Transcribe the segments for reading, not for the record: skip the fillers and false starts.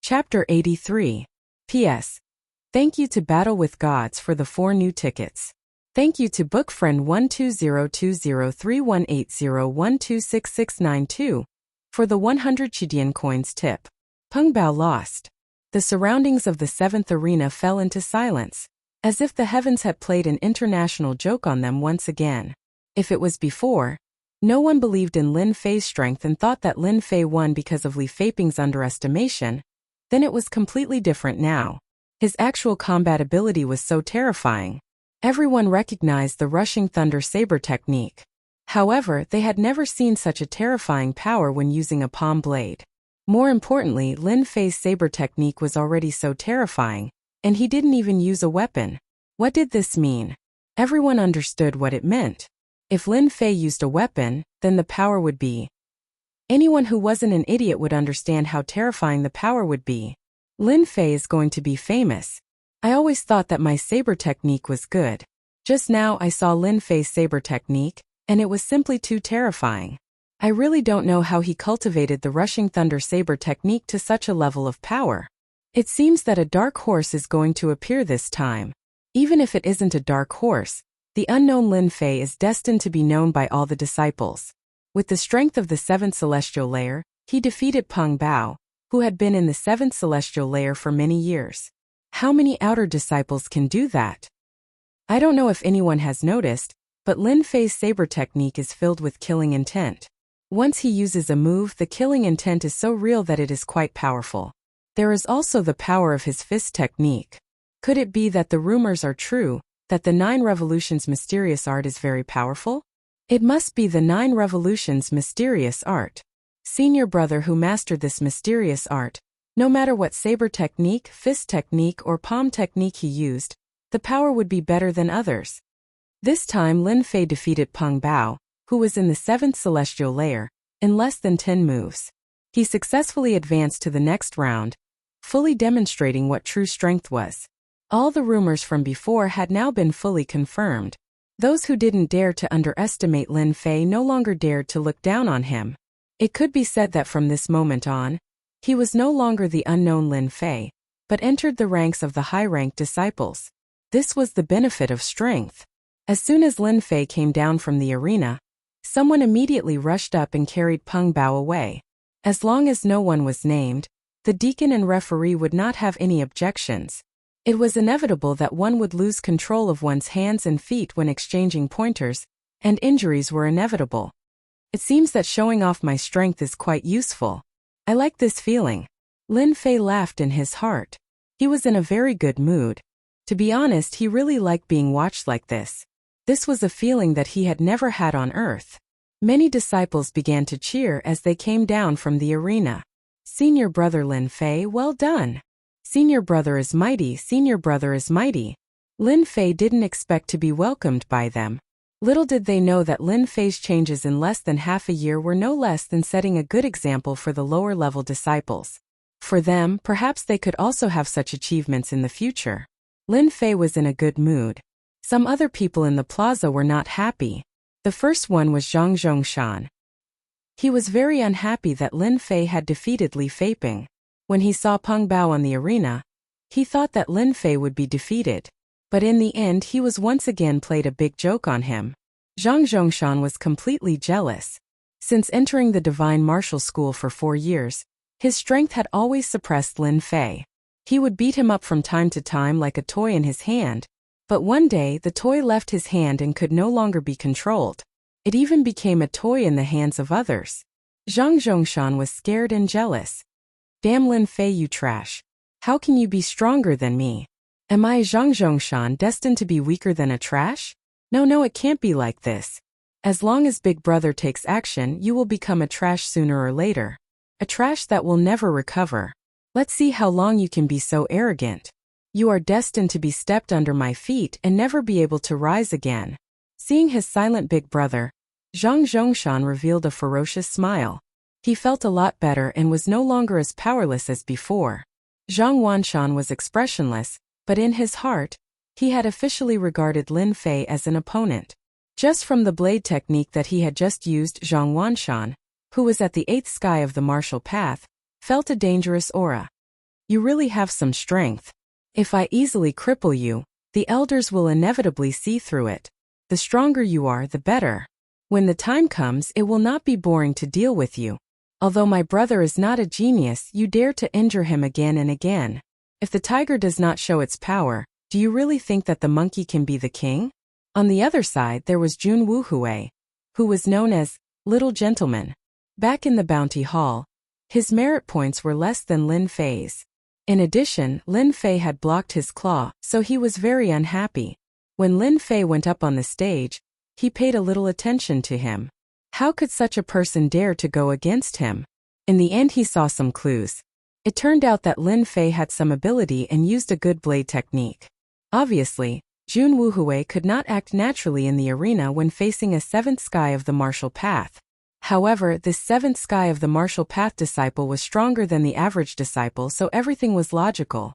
Chapter 83. P.S. Thank you to Battle with Gods for the 4 new tickets. Thank you to bookfriend 120203180126692 for the 100 Chidian coins tip. Peng Bao lost. The surroundings of the 7th arena fell into silence, as if the heavens had played an international joke on them once again. If it was before, no one believed in Lin Fei's strength and thought that Lin Fei won because of Li Feiping's underestimation, then it was completely different now. His actual combat ability was so terrifying. Everyone recognized the rushing thunder saber technique. However, they had never seen such a terrifying power when using a palm blade. More importantly, Lin Fei's saber technique was already so terrifying, and he didn't even use a weapon. What did this mean? Everyone understood what it meant. If Lin Fei used a weapon, then the power would be. Anyone who wasn't an idiot would understand how terrifying the power would be. Lin Fei is going to be famous. I always thought that my saber technique was good. Just now I saw Lin Fei's saber technique, and it was simply too terrifying. I really don't know how he cultivated the rushing thunder saber technique to such a level of power. It seems that a dark horse is going to appear this time. Even if it isn't a dark horse, the unknown Lin Fei is destined to be known by all the disciples. With the strength of the 7th celestial layer, he defeated Peng Bao, who had been in the 7th celestial layer for many years. How many outer disciples can do that? I don't know if anyone has noticed, but Lin Fei's saber technique is filled with killing intent. Once he uses a move, the killing intent is so real that it is quite powerful. There is also the power of his fist technique. Could it be that the rumors are true, that the 9 Revolutions mysterious art is very powerful? It must be the 9 Revolutions mysterious art. Senior brother who mastered this mysterious art. No matter what saber technique, fist technique, or palm technique he used, the power would be better than others. This time Lin Fei defeated Peng Bao, who was in the 7th celestial layer, in less than 10 moves. He successfully advanced to the next round, fully demonstrating what true strength was. All the rumors from before had now been fully confirmed. Those who didn't dare to underestimate Lin Fei no longer dared to look down on him. It could be said that from this moment on, he was no longer the unknown Lin Fei, but entered the ranks of the high-ranked disciples. This was the benefit of strength. As soon as Lin Fei came down from the arena, someone immediately rushed up and carried Peng Bao away. As long as no one was named, the deacon and referee would not have any objections. It was inevitable that one would lose control of one's hands and feet when exchanging pointers, and injuries were inevitable. It seems that showing off my strength is quite useful. I like this feeling. Lin Fei laughed in his heart. He was in a very good mood. To be honest, he really liked being watched like this. This was a feeling that he had never had on Earth. Many disciples began to cheer as they came down from the arena. Senior brother Lin Fei, well done. Senior brother is mighty, senior brother is mighty. Lin Fei didn't expect to be welcomed by them. Little did they know that Lin Fei's changes in less than half a year were no less than setting a good example for the lower-level disciples. For them, perhaps they could also have such achievements in the future. Lin Fei was in a good mood. Some other people in the plaza were not happy. The first one was Zhang Zhongshan. He was very unhappy that Lin Fei had defeated Li Feiping. When he saw Peng Bao on the arena, he thought that Lin Fei would be defeated. But in the end he was once again played a big joke on him. Zhang Zhongshan was completely jealous. Since entering the Divine Martial School for 4 years, his strength had always suppressed Lin Fei. He would beat him up from time to time like a toy in his hand, but one day the toy left his hand and could no longer be controlled. It even became a toy in the hands of others. Zhang Zhongshan was scared and jealous. Damn Lin Fei, you trash. How can you be stronger than me? Am I, Zhang Zhongshan, destined to be weaker than a trash? No, it can't be like this. As long as Big Brother takes action, you will become a trash sooner or later. A trash that will never recover. Let's see how long you can be so arrogant. You are destined to be stepped under my feet and never be able to rise again. Seeing his silent big brother, Zhang Zhongshan revealed a ferocious smile. He felt a lot better and was no longer as powerless as before. Zhang Wanshan was expressionless, but in his heart, he had officially regarded Lin Fei as an opponent. Just from the blade technique that he had just used, Zhang Wanshan, who was at the 8th sky of the martial path, felt a dangerous aura. You really have some strength. If I easily cripple you, the elders will inevitably see through it. The stronger you are, the better. When the time comes, it will not be boring to deal with you. Although my brother is not a genius, you dare to injure him again and again. If the tiger does not show its power, do you really think that the monkey can be the king? On the other side there was Jun Wuhui, who was known as Little Gentleman. Back in the Bounty Hall, his merit points were less than Lin Fei's. In addition, Lin Fei had blocked his claw, so he was very unhappy. When Lin Fei went up on the stage, he paid a little attention to him. How could such a person dare to go against him? In the end he saw some clues. It turned out that Lin Fei had some ability and used a good blade technique. Obviously, Jun Wuhui could not act naturally in the arena when facing a seventh sky of the martial path. However, this seventh sky of the martial path disciple was stronger than the average disciple, so everything was logical.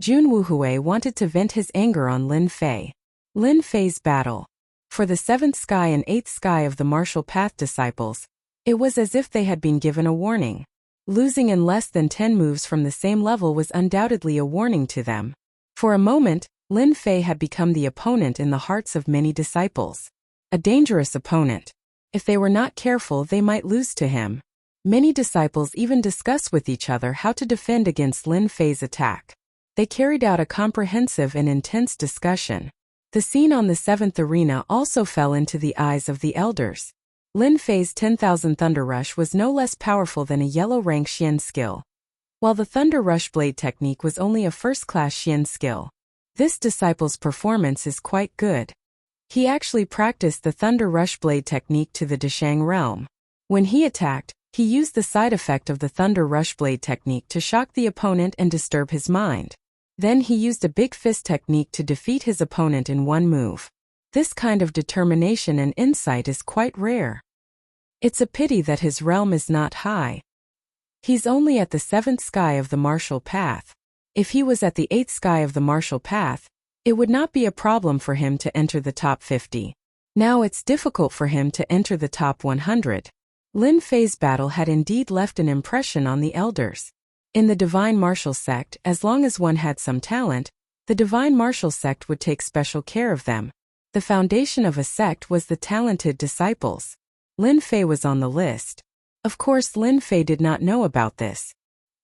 Jun Wuhui wanted to vent his anger on Lin Fei. Lin Fei's battle. For the seventh sky and eighth sky of the martial path disciples, it was as if they had been given a warning. Losing in less than 10 moves from the same level was undoubtedly a warning to them. For a moment, Lin Fei had become the opponent in the hearts of many disciples. A dangerous opponent. If they were not careful, they might lose to him. Many disciples even discussed with each other how to defend against Lin Fei's attack. They carried out a comprehensive and intense discussion. The scene on the 7th arena also fell into the eyes of the elders. Lin Fei's 10,000 Thunder Rush was no less powerful than a yellow rank Xian skill, while the Thunder Rush blade technique was only a first-class Xian skill. This disciple's performance is quite good. He actually practiced the Thunder Rush blade technique to the Deshang realm. When he attacked, he used the side effect of the Thunder Rush blade technique to shock the opponent and disturb his mind. Then he used a big fist technique to defeat his opponent in one move. This kind of determination and insight is quite rare. It's a pity that his realm is not high. He's only at the 7th sky of the martial path. If he was at the 8th sky of the martial path, it would not be a problem for him to enter the top 50. Now it's difficult for him to enter the top 100. Lin Fei's battle had indeed left an impression on the elders. In the Divine Martial Sect, as long as one had some talent, the Divine Martial Sect would take special care of them. The foundation of a sect was the talented disciples. Lin Fei was on the list. Of course, Lin Fei did not know about this.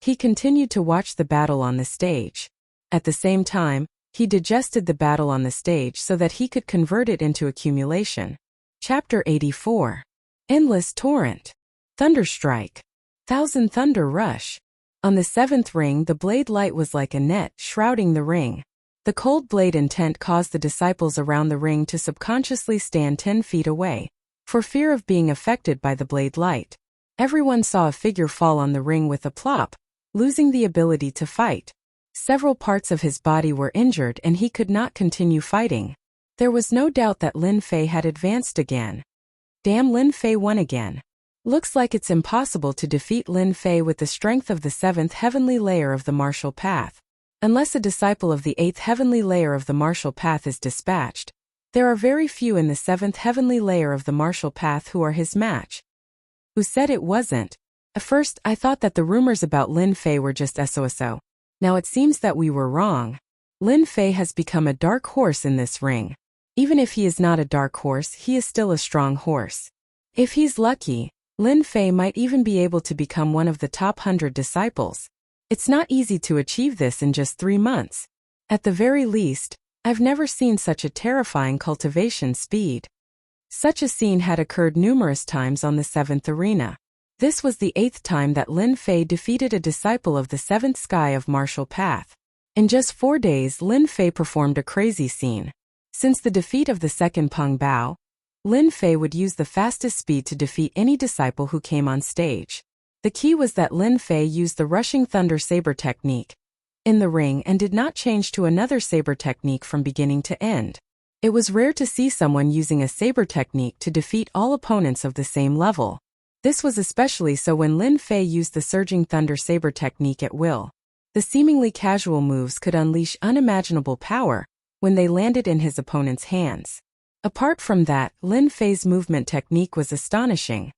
He continued to watch the battle on the stage. At the same time, he digested the battle on the stage so that he could convert it into accumulation. Chapter 84. Endless Torrent. Thunderstrike. Thousand Thunder Rush. On the 7th ring, the blade light was like a net shrouding the ring. The cold blade intent caused the disciples around the ring to subconsciously stand 10 feet away, for fear of being affected by the blade light. Everyone saw a figure fall on the ring with a plop, losing the ability to fight. Several parts of his body were injured and he could not continue fighting. There was no doubt that Lin Fei had advanced again. Damn, Lin Fei won again. Looks like it's impossible to defeat Lin Fei with the strength of the 7th heavenly layer of the martial path. Unless a disciple of the 8th heavenly layer of the martial path is dispatched, there are very few in the 7th heavenly layer of the martial path who are his match. Who said it wasn't? At first, I thought that the rumors about Lin Fei were just so. Now it seems that we were wrong. Lin Fei has become a dark horse in this ring. Even if he is not a dark horse, he is still a strong horse. If he's lucky, Lin Fei might even be able to become one of the top 100 disciples. It's not easy to achieve this in just 3 months. At the very least, I've never seen such a terrifying cultivation speed. Such a scene had occurred numerous times on the 7th arena. This was the 8th time that Lin Fei defeated a disciple of the 7th sky of martial path. In just 4 days, Lin Fei performed a crazy scene. Since the defeat of the second Peng Bao, Lin Fei would use the fastest speed to defeat any disciple who came on stage. The key was that Lin Fei used the rushing thunder saber technique in the ring and did not change to another saber technique from beginning to end. It was rare to see someone using a saber technique to defeat all opponents of the same level. This was especially so when Lin Fei used the surging thunder saber technique at will. The seemingly casual moves could unleash unimaginable power when they landed in his opponent's hands. Apart from that, Lin Fei's movement technique was astonishing.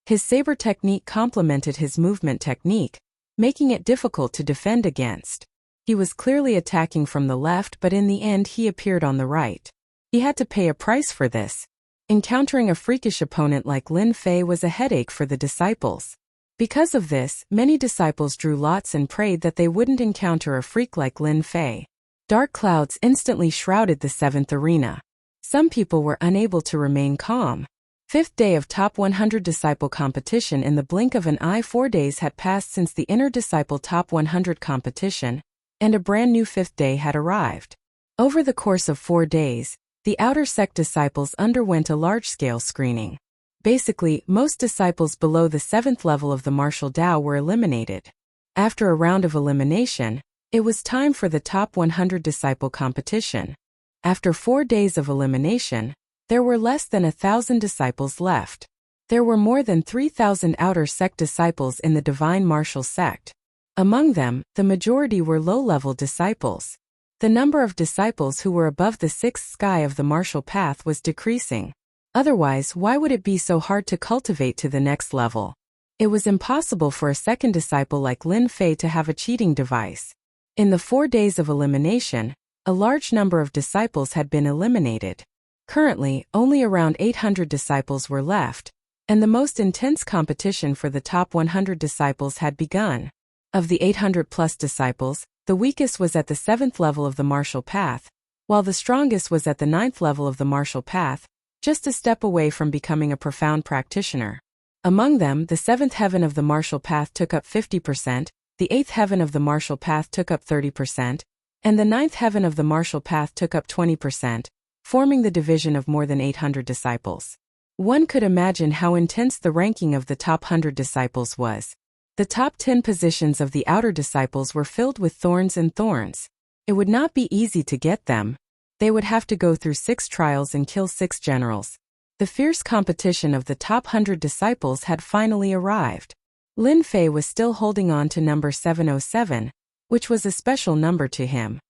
His saber technique complemented his movement technique, making it difficult to defend against. He was clearly attacking from the left, but in the end he appeared on the right. He had to pay a price for this. Encountering a freakish opponent like Lin Fei was a headache for the disciples. Because of this, many disciples drew lots and prayed that they wouldn't encounter a freak like Lin Fei. Dark clouds instantly shrouded the 7th arena. Some people were unable to remain calm. 5th day of Top 100 Disciple competition. In the blink of an eye, 4 days had passed since the Inner Disciple Top 100 competition, and a brand new 5th day had arrived. Over the course of 4 days, the outer sect disciples underwent a large-scale screening. Basically, most disciples below the 7th level of the martial Tao were eliminated. After a round of elimination, it was time for the Top 100 Disciple competition. After 4 days of elimination, there were less than 1,000 disciples left. There were more than 3,000 outer sect disciples in the Divine Martial sect. Among them, the majority were low-level disciples. The number of disciples who were above the 6th sky of the martial path was decreasing. Otherwise, why would it be so hard to cultivate to the next level? It was impossible for a second disciple like Lin Fei to have a cheating device. In the 4 days of elimination, a large number of disciples had been eliminated. Currently, only around 800 disciples were left, and the most intense competition for the top 100 disciples had begun. Of the 800-plus disciples, the weakest was at the 7th level of the martial path, while the strongest was at the 9th level of the martial path, just a step away from becoming a profound practitioner. Among them, the 7th heaven of the martial path took up 50%, the 8th heaven of the martial path took up 30%, and the 9th heaven of the martial path took up 20%, forming the division of more than 800 disciples. One could imagine how intense the ranking of the top 100 disciples was. The top 10 positions of the outer disciples were filled with thorns and thorns. It would not be easy to get them. They would have to go through 6 trials and kill 6 generals. The fierce competition of the top 100 disciples had finally arrived. Lin Fei was still holding on to number 707, which was a special number to him.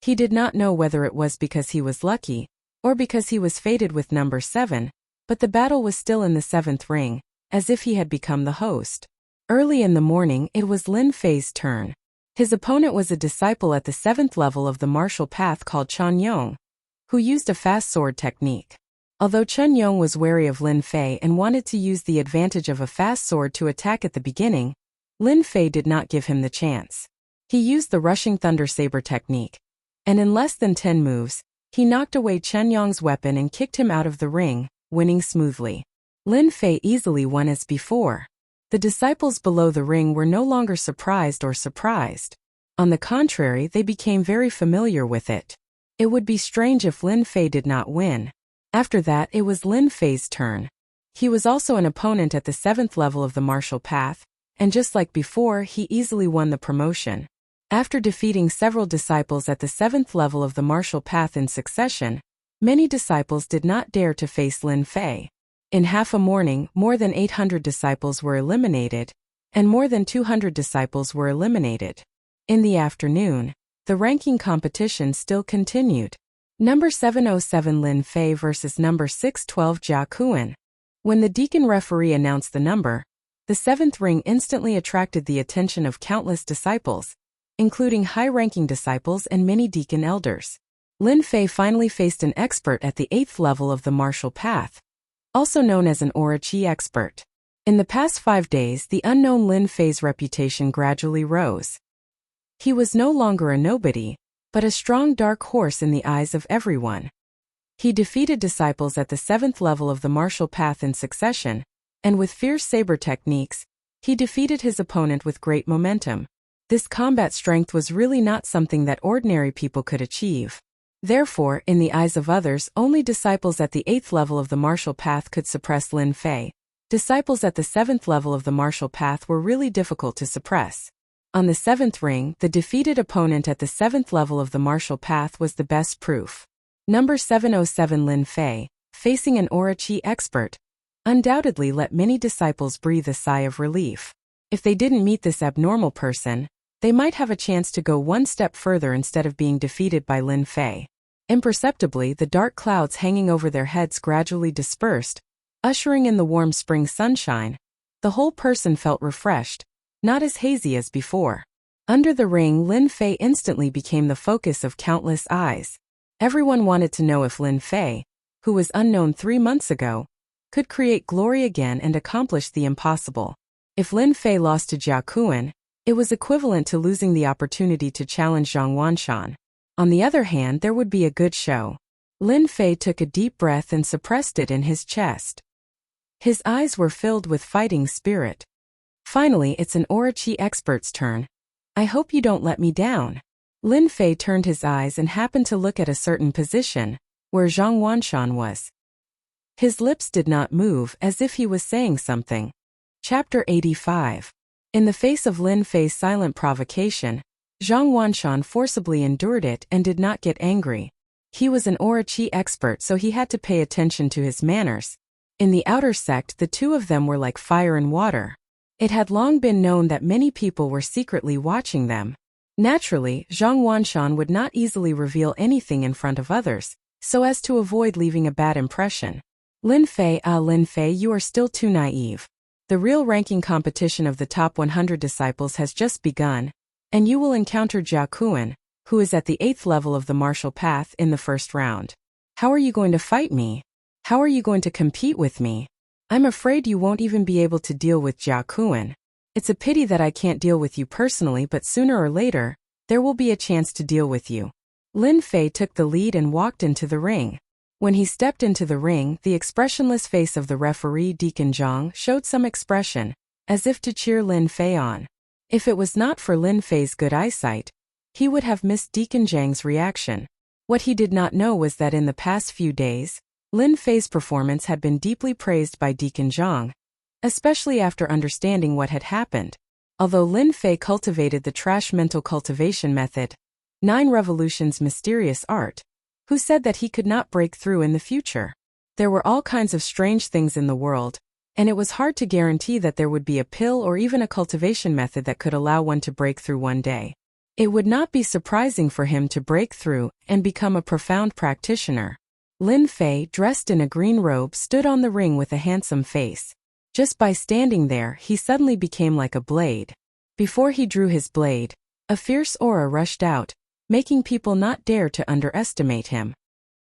He did not know whether it was because he was lucky, or because he was fated with number 7, but the battle was still in the 7th ring, as if he had become the host. Early in the morning, it was Lin Fei's turn. His opponent was a disciple at the 7th level of the martial path called Chen Yong, who used a fast sword technique. Although Chen Yong was wary of Lin Fei and wanted to use the advantage of a fast sword to attack at the beginning, Lin Fei did not give him the chance. He used the rushing thunder saber technique, and in less than 10 moves, he knocked away Chen Yong's weapon and kicked him out of the ring, winning smoothly. Lin Fei easily won as before. The disciples below the ring were no longer surprised. On the contrary, they became very familiar with it. It would be strange if Lin Fei did not win. After that, it was Lin Fei's turn. He was also an opponent at the 7th level of the martial path, and just like before, he easily won the promotion. After defeating several disciples at the 7th level of the martial path in succession, many disciples did not dare to face Lin Fei. In half a morning, more than 800 disciples were eliminated, and more than 200 disciples were eliminated. In the afternoon, the ranking competition still continued. Number 707 Lin Fei versus number 612 Jia Kuan. When the deacon referee announced the number, the 7th ring instantly attracted the attention of countless disciples, including high-ranking disciples and many deacon elders. Lin Fei finally faced an expert at the 8th level of the martial path, also known as an aura qi expert. In the past 5 days, the unknown Lin Fei's reputation gradually rose. He was no longer a nobody, but a strong dark horse in the eyes of everyone. He defeated disciples at the 7th level of the martial path in succession, and with fierce saber techniques, he defeated his opponent with great momentum. This combat strength was really not something that ordinary people could achieve. Therefore, in the eyes of others, only disciples at the 8th level of the martial path could suppress Lin Fei. Disciples at the 7th level of the martial path were really difficult to suppress. On the 7th ring, the defeated opponent at the 7th level of the martial path was the best proof. Number 707 Lin Fei, facing an aura qi expert, undoubtedly let many disciples breathe a sigh of relief. If they didn't meet this abnormal person, they might have a chance to go one step further instead of being defeated by Lin Fei. Imperceptibly, the dark clouds hanging over their heads gradually dispersed, ushering in the warm spring sunshine. The whole person felt refreshed, not as hazy as before. Under the ring, Lin Fei instantly became the focus of countless eyes. Everyone wanted to know if Lin Fei, who was unknown 3 months ago, could create glory again and accomplish the impossible. If Lin Fei lost to Jia Kuan, it was equivalent to losing the opportunity to challenge Zhang Wanshan. On the other hand, there would be a good show. Lin Fei took a deep breath and suppressed it in his chest. His eyes were filled with fighting spirit. Finally, it's an Orochi expert's turn. I hope you don't let me down. Lin Fei turned his eyes and happened to look at a certain position, where Zhang Wanshan was. His lips did not move, as if he was saying something. Chapter 85. In the face of Lin Fei's silent provocation, Zhang Wanshan forcibly endured it and did not get angry. He was an Orochi expert, so he had to pay attention to his manners. In the outer sect, the two of them were like fire and water. It had long been known that many people were secretly watching them. Naturally, Zhang Wanshan would not easily reveal anything in front of others, so as to avoid leaving a bad impression. Lin Fei, you are still too naive. The real ranking competition of the top 100 disciples has just begun, and you will encounter Jia Kuan, who is at the 8th level of the martial path, in the first round. How are you going to fight me? How are you going to compete with me? I'm afraid you won't even be able to deal with Jia Kuan. It's a pity that I can't deal with you personally, but sooner or later, there will be a chance to deal with you. Lin Fei took the lead and walked into the ring. When he stepped into the ring, the expressionless face of the referee Deacon Zhang showed some expression, as if to cheer Lin Fei on. If it was not for Lin Fei's good eyesight, he would have missed Deacon Zhang's reaction. What he did not know was that in the past few days, Lin Fei's performance had been deeply praised by Deacon Zhang, especially after understanding what had happened. Although Lin Fei cultivated the trash mental cultivation method, 9 Revolutions mysterious art, who said that he could not break through in the future. There were all kinds of strange things in the world, and it was hard to guarantee that there would be a pill or even a cultivation method that could allow one to break through one day. It would not be surprising for him to break through and become a profound practitioner. Lin Fei, dressed in a green robe, stood on the ring with a handsome face. Just by standing there, he suddenly became like a blade. Before he drew his blade, a fierce aura rushed out, making people not dare to underestimate him.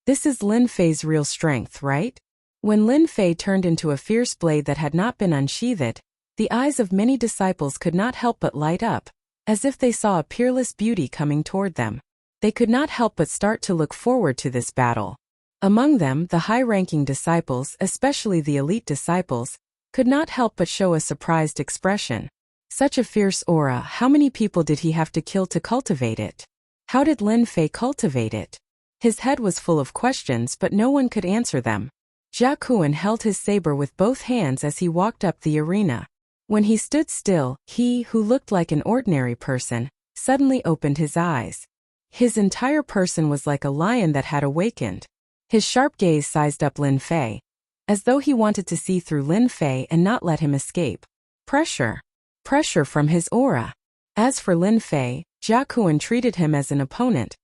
This is Lin Fei's real strength, right? When Lin Fei turned into a fierce blade that had not been unsheathed, the eyes of many disciples could not help but light up, as if they saw a peerless beauty coming toward them. They could not help but start to look forward to this battle. Among them, the high-ranking disciples, especially the elite disciples, could not help but show a surprised expression. Such a fierce aura, how many people did he have to kill to cultivate it? How did Lin Fei cultivate it? His head was full of questions, but no one could answer them. Jia Kuan held his saber with both hands as he walked up the arena. When he stood still, he, who looked like an ordinary person, suddenly opened his eyes. His entire person was like a lion that had awakened. His sharp gaze sized up Lin Fei, as though he wanted to see through Lin Fei and not let him escape. Pressure. Pressure from his aura. As for Lin Fei, Jia Kuan treated him as an opponent,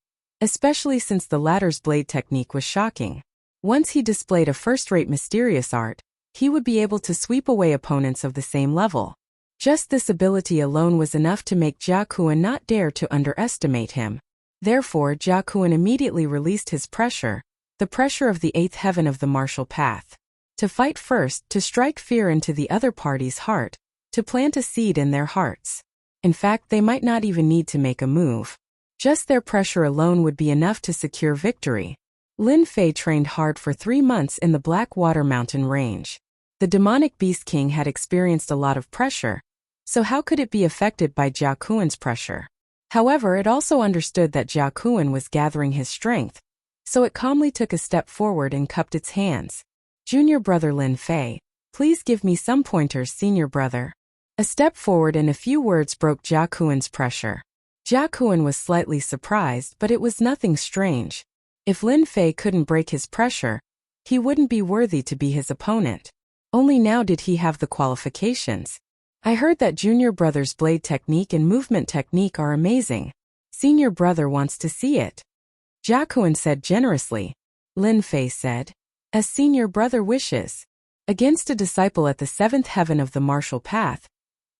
especially since the latter's blade technique was shocking. Once he displayed a first-rate mysterious art, he would be able to sweep away opponents of the same level. Just this ability alone was enough to make Jia Kuan not dare to underestimate him. Therefore, Jia Kuan immediately released his pressure, the pressure of the 8th heaven of the martial path. To fight first, to strike fear into the other party's heart, to plant a seed in their hearts. In fact, they might not even need to make a move. Just their pressure alone would be enough to secure victory. Lin Fei trained hard for 3 months in the Blackwater Mountain Range. The demonic Beast King had experienced a lot of pressure, so how could it be affected by Jia Kuan's pressure? However, it also understood that Jia Kuan was gathering his strength, so it calmly took a step forward and cupped its hands. Junior brother Lin Fei, please give me some pointers, senior brother. A step forward and a few words broke Jia Kuan's pressure. Jia Kuan was slightly surprised, but it was nothing strange. If Lin Fei couldn't break his pressure, he wouldn't be worthy to be his opponent. Only now did he have the qualifications. I heard that junior brother's blade technique and movement technique are amazing. Senior brother wants to see it. Jia Kuan said generously. Lin Fei said, as senior brother wishes. Against a disciple at the 7th heaven of the martial path,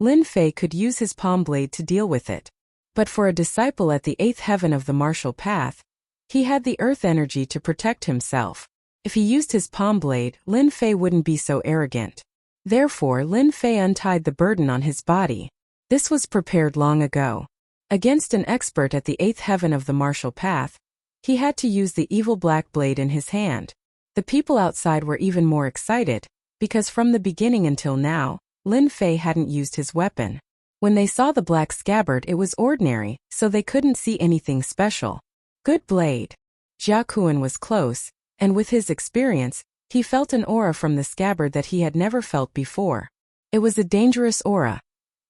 Lin Fei could use his palm blade to deal with it. But for a disciple at the 8th heaven of the martial path, he had the earth energy to protect himself. If he used his palm blade, Lin Fei wouldn't be so arrogant. Therefore, Lin Fei untied the burden on his body. This was prepared long ago. Against an expert at the 8th heaven of the martial path, he had to use the evil black blade in his hand. The people outside were even more excited, because from the beginning until now, Lin Fei hadn't used his weapon. When they saw the black scabbard, it was ordinary, so they couldn't see anything special. Good blade. Jia Kuan was close, and with his experience, he felt an aura from the scabbard that he had never felt before. It was a dangerous aura.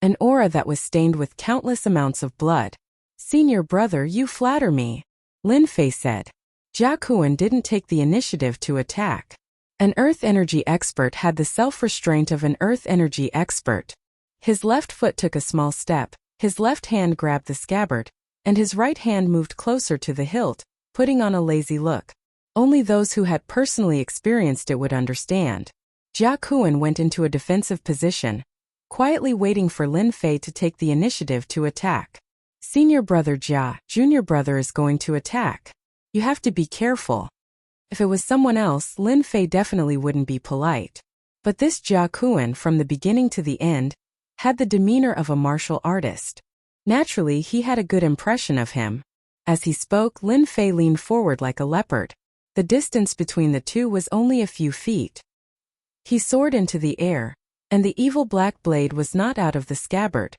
An aura that was stained with countless amounts of blood. "Senior brother, you flatter me," Lin Fei said. Jia Kuan didn't take the initiative to attack. An earth energy expert had the self-restraint of an earth energy expert. His left foot took a small step, his left hand grabbed the scabbard, and his right hand moved closer to the hilt, putting on a lazy look. Only those who had personally experienced it would understand. Jia Kuan went into a defensive position, quietly waiting for Lin Fei to take the initiative to attack. "Senior brother Jia, junior brother is going to attack. You have to be careful." If it was someone else, Lin Fei definitely wouldn't be polite. But this Jia Kuan, from the beginning to the end, had the demeanor of a martial artist. Naturally, he had a good impression of him. As he spoke, Lin Fei leaned forward like a leopard. The distance between the two was only a few feet. He soared into the air, and the evil black blade was not out of the scabbard.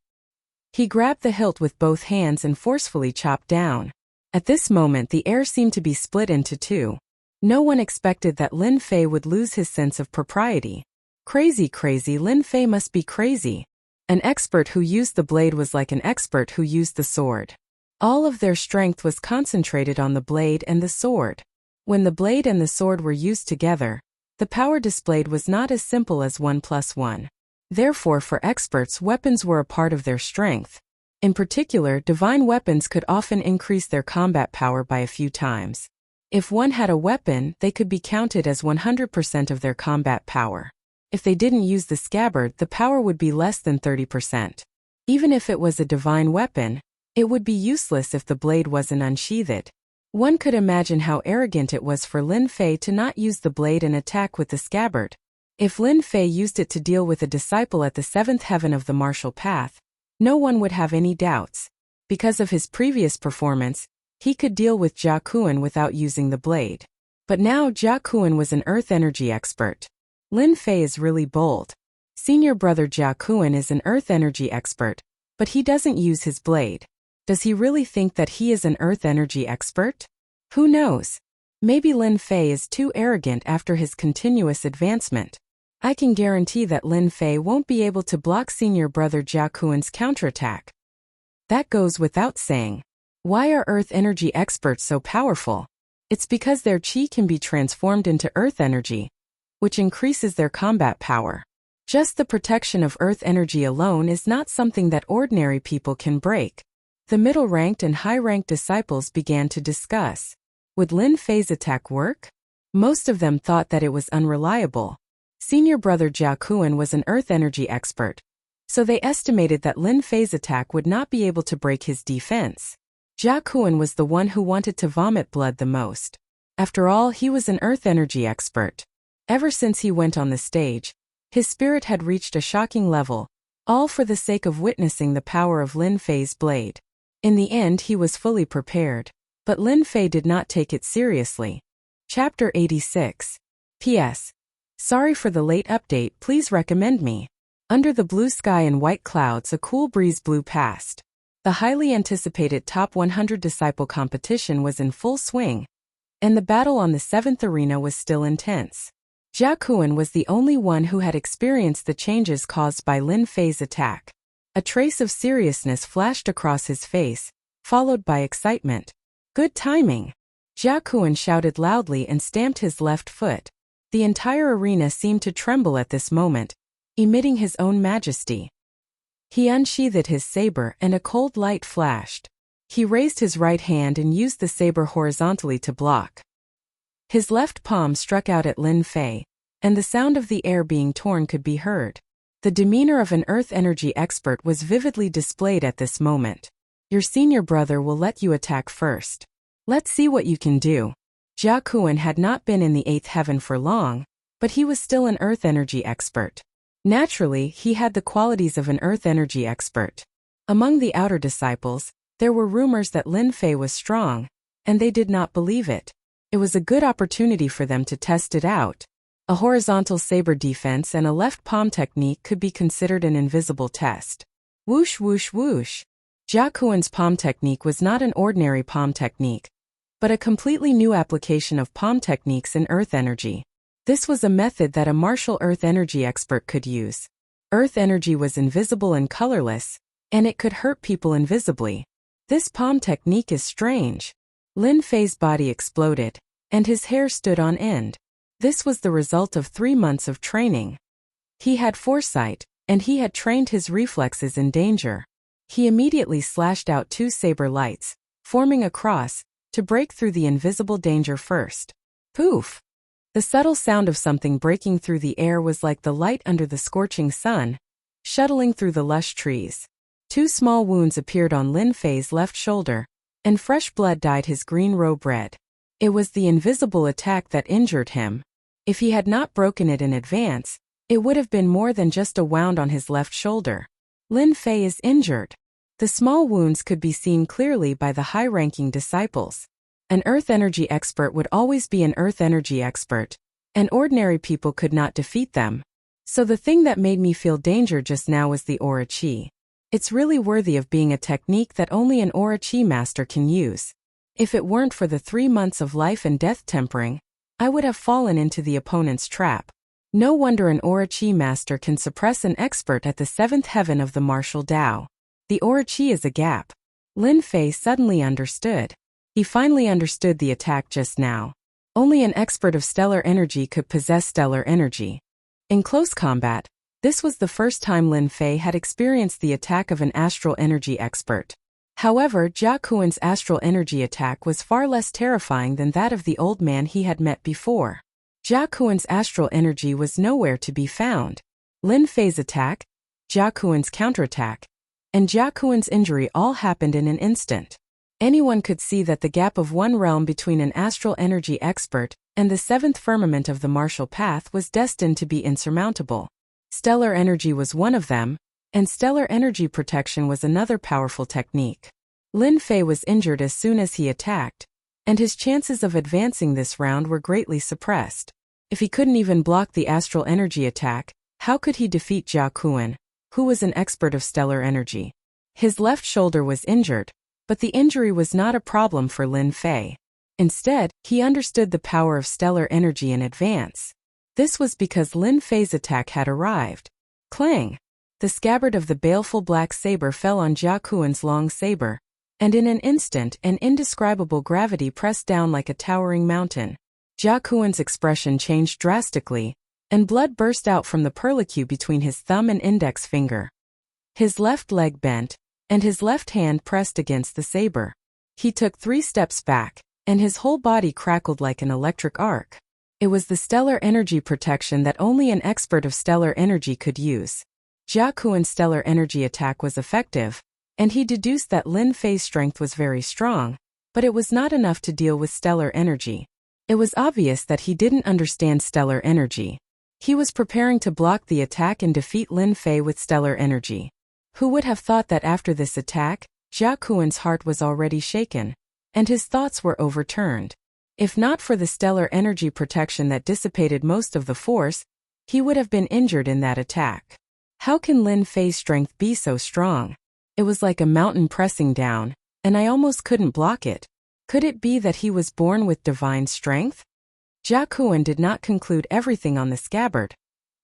He grabbed the hilt with both hands and forcefully chopped down. At this moment, the air seemed to be split into two. No one expected that Lin Fei would lose his sense of propriety. Crazy, Lin Fei must be crazy. An expert who used the blade was like an expert who used the sword. All of their strength was concentrated on the blade and the sword. When the blade and the sword were used together, the power displayed was not as simple as 1 + 1. Therefore, for experts, weapons were a part of their strength. In particular, divine weapons could often increase their combat power by a few times. If one had a weapon, they could be counted as 100% of their combat power. If they didn't use the scabbard, the power would be less than 30%. Even if it was a divine weapon, it would be useless if the blade wasn't unsheathed. One could imagine how arrogant it was for Lin Fei to not use the blade and attack with the scabbard. If Lin Fei used it to deal with a disciple at the 7th heaven of the martial path, no one would have any doubts. Because of his previous performance, he could deal with Jia Kuan without using the blade. But now Jia Kuan was an earth energy expert. Lin Fei is really bold. Senior brother Jia Kuan is an earth energy expert, but he doesn't use his blade. Does he really think that he is an earth energy expert? Who knows? Maybe Lin Fei is too arrogant after his continuous advancement. I can guarantee that Lin Fei won't be able to block senior brother Jia Kuan's counterattack. That goes without saying. Why are earth energy experts so powerful? It's because their chi can be transformed into earth energy, which increases their combat power. Just the protection of earth energy alone is not something that ordinary people can break. The middle-ranked and high-ranked disciples began to discuss. Would Lin Fei's attack work? Most of them thought that it was unreliable. Senior brother Jia Kuan was an earth energy expert, so they estimated that Lin Fei's attack would not be able to break his defense. Jia Kuan was the one who wanted to vomit blood the most. After all, he was an earth energy expert. Ever since he went on the stage, his spirit had reached a shocking level, all for the sake of witnessing the power of Lin Fei's blade. In the end, he was fully prepared, but Lin Fei did not take it seriously. Chapter 86. P.S. Sorry for the late update, please recommend me. Under the blue sky and white clouds, a cool breeze blew past. The highly anticipated Top 100 Disciple competition was in full swing, and the battle on the 7th arena was still intense. Jia Kuan was the only one who had experienced the changes caused by Lin Fei's attack. A trace of seriousness flashed across his face, followed by excitement. Good timing! Jia Kuan shouted loudly and stamped his left foot. The entire arena seemed to tremble at this moment, emitting his own majesty. He unsheathed his saber and a cold light flashed. He raised his right hand and used the saber horizontally to block. His left palm struck out at Lin Fei, and the sound of the air being torn could be heard. The demeanor of an earth energy expert was vividly displayed at this moment. Your senior brother will let you attack first. Let's see what you can do. Jia Kuan had not been in the 8th heaven for long, but he was still an earth energy expert. Naturally, he had the qualities of an earth energy expert. Among the outer disciples, there were rumors that Lin Fei was strong, and they did not believe it. It was a good opportunity for them to test it out. A horizontal saber defense and a left palm technique could be considered an invisible test. Whoosh whoosh whoosh. Jia Kuan's palm technique was not an ordinary palm technique, but a completely new application of palm techniques in earth energy. This was a method that a martial earth energy expert could use. Earth energy was invisible and colorless, and it could hurt people invisibly. This palm technique is strange. Lin Fei's body exploded, and his hair stood on end. This was the result of 3 months of training. He had foresight, and he had trained his reflexes in danger. He immediately slashed out 2 saber lights, forming a cross, to break through the invisible danger first. Poof! The subtle sound of something breaking through the air was like the light under the scorching sun, shuttling through the lush trees. 2 small wounds appeared on Lin Fei's left shoulder, and fresh blood dyed his green robe red. It was the invisible attack that injured him. If he had not broken it in advance, it would have been more than just a wound on his left shoulder. Lin Fei is injured. The small wounds could be seen clearly by the high-ranking disciples. An earth energy expert would always be an earth energy expert, and ordinary people could not defeat them. So the thing that made me feel danger just now was the aura chi. It's really worthy of being a technique that only an aura chi master can use. If it weren't for the 3 months of life and death tempering, I would have fallen into the opponent's trap. No wonder an aura chi master can suppress an expert at the 7th heaven of the martial Tao. The aura chi is a gap. Lin Fei suddenly understood. He finally understood the attack just now. Only an expert of stellar energy could possess stellar energy. In close combat, this was the first time Lin Fei had experienced the attack of an astral energy expert. However, Jia Kuan's astral energy attack was far less terrifying than that of the old man he had met before. Jia Kuan's astral energy was nowhere to be found. Lin Fei's attack, Jia Kuan's counterattack, and Jia Kuan's injury all happened in an instant. Anyone could see that the gap of one realm between an astral energy expert and the 7th firmament of the martial path was destined to be insurmountable. Stellar energy was one of them, and stellar energy protection was another powerful technique. Lin Fei was injured as soon as he attacked, and his chances of advancing this round were greatly suppressed. If he couldn't even block the astral energy attack, how could he defeat Jia Kuan, who was an expert of stellar energy? His left shoulder was injured, but the injury was not a problem for Lin Fei. Instead, he understood the power of stellar energy in advance. This was because Lin Fei's attack had arrived. Clang! The scabbard of the baleful black saber fell on Jia Kuan's long saber, and in an instant an indescribable gravity pressed down like a towering mountain. Jia Kuan's expression changed drastically, and blood burst out from the perlicue between his thumb and index finger. His left leg bent, and his left hand pressed against the saber. He took 3 steps back, and his whole body crackled like an electric arc. It was the stellar energy protection that only an expert of stellar energy could use. Jia Kuan's stellar energy attack was effective, and he deduced that Lin Fei's strength was very strong, but it was not enough to deal with stellar energy. It was obvious that he didn't understand stellar energy. He was preparing to block the attack and defeat Lin Fei with stellar energy. Who would have thought that after this attack, Jia Kuan's heart was already shaken, and his thoughts were overturned. If not for the stellar energy protection that dissipated most of the force, he would have been injured in that attack. How can Lin Fei's strength be so strong? It was like a mountain pressing down, and I almost couldn't block it. Could it be that he was born with divine strength? Jia Kuan did not conclude everything on the scabbard,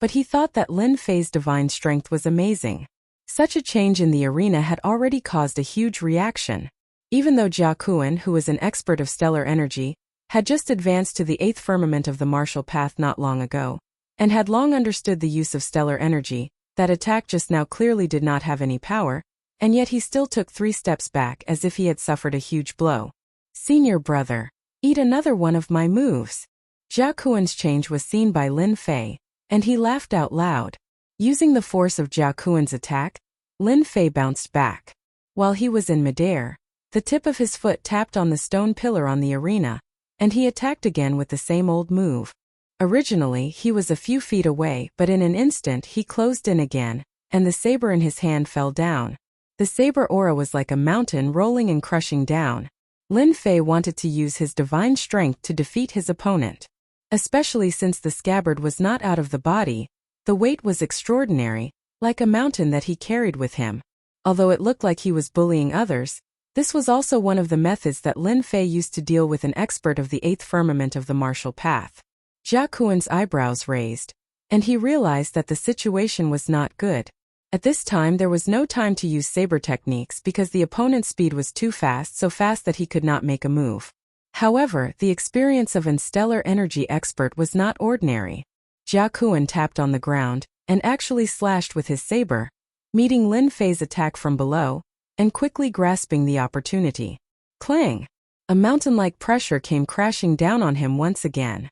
but he thought that Lin Fei's divine strength was amazing. Such a change in the arena had already caused a huge reaction. Even though Jia Kuan, who was an expert of stellar energy, had just advanced to the 8th firmament of the martial path not long ago, and had long understood the use of stellar energy, that attack just now clearly did not have any power, and yet he still took 3 steps back as if he had suffered a huge blow. Senior brother, eat another one of my moves. Jia Kuan's change was seen by Lin Fei, and he laughed out loud. Using the force of Jia Kuan's attack, Lin Fei bounced back. While he was in midair, the tip of his foot tapped on the stone pillar on the arena, and he attacked again with the same old move. Originally, he was a few feet away, but in an instant he closed in again, and the saber in his hand fell down. The saber aura was like a mountain rolling and crushing down. Lin Fei wanted to use his divine strength to defeat his opponent. Especially since the scabbard was not out of the body, the weight was extraordinary, like a mountain that he carried with him. Although it looked like he was bullying others, this was also one of the methods that Lin Fei used to deal with an expert of the 8th firmament of the martial path. Jia Kuan's eyebrows raised, and he realized that the situation was not good. At this time there was no time to use saber techniques because the opponent's speed was too fast, so fast that he could not make a move. However, the experience of an stellar energy expert was not ordinary. Jia Kuan tapped on the ground, and actually slashed with his saber, meeting Lin Fei's attack from below, and quickly grasping the opportunity. Clang! A mountain-like pressure came crashing down on him once again.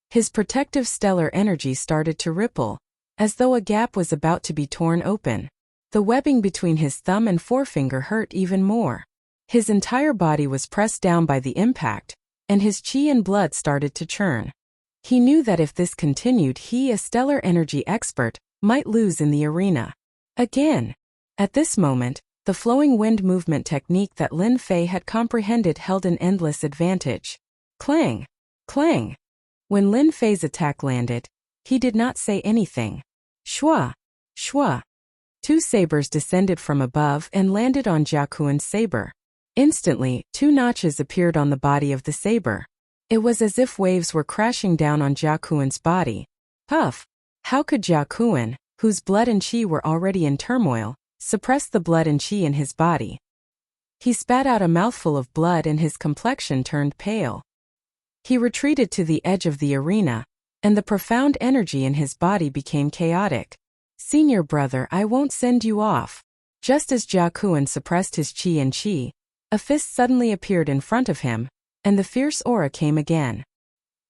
His protective stellar energy started to ripple, as though a gap was about to be torn open. The webbing between his thumb and forefinger hurt even more. His entire body was pressed down by the impact, and his chi and blood started to churn. He knew that if this continued, he, a stellar energy expert, might lose in the arena. Again. At this moment, the flowing wind movement technique that Lin Fei had comprehended held an endless advantage. Clang! Clang! When Lin Fei's attack landed, he did not say anything. Shua! Shua! Two sabers descended from above and landed on Jia Kuan's saber. Instantly, two notches appeared on the body of the saber. It was as if waves were crashing down on Jia Kuan's body. Puff! How could Jia Kuan, whose blood and chi were already in turmoil, suppress the blood and chi in his body? He spat out a mouthful of blood and his complexion turned pale. He retreated to the edge of the arena, and the profound energy in his body became chaotic. Senior brother, I won't send you off. Just as Jia Kuan suppressed his chi and chi, a fist suddenly appeared in front of him, and the fierce aura came again.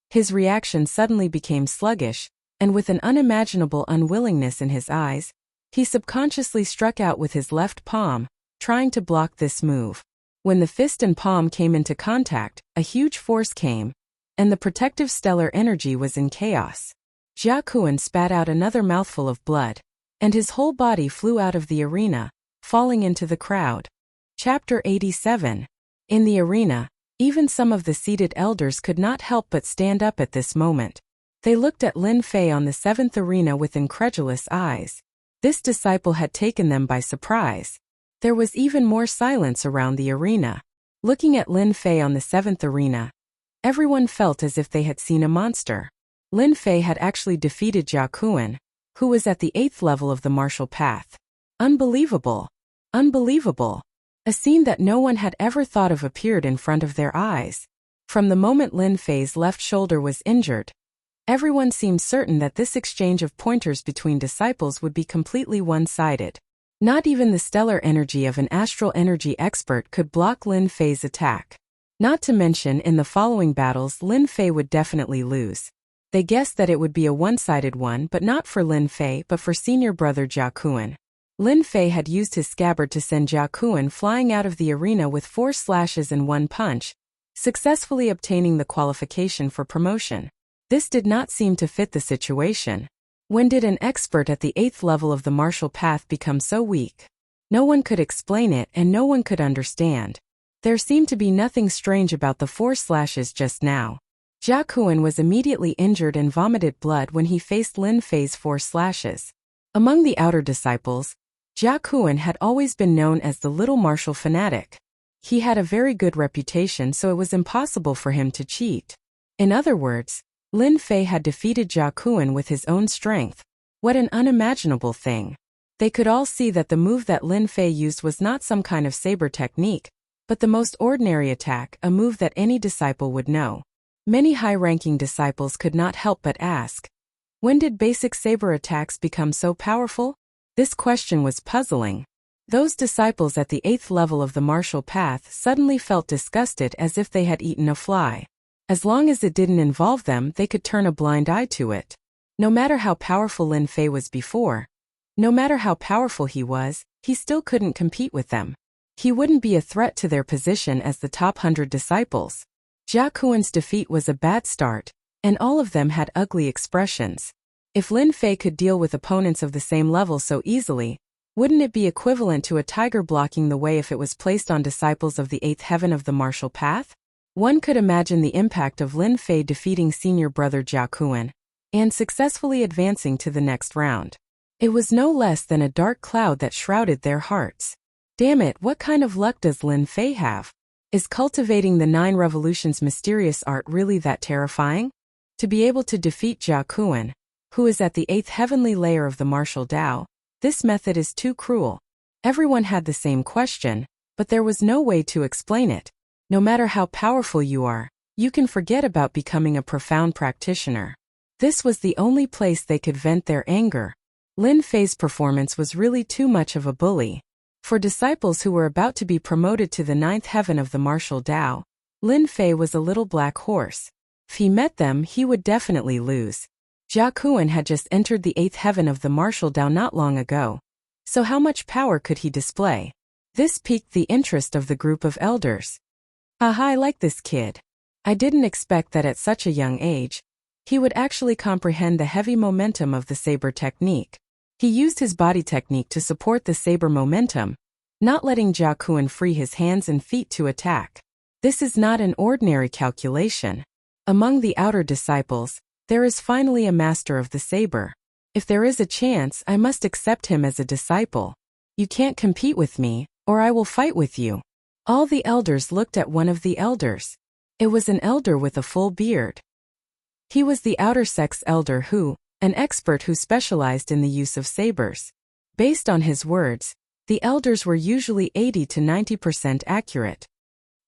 His reaction suddenly became sluggish, and with an unimaginable unwillingness in his eyes, he subconsciously struck out with his left palm, trying to block this move. When the fist and palm came into contact, a huge force came, and the protective stellar energy was in chaos. Jia Kuan spat out another mouthful of blood, and his whole body flew out of the arena, falling into the crowd. Chapter 87. In the arena, even some of the seated elders could not help but stand up at this moment. They looked at Lin Fei on the 7th arena with incredulous eyes. This disciple had taken them by surprise. There was even more silence around the arena. Looking at Lin Fei on the 7th arena, everyone felt as if they had seen a monster. Lin Fei had actually defeated Jia Kuan, who was at the 8th level of the martial path. Unbelievable! Unbelievable! A scene that no one had ever thought of appeared in front of their eyes. From the moment Lin Fei's left shoulder was injured, everyone seemed certain that this exchange of pointers between disciples would be completely one-sided. Not even the stellar energy of an astral energy expert could block Lin Fei's attack. Not to mention, in the following battles Lin Fei would definitely lose. They guessed that it would be a one-sided one, but not for Lin Fei but for senior brother Jia Kuan. Lin Fei had used his scabbard to send Jia Kuan flying out of the arena with 4 slashes and 1 punch, successfully obtaining the qualification for promotion. This did not seem to fit the situation. When did an expert at the 8th level of the martial path become so weak? No one could explain it and no one could understand. There seemed to be nothing strange about the 4 slashes just now. Jia Kuan was immediately injured and vomited blood when he faced Lin Fei's 4 slashes. Among the outer disciples, Jia Kuan had always been known as the little martial fanatic. He had a very good reputation, so it was impossible for him to cheat. In other words, Lin Fei had defeated Jia Kuan with his own strength. What an unimaginable thing. They could all see that the move that Lin Fei used was not some kind of saber technique, but the most ordinary attack, a move that any disciple would know. Many high-ranking disciples could not help but ask, when did basic saber attacks become so powerful? This question was puzzling. Those disciples at the 8th level of the martial path suddenly felt disgusted as if they had eaten a fly. As long as it didn't involve them, they could turn a blind eye to it. No matter how powerful Lin Fei was before, no matter how powerful he was, he still couldn't compete with them. He wouldn't be a threat to their position as the top 100 disciples. Jia Kuan's defeat was a bad start, and all of them had ugly expressions. If Lin Fei could deal with opponents of the same level so easily, wouldn't it be equivalent to a tiger blocking the way if it was placed on disciples of the 8th heaven of the martial path? One could imagine the impact of Lin Fei defeating senior brother Jia Kuan and successfully advancing to the next round. It was no less than a dark cloud that shrouded their hearts. Damn it, what kind of luck does Lin Fei have? Is cultivating the 9 revolutions mysterious art really that terrifying? To be able to defeat Jia Kuan, who is at the 8th heavenly layer of the martial Tao, this method is too cruel. Everyone had the same question, but there was no way to explain it. No matter how powerful you are, you can forget about becoming a profound practitioner. This was the only place they could vent their anger. Lin Fei's performance was really too much of a bully. For disciples who were about to be promoted to the 9th heaven of the martial Tao, Lin Fei was a little black horse. If he met them, he would definitely lose. Jia Kuan had just entered the 8th heaven of the martial Tao not long ago. So how much power could he display? This piqued the interest of the group of elders. Haha, I like this kid. I didn't expect that at such a young age, he would actually comprehend the heavy momentum of the saber technique. He used his body technique to support the saber momentum, not letting Jia Kuan free his hands and feet to attack. This is not an ordinary calculation. Among the outer disciples, there is finally a master of the saber. If there is a chance, I must accept him as a disciple. You can't compete with me, or I will fight with you. All the elders looked at one of the elders. It was an elder with a full beard. He was the outer sex elder Hu, an expert who specialized in the use of sabers. Based on his words, the elders were usually 80 to 90% accurate.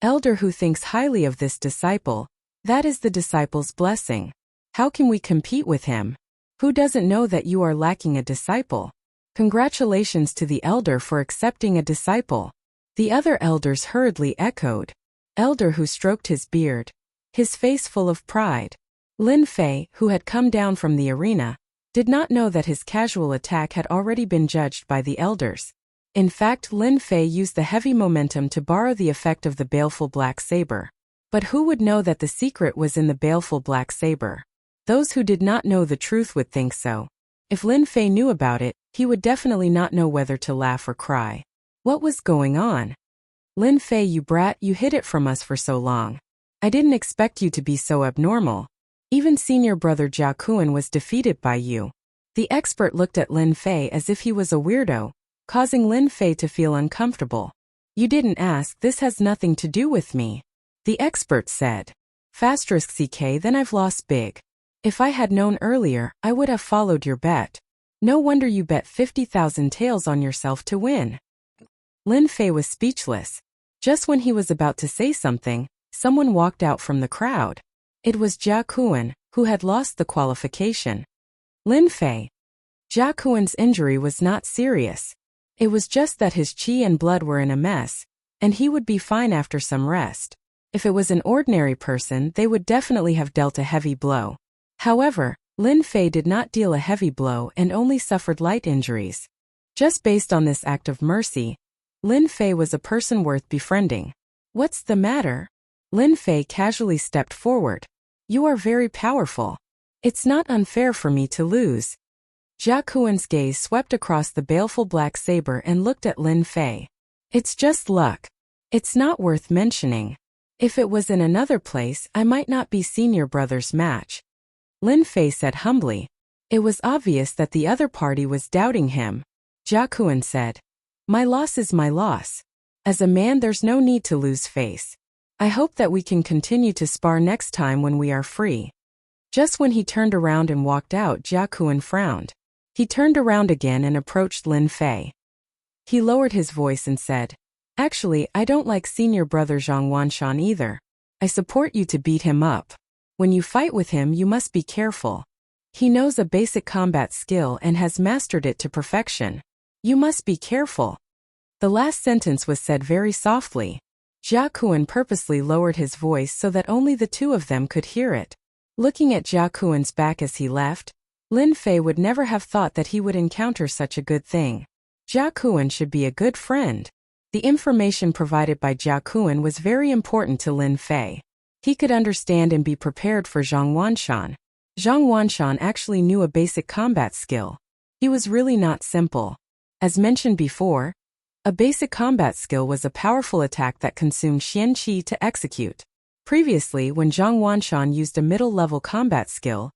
Elder Hu thinks highly of this disciple. That is the disciple's blessing. How can we compete with him? Who doesn't know that you are lacking a disciple? Congratulations to the elder for accepting a disciple. The other elders hurriedly echoed. Elder Hu stroked his beard, his face full of pride. Lin Fei, who had come down from the arena, did not know that his casual attack had already been judged by the elders. In fact, Lin Fei used the heavy momentum to borrow the effect of the baleful black saber. But who would know that the secret was in the baleful black saber? Those who did not know the truth would think so. If Lin Fei knew about it, he would definitely not know whether to laugh or cry. What was going on? Lin Fei, you brat, you hid it from us for so long. I didn't expect you to be so abnormal. Even senior brother Jia Kuan was defeated by you. The expert looked at Lin Fei as if he was a weirdo, causing Lin Fei to feel uncomfortable. You didn't ask, this has nothing to do with me. The expert said. *CK, then I've lost big. If I had known earlier, I would have followed your bet. No wonder you bet 50,000 taels on yourself to win. Lin Fei was speechless. Just when he was about to say something, someone walked out from the crowd. It was Jia Kuan, who had lost the qualification. Lin Fei. Jia Kuan's injury was not serious. It was just that his qi and blood were in a mess, and he would be fine after some rest. If it was an ordinary person, they would definitely have dealt a heavy blow. However, Lin Fei did not deal a heavy blow and only suffered light injuries. Just based on this act of mercy, Lin Fei was a person worth befriending. What's the matter? Lin Fei casually stepped forward. You are very powerful. It's not unfair for me to lose. Jia Kuan's gaze swept across the baleful black saber and looked at Lin Fei. It's just luck. It's not worth mentioning. If it was in another place, I might not be senior brother's match. Lin Fei said humbly. It was obvious that the other party was doubting him. Jia Kuan said, my loss is my loss. As a man, there's no need to lose face. I hope that we can continue to spar next time when we are free. Just when he turned around and walked out, Jia Kuan frowned. He turned around again and approached Lin Fei. He lowered his voice and said, actually, I don't like senior brother Zhang Wanshan either. I support you to beat him up. When you fight with him, you must be careful. He knows a basic combat skill and has mastered it to perfection. You must be careful. The last sentence was said very softly. Jia Kuan purposely lowered his voice so that only the two of them could hear it. Looking at Jia Kuan's back as he left, Lin Fei would never have thought that he would encounter such a good thing. Jia Kuan should be a good friend. The information provided by Jia Kuan was very important to Lin Fei. He could understand and be prepared for Zhang Wanshan. Zhang Wanshan actually knew a basic combat skill. He was really not simple. As mentioned before, a basic combat skill was a powerful attack that consumed Xian Qi to execute. Previously, when Zhang Wanshan used a middle-level combat skill,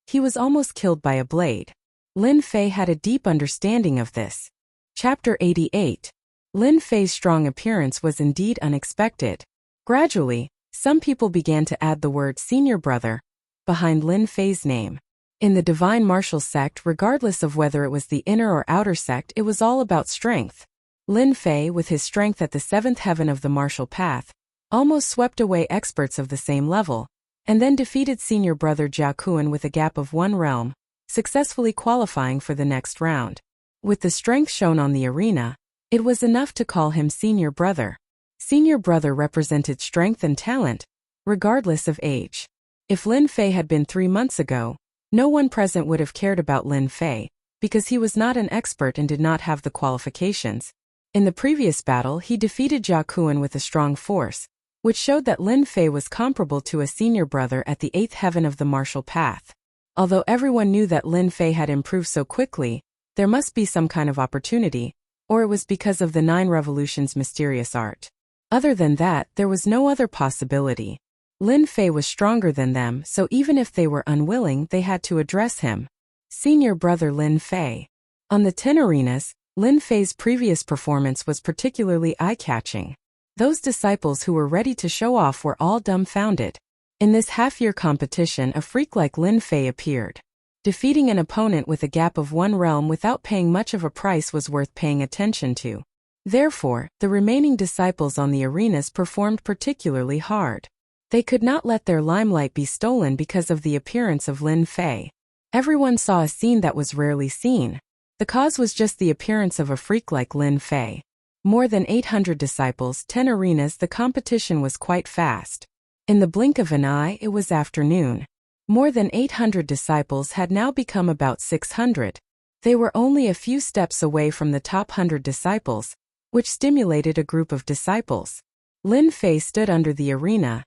he was almost killed by a blade. Lin Fei had a deep understanding of this. Chapter 88. Lin Fei's strong appearance was indeed unexpected. Gradually, some people began to add the word senior brother behind Lin Fei's name. In the divine martial sect, regardless of whether it was the inner or outer sect, it was all about strength. Lin Fei, with his strength at the seventh heaven of the martial path, almost swept away experts of the same level, and then defeated senior brother Jia Kuan with a gap of 1 realm, successfully qualifying for the next round. With the strength shown on the arena, it was enough to call him senior brother. Senior brother represented strength and talent, regardless of age. If Lin Fei had been 3 months ago, no one present would have cared about Lin Fei, because he was not an expert and did not have the qualifications. In the previous battle, he defeated Jia Kuan with a strong force, which showed that Lin Fei was comparable to a senior brother at the 8th heaven of the martial path. Although everyone knew that Lin Fei had improved so quickly, there must be some kind of opportunity, or it was because of the 9 revolutions' mysterious art. Other than that, there was no other possibility. Lin Fei was stronger than them, so even if they were unwilling, they had to address him. Senior brother Lin Fei. On the 10 arenas, Lin Fei's previous performance was particularly eye-catching. Those disciples who were ready to show off were all dumbfounded. In this half-year competition, a freak like Lin Fei appeared. Defeating an opponent with a gap of 1 realm without paying much of a price was worth paying attention to. Therefore, the remaining disciples on the arenas performed particularly hard. They could not let their limelight be stolen because of the appearance of Lin Fei. Everyone saw a scene that was rarely seen. The cause was just the appearance of a freak like Lin Fei. More than 800 disciples, 10 arenas, the competition was quite fast. In the blink of an eye, it was afternoon. More than 800 disciples had now become about 600. They were only a few steps away from the top 100 disciples, which stimulated a group of disciples. Lin Fei stood under the arena,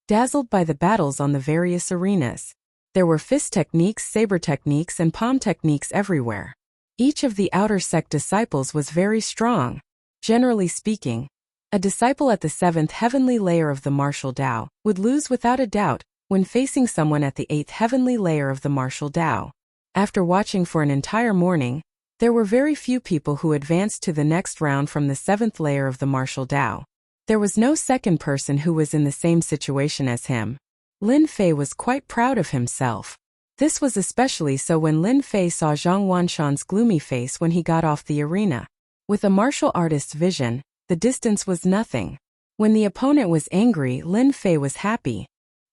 dazzled by the battles on the various arenas. There were fist techniques, saber techniques, and palm techniques everywhere. Each of the outer sect disciples was very strong. Generally speaking, a disciple at the 7th heavenly layer of the martial Tao would lose without a doubt when facing someone at the 8th heavenly layer of the martial Tao. After watching for an entire morning, there were very few people who advanced to the next round from the 7th layer of the martial Tao. There was no second person who was in the same situation as him. Lin Fei was quite proud of himself. This was especially so when Lin Fei saw Zhang Wanshan's gloomy face when he got off the arena. With a martial artist's vision, the distance was nothing. When the opponent was angry, Lin Fei was happy.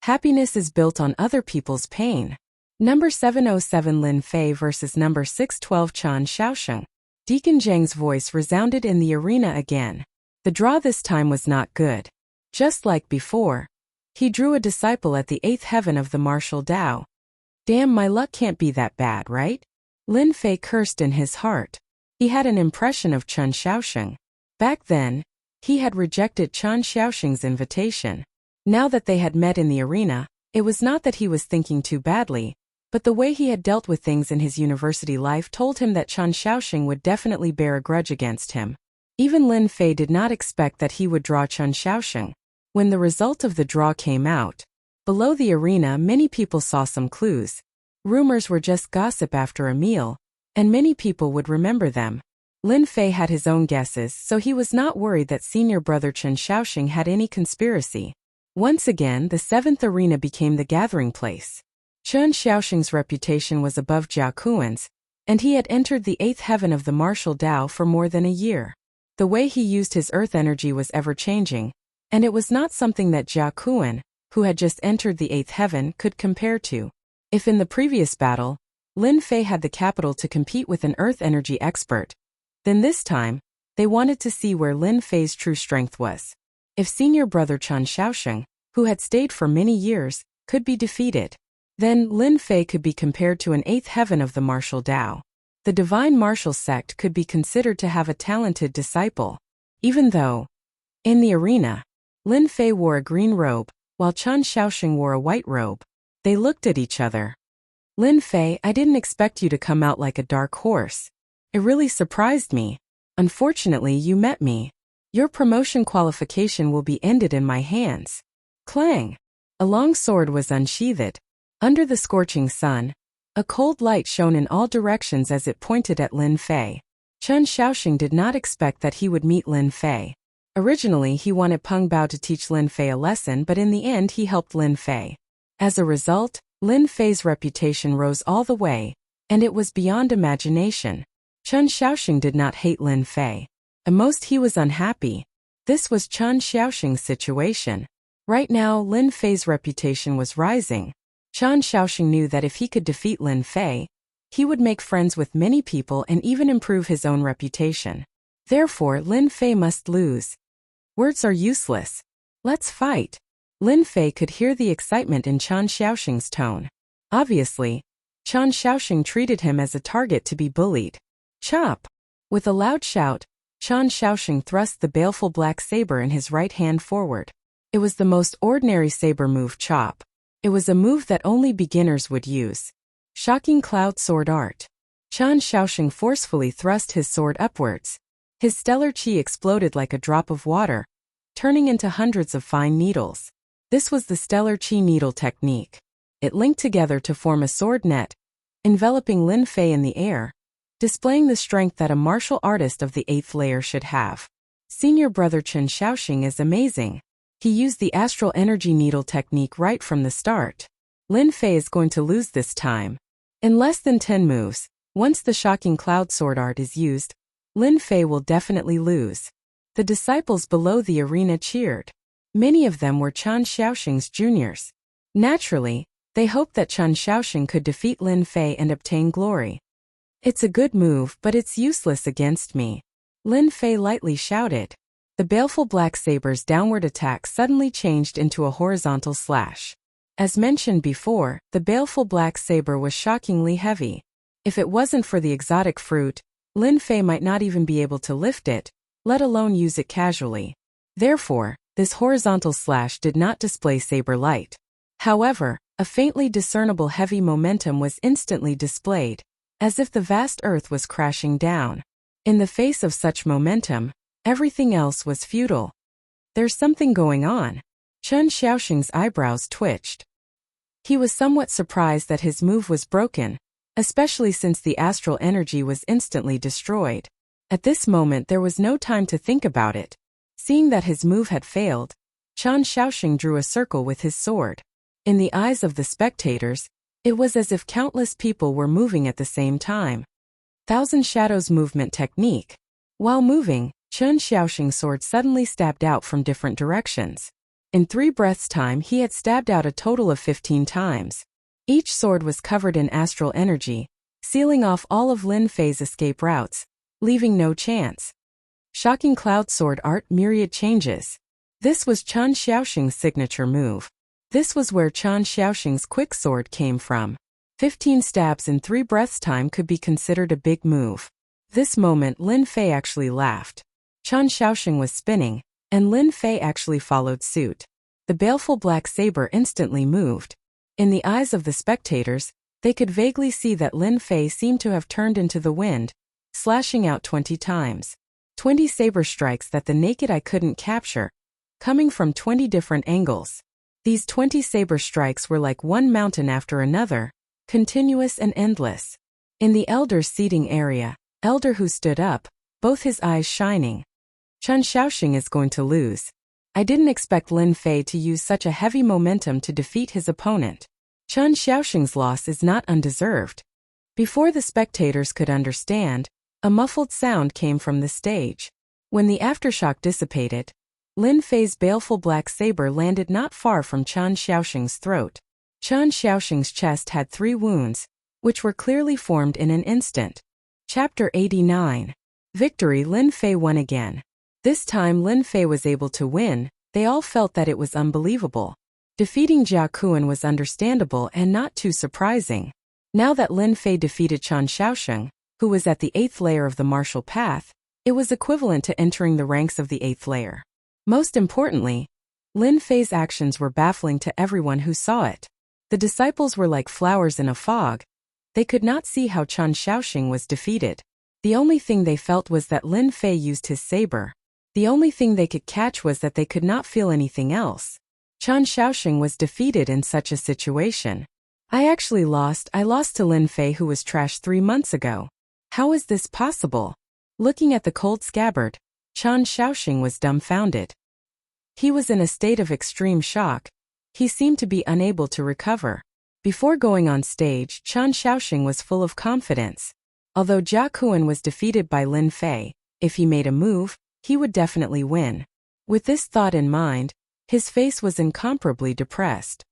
Happiness is built on other people's pain. Number 707 Lin Fei versus number 612 Chen Xiaosheng. Deacon Zhang's voice resounded in the arena again. The draw this time was not good. Just like before, he drew a disciple at the 8th heaven of the martial Tao. Damn, my luck can't be that bad, right? Lin Fei cursed in his heart. He had an impression of Chen Xiaosheng. Back then, he had rejected Chen Xiaosheng's invitation. Now that they had met in the arena, it was not that he was thinking too badly, but the way he had dealt with things in his university life told him that Chen Xiaosheng would definitely bear a grudge against him. Even Lin Fei did not expect that he would draw Chen Xiaosheng. When the result of the draw came out, below the arena many people saw some clues. Rumors were just gossip after a meal, and many people would remember them. Lin Fei had his own guesses, so he was not worried that senior brother Chen Xiaosheng had any conspiracy. Once again, the 7th arena became the gathering place. Chen Xiaosheng's reputation was above Jia Kuan's, and he had entered the 8th heaven of the martial Tao for more than a year. The way he used his earth energy was ever-changing, and it was not something that Jia Kuan, who had just entered the 8th heaven, could compare to. If in the previous battle, Lin Fei had the capital to compete with an earth energy expert, then this time, they wanted to see where Lin Fei's true strength was. If senior brother Chen Xiaosheng, who had stayed for many years, could be defeated, Then Lin Fei could be compared to an eighth heaven of the martial Tao. The divine martial sect could be considered to have a talented disciple. Even though, in the arena, Lin Fei wore a green robe, while Chen Xiaoxing wore a white robe. They looked at each other. Lin Fei, I didn't expect you to come out like a dark horse. It really surprised me. Unfortunately, you met me. Your promotion qualification will be ended in my hands. Clang! A long sword was unsheathed. Under the scorching sun, a cold light shone in all directions as it pointed at Lin Fei. Chen Xiaoxing did not expect that he would meet Lin Fei. Originally, he wanted Peng Bao to teach Lin Fei a lesson, but in the end he helped Lin Fei. As a result, Lin Fei's reputation rose all the way, and it was beyond imagination. Chen Xiaoxing did not hate Lin Fei. At most he was unhappy. This was Chen Xiaoxing's situation. Right now, Lin Fei's reputation was rising. Chen Xiaoxing knew that if he could defeat Lin Fei, he would make friends with many people and even improve his own reputation. Therefore, Lin Fei must lose. Words are useless. Let's fight. Lin Fei could hear the excitement in Chen Xiaoxing's tone. Obviously, Chen Xiaoxing treated him as a target to be bullied. Chop! With a loud shout, Chen Xiaoxing thrust the baleful black saber in his right hand forward. It was the most ordinary saber move, chop. It was a move that only beginners would use. Shocking cloud sword art. Chen Xiaoxing forcefully thrust his sword upwards. His stellar qi exploded like a drop of water, turning into hundreds of fine needles. This was the stellar qi needle technique. It linked together to form a sword net, enveloping Lin Fei in the air, displaying the strength that a martial artist of the 8th layer should have. Senior brother Chen Xiaoxing is amazing. He used the astral energy needle technique right from the start. Lin Fei is going to lose this time. In less than 10 moves, once the shocking cloud sword art is used, Lin Fei will definitely lose. The disciples below the arena cheered. Many of them were Chen Xiaoxing's juniors. Naturally, they hoped that Chen Xiaoxing could defeat Lin Fei and obtain glory. It's a good move, but it's useless against me. Lin Fei lightly shouted. The baleful black saber's downward attack suddenly changed into a horizontal slash. As mentioned before, the baleful black saber was shockingly heavy. If it wasn't for the exotic fruit, Lin Fei might not even be able to lift it, let alone use it casually. Therefore, this horizontal slash did not display saber light. However, a faintly discernible heavy momentum was instantly displayed, as if the vast earth was crashing down. In the face of such momentum, everything else was futile. There's something going on. Chen Xiaoxing's eyebrows twitched. He was somewhat surprised that his move was broken, especially since the astral energy was instantly destroyed. At this moment there was no time to think about it. Seeing that his move had failed, Chen Xiaoxing drew a circle with his sword. In the eyes of the spectators, it was as if countless people were moving at the same time. Thousand Shadows movement technique. While moving, Chen Xiaoxing's sword suddenly stabbed out from different directions. In 3 breaths' time he had stabbed out a total of 15 times. Each sword was covered in astral energy, sealing off all of Lin Fei's escape routes, leaving no chance. Shocking cloud sword art myriad changes. This was Chen Xiaoxing's signature move. This was where Chen Xiaoxing's quick sword came from. 15 stabs in 3 breaths' time could be considered a big move. This moment Lin Fei actually laughed. Chen Xiaoxing was spinning, and Lin Fei actually followed suit. The baleful black saber instantly moved. In the eyes of the spectators, they could vaguely see that Lin Fei seemed to have turned into the wind, slashing out 20 times. 20 saber strikes that the naked eye couldn't capture, coming from 20 different angles. These 20 saber strikes were like one mountain after another, continuous and endless. In the elder's seating area, Elder Hu stood up, both his eyes shining. Chen Xiaoxing is going to lose. I didn't expect Lin Fei to use such a heavy momentum to defeat his opponent. Chen Xiaoxing's loss is not undeserved. Before the spectators could understand, a muffled sound came from the stage. When the aftershock dissipated, Lin Fei's baleful black saber landed not far from Chen Xiaoxing's throat. Chen Xiaoxing's chest had 3 wounds, which were clearly formed in an instant. Chapter 89. Victory. Lin Fei won again. This time Lin Fei was able to win. They all felt that it was unbelievable. Defeating Jia Kuan was understandable and not too surprising. Now that Lin Fei defeated Chen Xiaosheng, who was at the 8th layer of the martial path, it was equivalent to entering the ranks of the 8th layer. Most importantly, Lin Fei's actions were baffling to everyone who saw it. The disciples were like flowers in a fog. They could not see how Chen Xiaosheng was defeated. The only thing they felt was that Lin Fei used his saber. The only thing they could catch was that they could not feel anything else. Chen Xiaosheng was defeated in such a situation. I lost to Lin Fei, who was trash 3 months ago. How is this possible? Looking at the cold scabbard, Chen Xiaosheng was dumbfounded. He was in a state of extreme shock. He seemed to be unable to recover. Before going on stage, Chen Xiaosheng was full of confidence. Although Jia Kuan was defeated by Lin Fei, if he made a move, he would definitely win. With this thought in mind, his face was incomparably depressed.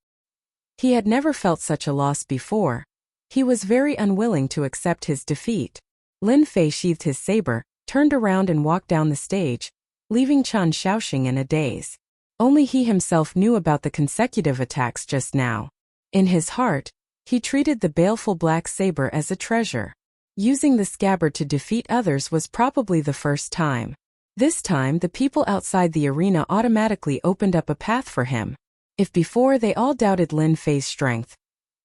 He had never felt such a loss before. He was very unwilling to accept his defeat. Lin Fei sheathed his saber, turned around and walked down the stage, leaving Chen Xiaosheng in a daze. Only he himself knew about the consecutive attacks just now. In his heart, he treated the baleful black saber as a treasure. Using the scabbard to defeat others was probably the first time. This time the people outside the arena automatically opened up a path for him. If before they all doubted Lin Fei's strength,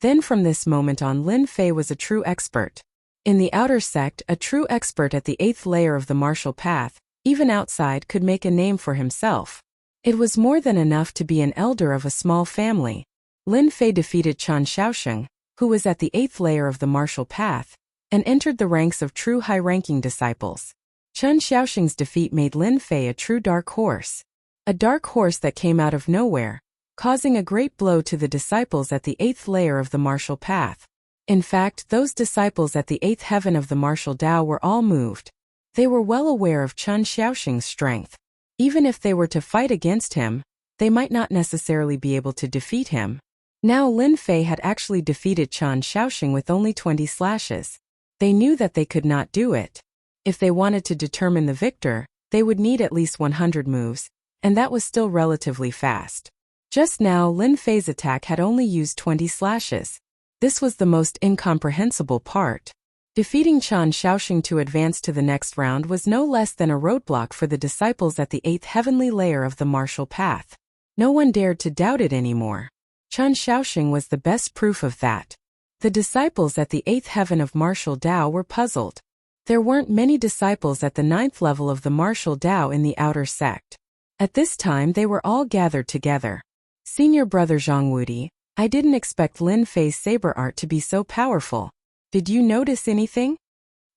then from this moment on Lin Fei was a true expert. In the outer sect, a true expert at the 8th layer of the martial path, even outside, could make a name for himself. It was more than enough to be an elder of a small family. Lin Fei defeated Chen Xiaosheng, who was at the 8th layer of the martial path, and entered the ranks of true high-ranking disciples. Chen Xiaosheng's defeat made Lin Fei a true dark horse. A dark horse that came out of nowhere, causing a great blow to the disciples at the 8th layer of the martial path. In fact, those disciples at the 8th heaven of the martial Tao were all moved. They were well aware of Chen Xiaosheng's strength. Even if they were to fight against him, they might not necessarily be able to defeat him. Now Lin Fei had actually defeated Chen Xiaosheng with only 20 slashes. They knew that they could not do it. If they wanted to determine the victor, they would need at least 100 moves, and that was still relatively fast. Just now Lin Fei's attack had only used 20 slashes. This was the most incomprehensible part. Defeating Chen Xiaosheng to advance to the next round was no less than a roadblock for the disciples at the 8th heavenly layer of the martial path. No one dared to doubt it anymore. Chen Xiaosheng was the best proof of that. The disciples at the 8th heaven of martial Tao were puzzled. There weren't many disciples at the 9th level of the martial Tao in the outer sect. At this time they were all gathered together. Senior brother Zhang Wudi, I didn't expect Lin Fei's saber art to be so powerful. Did you notice anything?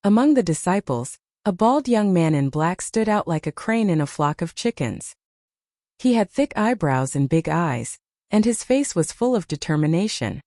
Among the disciples, a bald young man in black stood out like a crane in a flock of chickens. He had thick eyebrows and big eyes, and his face was full of determination.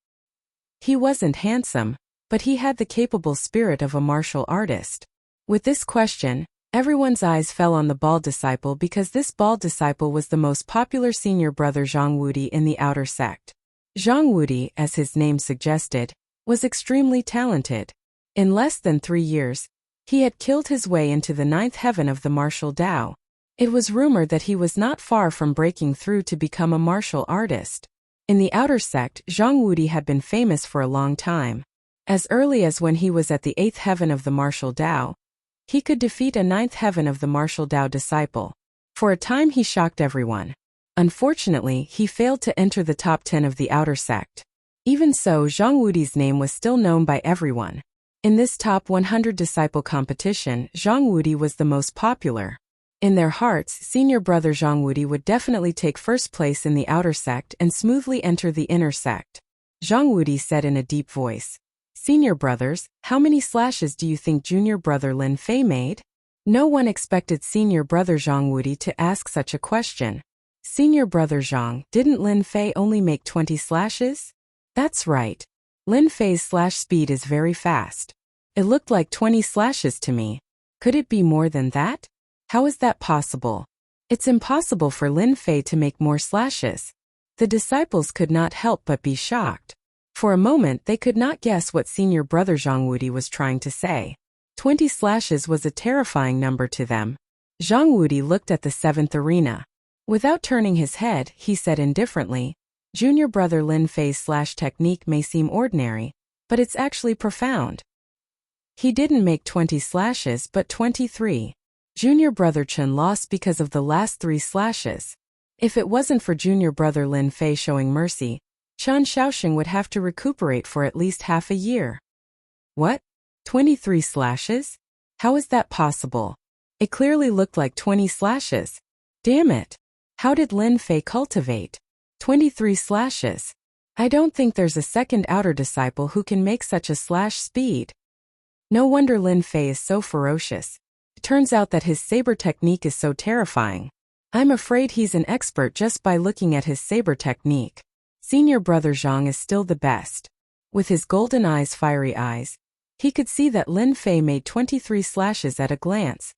He wasn't handsome, but he had the capable spirit of a martial artist. With this question, everyone's eyes fell on the bald disciple because this bald disciple was the most popular senior brother Zhang Wudi in the outer sect. Zhang Wudi, as his name suggested, was extremely talented. In less than 3 years, he had killed his way into the 9th heaven of the martial Tao. It was rumored that he was not far from breaking through to become a martial artist. In the outer sect, Zhang Wudi had been famous for a long time. As early as when he was at the 8th heaven of the martial Tao, he could defeat a 9th heaven of the martial Tao disciple. For a time he shocked everyone. Unfortunately, he failed to enter the top 10 of the outer sect. Even so, Zhang Wudi's name was still known by everyone. In this top 100 disciple competition, Zhang Wudi was the most popular. In their hearts, senior brother Zhang Wudi would definitely take first place in the outer sect and smoothly enter the inner sect. Zhang Wudi said in a deep voice, "Senior brothers, how many slashes do you think junior brother Lin Fei made?" No one expected senior brother Zhang Wudi to ask such a question. Senior brother Zhang, didn't Lin Fei only make 20 slashes? That's right. Lin Fei's slash speed is very fast. It looked like 20 slashes to me. Could it be more than that? How is that possible? It's impossible for Lin Fei to make more slashes. The disciples could not help but be shocked. For a moment they could not guess what senior brother Zhang Wudi was trying to say. 20 slashes was a terrifying number to them. Zhang Wudi looked at the 7th arena. Without turning his head, he said indifferently, Junior brother Lin Fei's slash technique may seem ordinary, but it's actually profound. He didn't make 20 slashes but 23. Junior brother Chen lost because of the last 3 slashes. If it wasn't for junior brother Lin Fei showing mercy, Chen Xiaoxing would have to recuperate for at least half a year. What? 23 slashes? How is that possible? It clearly looked like 20 slashes. Damn it. How did Lin Fei cultivate 23 slashes? I don't think there's a second outer disciple who can make such a slash speed. No wonder Lin Fei is so ferocious. It turns out that his saber technique is so terrifying. I'm afraid he's an expert just by looking at his saber technique. Senior brother Zhang is still the best. With his golden eyes, fiery eyes, he could see that Lin Fei made 23 slashes at a glance.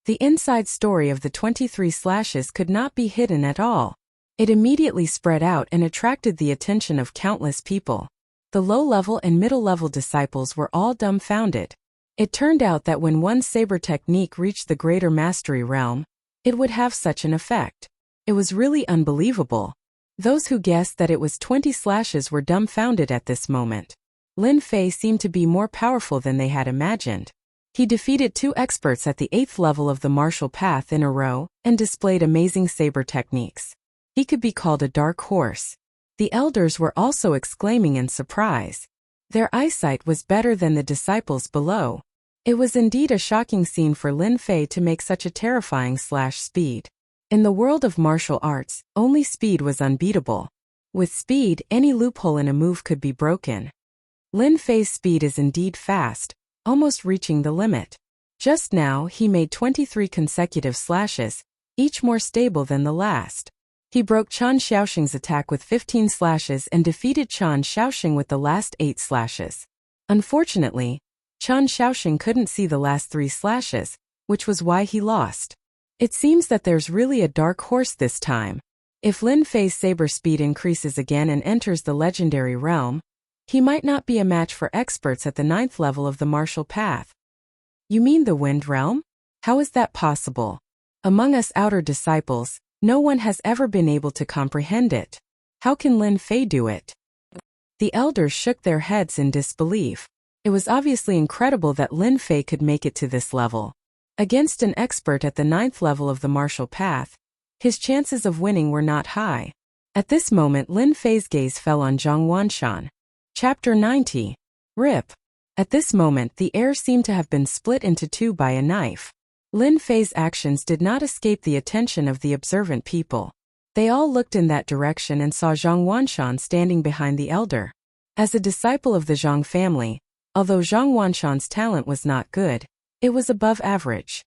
The inside story of the 23 slashes could not be hidden at all. It immediately spread out and attracted the attention of countless people. The low-level and middle-level disciples were all dumbfounded. It turned out that when one saber technique reached the greater mastery realm, it would have such an effect. It was really unbelievable. Those who guessed that it was 20 slashes were dumbfounded at this moment. Lin Fei seemed to be more powerful than they had imagined. He defeated 2 experts at the 8th level of the martial path in a row and displayed amazing saber techniques. He could be called a dark horse. The elders were also exclaiming in surprise. Their eyesight was better than the disciples below. It was indeed a shocking scene for Lin Fei to make such a terrifying slash speed. In the world of martial arts, only speed was unbeatable. With speed, any loophole in a move could be broken. Lin Fei's speed is indeed fast, almost reaching the limit. Just now, he made 23 consecutive slashes, each more stable than the last. He broke Chen Xiaoxing's attack with 15 slashes and defeated Chen Xiaoxing with the last 8 slashes. Unfortunately, Chen Xiaoxing couldn't see the last 3 slashes, which was why he lost. It seems that there's really a dark horse this time. If Lin Fei's saber speed increases again and enters the legendary realm, he might not be a match for experts at the 9th level of the martial path. You mean the wind realm? How is that possible? Among us outer disciples, no one has ever been able to comprehend it. How can Lin Fei do it? The elders shook their heads in disbelief. It was obviously incredible that Lin Fei could make it to this level. Against an expert at the 9th level of the martial path, his chances of winning were not high. At this moment, Lin Fei's gaze fell on Zhang Wanshan. Chapter 90. Rip. At this moment, the air seemed to have been split into 2 by a knife. Lin Fei's actions did not escape the attention of the observant people. They all looked in that direction and saw Zhang Wanshan standing behind the elder. As a disciple of the Zhang family, although Zhang Wanshan's talent was not good, it was above average.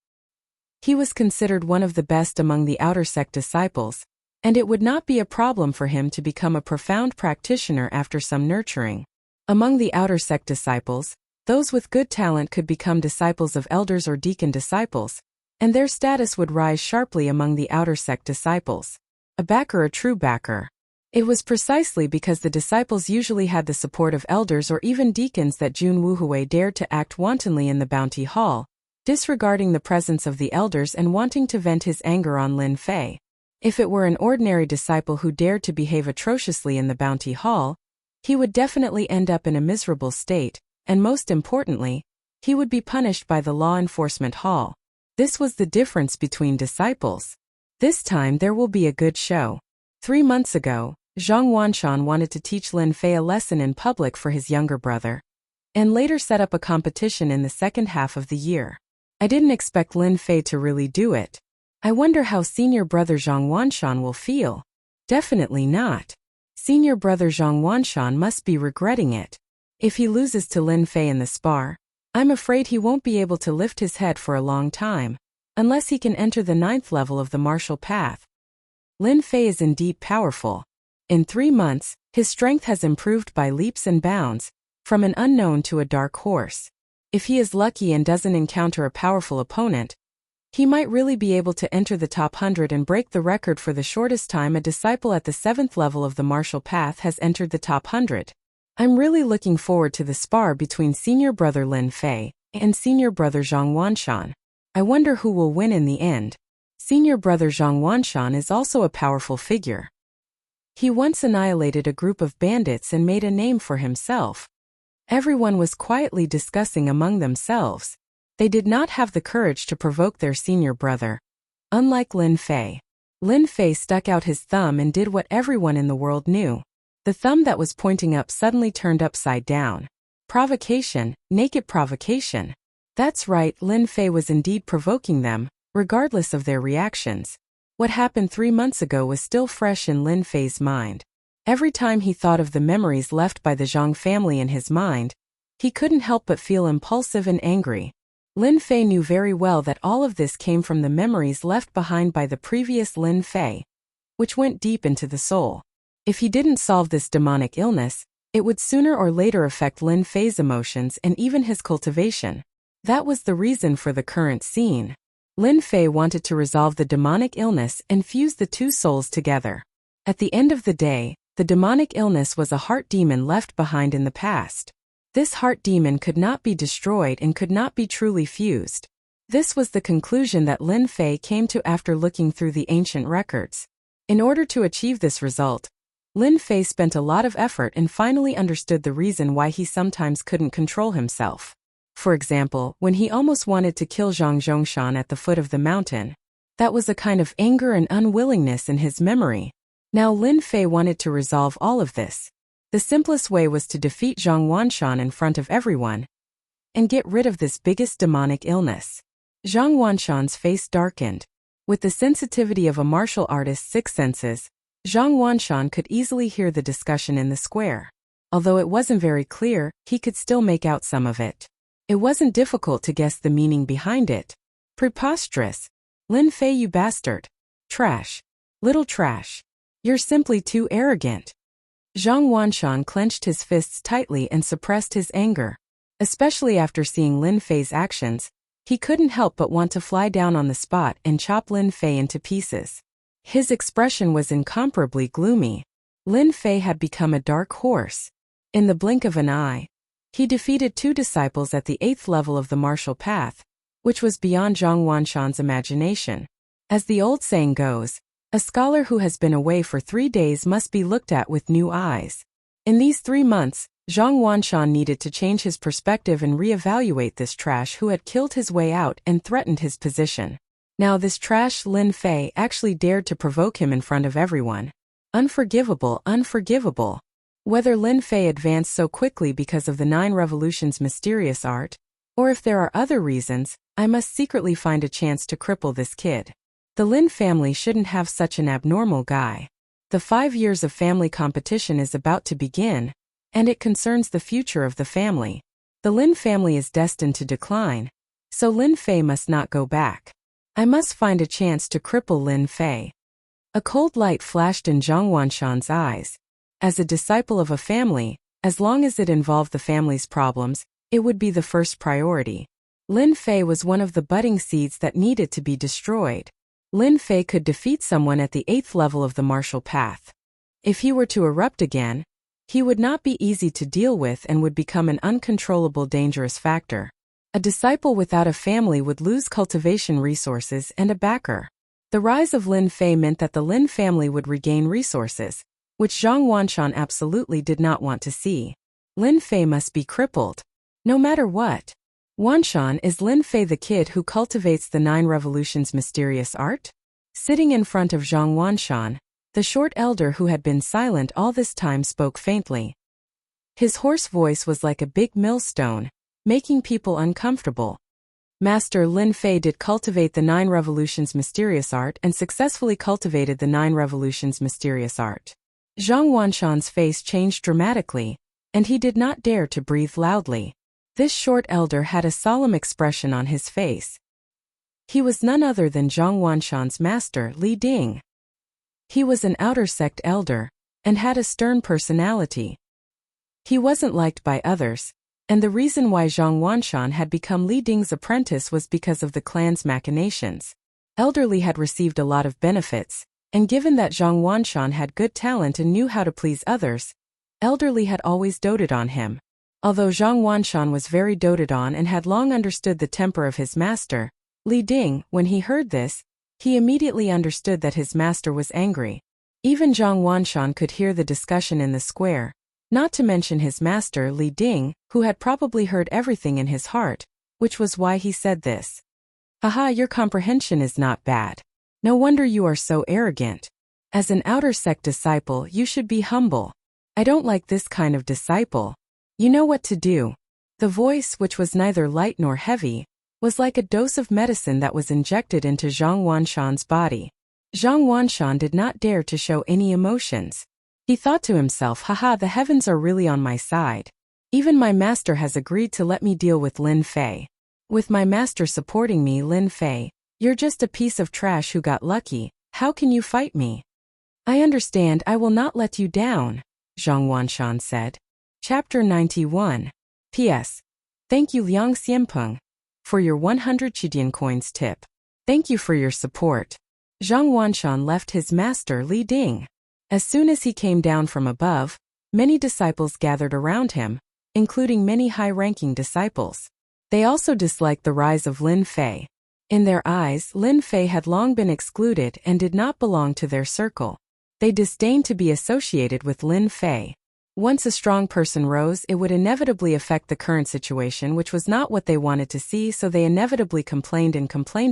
He was considered one of the best among the outer sect disciples, and it would not be a problem for him to become a profound practitioner after some nurturing. Among the outer sect disciples, those with good talent could become disciples of elders or deacon disciples, and their status would rise sharply among the outer sect disciples. A backer, a true backer. It was precisely because the disciples usually had the support of elders or even deacons that Jun Wuhui dared to act wantonly in the bounty hall, disregarding the presence of the elders and wanting to vent his anger on Lin Fei. If it were an ordinary disciple who dared to behave atrociously in the bounty hall, he would definitely end up in a miserable state, and most importantly, he would be punished by the law enforcement hall. This was the difference between disciples. This time there will be a good show. 3 months ago, Zhang Wanshan wanted to teach Lin Fei a lesson in public for his younger brother, and later set up a competition in the second half of the year. I didn't expect Lin Fei to really do it. I wonder how senior brother Zhang Wanshan will feel. Definitely not. Senior brother Zhang Wanshan must be regretting it. If he loses to Lin Fei in the spar, I'm afraid he won't be able to lift his head for a long time, unless he can enter the 9th level of the martial path. Lin Fei is indeed powerful. In 3 months, his strength has improved by leaps and bounds, from an unknown to a dark horse. If he is lucky and doesn't encounter a powerful opponent, he might really be able to enter the top 100 and break the record for the shortest time a disciple at the 7th level of the martial path has entered the top 100. I'm really looking forward to the spar between senior brother Lin Fei and senior brother Zhang Wanshan. I wonder who will win in the end. Senior brother Zhang Wanshan is also a powerful figure. He once annihilated a group of bandits and made a name for himself. Everyone was quietly discussing among themselves. They did not have the courage to provoke their senior brother. Unlike Lin Fei. Lin Fei stuck out his thumb and did what everyone in the world knew. The thumb that was pointing up suddenly turned upside down. Provocation, naked provocation. That's right, Lin Fei was indeed provoking them, regardless of their reactions. What happened 3 months ago was still fresh in Lin Fei's mind. Every time he thought of the memories left by the Zhang family in his mind, he couldn't help but feel impulsive and angry. Lin Fei knew very well that all of this came from the memories left behind by the previous Lin Fei, which went deep into the soul. If he didn't solve this demonic illness, it would sooner or later affect Lin Fei's emotions and even his cultivation. That was the reason for the current scene. Lin Fei wanted to resolve the demonic illness and fuse the two souls together. At the end of the day, the demonic illness was a heart demon left behind in the past. This heart demon could not be destroyed and could not be truly fused. This was the conclusion that Lin Fei came to after looking through the ancient records. In order to achieve this result, Lin Fei spent a lot of effort and finally understood the reason why he sometimes couldn't control himself. For example, when he almost wanted to kill Zhang Zhongshan at the foot of the mountain, that was a kind of anger and unwillingness in his memory. Now Lin Fei wanted to resolve all of this. The simplest way was to defeat Zhang Wanshan in front of everyone and get rid of this biggest demonic illness. Zhang Wanshan's face darkened. With the sensitivity of a martial artist's sixth senses, Zhang Wanshan could easily hear the discussion in the square. Although it wasn't very clear, he could still make out some of it. It wasn't difficult to guess the meaning behind it. Preposterous. Lin Fei, you bastard. Trash. Little trash. You're simply too arrogant. Zhang Wanshan clenched his fists tightly and suppressed his anger. Especially after seeing Lin Fei's actions, he couldn't help but want to fly down on the spot and chop Lin Fei into pieces. His expression was incomparably gloomy. Lin Fei had become a dark horse. In the blink of an eye, he defeated 2 disciples at the 8th level of the martial path, which was beyond Zhang Wanshan's imagination. As the old saying goes, a scholar who has been away for 3 days must be looked at with new eyes. In these 3 months, Zhang Wanshan needed to change his perspective and re-evaluate this trash who had killed his way out and threatened his position. Now this trash Lin Fei actually dared to provoke him in front of everyone. Unforgivable, unforgivable. Whether Lin Fei advanced so quickly because of the 9 Revolutions' mysterious art, or if there are other reasons, I must secretly find a chance to cripple this kid. The Lin family shouldn't have such an abnormal guy. The 5 years of family competition is about to begin, and it concerns the future of the family. The Lin family is destined to decline, so Lin Fei must not go back. I must find a chance to cripple Lin Fei. A cold light flashed in Zhang Wanshan's eyes. As a disciple of a family, as long as it involved the family's problems, it would be the first priority. Lin Fei was one of the budding seeds that needed to be destroyed. Lin Fei could defeat someone at the 8th level of the martial path. If he were to erupt again, he would not be easy to deal with and would become an uncontrollable dangerous factor. A disciple without a family would lose cultivation resources and a backer. The rise of Lin Fei meant that the Lin family would regain resources, which Zhang Wanshan absolutely did not want to see. Lin Fei must be crippled. No matter what. Wanshan, is Lin Fei the kid who cultivates the 9 Revolutions' mysterious art? Sitting in front of Zhang Wanshan, the short elder who had been silent all this time spoke faintly. His hoarse voice was like a big millstone, making people uncomfortable. Master, Lin Fei did cultivate the 9 Revolutions' mysterious art and successfully cultivated the 9 Revolutions' mysterious art. Zhang Wanshan's face changed dramatically, and he did not dare to breathe loudly. This short elder had a solemn expression on his face. He was none other than Zhang Wanshan's master, Li Ding. He was an outer sect elder, and had a stern personality. He wasn't liked by others, and the reason why Zhang Wanshan had become Li Ding's apprentice was because of the clan's machinations. Elder Li had received a lot of benefits, and given that Zhang Wanshan had good talent and knew how to please others, Elder Li had always doted on him. Although Zhang Wanshan was very doted on and had long understood the temper of his master, Li Ding, when he heard this, he immediately understood that his master was angry. Even Zhang Wanshan could hear the discussion in the square, not to mention his master Li Ding, who had probably heard everything in his heart, which was why he said this. Haha, your comprehension is not bad. No wonder you are so arrogant. As an outer sect disciple, you should be humble. I don't like this kind of disciple. You know what to do. The voice, which was neither light nor heavy, was like a dose of medicine that was injected into Zhang Wanshan's body. Zhang Wanshan did not dare to show any emotions. He thought to himself, haha, the heavens are really on my side. Even my master has agreed to let me deal with Lin Fei. With my master supporting me, Lin Fei, you're just a piece of trash who got lucky. How can you fight me? I understand, I will not let you down, Zhang Wanshan said. Chapter 91. P.S. Thank you Liang Xianpeng for your 100 Qidian coins tip. Thank you for your support. Zhang Wanshan left his master Li Ding. As soon as he came down from above, many disciples gathered around him, including many high-ranking disciples. They also disliked the rise of Lin Fei. In their eyes, Lin Fei had long been excluded and did not belong to their circle. They disdained to be associated with Lin Fei. Once a strong person rose, it would inevitably affect the current situation, which was not what they wanted to see, so they inevitably complained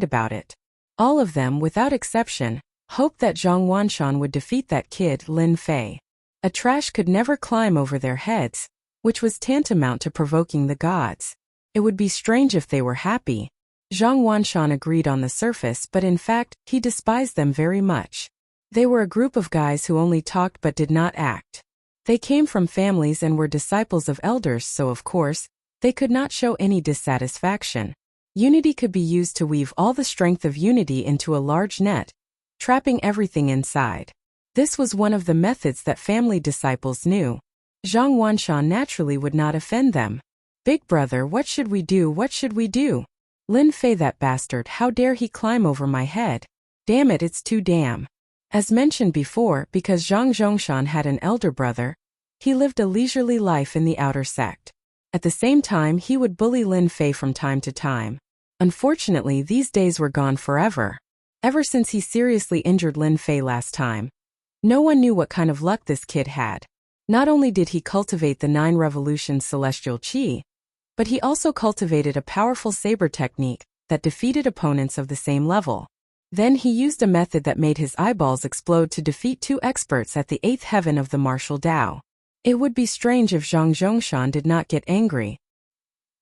about it. All of them, without exception, hoped that Zhang Wanshan would defeat that kid, Lin Fei. A trash could never climb over their heads, which was tantamount to provoking the gods. It would be strange if they were happy. Zhang Wanshan agreed on the surface, but in fact, he despised them very much. They were a group of guys who only talked but did not act. They came from families and were disciples of elders, so of course, they could not show any dissatisfaction. Unity could be used to weave all the strength of unity into a large net, trapping everything inside. This was one of the methods that family disciples knew. Zhang Wanshan naturally would not offend them. Big brother, what should we do? What should we do? Lin Fei, that bastard, how dare he climb over my head? Damn it, it's too damn. As mentioned before, because Zhang Zhongshan had an elder brother, he lived a leisurely life in the outer sect. At the same time, he would bully Lin Fei from time to time. Unfortunately, these days were gone forever. Ever since he seriously injured Lin Fei last time, no one knew what kind of luck this kid had. Not only did he cultivate the 9 revolutions celestial qi, but he also cultivated a powerful saber technique that defeated opponents of the same level. Then he used a method that made his eyeballs explode to defeat 2 experts at the 8th heaven of the martial Tao. It would be strange if Zhang Zhongshan did not get angry.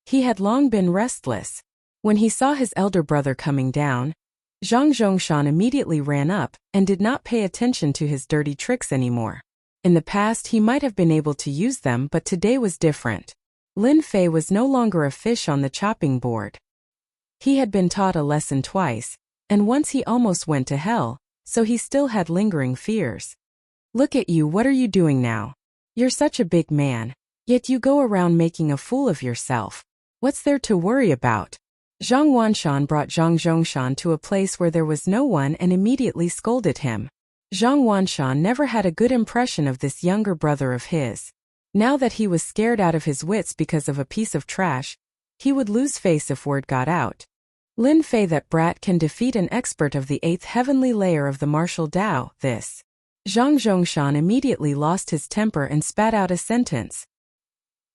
He had long been restless. When he saw his elder brother coming down, Zhang Zhongshan immediately ran up and did not pay attention to his dirty tricks anymore. In the past he might have been able to use them, but today was different. Lin Fei was no longer a fish on the chopping board. He had been taught a lesson twice, and once he almost went to hell, so he still had lingering fears. Look at you, what are you doing now? You're such a big man, yet you go around making a fool of yourself. What's there to worry about? Zhang Wanshan brought Zhang Zhongshan to a place where there was no one and immediately scolded him. Zhang Wanshan never had a good impression of this younger brother of his. Now that he was scared out of his wits because of a piece of trash, he would lose face if word got out. Lin Fei, that brat, can defeat an expert of the 8th heavenly layer of the martial Tao, this. Zhang Zhongshan immediately lost his temper and spat out a sentence.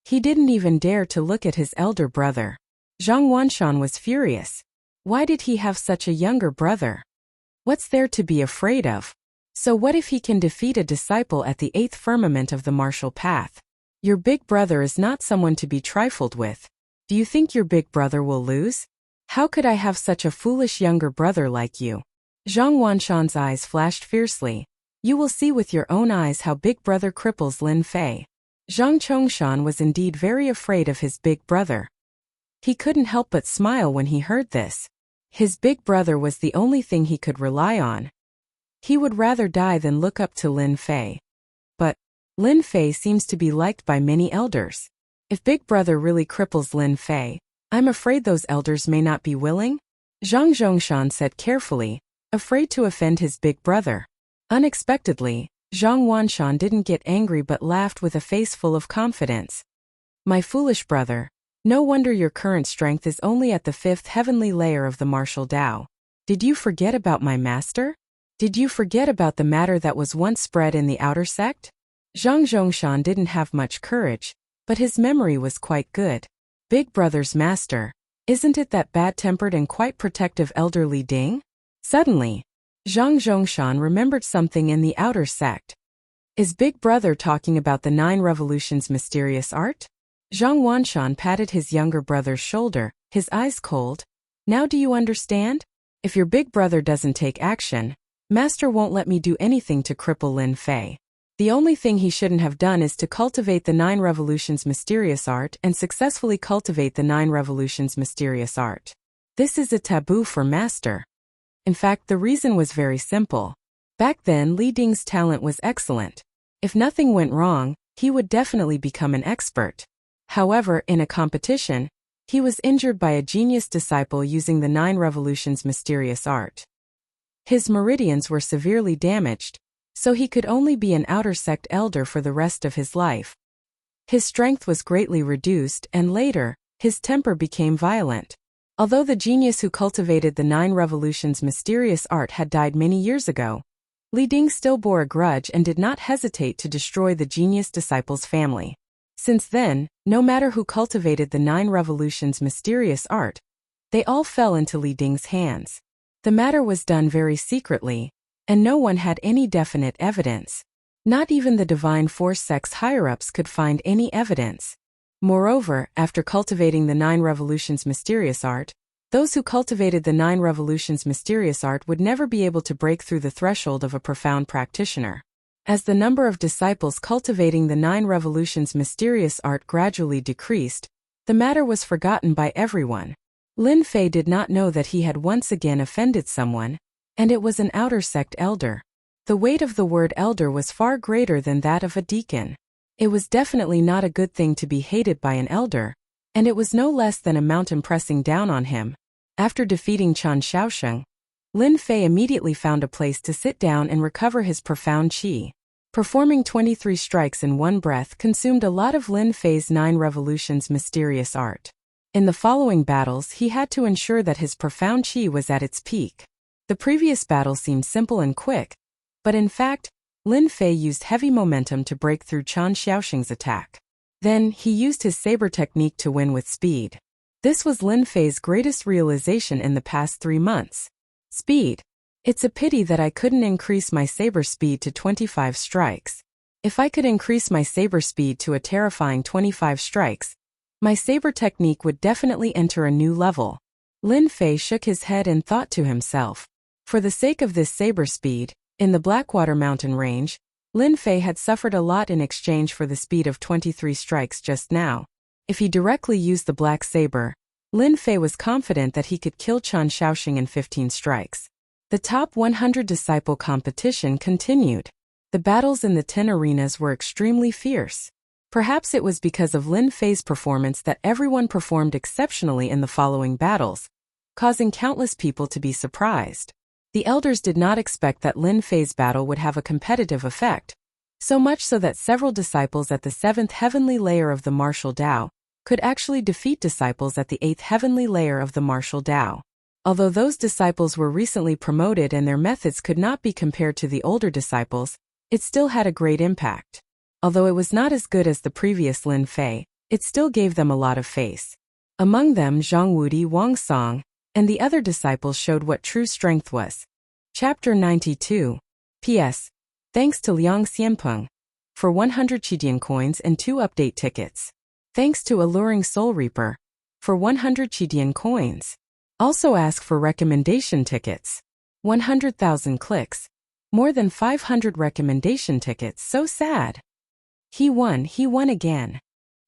He didn't even dare to look at his elder brother. Zhang Wanshan was furious. Why did he have such a younger brother? What's there to be afraid of? So what if he can defeat a disciple at the 8th firmament of the martial path? Your big brother is not someone to be trifled with. Do you think your big brother will lose? How could I have such a foolish younger brother like you? Zhang Wanshan's eyes flashed fiercely. You will see with your own eyes how big brother cripples Lin Fei. Zhang Chongshan was indeed very afraid of his big brother. He couldn't help but smile when he heard this. His big brother was the only thing he could rely on. He would rather die than look up to Lin Fei. But Lin Fei seems to be liked by many elders. If big brother really cripples Lin Fei, I'm afraid those elders may not be willing. Zhang Zhongshan said carefully, afraid to offend his big brother. Unexpectedly, Zhang Wanshan didn't get angry but laughed with a face full of confidence. My foolish brother, no wonder your current strength is only at the 5th heavenly layer of the martial Tao. Did you forget about my master? Did you forget about the matter that was once spread in the outer sect? Zhang Zhongshan didn't have much courage, but his memory was quite good. Big brother's master, isn't it that bad-tempered and quite protective elder Li Ding? Suddenly, Zhang Zhongshan remembered something in the outer sect. Is Big Brother talking about the 9 Revolutions mysterious art? Zhang Wanshan patted his younger brother's shoulder, his eyes cold. Now do you understand? If your big brother doesn't take action, Master won't let me do anything to cripple Lin Fei. The only thing he shouldn't have done is to cultivate the 9 Revolutions mysterious art and successfully cultivate the 9 Revolutions mysterious art. This is a taboo for Master. In fact, the reason was very simple. Back then, Li Ding's talent was excellent. If nothing went wrong, he would definitely become an expert. However, in a competition, he was injured by a genius disciple using the 9 Revolutions mysterious art. His meridians were severely damaged, so he could only be an outer sect elder for the rest of his life. His strength was greatly reduced and later, his temper became violent. Although the genius who cultivated the 9 Revolutions mysterious art had died many years ago, Li Ding still bore a grudge and did not hesitate to destroy the genius disciple's family. Since then, no matter who cultivated the 9 Revolutions mysterious art, they all fell into Li Ding's hands. The matter was done very secretly, and no one had any definite evidence. Not even the Divine Force sect's higher-ups could find any evidence. Moreover, after cultivating the 9 Revolutions mysterious art, those who cultivated the 9 Revolutions mysterious art would never be able to break through the threshold of a profound practitioner. As the number of disciples cultivating the 9 Revolutions mysterious art gradually decreased, the matter was forgotten by everyone. Lin Fei did not know that he had once again offended someone, and it was an outer sect elder. The weight of the word elder was far greater than that of a deacon. It was definitely not a good thing to be hated by an elder, and it was no less than a mountain pressing down on him. After defeating Chen Xiaosheng, Lin Fei immediately found a place to sit down and recover his profound qi. Performing 23 strikes in one breath consumed a lot of Lin Fei's 9 Revolutions mysterious art. In the following battles, he had to ensure that his profound qi was at its peak. The previous battle seemed simple and quick, but in fact, Lin Fei used heavy momentum to break through Chen Xiaosheng's attack. Then, he used his saber technique to win with speed. This was Lin Fei's greatest realization in the past 3 months. Speed. It's a pity that I couldn't increase my saber speed to 25 strikes. If I could increase my saber speed to a terrifying 25 strikes, my saber technique would definitely enter a new level. Lin Fei shook his head and thought to himself. For the sake of this saber speed, in the Blackwater Mountain Range, Lin Fei had suffered a lot in exchange for the speed of 23 strikes just now. If he directly used the black saber, Lin Fei was confident that he could kill Chen Xiaosheng in 15 strikes. The top 100 disciple competition continued. The battles in the 10 arenas were extremely fierce. Perhaps it was because of Lin Fei's performance that everyone performed exceptionally in the following battles, causing countless people to be surprised. The elders did not expect that Lin Fei's battle would have a competitive effect, so much so that several disciples at the 7th heavenly layer of the martial Tao could actually defeat disciples at the 8th heavenly layer of the martial Tao. Although those disciples were recently promoted and their methods could not be compared to the older disciples, it still had a great impact. Although it was not as good as the previous Lin Fei, it still gave them a lot of face. Among them, Zhang Wudi, Wang Song, and the other disciples showed what true strength was. Chapter 92. P.S. Thanks to Liang Xianpeng for 100 Qidian coins and 2 update tickets. Thanks to Alluring Soul Reaper for 100 Qidian coins. Also ask for recommendation tickets. 100,000 clicks. More than 500 recommendation tickets, so sad. He won again.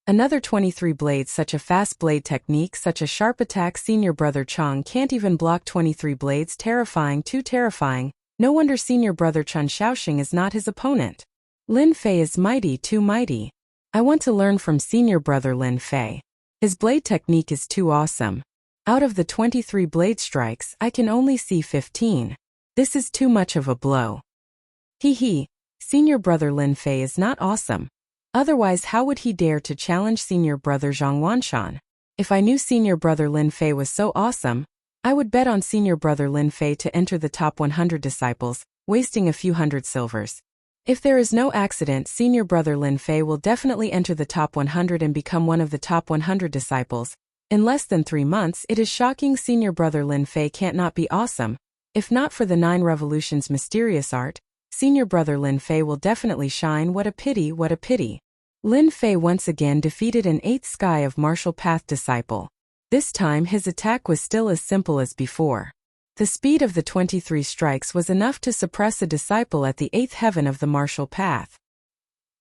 Another 23 blades, such a fast blade technique, such a sharp attack. Senior brother Chang can't even block 23 blades, terrifying, too terrifying. No wonder senior brother Chen Xiaosheng is not his opponent. Lin Fei is mighty, too mighty. I want to learn from senior brother Lin Fei. His blade technique is too awesome. Out of the 23 blade strikes, I can only see 15. This is too much of a blow. Hee, senior brother Lin Fei is not awesome. Otherwise, how would he dare to challenge senior brother Zhang Wanshan? If I knew senior brother Lin Fei was so awesome, I would bet on senior brother Lin Fei to enter the top 100 disciples, wasting a few hundred silvers. If there is no accident, senior brother Lin Fei will definitely enter the top 100 and become one of the top 100 disciples. In less than 3 months, it is shocking senior brother Lin Fei can't not be awesome. If not for the 9 revolutions mysterious art, senior brother Lin Fei will definitely shine. What a pity, what a pity. Lin Fei once again defeated an 8th sky of martial path disciple. This time his attack was still as simple as before. The speed of the 23 strikes was enough to suppress a disciple at the 8th heaven of the martial path.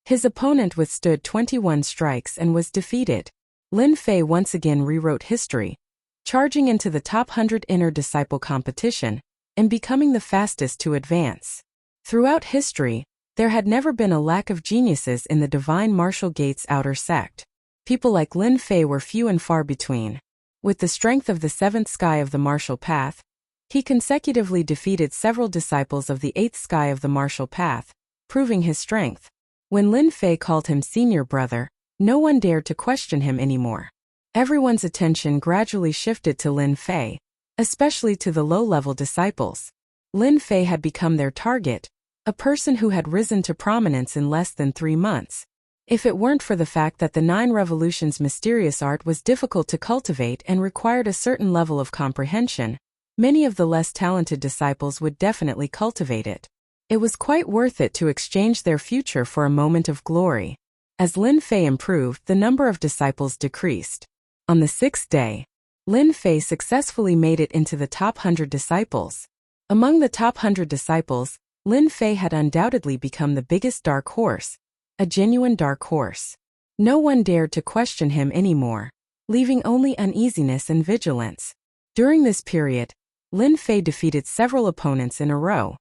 His opponent withstood 21 strikes and was defeated. Lin Fei once again rewrote history, charging into the top 100 inner disciple competition, and becoming the fastest to advance. Throughout history, there had never been a lack of geniuses in the divine martial gates outer sect. People like Lin Fei were few and far between. With the strength of the 7th sky of the martial path, he consecutively defeated several disciples of the 8th sky of the martial path, proving his strength. When Lin Fei called him senior brother, no one dared to question him anymore. Everyone's attention gradually shifted to Lin Fei, especially to the low-level disciples. Lin Fei had become their target, a person who had risen to prominence in less than 3 months. If it weren't for the fact that the 9 revolutions mysterious art was difficult to cultivate and required a certain level of comprehension, many of the less talented disciples would definitely cultivate it. It was quite worth it to exchange their future for a moment of glory. As Lin Fei improved, the number of disciples decreased. On the 6th day, Lin Fei successfully made it into the top 100 disciples. Among the top 100 disciples, Lin Fei had undoubtedly become the biggest dark horse, a genuine dark horse. No one dared to question him anymore, leaving only uneasiness and vigilance. During this period, Lin Fei defeated several opponents in a row.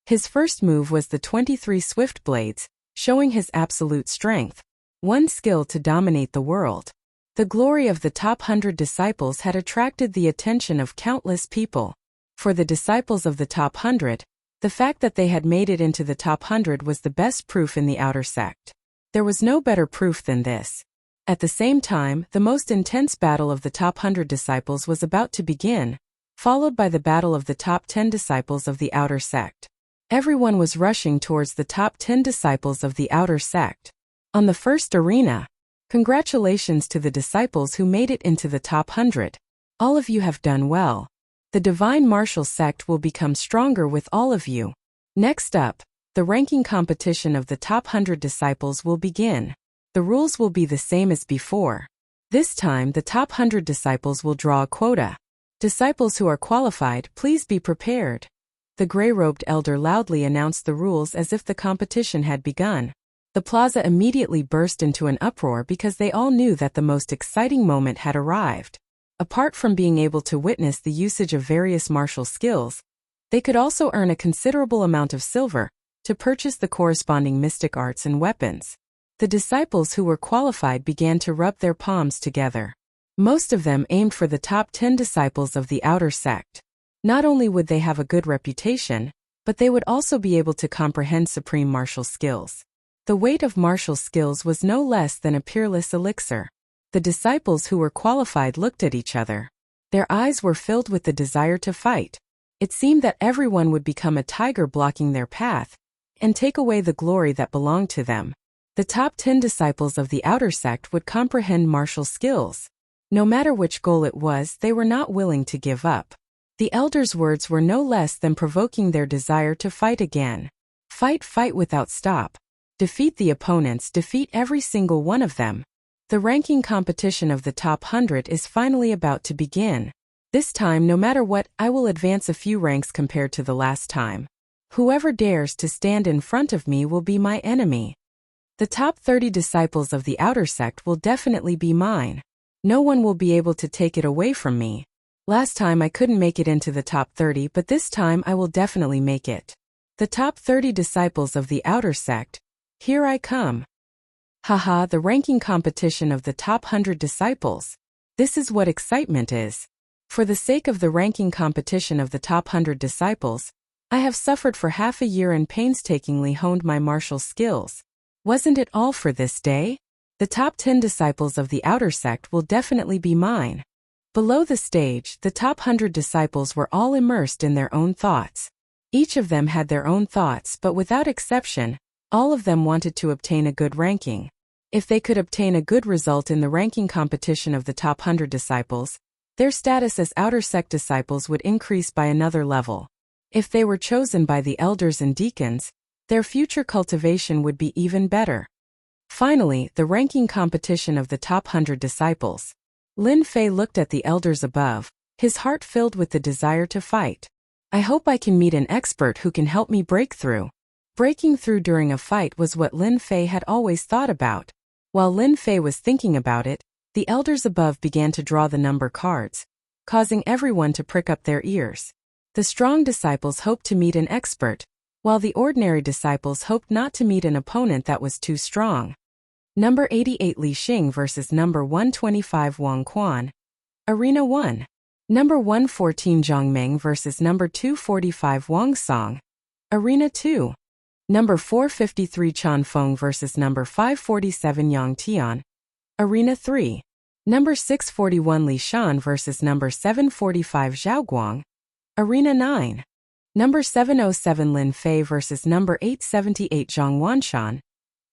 His first move was the 23 swift blades, showing his absolute strength, one skill to dominate the world. The glory of the top 100 disciples had attracted the attention of countless people. For the disciples of the top 100, the fact that they had made it into the top 100 was the best proof in the outer sect. There was no better proof than this. At the same time, the most intense battle of the top 100 disciples was about to begin, followed by the battle of the top 10 disciples of the outer sect. Everyone was rushing towards the top 10 disciples of the outer sect. On the first arena, congratulations to the disciples who made it into the top 100. All of you have done well. The divine martial sect will become stronger with all of you. Next up, the ranking competition of the top 100 disciples will begin. The rules will be the same as before. This time, the top 100 disciples will draw a quota. Disciples who are qualified, please be prepared. The gray-robed elder loudly announced the rules as if the competition had begun. The plaza immediately burst into an uproar because they all knew that the most exciting moment had arrived. Apart from being able to witness the usage of various martial skills, they could also earn a considerable amount of silver to purchase the corresponding mystic arts and weapons. The disciples who were qualified began to rub their palms together. Most of them aimed for the top 10 disciples of the outer sect. Not only would they have a good reputation, but they would also be able to comprehend supreme martial skills. The weight of martial skills was no less than a peerless elixir. The disciples who were qualified looked at each other. Their eyes were filled with the desire to fight. It seemed that everyone would become a tiger blocking their path and take away the glory that belonged to them. The top 10 disciples of the outer sect would comprehend martial skills. No matter which goal it was, they were not willing to give up. The elder's words were no less than provoking their desire to fight again. Fight, fight without stop. Defeat the opponents, defeat every single one of them. The ranking competition of the top 100 is finally about to begin. This time, no matter what, I will advance a few ranks compared to the last time. Whoever dares to stand in front of me will be my enemy. The top 30 disciples of the outer sect will definitely be mine. No one will be able to take it away from me. Last time I couldn't make it into the top 30, but this time I will definitely make it. The top 30 disciples of the outer sect. Here I come. Haha, the ranking competition of the top 100 disciples. This is what excitement is. For the sake of the ranking competition of the top 100 disciples, I have suffered for half a year and painstakingly honed my martial skills. Wasn't it all for this day? The top 10 disciples of the outer sect will definitely be mine. Below the stage, the top 100 disciples were all immersed in their own thoughts. Each of them had their own thoughts, but without exception, all of them wanted to obtain a good ranking. If they could obtain a good result in the ranking competition of the top 100 disciples, their status as outer sect disciples would increase by another level. If they were chosen by the elders and deacons, their future cultivation would be even better. Finally, the ranking competition of the top 100 disciples. Lin Fei looked at the elders above, his heart filled with the desire to fight. I hope I can meet an expert who can help me break through. Breaking through during a fight was what Lin Fei had always thought about. While Lin Fei was thinking about it, the elders above began to draw the number cards, causing everyone to prick up their ears. The strong disciples hoped to meet an expert, while the ordinary disciples hoped not to meet an opponent that was too strong. Number 88 Li Xing versus number 125 Wang Quan. Arena 1. Number 114 Zhang Meng versus number 245 Wang Song. Arena 2. Number 453 Chan Feng versus number 547 Yang Tian. Arena 3. Number 641 Li Shan versus number 745 Zhao Guang. Arena 9. Number 707 Lin Fei versus number 878 Zhang Wanshan.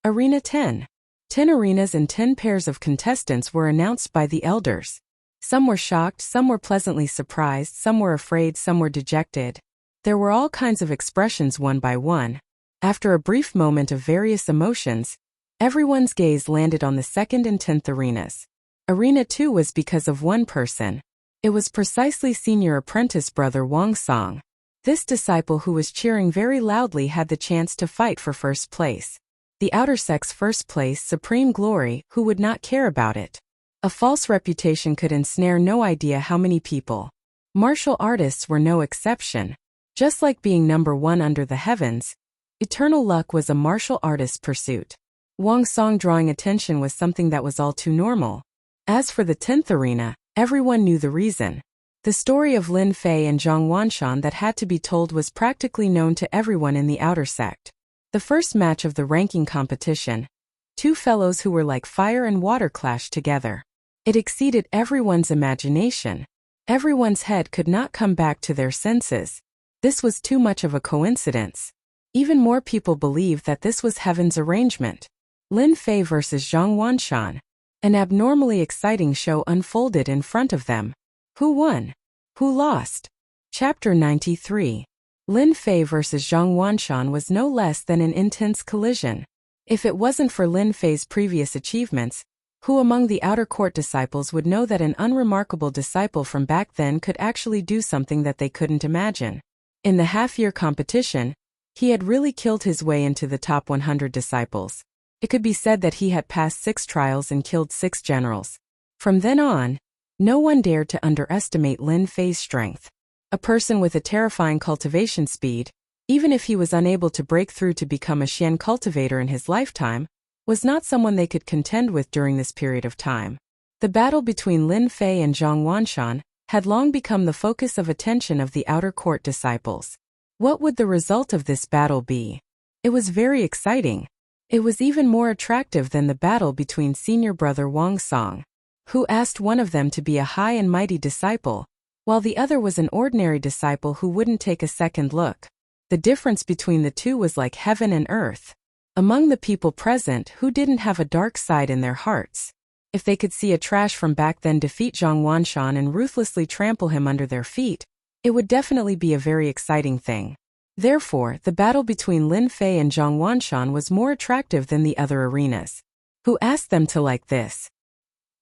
Arena 10. 10 arenas and 10 pairs of contestants were announced by the elders. Some were shocked, some were pleasantly surprised, some were afraid, some were dejected. There were all kinds of expressions one by one. After a brief moment of various emotions, everyone's gaze landed on the 2nd and 10th arenas. Arena 2 was because of one person. It was precisely senior apprentice brother Wang Song. This disciple who was cheering very loudly had the chance to fight for first place. The outer sect's first place, supreme glory, who would not care about it? A false reputation could ensnare no idea how many people. Martial artists were no exception. Just like being number 1 under the heavens, eternal luck was a martial artist's pursuit. Wang Song drawing attention was something that was all too normal. As for the 10th arena, everyone knew the reason. The story of Lin Fei and Zhang Wanshan that had to be told was practically known to everyone in the outer sect. The first match of the ranking competition, two fellows who were like fire and water clashed together. It exceeded everyone's imagination. Everyone's head could not come back to their senses. This was too much of a coincidence. Even more people believed that this was heaven's arrangement. Lin Fei versus Zhang Wanshan. An abnormally exciting show unfolded in front of them. Who won? Who lost? Chapter 93. Lin Fei versus Zhang Wanshan was no less than an intense collision. If it wasn't for Lin Fei's previous achievements, who among the outer court disciples would know that an unremarkable disciple from back then could actually do something that they couldn't imagine? In the half-year competition, he had really killed his way into the top 100 disciples. It could be said that he had passed 6 trials and killed 6 generals. From then on, no one dared to underestimate Lin Fei's strength. A person with a terrifying cultivation speed, even if he was unable to break through to become a Xian cultivator in his lifetime, was not someone they could contend with during this period of time. The battle between Lin Fei and Zhang Wanshan had long become the focus of attention of the outer court disciples. What would the result of this battle be? It was very exciting. It was even more attractive than the battle between senior brother Wang Song, who asked one of them to be a high and mighty disciple, while the other was an ordinary disciple who wouldn't take a second look. The difference between the two was like heaven and earth. Among the people present who didn't have a dark side in their hearts, if they could see a trash from back then defeat Zhang Wanshan and ruthlessly trample him under their feet, it would definitely be a very exciting thing. Therefore, the battle between Lin Fei and Zhang Wanshan was more attractive than the other arenas. Who asked them to like this?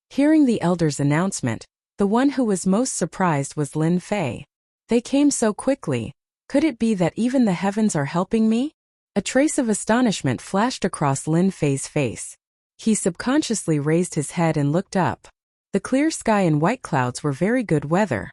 Hearing the elder's announcement, the one who was most surprised was Lin Fei. They came so quickly. Could it be that even the heavens are helping me? A trace of astonishment flashed across Lin Fei's face. He subconsciously raised his head and looked up. The clear sky and white clouds were very good weather.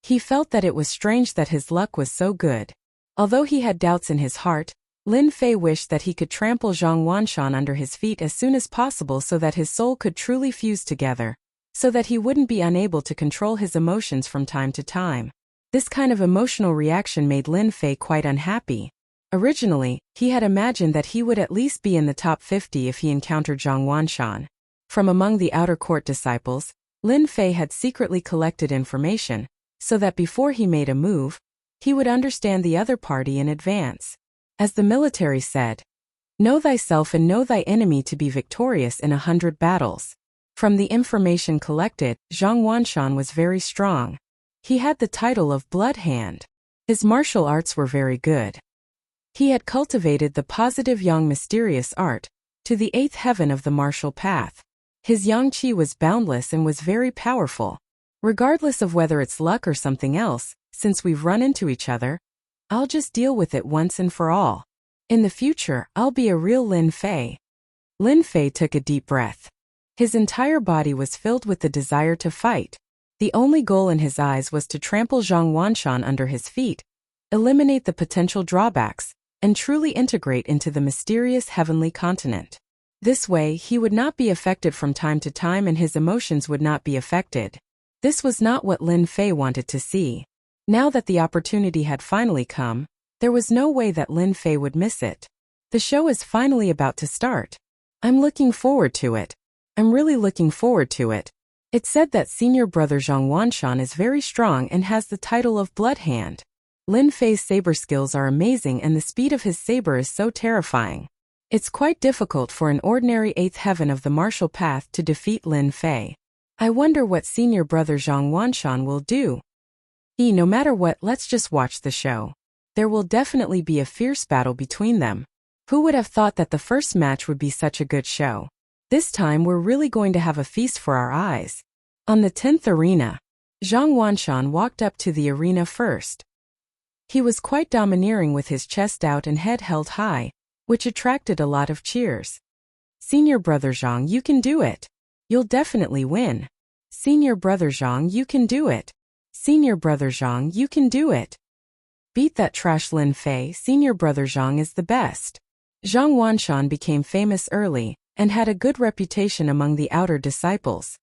He felt that it was strange that his luck was so good. Although he had doubts in his heart, Lin Fei wished that he could trample Zhang Wanshan under his feet as soon as possible so that his soul could truly fuse together, so that he wouldn't be unable to control his emotions from time to time. This kind of emotional reaction made Lin Fei quite unhappy. Originally, he had imagined that he would at least be in the top 50 if he encountered Zhang Wanshan. From among the outer court disciples, Lin Fei had secretly collected information, so that before he made a move, He would understand the other party in advance. As the military said, "Know thyself and know thy enemy to be victorious in 100 battles." From the information collected, Zhang Wanshan was very strong. He had the title of Blood Hand. His martial arts were very good. He had cultivated the positive yang mysterious art to the 8th heaven of the martial path. His yang qi was boundless and was very powerful. Regardless of whether it's luck or something else, since we've run into each other, I'll just deal with it once and for all. In the future, I'll be a real Lin Fei. Lin Fei took a deep breath. His entire body was filled with the desire to fight. The only goal in his eyes was to trample Zhang Wanshan under his feet, eliminate the potential drawbacks, and truly integrate into the mysterious heavenly continent. This way, he would not be affected from time to time and his emotions would not be affected. This was not what Lin Fei wanted to see. Now that the opportunity had finally come, there was no way that Lin Fei would miss it. The show is finally about to start. I'm looking forward to it. I'm really looking forward to it. It's said that senior brother Zhang Wanshan is very strong and has the title of Blood Hand. Lin Fei's saber skills are amazing and the speed of his saber is so terrifying. It's quite difficult for an ordinary 8th heaven of the martial path to defeat Lin Fei. I wonder what senior brother Zhang Wanshan will do. No matter what, let's just watch the show. There will definitely be a fierce battle between them. Who would have thought that the first match would be such a good show? This time we're really going to have a feast for our eyes. On the 10th arena, Zhang Wanshan walked up to the arena first. He was quite domineering with his chest out and head held high, which attracted a lot of cheers. Senior brother Zhang, you can do it. You'll definitely win. Senior brother Zhang, you can do it. Senior brother Zhang, you can do it. Beat that trash Lin Fei, senior brother Zhang is the best. Zhang Wanshan became famous early, and had a good reputation among the outer disciples.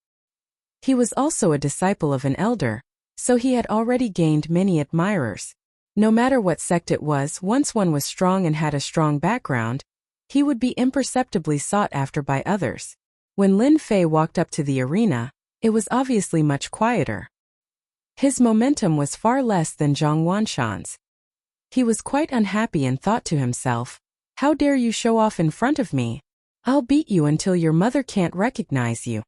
He was also a disciple of an elder, so he had already gained many admirers. No matter what sect it was, once one was strong and had a strong background, he would be imperceptibly sought after by others. When Lin Fei walked up to the arena, it was obviously much quieter. His momentum was far less than Zhang Wanshan's. He was quite unhappy and thought to himself, "How dare you show off in front of me? I'll beat you until your mother can't recognize you."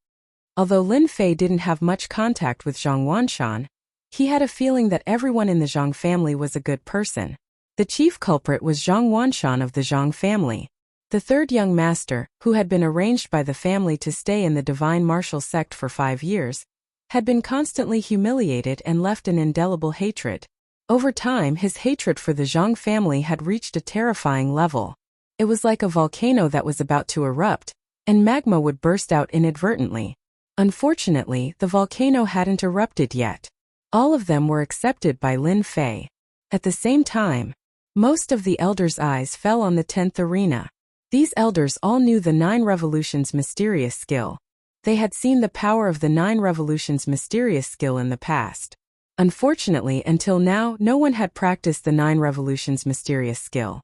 Although Lin Fei didn't have much contact with Zhang Wanshan, he had a feeling that everyone in the Zhang family was a good person. The chief culprit was Zhang Wanshan of the Zhang family. The third young master, who had been arranged by the family to stay in the divine martial sect for 5 years, had been constantly humiliated and left an indelible hatred. Over time, his hatred for the Zhang family had reached a terrifying level. It was like a volcano that was about to erupt, and magma would burst out inadvertently. Unfortunately, the volcano hadn't erupted yet. All of them were accepted by Lin Fei. At the same time, most of the elders' eyes fell on the 10th arena. These elders all knew the 9 Revolutions mysterious skill. They had seen the power of the 9 Revolutions mysterious skill in the past. Unfortunately, until now, no one had practiced the 9 Revolutions mysterious skill.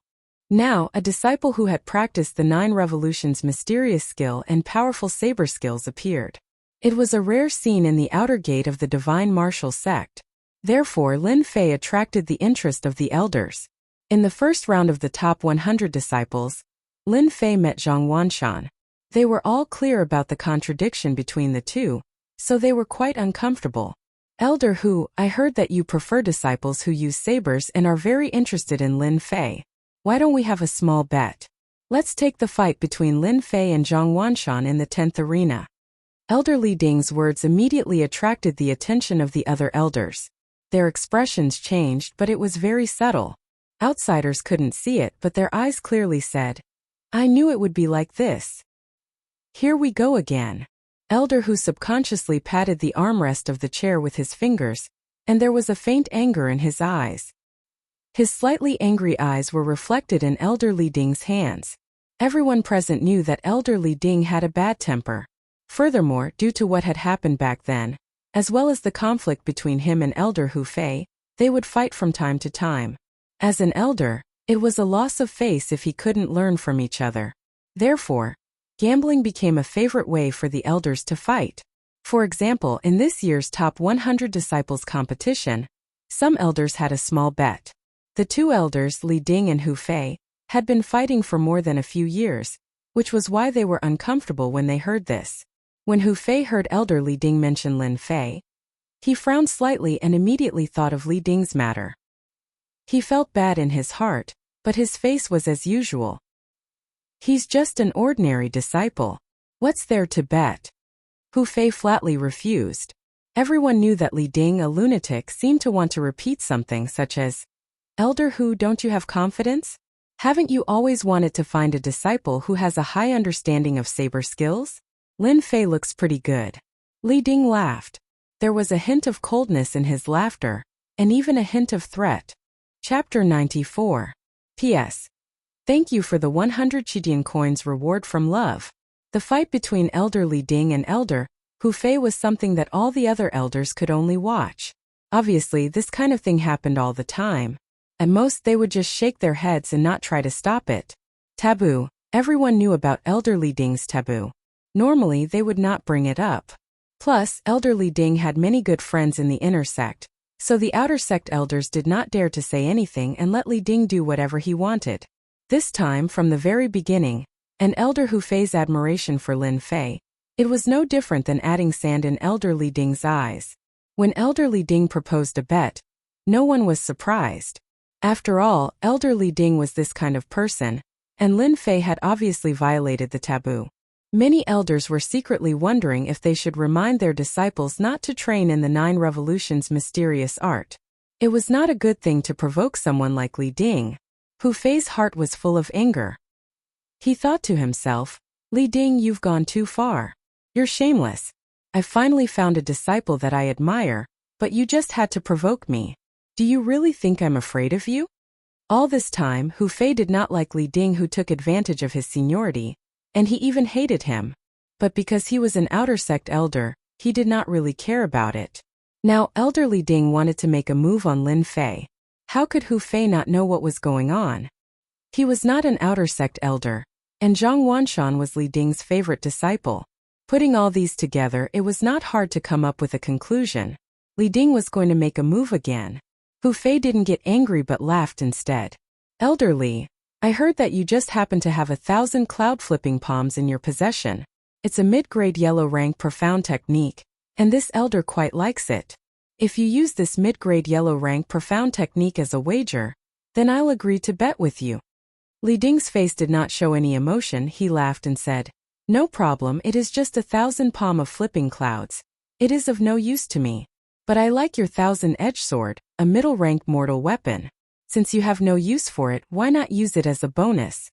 Now, a disciple who had practiced the 9 Revolutions mysterious skill and powerful saber skills appeared. It was a rare scene in the outer gate of the divine martial sect. Therefore, Lin Fei attracted the interest of the elders. In the first round of the top 100 disciples, Lin Fei met Zhang Wanshan. They were all clear about the contradiction between the two, so they were quite uncomfortable. "Elder Hu, I heard that you prefer disciples who use sabers and are very interested in Lin Fei. Why don't we have a small bet? Let's take the fight between Lin Fei and Zhang Wanshan in the 10th arena." Elder Li Ding's words immediately attracted the attention of the other elders. Their expressions changed, but it was very subtle. Outsiders couldn't see it, but their eyes clearly said, "I knew it would be like this." Here we go again. Elder Hu subconsciously patted the armrest of the chair with his fingers, and there was a faint anger in his eyes. His slightly angry eyes were reflected in Elder Li Ding's hands. Everyone present knew that Elder Li Ding had a bad temper. Furthermore, due to what had happened back then, as well as the conflict between him and Elder Hu Fei, they would fight from time to time. As an elder, it was a loss of face if he couldn't learn from each other. Therefore, gambling became a favorite way for the elders to fight. For example, in this year's Top 100 Disciples competition, Some elders had a small bet. The two elders, Li Ding and Hu Fei, had been fighting for more than a few years, which was why they were uncomfortable when they heard this. When Hu Fei heard Elder Li Ding mention Lin Fei, he frowned slightly and immediately thought of Li Ding's matter. He felt bad in his heart, but his face was as usual. He's just an ordinary disciple. What's there to bet? Hu Fei flatly refused. Everyone knew that Li Ding, a lunatic, seemed to want to repeat something such as, "Elder Hu, don't you have confidence? Haven't you always wanted to find a disciple who has a high understanding of saber skills? Lin Fei looks pretty good." Li Ding laughed. There was a hint of coldness in his laughter, and even a hint of threat. Chapter 94. P.S. Thank you for the 100 Chidian coins reward from love. The fight between Elder Li Ding and Elder Hu Fei was something that all the other elders could only watch. Obviously, this kind of thing happened all the time. At most, they would just shake their heads and not try to stop it. Taboo. Everyone knew about Elder Li Ding's taboo. Normally, they would not bring it up. Plus, Elder Li Ding had many good friends in the inner sect, so the outer sect elders did not dare to say anything and let Li Ding do whatever he wanted. This time, from the very beginning, and Elder Hu Fei's admiration for Lin Fei, it was no different than adding sand in Elder Li Ding's eyes. When Elder Li Ding proposed a bet, no one was surprised. After all, Elder Li Ding was this kind of person, and Lin Fei had obviously violated the taboo. Many elders were secretly wondering if they should remind their disciples not to train in the 9 Revolutions' mysterious art. It was not a good thing to provoke someone like Li Ding. Hu Fei's heart was full of anger. He thought to himself, "Li Ding, you've gone too far. You're shameless. I finally found a disciple that I admire, but you just had to provoke me. Do you really think I'm afraid of you?" All this time, Hu Fei did not like Li Ding, who took advantage of his seniority, and he even hated him. But because he was an outer sect elder, he did not really care about it. Now, Elder Li Ding wanted to make a move on Lin Fei. How could Hu Fei not know what was going on? He was not an outer sect elder, and Zhang Wanshan was Li Ding's favorite disciple. Putting all these together, it was not hard to come up with a conclusion. Li Ding was going to make a move again. Hu Fei didn't get angry but laughed instead. "Elder Li, I heard that you just happen to have 1,000 cloud flipping palms in your possession. It's a mid-grade yellow rank profound technique, and this elder quite likes it. If you use this mid-grade yellow rank profound technique as a wager, then I'll agree to bet with you." Li Ding's face did not show any emotion. He laughed and said, "No problem, it is just 1,000 palm of flipping clouds. It is of no use to me. But I like your 1,000-edge sword, a middle-rank mortal weapon. Since you have no use for it, why not use it as a bonus?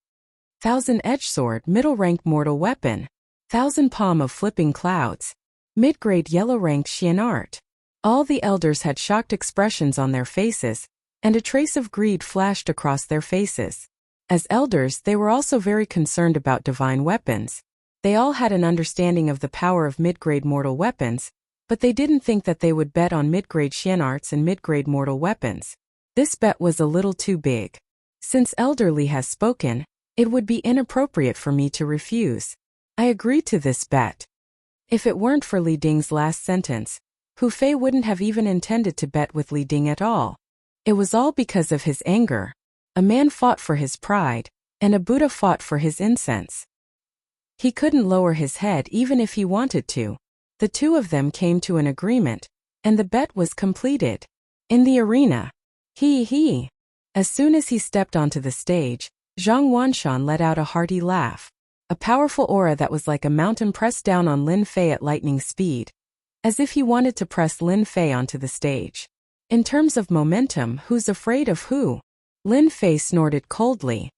1,000-edge sword, middle-rank mortal weapon. 1,000 palm of flipping clouds. Mid-grade yellow-rank Xian art." All the elders had shocked expressions on their faces, and a trace of greed flashed across their faces. As elders, they were also very concerned about divine weapons. They all had an understanding of the power of mid-grade mortal weapons, but they didn't think that they would bet on mid-grade Xian arts and mid-grade mortal weapons. This bet was a little too big. Since Elder Li has spoken, it would be inappropriate for me to refuse. I agreed to this bet. If it weren't for Li Ding's last sentence, Hu Fei wouldn't have even intended to bet with Li Ding at all. It was all because of his anger. A man fought for his pride, and a Buddha fought for his incense. He couldn't lower his head even if he wanted to. The two of them came to an agreement, and the bet was completed. In the arena, as soon as he stepped onto the stage, Zhang Wanshan let out a hearty laugh. A powerful aura that was like a mountain pressed down on Lin Fei at lightning speed, as if he wanted to press Lin Fei onto the stage. In terms of momentum, who's afraid of who? Lin Fei snorted coldly.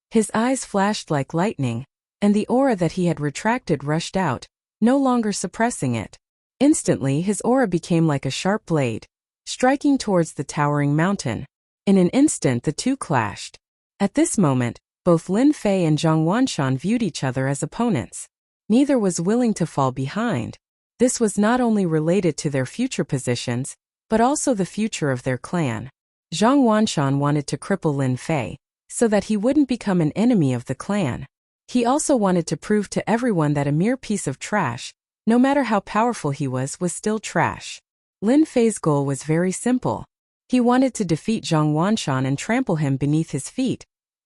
His eyes flashed like lightning, and the aura that he had retracted rushed out, no longer suppressing it. Instantly, his aura became like a sharp blade, striking towards the towering mountain. In an instant, the two clashed. At this moment, both Lin Fei and Zhang Wanshan viewed each other as opponents. Neither was willing to fall behind. This was not only related to their future positions, but also the future of their clan. Zhang Wanshan wanted to cripple Lin Fei, so that he wouldn't become an enemy of the clan. He also wanted to prove to everyone that a mere piece of trash, no matter how powerful he was still trash. Lin Fei's goal was very simple. He wanted to defeat Zhang Wanshan and trample him beneath his feet,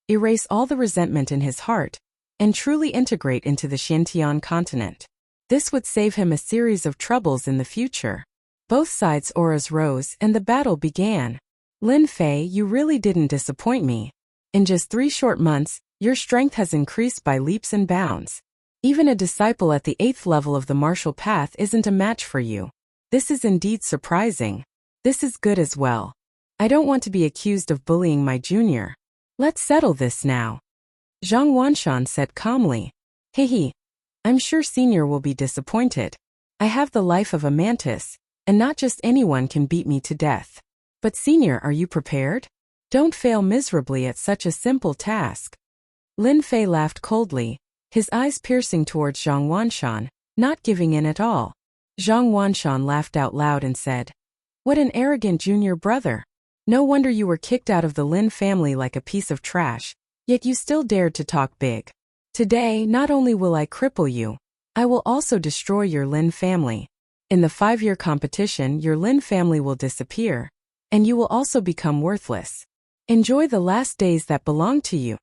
erase all the resentment in his heart, and truly integrate into the Xintian continent. This would save him a series of troubles in the future. Both sides' auras rose and the battle began. Lin Fei, you really didn't disappoint me. In just 3 short months, your strength has increased by leaps and bounds. Even a disciple at the 8th level of the martial path isn't a match for you. This is indeed surprising. This is good as well. I don't want to be accused of bullying my junior. Let's settle this now. Zhang Wanshan said calmly. Hehe. I'm sure senior will be disappointed. I have the life of a mantis, and not just anyone can beat me to death. But senior, are you prepared? Don't fail miserably at such a simple task. Lin Fei laughed coldly, his eyes piercing towards Zhang Wanshan, not giving in at all. Zhang Wanshan laughed out loud and said, What an arrogant junior brother. No wonder you were kicked out of the Lin family like a piece of trash, yet you still dared to talk big. Today, not only will I cripple you, I will also destroy your Lin family. In the 5-year competition, your Lin family will disappear, and you will also become worthless. Enjoy the last days that belong to you.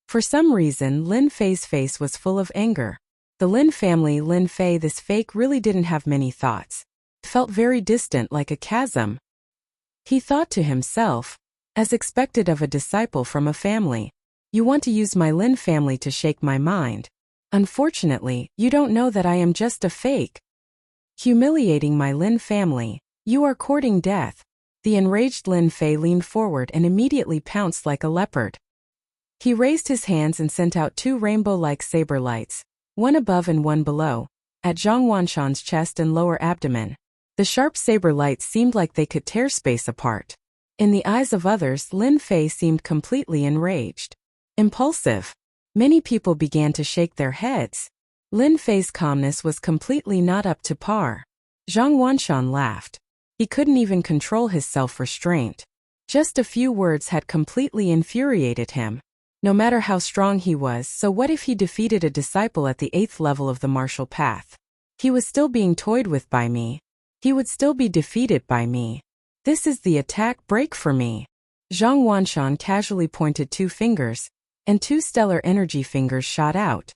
For some reason, Lin Fei's face was full of anger. The Lin family, Lin Fei, this fake really didn't have many thoughts. It felt very distant, like a chasm. He thought to himself, as expected of a disciple from a family, you want to use my Lin family to shake my mind. Unfortunately, you don't know that I am just a fake. Humiliating my Lin family, you are courting death. The enraged Lin Fei leaned forward and immediately pounced like a leopard. He raised his hands and sent out 2 rainbow-like saber lights, one above and one below, at Zhang Wanshan's chest and lower abdomen. The sharp saber lights seemed like they could tear space apart. In the eyes of others, Lin Fei seemed completely enraged. Impulsive. Many people began to shake their heads. Lin Fei's calmness was completely not up to par. Zhang Wanshan laughed. He couldn't even control his self-restraint. Just a few words had completely infuriated him. No matter how strong he was, so what if he defeated a disciple at the 8th level of the martial path? He was still being toyed with by me. He would still be defeated by me. This is the attack break for me. Zhang Wanshan casually pointed 2 fingers, and 2 stellar energy fingers shot out.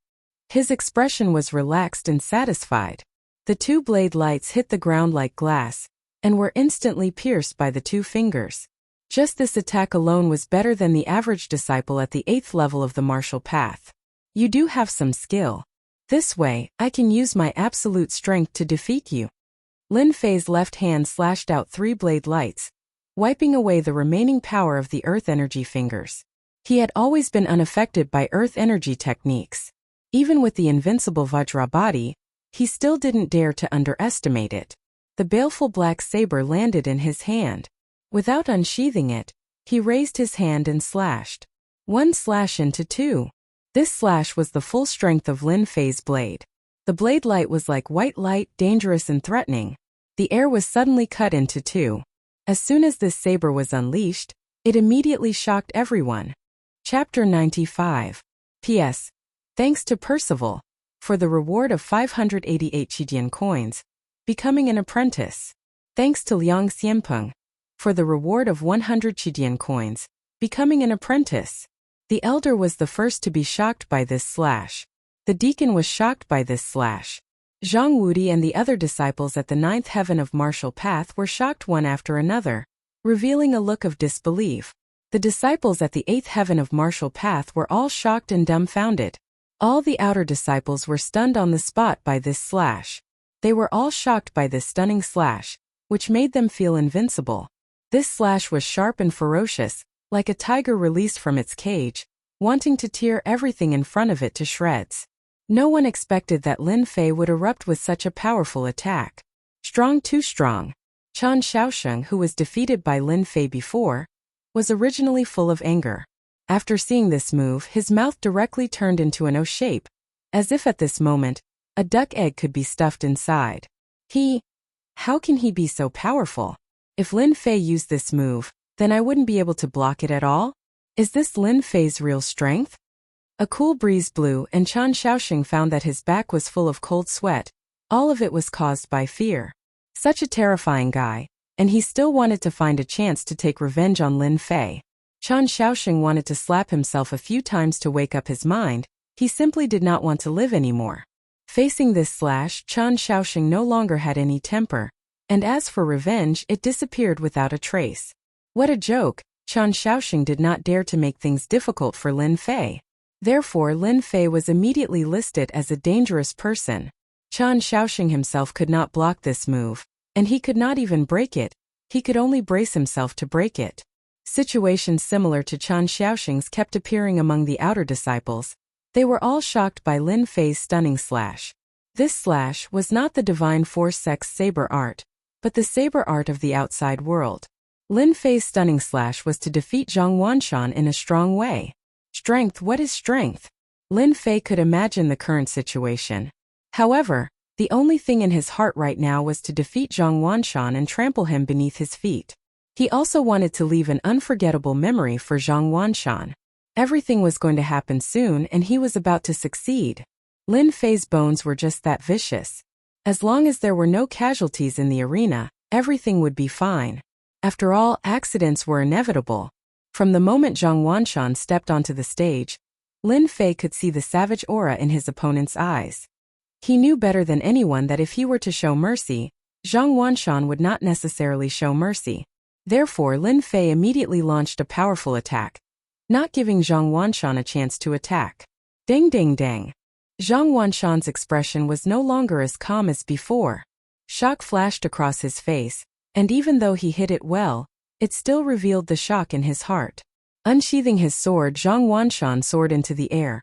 His expression was relaxed and satisfied. The 2 blade lights hit the ground like glass, and were instantly pierced by the 2 fingers. Just this attack alone was better than the average disciple at the 8th level of the martial path. You do have some skill. This way, I can use my absolute strength to defeat you. Lin Fei's left hand slashed out 3 blade lights, wiping away the remaining power of the earth energy fingers. He had always been unaffected by earth energy techniques. Even with the invincible Vajra body, he still didn't dare to underestimate it. The baleful black saber landed in his hand. Without unsheathing it, he raised his hand and slashed. 1 slash into 2. This slash was the full strength of Lin Fei's blade. The blade light was like white light, dangerous and threatening. The air was suddenly cut into 2. As soon as this saber was unleashed, it immediately shocked everyone. Chapter 95. P.S. Thanks to Percival, for the reward of 588 Qidian coins, becoming an apprentice. Thanks to Liang Xianpeng, for the reward of 100 Qidian coins, becoming an apprentice. The elder was the first to be shocked by this slash. The deacon was shocked by this slash. Zhang Wudi and the other disciples at the 9th heaven of martial path were shocked one after another, revealing a look of disbelief. The disciples at the 8th heaven of martial path were all shocked and dumbfounded. All the outer disciples were stunned on the spot by this slash. They were all shocked by this stunning slash, which made them feel invincible. This slash was sharp and ferocious, like a tiger released from its cage, wanting to tear everything in front of it to shreds. No one expected that Lin Fei would erupt with such a powerful attack. Strong, too strong. Chan Shaosheng, who was defeated by Lin Fei before, was originally full of anger. After seeing this move, his mouth directly turned into an O shape, as if at this moment, a duck egg could be stuffed inside. How can he be so powerful? If Lin Fei used this move, then I wouldn't be able to block it at all? Is this Lin Fei's real strength? A cool breeze blew and Chan Shaoxing found that his back was full of cold sweat. All of it was caused by fear. Such a terrifying guy, and he still wanted to find a chance to take revenge on Lin Fei. Chen Xiaoxing wanted to slap himself a few times to wake up his mind. He simply did not want to live anymore. Facing this slash, Chen Xiaoxing no longer had any temper, and as for revenge, it disappeared without a trace. What a joke! Chen Xiaoxing did not dare to make things difficult for Lin Fei. Therefore, Lin Fei was immediately listed as a dangerous person. Chen Xiaoxing himself could not block this move, and he could not even break it. He could only brace himself to break it. Situations similar to Chen Xiaoxing's kept appearing among the outer disciples. They were all shocked by Lin Fei's stunning slash. This slash was not the divine force sex saber art, but the saber art of the outside world. Lin Fei's stunning slash was to defeat Zhang Wanshan in a strong way. Strength, what is strength? Lin Fei could imagine the current situation. However, the only thing in his heart right now was to defeat Zhang Wanshan and trample him beneath his feet. He also wanted to leave an unforgettable memory for Zhang Wanshan. Everything was going to happen soon and he was about to succeed. Lin Fei's bones were just that vicious. As long as there were no casualties in the arena, everything would be fine. After all, accidents were inevitable. From the moment Zhang Wanshan stepped onto the stage, Lin Fei could see the savage aura in his opponent's eyes. He knew better than anyone that if he were to show mercy, Zhang Wanshan would not necessarily show mercy. Therefore, Lin Fei immediately launched a powerful attack, not giving Zhang Wanshan a chance to attack. Ding ding dang. Zhang Wanshan's expression was no longer as calm as before. Shock flashed across his face, and even though he hit it well, it still revealed the shock in his heart. Unsheathing his sword, Zhang Wanshan soared into the air,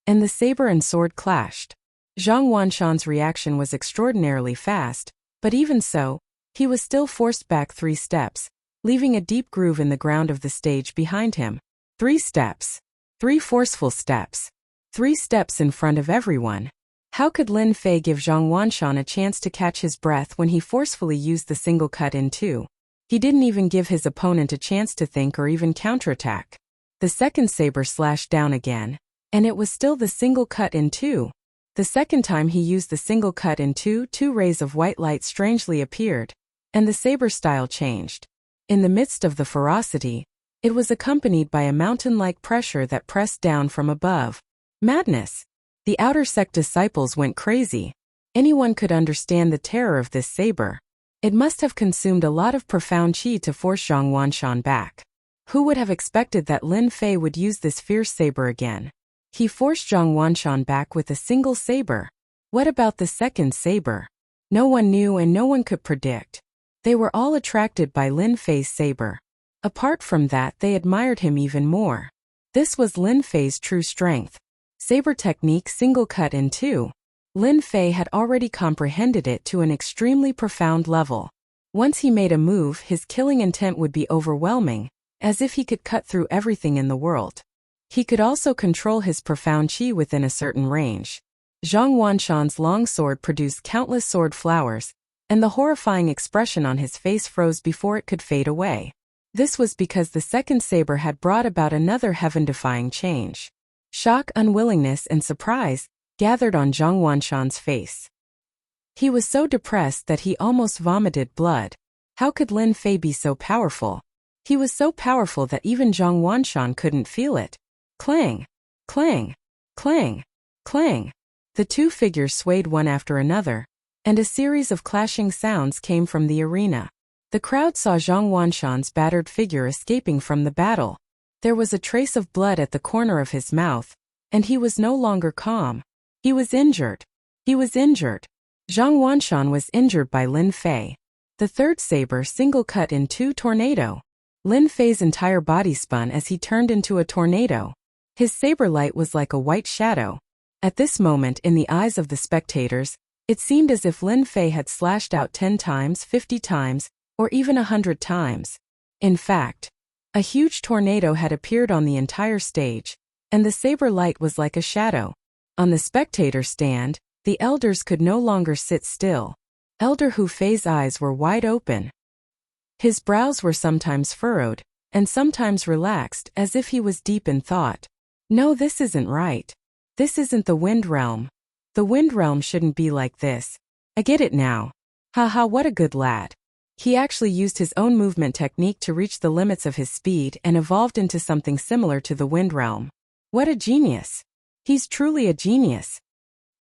and the saber and sword clashed. Zhang Wanshan's reaction was extraordinarily fast, but even so, he was still forced back 3 steps, leaving a deep groove in the ground of the stage behind him. 3 steps. 3 forceful steps. 3 steps in front of everyone. How could Lin Fei give Zhang Wanshan a chance to catch his breath when he forcefully used the single cut in 2? He didn't even give his opponent a chance to think or even counterattack. The second saber slashed down again, and it was still the single cut in 2. The second time he used the single cut in 2, 2 rays of white light strangely appeared, and the saber style changed. In the midst of the ferocity, it was accompanied by a mountain-like pressure that pressed down from above. Madness! The outer sect disciples went crazy. Anyone could understand the terror of this saber. It must have consumed a lot of profound qi to force Zhang Wanshan back. Who would have expected that Lin Fei would use this fierce saber again? He forced Zhang Wanshan back with a single saber. What about the second saber? No one knew and no one could predict. They were all attracted by Lin Fei's saber. Apart from that, they admired him even more. This was Lin Fei's true strength. Saber technique single cut in 2. Lin Fei had already comprehended it to an extremely profound level. Once he made a move, his killing intent would be overwhelming, as if he could cut through everything in the world. He could also control his profound qi within a certain range. Zhang Wanshan's long sword produced countless sword flowers, and the horrifying expression on his face froze before it could fade away. This was because the second saber had brought about another heaven-defying change. Shock, unwillingness, and surprise gathered on Zhang Wanshan's face. He was so depressed that he almost vomited blood. How could Lin Fei be so powerful? He was so powerful that even Zhang Wanshan couldn't feel it. Clang! Clang! Clang! Clang! The 2 figures swayed one after another, and a series of clashing sounds came from the arena. The crowd saw Zhang Wanshan's battered figure escaping from the battle. There was a trace of blood at the corner of his mouth, and he was no longer calm. He was injured. He was injured. Zhang Wanshan was injured by Lin Fei. The third saber single cut in 2 tornado. Lin Fei's entire body spun as he turned into a tornado. His saber light was like a white shadow. At this moment, in the eyes of the spectators, it seemed as if Lin Fei had slashed out 10 times, 50 times, or even 100 times. In fact, a huge tornado had appeared on the entire stage, and the saber light was like a shadow. On the spectator stand, the elders could no longer sit still. Elder Hu Fei's eyes were wide open. His brows were sometimes furrowed, and sometimes relaxed as if he was deep in thought. No, this isn't right. This isn't the Wind Realm. The Wind Realm shouldn't be like this. I get it now. Haha, what a good lad. He actually used his own movement technique to reach the limits of his speed and evolved into something similar to the Wind Realm. What a genius! He's truly a genius.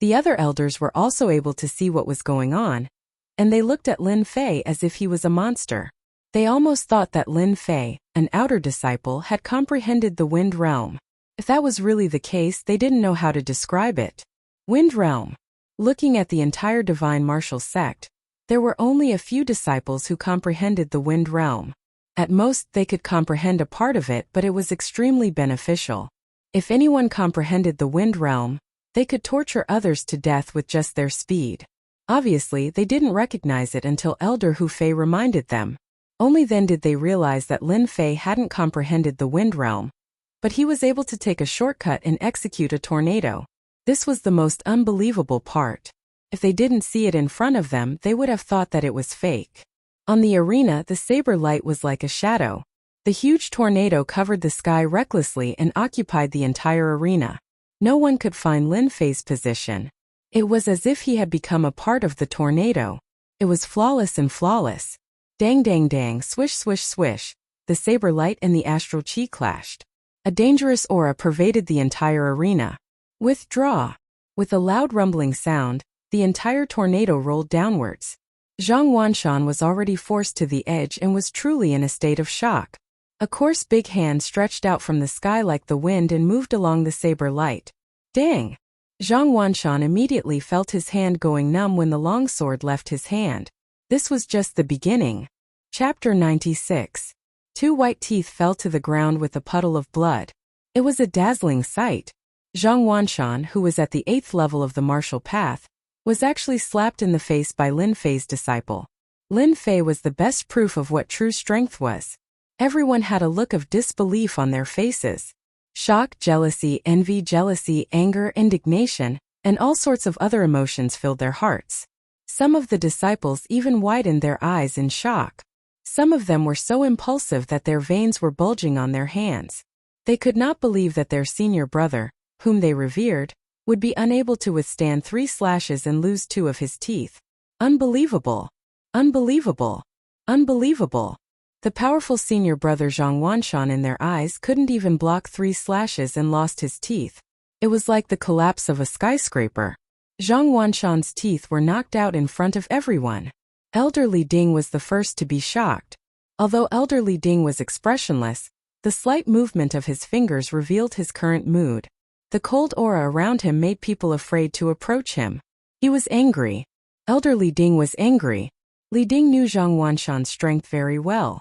The other elders were also able to see what was going on, and they looked at Lin Fei as if he was a monster. They almost thought that Lin Fei, an outer disciple, had comprehended the Wind Realm. If that was really the case, they didn't know how to describe it. Wind Realm. Looking at the entire divine martial sect, there were only a few disciples who comprehended the Wind Realm. At most, they could comprehend a part of it, but it was extremely beneficial. If anyone comprehended the Wind Realm, they could torture others to death with just their speed. Obviously, they didn't recognize it until Elder Hu Fei reminded them. Only then did they realize that Lin Fei hadn't comprehended the Wind Realm, but he was able to take a shortcut and execute a tornado. This was the most unbelievable part. If they didn't see it in front of them, they would have thought that it was fake. On the arena, the saber light was like a shadow. The huge tornado covered the sky recklessly and occupied the entire arena. No one could find Lin Fei's position. It was as if he had become a part of the tornado. It was flawless and flawless. Dang dang dang, swish swish swish. The saber light and the astral chi clashed. A dangerous aura pervaded the entire arena. Withdraw. With a loud rumbling sound, the entire tornado rolled downwards. Zhang Wanshan was already forced to the edge and was truly in a state of shock. A coarse big hand stretched out from the sky like the wind and moved along the saber light. Dang! Zhang Wanshan immediately felt his hand going numb when the longsword left his hand. This was just the beginning. Chapter 96. 2 white teeth fell to the ground with a puddle of blood. It was a dazzling sight. Zhang Wanshan, who was at the 8th level of the martial path, was actually slapped in the face by Lin Fei's disciple. Lin Fei was the best proof of what true strength was. Everyone had a look of disbelief on their faces. Shock, jealousy, envy, anger, indignation, and all sorts of other emotions filled their hearts. Some of the disciples even widened their eyes in shock. Some of them were so impulsive that their veins were bulging on their hands. They could not believe that their senior brother, whom they revered, would be unable to withstand 3 slashes and lose 2 of his teeth. Unbelievable! Unbelievable! Unbelievable! The powerful senior brother Zhang Wanshan in their eyes couldn't even block 3 slashes and lost his teeth. It was like the collapse of a skyscraper. Zhang Wanshan's teeth were knocked out in front of everyone. Elder Li Ding was the first to be shocked. Although Elder Li Ding was expressionless, the slight movement of his fingers revealed his current mood. The cold aura around him made people afraid to approach him. He was angry. Elder Li Ding was angry. Li Ding knew Zhang Wanshan's strength very well.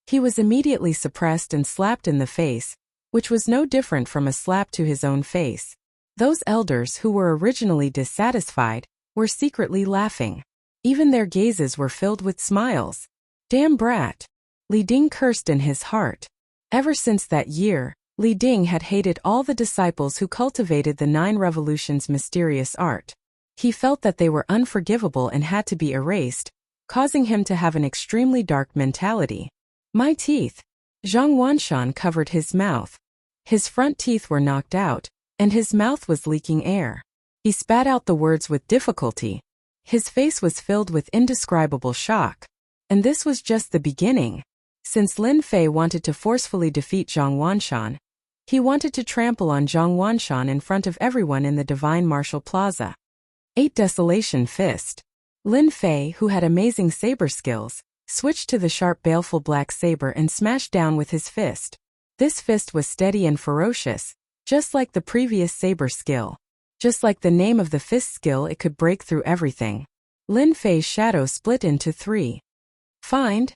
He was immediately suppressed and slapped in the face, which was no different from a slap to his own face. Those elders who were originally dissatisfied were secretly laughing. Even their gazes were filled with smiles. Damn brat! Li Ding cursed in his heart. Ever since that year, Li Ding had hated all the disciples who cultivated the 9 revolutions mysterious art. He felt that they were unforgivable and had to be erased, causing him to have an extremely dark mentality. My teeth! Zhang Wanshan covered his mouth. His front teeth were knocked out, and his mouth was leaking air. He spat out the words with difficulty. His face was filled with indescribable shock. And this was just the beginning. Since Lin Fei wanted to forcefully defeat Zhang Wanshan, he wanted to trample on Zhang Wanshan in front of everyone in the Divine Martial Plaza. 8 Desolation Fist. Lin Fei, who had amazing saber skills, switched to the sharp baleful black saber and smashed down with his fist. This fist was steady and ferocious, just like the previous saber skill. Just like the name of the fist skill, it could break through everything. Lin Fei's shadow split into 3. Find?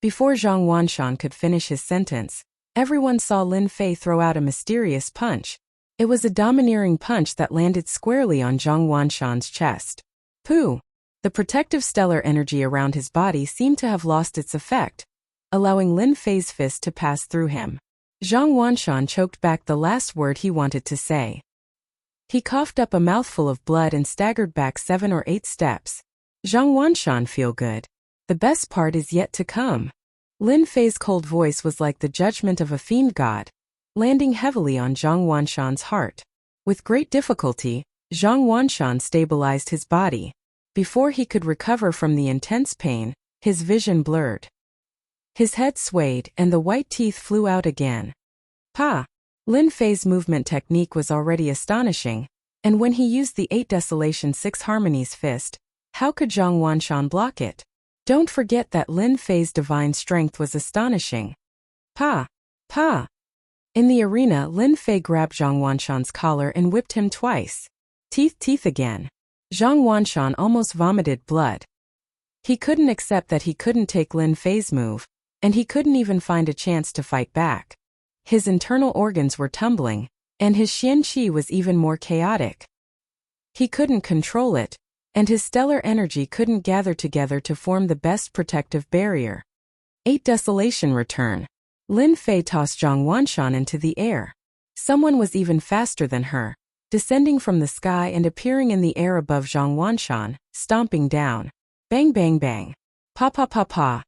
Before Zhang Wanshan could finish his sentence, everyone saw Lin Fei throw out a mysterious punch. It was a domineering punch that landed squarely on Zhang Wanshan's chest. Pooh! The protective stellar energy around his body seemed to have lost its effect, allowing Lin Fei's fist to pass through him. Zhang Wanshan choked back the last word he wanted to say. He coughed up a mouthful of blood and staggered back 7 or 8 steps. Zhang Wanshan, feel good. The best part is yet to come. Lin Fei's cold voice was like the judgment of a fiend god, landing heavily on Zhang Wanshan's heart. With great difficulty, Zhang Wanshan stabilized his body. Before he could recover from the intense pain, His vision blurred. His head swayed and the white teeth flew out again. Pa! Lin Fei's movement technique was already astonishing, and when he used the 8 Desolation 6 Harmonies fist, how could Zhang Wanshan block it? Don't forget that Lin Fei's divine strength was astonishing. Pa! Pa! In the arena, Lin Fei grabbed Zhang Wanshan's collar and whipped him twice. Teeth again. Zhang Wanshan almost vomited blood. He couldn't accept that he couldn't take Lin Fei's move, and he couldn't even find a chance to fight back. His internal organs were tumbling, and his Xian Qi was even more chaotic. He couldn't control it, and his stellar energy couldn't gather together to form the best protective barrier. 8 Desolation return. Lin Fei tossed Zhang Wanshan into the air. Someone was even faster than her, descending from the sky and appearing in the air above Zhang Wanshan, stomping down. Bang bang bang. Pa pa pa pa.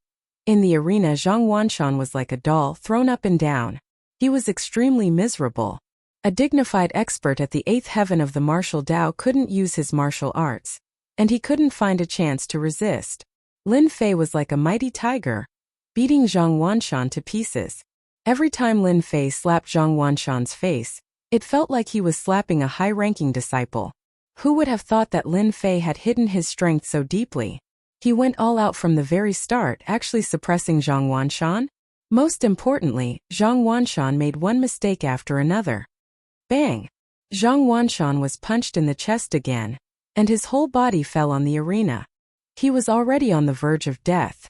In the arena, Zhang Wanshan was like a doll thrown up and down. He was extremely miserable. A dignified expert at the 8th heaven of the martial Tao couldn't use his martial arts, and he couldn't find a chance to resist. Lin Fei was like a mighty tiger, beating Zhang Wanshan to pieces. Every time Lin Fei slapped Zhang Wanshan's face, it felt like he was slapping a high-ranking disciple. Who would have thought that Lin Fei had hidden his strength so deeply? He went all out from the very start, actually suppressing Zhang Wanshan. Most importantly, Zhang Wanshan made one mistake after another. Bang! Zhang Wanshan was punched in the chest again, and his whole body fell on the arena. He was already on the verge of death.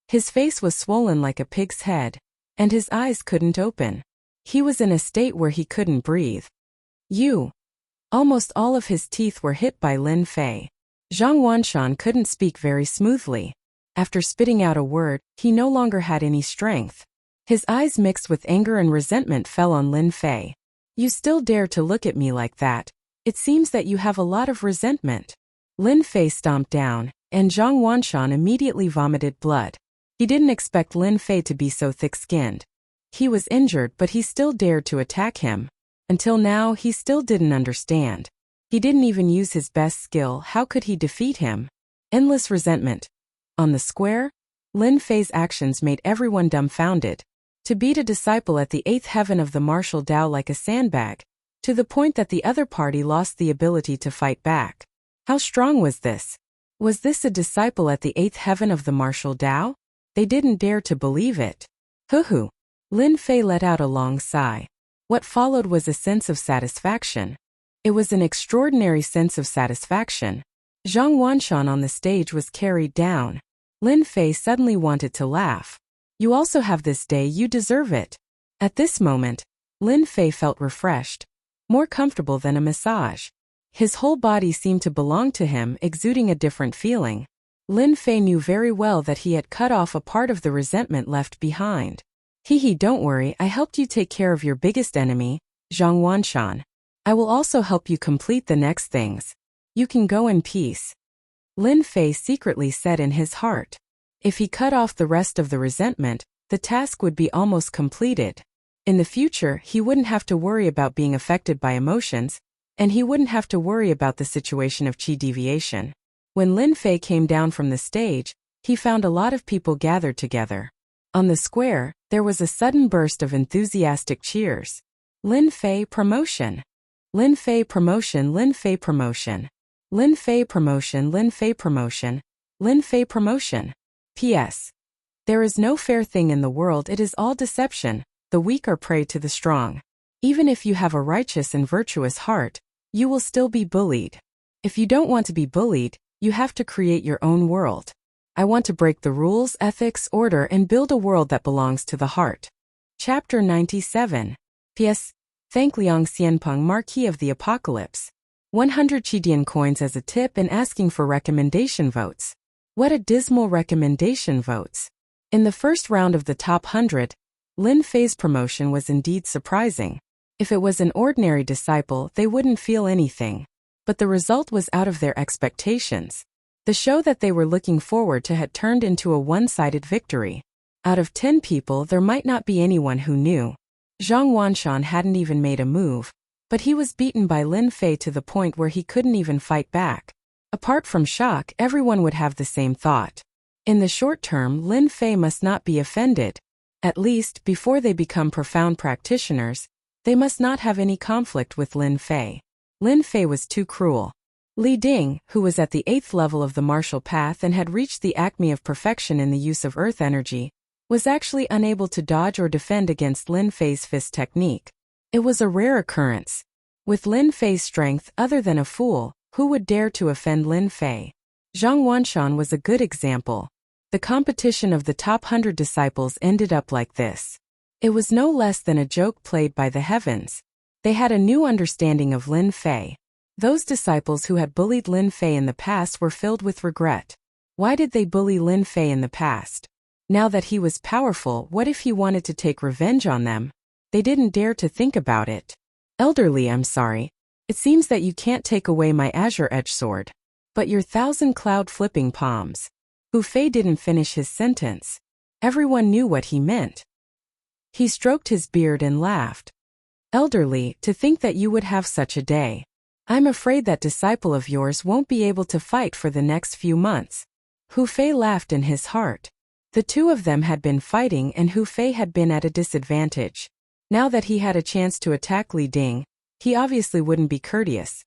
His face was swollen like a pig's head, and his eyes couldn't open. He was in a state where he couldn't breathe. Almost all of his teeth were hit by Lin Fei. Zhang Wanshan couldn't speak very smoothly. After spitting out a word, he no longer had any strength. His eyes mixed with anger and resentment fell on Lin Fei. You still dare to look at me like that? It seems that you have a lot of resentment. Lin Fei stomped down, and Zhang Wanshan immediately vomited blood. He didn't expect Lin Fei to be so thick-skinned. He was injured, but he still dared to attack him. Until now, he still didn't understand. He didn't even use his best skill. How could he defeat him? Endless resentment. On the square, Lin Fei's actions made everyone dumbfounded. To beat a disciple at the 8th heaven of the martial Tao like a sandbag, to the point that the other party lost the ability to fight back. How strong was this? Was this a disciple at the 8th heaven of the martial Tao? They didn't dare to believe it. Hoo-hoo. Lin Fei let out a long sigh. What followed was a sense of satisfaction. It was an extraordinary sense of satisfaction. Zhang Wanshan on the stage was carried down. Lin Fei suddenly wanted to laugh. You also have this day, you deserve it. At this moment, Lin Fei felt refreshed, more comfortable than a massage. His whole body seemed to belong to him, exuding a different feeling. Lin Fei knew very well that he had cut off a part of the resentment left behind. Don't worry, I helped you take care of your biggest enemy, Zhang Wanshan. I will also help you complete the next things. You can go in peace. Lin Fei secretly said in his heart. If he cut off the rest of the resentment, the task would be almost completed. In the future, he wouldn't have to worry about being affected by emotions, and he wouldn't have to worry about the situation of qi deviation. When Lin Fei came down from the stage, he found a lot of people gathered together. On the square, there was a sudden burst of enthusiastic cheers. Lin Fei promotion. Lin Fei promotion, Lin Fei promotion. Lin Fei promotion, Lin Fei promotion. Lin Fei promotion. P.S. There is no fair thing in the world, it is all deception. The weak are prey to the strong. Even if you have a righteous and virtuous heart, you will still be bullied. If you don't want to be bullied, you have to create your own world. I want to break the rules, ethics, order, and build a world that belongs to the heart. Chapter 97. P.S. Thank Liang Xianpeng, Marquis of the Apocalypse. 100 Qidian coins as a tip and asking for recommendation votes. What a dismal recommendation votes. In the first round of the top 100, Lin Fei's promotion was indeed surprising. If it was an ordinary disciple, they wouldn't feel anything. But the result was out of their expectations. The show that they were looking forward to had turned into a one-sided victory. Out of 10 people, there might not be anyone who knew. Zhang Wanshan hadn't even made a move, but he was beaten by Lin Fei to the point where he couldn't even fight back. Apart from shock, everyone would have the same thought. In the short term, Lin Fei must not be offended. At least, before they become profound practitioners, they must not have any conflict with Lin Fei. Lin Fei was too cruel. Li Ding, who was at the 8th level of the martial path and had reached the acme of perfection in the use of earth energy, was actually unable to dodge or defend against Lin Fei's fist technique. It was a rare occurrence. With Lin Fei's strength, other than a fool, who would dare to offend Lin Fei? Zhang Wanshan was a good example. The competition of the top 100 disciples ended up like this. It was no less than a joke played by the heavens. They had a new understanding of Lin Fei. Those disciples who had bullied Lin Fei in the past were filled with regret. Why did they bully Lin Fei in the past? Now that he was powerful, what if he wanted to take revenge on them? They didn't dare to think about it. Elderly, I'm sorry. It seems that you can't take away my azure edge sword. But your 1,000 cloud flipping palms. Hu Fei didn't finish his sentence. Everyone knew what he meant. He stroked his beard and laughed. Elderly, to think that you would have such a day. I'm afraid that disciple of yours won't be able to fight for the next few months. Hu Fei laughed in his heart. The two of them had been fighting and Hu Fei had been at a disadvantage. Now that he had a chance to attack Li Ding, he obviously wouldn't be courteous.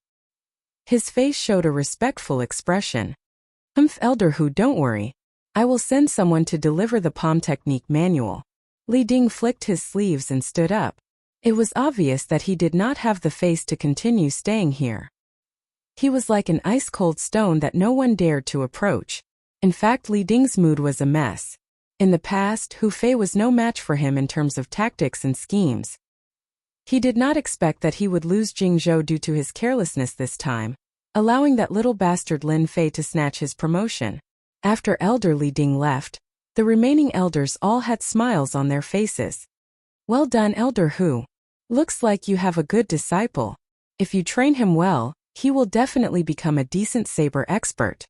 His face showed a respectful expression. Elder Hu, don't worry. I will send someone to deliver the palm technique manual. Li Ding flicked his sleeves and stood up. It was obvious that he did not have the face to continue staying here. He was like an ice-cold stone that no one dared to approach. In fact, Li Ding's mood was a mess. In the past, Hu Fei was no match for him in terms of tactics and schemes. He did not expect that he would lose Jingzhou due to his carelessness this time, allowing that little bastard Lin Fei to snatch his promotion. After Elder Li Ding left, the remaining elders all had smiles on their faces. Well done, Elder Hu. Looks like you have a good disciple. If you train him well, he will definitely become a decent saber expert.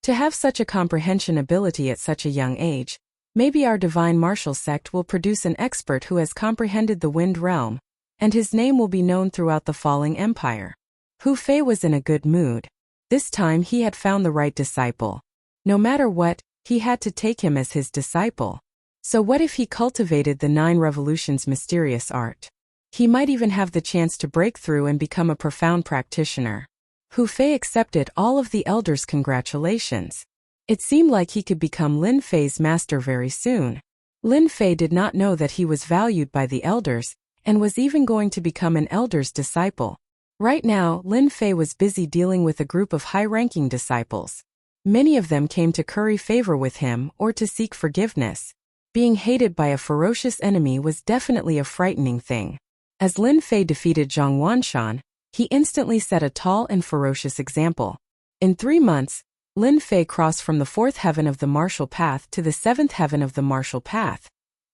To have such a comprehension ability at such a young age, maybe our divine martial sect will produce an expert who has comprehended the wind realm, and his name will be known throughout the falling empire. Hu Fei was in a good mood. This time he had found the right disciple. No matter what, he had to take him as his disciple. So what if he cultivated the 9 revolutions mysterious art? He might even have the chance to break through and become a profound practitioner. Hu Fei accepted all of the elders' congratulations. It seemed like he could become Lin Fei's master very soon. Lin Fei did not know that he was valued by the elders, and was even going to become an elder's disciple. Right now, Lin Fei was busy dealing with a group of high-ranking disciples. Many of them came to curry favor with him or to seek forgiveness. Being hated by a ferocious enemy was definitely a frightening thing. As Lin Fei defeated Zhang Wanshan, he instantly set a tall and ferocious example. In 3 months, Lin Fei crossed from the 4th heaven of the martial path to the 7th heaven of the martial path,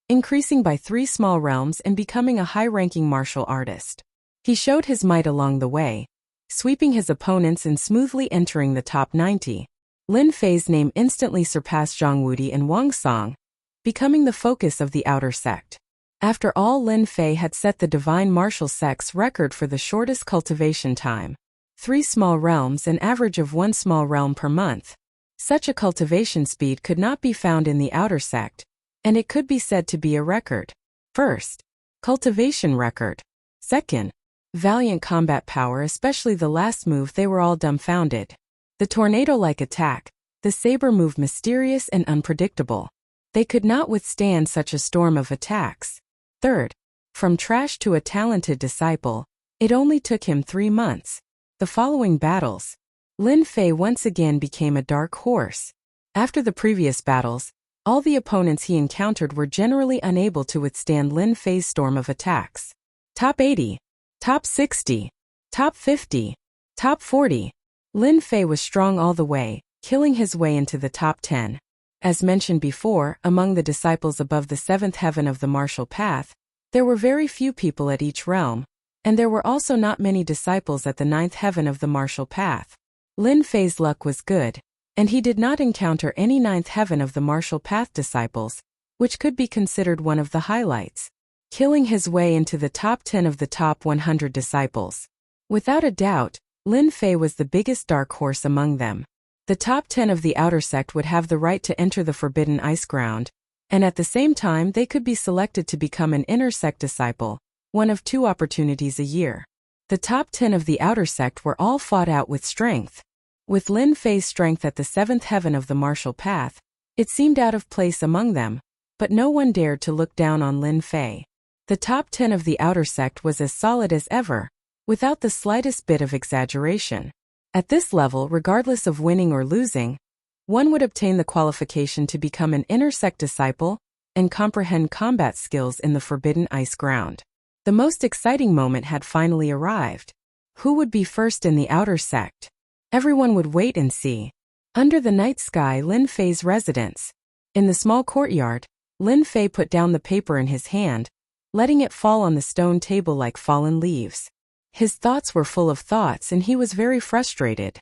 increasing by 3 small realms and becoming a high-ranking martial artist. He showed his might along the way, sweeping his opponents and smoothly entering the top 90. Lin Fei's name instantly surpassed Zhang Wudi and Wang Song, becoming the focus of the outer sect. After all, Lin Fei had set the divine martial sect's record for the shortest cultivation time. 3 small realms, an average of 1 small realm per month. Such a cultivation speed could not be found in the outer sect, and it could be said to be a record. First, cultivation record. Second, valiant combat power, especially the last move. They were all dumbfounded. The tornado-like attack, the saber move, mysterious and unpredictable. They could not withstand such a storm of attacks. Third, from trash to a talented disciple, it only took him 3 months. The following battles. Lin Fei once again became a dark horse. After the previous battles, all the opponents he encountered were generally unable to withstand Lin Fei's storm of attacks. Top 80, top 60, top 50, top 40. Lin Fei was strong all the way, killing his way into the top 10. As mentioned before, among the disciples above the 7th heaven of the martial path, there were very few people at each realm, and there were also not many disciples at the 9th heaven of the martial path. Lin Fei's luck was good, and he did not encounter any 9th heaven of the martial path disciples, which could be considered one of the highlights, killing his way into the top 10 of the top 100 disciples. Without a doubt, Lin Fei was the biggest dark horse among them. The top 10 of the outer sect would have the right to enter the forbidden ice ground, and at the same time they could be selected to become an inner sect disciple, one of 2 opportunities a year. The top 10 of the outer sect were all fought out with strength. With Lin Fei's strength at the 7th heaven of the martial path, it seemed out of place among them, but no one dared to look down on Lin Fei. The top 10 of the outer sect was as solid as ever, without the slightest bit of exaggeration. At this level, regardless of winning or losing, one would obtain the qualification to become an inner sect disciple and comprehend combat skills in the forbidden ice ground. The most exciting moment had finally arrived. Who would be first in the outer sect? Everyone would wait and see. Under the night sky, Lin Fei's residence. In the small courtyard, Lin Fei put down the paper in his hand, letting it fall on the stone table like fallen leaves. His thoughts were full of thoughts and he was very frustrated.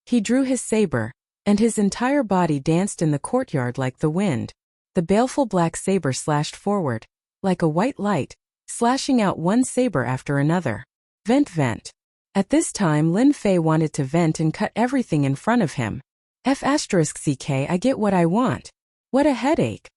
He drew his saber, and his entire body danced in the courtyard like the wind. The baleful black saber slashed forward, like a white light, slashing out one saber after another. Vent, vent. At this time Lin Fei wanted to vent and cut everything in front of him. F***ck, I get what I want. What a headache.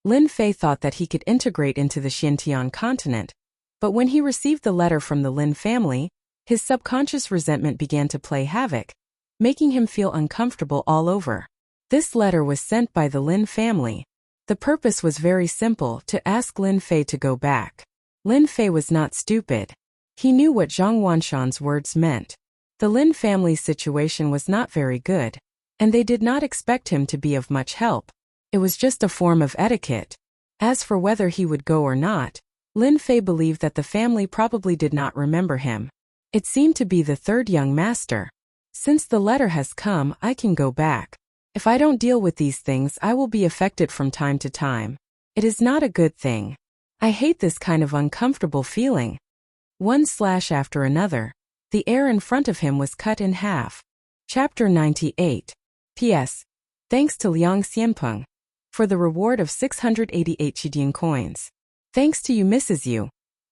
Lin Fei thought that he could integrate into the Xintian continent, but when he received the letter from the Lin family, his subconscious resentment began to play havoc, making him feel uncomfortable all over. This letter was sent by the Lin family. The purpose was very simple, to ask Lin Fei to go back. Lin Fei was not stupid. He knew what Zhang Wanshan's words meant. The Lin family's situation was not very good, and they did not expect him to be of much help. It was just a form of etiquette. As for whether he would go or not, Lin Fei believed that the family probably did not remember him. It seemed to be the 3rd young master. Since the letter has come, I can go back. If I don't deal with these things, I will be affected from time to time. It is not a good thing. I hate this kind of uncomfortable feeling. One slash after another, the air in front of him was cut in half. Chapter 98. P.S. Thanks to Liang Xianpeng for the reward of 688 Qidian coins. Thanks to you, Mrs. Yu,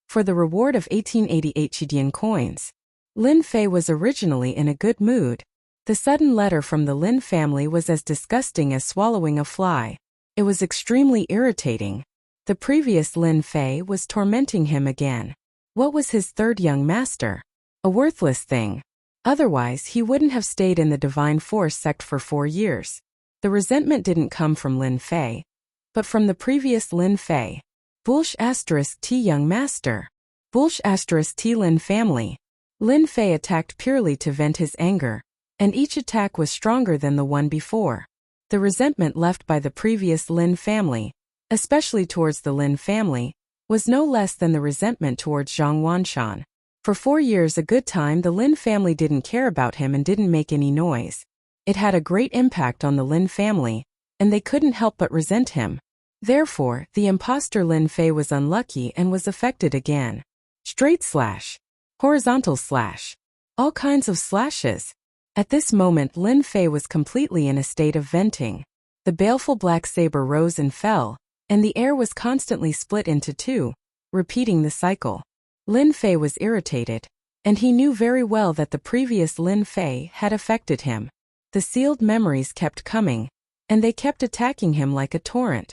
for the reward of 1888 Qidian coins. Lin Fei was originally in a good mood. The sudden letter from the Lin family was as disgusting as swallowing a fly. It was extremely irritating. The previous Lin Fei was tormenting him again. What was his 3rd young master? A worthless thing. Otherwise, he wouldn't have stayed in the Divine Force sect for 4 years. The resentment didn't come from Lin Fei, but from the previous Lin Fei. T young master. T Lin family. Lin Fei attacked purely to vent his anger, and each attack was stronger than the one before. The resentment left by the previous Lin family, especially towards the Lin family, was no less than the resentment towards Zhang Wanshan. For 4 years, a good time, the Lin family didn't care about him and didn't make any noise. It had a great impact on the Lin family, and they couldn't help but resent him. Therefore, the imposter Lin Fei was unlucky and was affected again. Straight slash. Horizontal slash. All kinds of slashes. At this moment, Lin Fei was completely in a state of venting. The baleful black saber rose and fell, and the air was constantly split into 2, repeating the cycle. Lin Fei was irritated, and he knew very well that the previous Lin Fei had affected him. The sealed memories kept coming, and they kept attacking him like a torrent.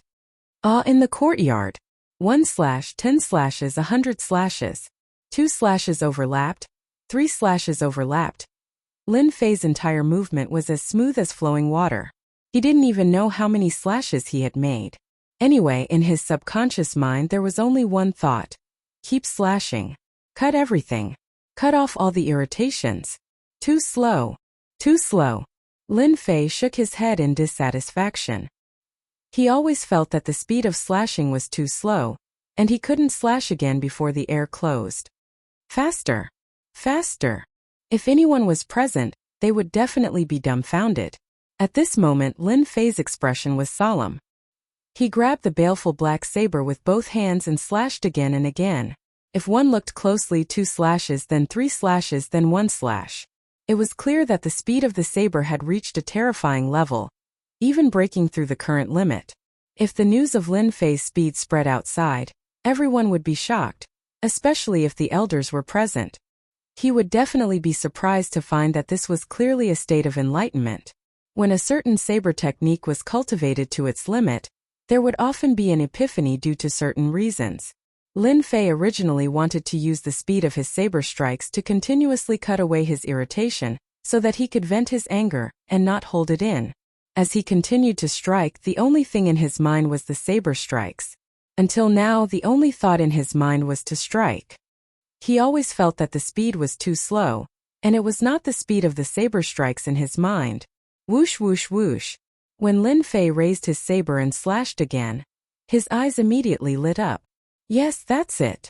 In the courtyard. 1 slash, 10 slashes, 100 slashes. 2 slashes overlapped. 3 slashes overlapped. Lin Fei's entire movement was as smooth as flowing water. He didn't even know how many slashes he had made. Anyway, in his subconscious mind there was only one thought. Keep slashing. Cut everything. Cut off all the irritations. Too slow. Too slow. Lin Fei shook his head in dissatisfaction. He always felt that the speed of slashing was too slow, and he couldn't slash again before the air closed. Faster. Faster. If anyone was present, they would definitely be dumbfounded. At this moment, Lin Fei's expression was solemn. He grabbed the baleful black saber with both hands and slashed again and again. If one looked closely, 2 slashes, then 3 slashes, then 1 slash. It was clear that the speed of the saber had reached a terrifying level, even breaking through the current limit. If the news of Lin Fei's speed spread outside, everyone would be shocked, especially if the elders were present. He would definitely be surprised to find that this was clearly a state of enlightenment. When a certain saber technique was cultivated to its limit, there would often be an epiphany due to certain reasons. Lin Fei originally wanted to use the speed of his saber strikes to continuously cut away his irritation, so that he could vent his anger and not hold it in. As he continued to strike, the only thing in his mind was the saber strikes. Until now, the only thought in his mind was to strike. He always felt that the speed was too slow, and it was not the speed of the saber strikes in his mind. Whoosh whoosh whoosh. When Lin Fei raised his saber and slashed again, his eyes immediately lit up. Yes, that's it.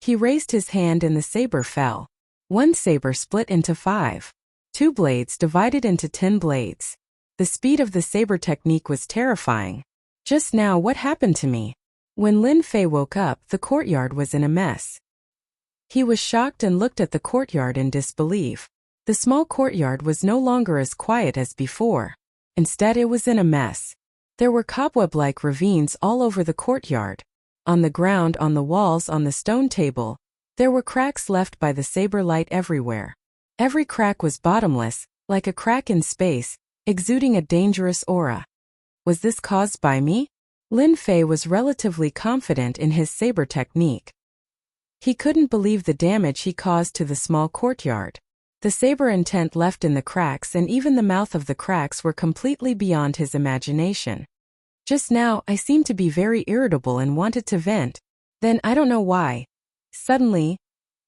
He raised his hand and the saber fell. One saber split into 5. 2 blades divided into 10 blades. The speed of the saber technique was terrifying. Just now, what happened to me? When Lin Fei woke up, the courtyard was in a mess. He was shocked and looked at the courtyard in disbelief. The small courtyard was no longer as quiet as before. Instead, it was in a mess. There were cobweb-like ravines all over the courtyard. On the ground, on the walls, on the stone table, there were cracks left by the saber light everywhere. Every crack was bottomless, like a crack in space, exuding a dangerous aura. Was this caused by me? Lin Fei was relatively confident in his saber technique. He couldn't believe the damage he caused to the small courtyard. The saber intent left in the cracks and even the mouth of the cracks were completely beyond his imagination. Just now, I seemed to be very irritable and wanted to vent. Then I don't know why. Suddenly,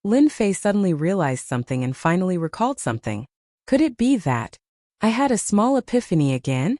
Lin Fei suddenly realized something and finally recalled something. Could it be that I had a small epiphany again?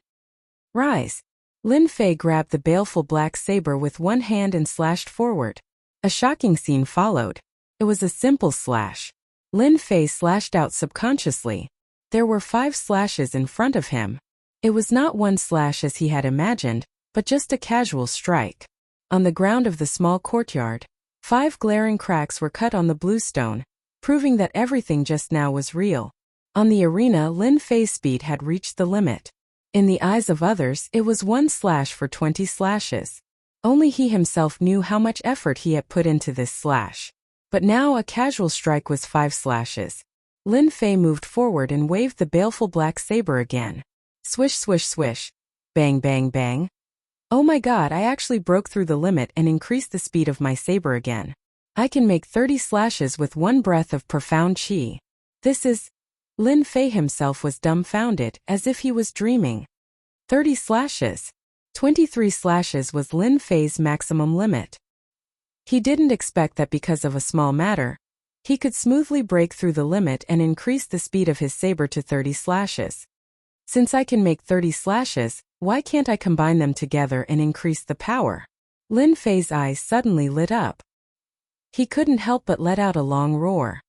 Rise. Lin Fei grabbed the baleful black saber with one hand and slashed forward. A shocking scene followed. It was a simple slash. Lin Fei slashed out subconsciously. There were 5 slashes in front of him. It was not one slash as he had imagined, but just a casual strike. On the ground of the small courtyard, 5 glaring cracks were cut on the bluestone, proving that everything just now was real. On the arena, Lin Fei's speed had reached the limit. In the eyes of others, it was 1 slash for 20 slashes. Only he himself knew how much effort he had put into this slash. But now a casual strike was 5 slashes. Lin Fei moved forward and waved the baleful black saber again. Swish swish swish. Bang bang bang. Oh my god, I actually broke through the limit and increased the speed of my saber again. I can make 30 slashes with 1 breath of profound chi. This is... Lin Fei himself was dumbfounded, as if he was dreaming. 30 slashes. 23 slashes was Lin Fei's maximum limit. He didn't expect that because of a small matter, he could smoothly break through the limit and increase the speed of his saber to 30 slashes. Since I can make 30 slashes, why can't I combine them together and increase the power? Lin Fei's eyes suddenly lit up. He couldn't help but let out a long roar.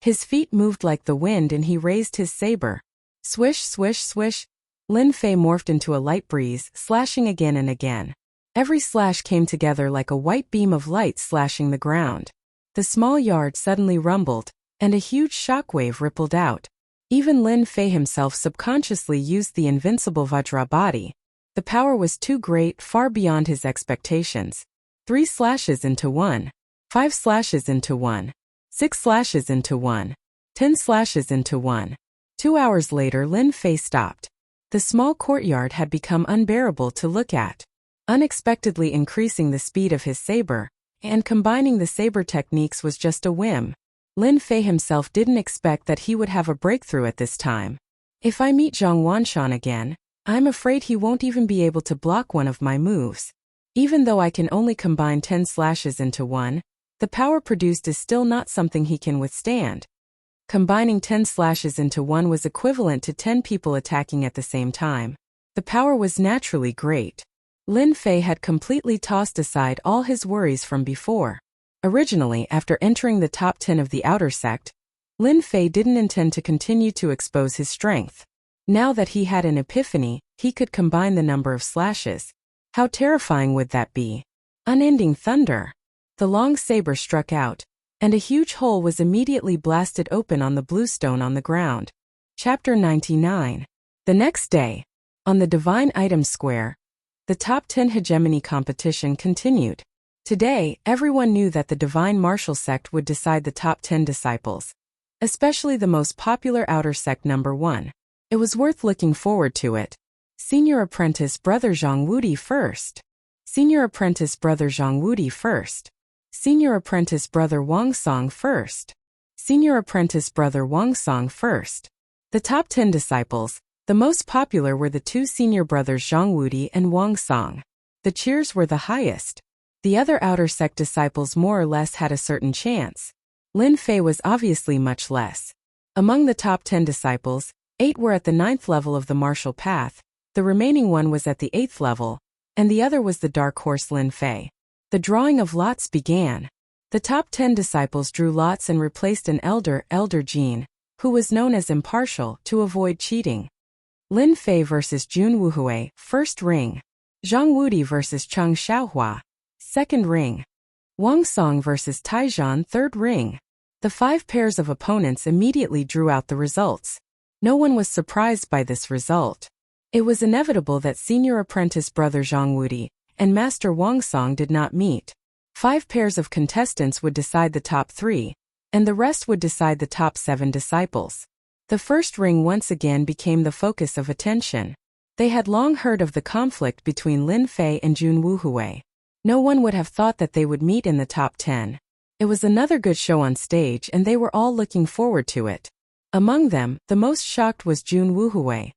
His feet moved like the wind and he raised his saber. Swish, swish, swish. Lin Fei morphed into a light breeze, slashing again and again. Every slash came together like a white beam of light slashing the ground. The small yard suddenly rumbled, and a huge shockwave rippled out. Even Lin Fei himself subconsciously used the invincible Vajra body. The power was too great, far beyond his expectations. 3 slashes into 1. 5 slashes into 1. 6 slashes into 1. 10 slashes into 1. 2 hours later, Lin Fei stopped. The small courtyard had become unbearable to look at. Unexpectedly increasing the speed of his saber, and combining the saber techniques was just a whim. Lin Fei himself didn't expect that he would have a breakthrough at this time. If I meet Zhang Wanshan again, I'm afraid he won't even be able to block one of my moves. Even though I can only combine 10 slashes into 1, the power produced is still not something he can withstand. Combining 10 slashes into 1 was equivalent to 10 people attacking at the same time. The power was naturally great. Lin Fei had completely tossed aside all his worries from before. Originally, after entering the top 10 of the outer sect, Lin Fei didn't intend to continue to expose his strength. Now that he had an epiphany, he could combine the number of slashes. How terrifying would that be? Unending thunder. The long saber struck out, and a huge hole was immediately blasted open on the bluestone on the ground. Chapter 99. The next day, on the Divine Item Square, the top 10 hegemony competition continued. Today, everyone knew that the Divine Martial Sect would decide the top 10 disciples, especially the most popular outer sect number 1. It was worth looking forward to it. Senior apprentice brother Zhang Wudi first. Senior apprentice brother Zhang Wudi first. Senior apprentice brother Wang Song first. Senior apprentice brother Wang Song first. The top 10 disciples, the most popular were the two senior brothers Zhang Wudi and Wang Song. The cheers were the highest. The other outer sect disciples more or less had a certain chance. Lin Fei was obviously much less. Among the top 10 disciples, 8 were at the 9th level of the martial path, the remaining one was at the 8th level, and the other was the dark horse Lin Fei. The drawing of lots began. The top 10 disciples drew lots and replaced an elder Jin, who was known as impartial, to avoid cheating. Lin Fei versus Jun Wuhui, first ring. Zhang Wudi versus Cheng Xiaohua, second ring. Wang Song versus Taizhan, third ring. The 5 pairs of opponents immediately drew out the results. No one was surprised by this result. It was inevitable that senior apprentice brother Zhang Wudi and master Wang Song did not meet. 5 pairs of contestants would decide the top 3, and the rest would decide the top 7 disciples. The first ring once again became the focus of attention. They had long heard of the conflict between Lin Fei and Jun Wuhui. No one would have thought that they would meet in the top 10. It was another good show on stage and they were all looking forward to it. Among them, the most shocked was Jun Wuhui.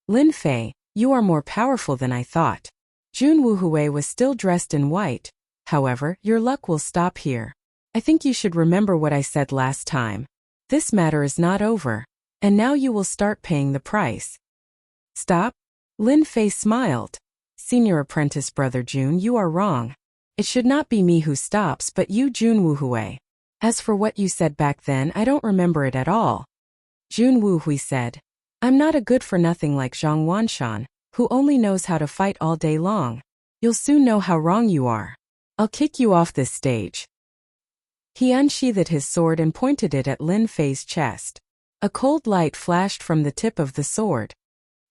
Lin Fei, you are more powerful than I thought. Jun Wuhui was still dressed in white. However, your luck will stop here. I think you should remember what I said last time. This matter is not over. And now you will start paying the price. Stop? Lin Fei smiled. Senior apprentice brother Jun, you are wrong. It should not be me who stops but you, Jun Wuhui. As for what you said back then, I don't remember it at all. Jun Wuhui said, I'm not a good-for-nothing like Zhang Wanshan, who only knows how to fight all day long. You'll soon know how wrong you are. I'll kick you off this stage. He unsheathed his sword and pointed it at Lin Fei's chest. A cold light flashed from the tip of the sword.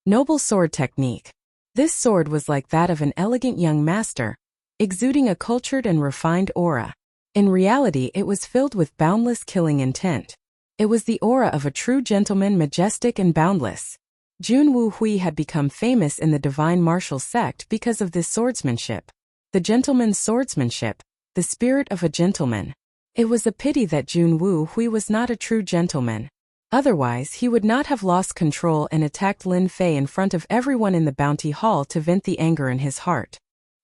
Noble sword technique. This sword was like that of an elegant young master, exuding a cultured and refined aura. In reality, it was filled with boundless killing intent. It was the aura of a true gentleman, majestic and boundless. Jun Wuhui had become famous in the divine martial sect because of this swordsmanship. The gentleman's swordsmanship, the spirit of a gentleman. It was a pity that Jun Wuhui was not a true gentleman. Otherwise, he would not have lost control and attacked Lin Fei in front of everyone in the bounty hall to vent the anger in his heart.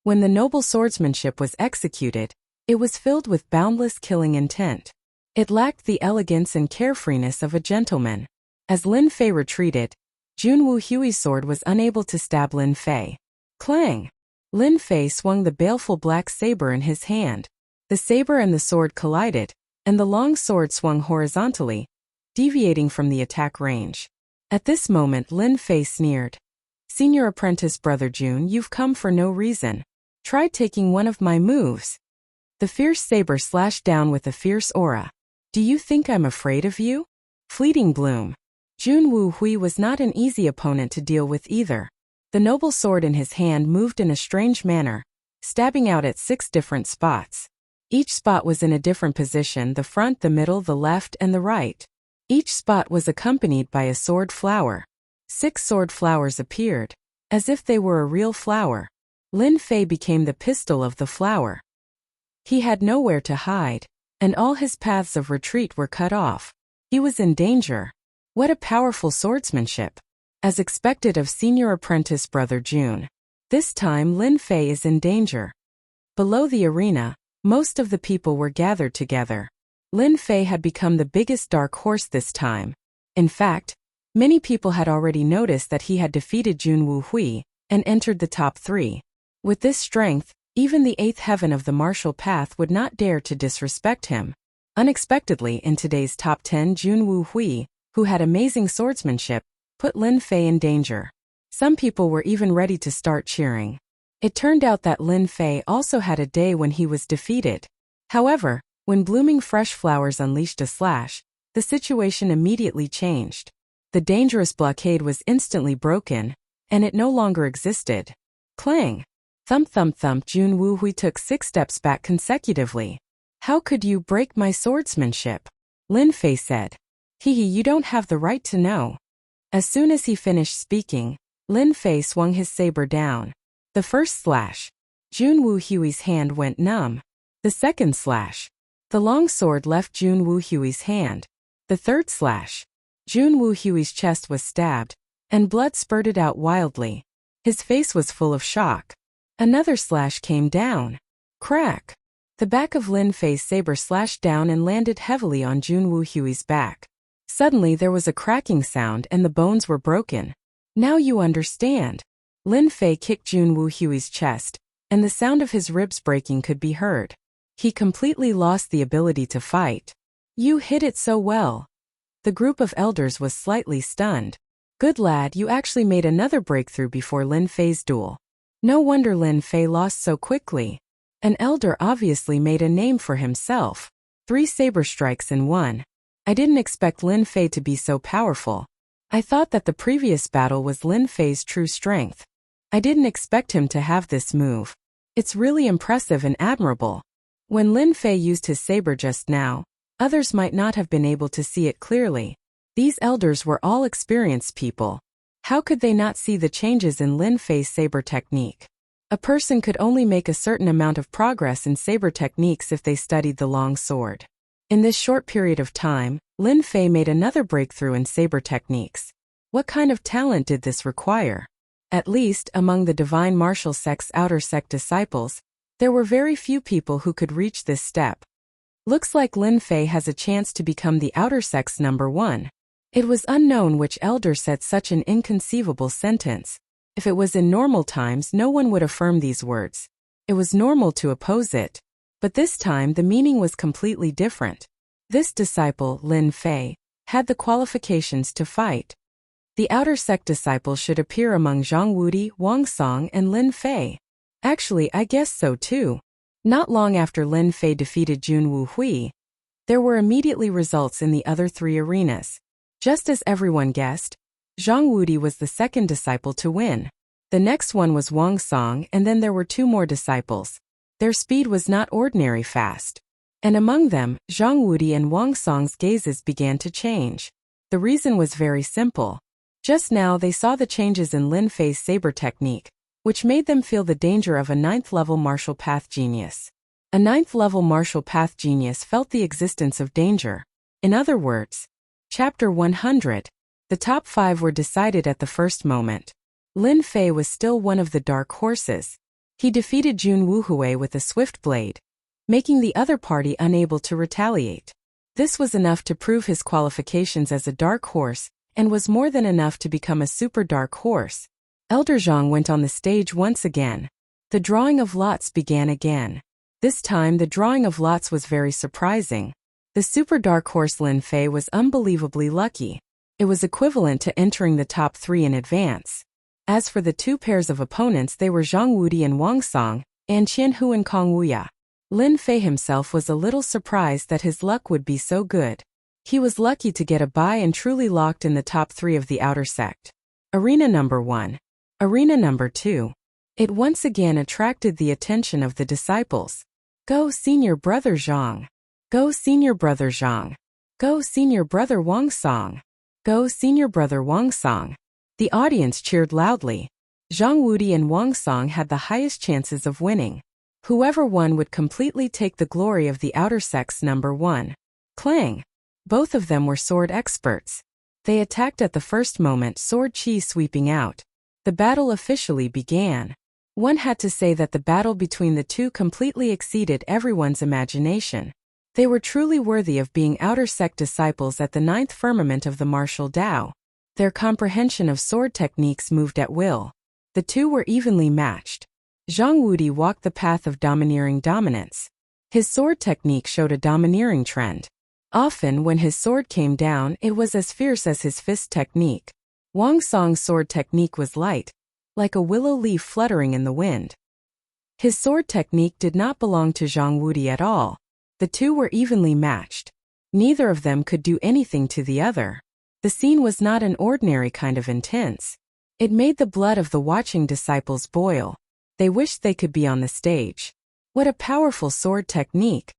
When the noble swordsmanship was executed, it was filled with boundless killing intent. It lacked the elegance and carefreeness of a gentleman. As Lin Fei retreated, Jun Wuhui's sword was unable to stab Lin Fei. Clang! Lin Fei swung the baleful black saber in his hand. The saber and the sword collided, and the long sword swung horizontally, deviating from the attack range. At this moment Lin Fei sneered. Senior apprentice brother Jun, you've come for no reason. Try taking one of my moves. The fierce saber slashed down with a fierce aura. Do you think I'm afraid of you? Fleeting bloom. Jun Wuhui was not an easy opponent to deal with either. The noble sword in his hand moved in a strange manner, stabbing out at 6 different spots. Each spot was in a different position, the front, the middle, the left, and the right. Each spot was accompanied by a sword flower. 6 sword flowers appeared, as if they were a real flower. Lin Fei became the pistol of the flower. He had nowhere to hide, and all his paths of retreat were cut off. He was in danger. What a powerful swordsmanship! As expected of senior apprentice brother Jun. This time Lin Fei is in danger. Below the arena, most of the people were gathered together. Lin Fei had become the biggest dark horse this time. In fact, many people had already noticed that he had defeated Jun Wuhui and entered the top 3. With this strength, even the 8th heaven of the martial path would not dare to disrespect him. Unexpectedly, in today's top 10, Jun Wuhui, who had amazing swordsmanship, put Lin Fei in danger. Some people were even ready to start cheering. It turned out that Lin Fei also had a day when he was defeated. However, when blooming fresh flowers unleashed a slash, the situation immediately changed. The dangerous blockade was instantly broken, and it no longer existed. Clang! Thump thump thump. Jun Wuhui took 6 steps back consecutively. How could you break my swordsmanship? Lin Fei said. Hehe, you don't have the right to know. As soon as he finished speaking, Lin Fei swung his saber down. The first slash. Jun Wu Hui's hand went numb. The second slash. The long sword left Jun Wu Hui's hand. The third slash. Jun Wu Hui's chest was stabbed, and blood spurted out wildly. His face was full of shock. Another slash came down. Crack! The back of Lin Fei's saber slashed down and landed heavily on Jun Wu Hui's back. Suddenly there was a cracking sound and the bones were broken. Now you understand. Lin Fei kicked Jun Wu Hui's chest, and the sound of his ribs breaking could be heard. He completely lost the ability to fight. You hit it so well. The group of elders was slightly stunned. Good lad, you actually made another breakthrough before Lin Fei's duel. No wonder Lin Fei lost so quickly. An elder obviously made a name for himself. 3 saber strikes in one. I didn't expect Lin Fei to be so powerful. I thought that the previous battle was Lin Fei's true strength. I didn't expect him to have this move. It's really impressive and admirable. When Lin Fei used his saber just now, others might not have been able to see it clearly. These elders were all experienced people. How could they not see the changes in Lin Fei's saber technique? A person could only make a certain amount of progress in saber techniques if they studied the long sword. In this short period of time, Lin Fei made another breakthrough in saber techniques. What kind of talent did this require? At least, among the divine martial sect's outer sect disciples, there were very few people who could reach this step. Looks like Lin Fei has a chance to become the outer sect's #1. It was unknown which elder said such an inconceivable sentence. If it was in normal times, no one would affirm these words. It was normal to oppose it. But this time the meaning was completely different. This disciple, Lin Fei, had the qualifications to fight. The outer sect disciples should appear among Zhang Wudi, Wang Song, and Lin Fei. Actually, I guess so too. Not long after Lin Fei defeated Jun Wu Hui, there were immediately results in the other 3 arenas. Just as everyone guessed, Zhang Wudi was the second disciple to win. The next one was Wang Song, and then there were 2 more disciples. Their speed was not ordinary fast. And among them, Zhang Wudi and Wang Song's gazes began to change. The reason was very simple. Just now they saw the changes in Lin Fei's saber technique, which made them feel the danger of a 9th-level martial path genius. A 9th-level martial path genius felt the existence of danger. In other words, Chapter 100. The top 5 were decided at the first moment. Lin Fei was still one of the dark horses. He defeated Jun Wu Hui with a swift blade, making the other party unable to retaliate. This was enough to prove his qualifications as a dark horse, and was more than enough to become a super dark horse. Elder Zhang went on the stage once again. The drawing of lots began again. This time the drawing of lots was very surprising. The super dark horse Lin Fei was unbelievably lucky. It was equivalent to entering the top 3 in advance. As for the 2 pairs of opponents, they were Zhang Wudi and Wang Song, and Qian Hu and Kong Wuya. Lin Fei himself was a little surprised that his luck would be so good. He was lucky to get a bye and truly locked in the top 3 of the outer sect. Arena number 1. Arena number 2. It once again attracted the attention of the disciples. Go senior brother Zhang. Go senior brother Zhang. Go senior brother Wang Song. Go senior brother Wang Song. The audience cheered loudly. Zhang Wudi and Wang Song had the highest chances of winning. Whoever won would completely take the glory of the outer sect's #1. Clang! Both of them were sword experts. They attacked at the first moment, sword chi sweeping out. The battle officially began. One had to say that the battle between the 2 completely exceeded everyone's imagination. They were truly worthy of being outer sect disciples at the 9th firmament of the martial Tao. Their comprehension of sword techniques moved at will. The 2 were evenly matched. Zhang Wudi walked the path of domineering dominance. His sword technique showed a domineering trend. Often when his sword came down, it was as fierce as his fist technique. Wang Song's sword technique was light, like a willow leaf fluttering in the wind. His sword technique did not belong to Zhang Wudi at all. The 2 were evenly matched. Neither of them could do anything to the other. The scene was not an ordinary kind of intense. It made the blood of the watching disciples boil. They wished they could be on the stage. What a powerful sword technique!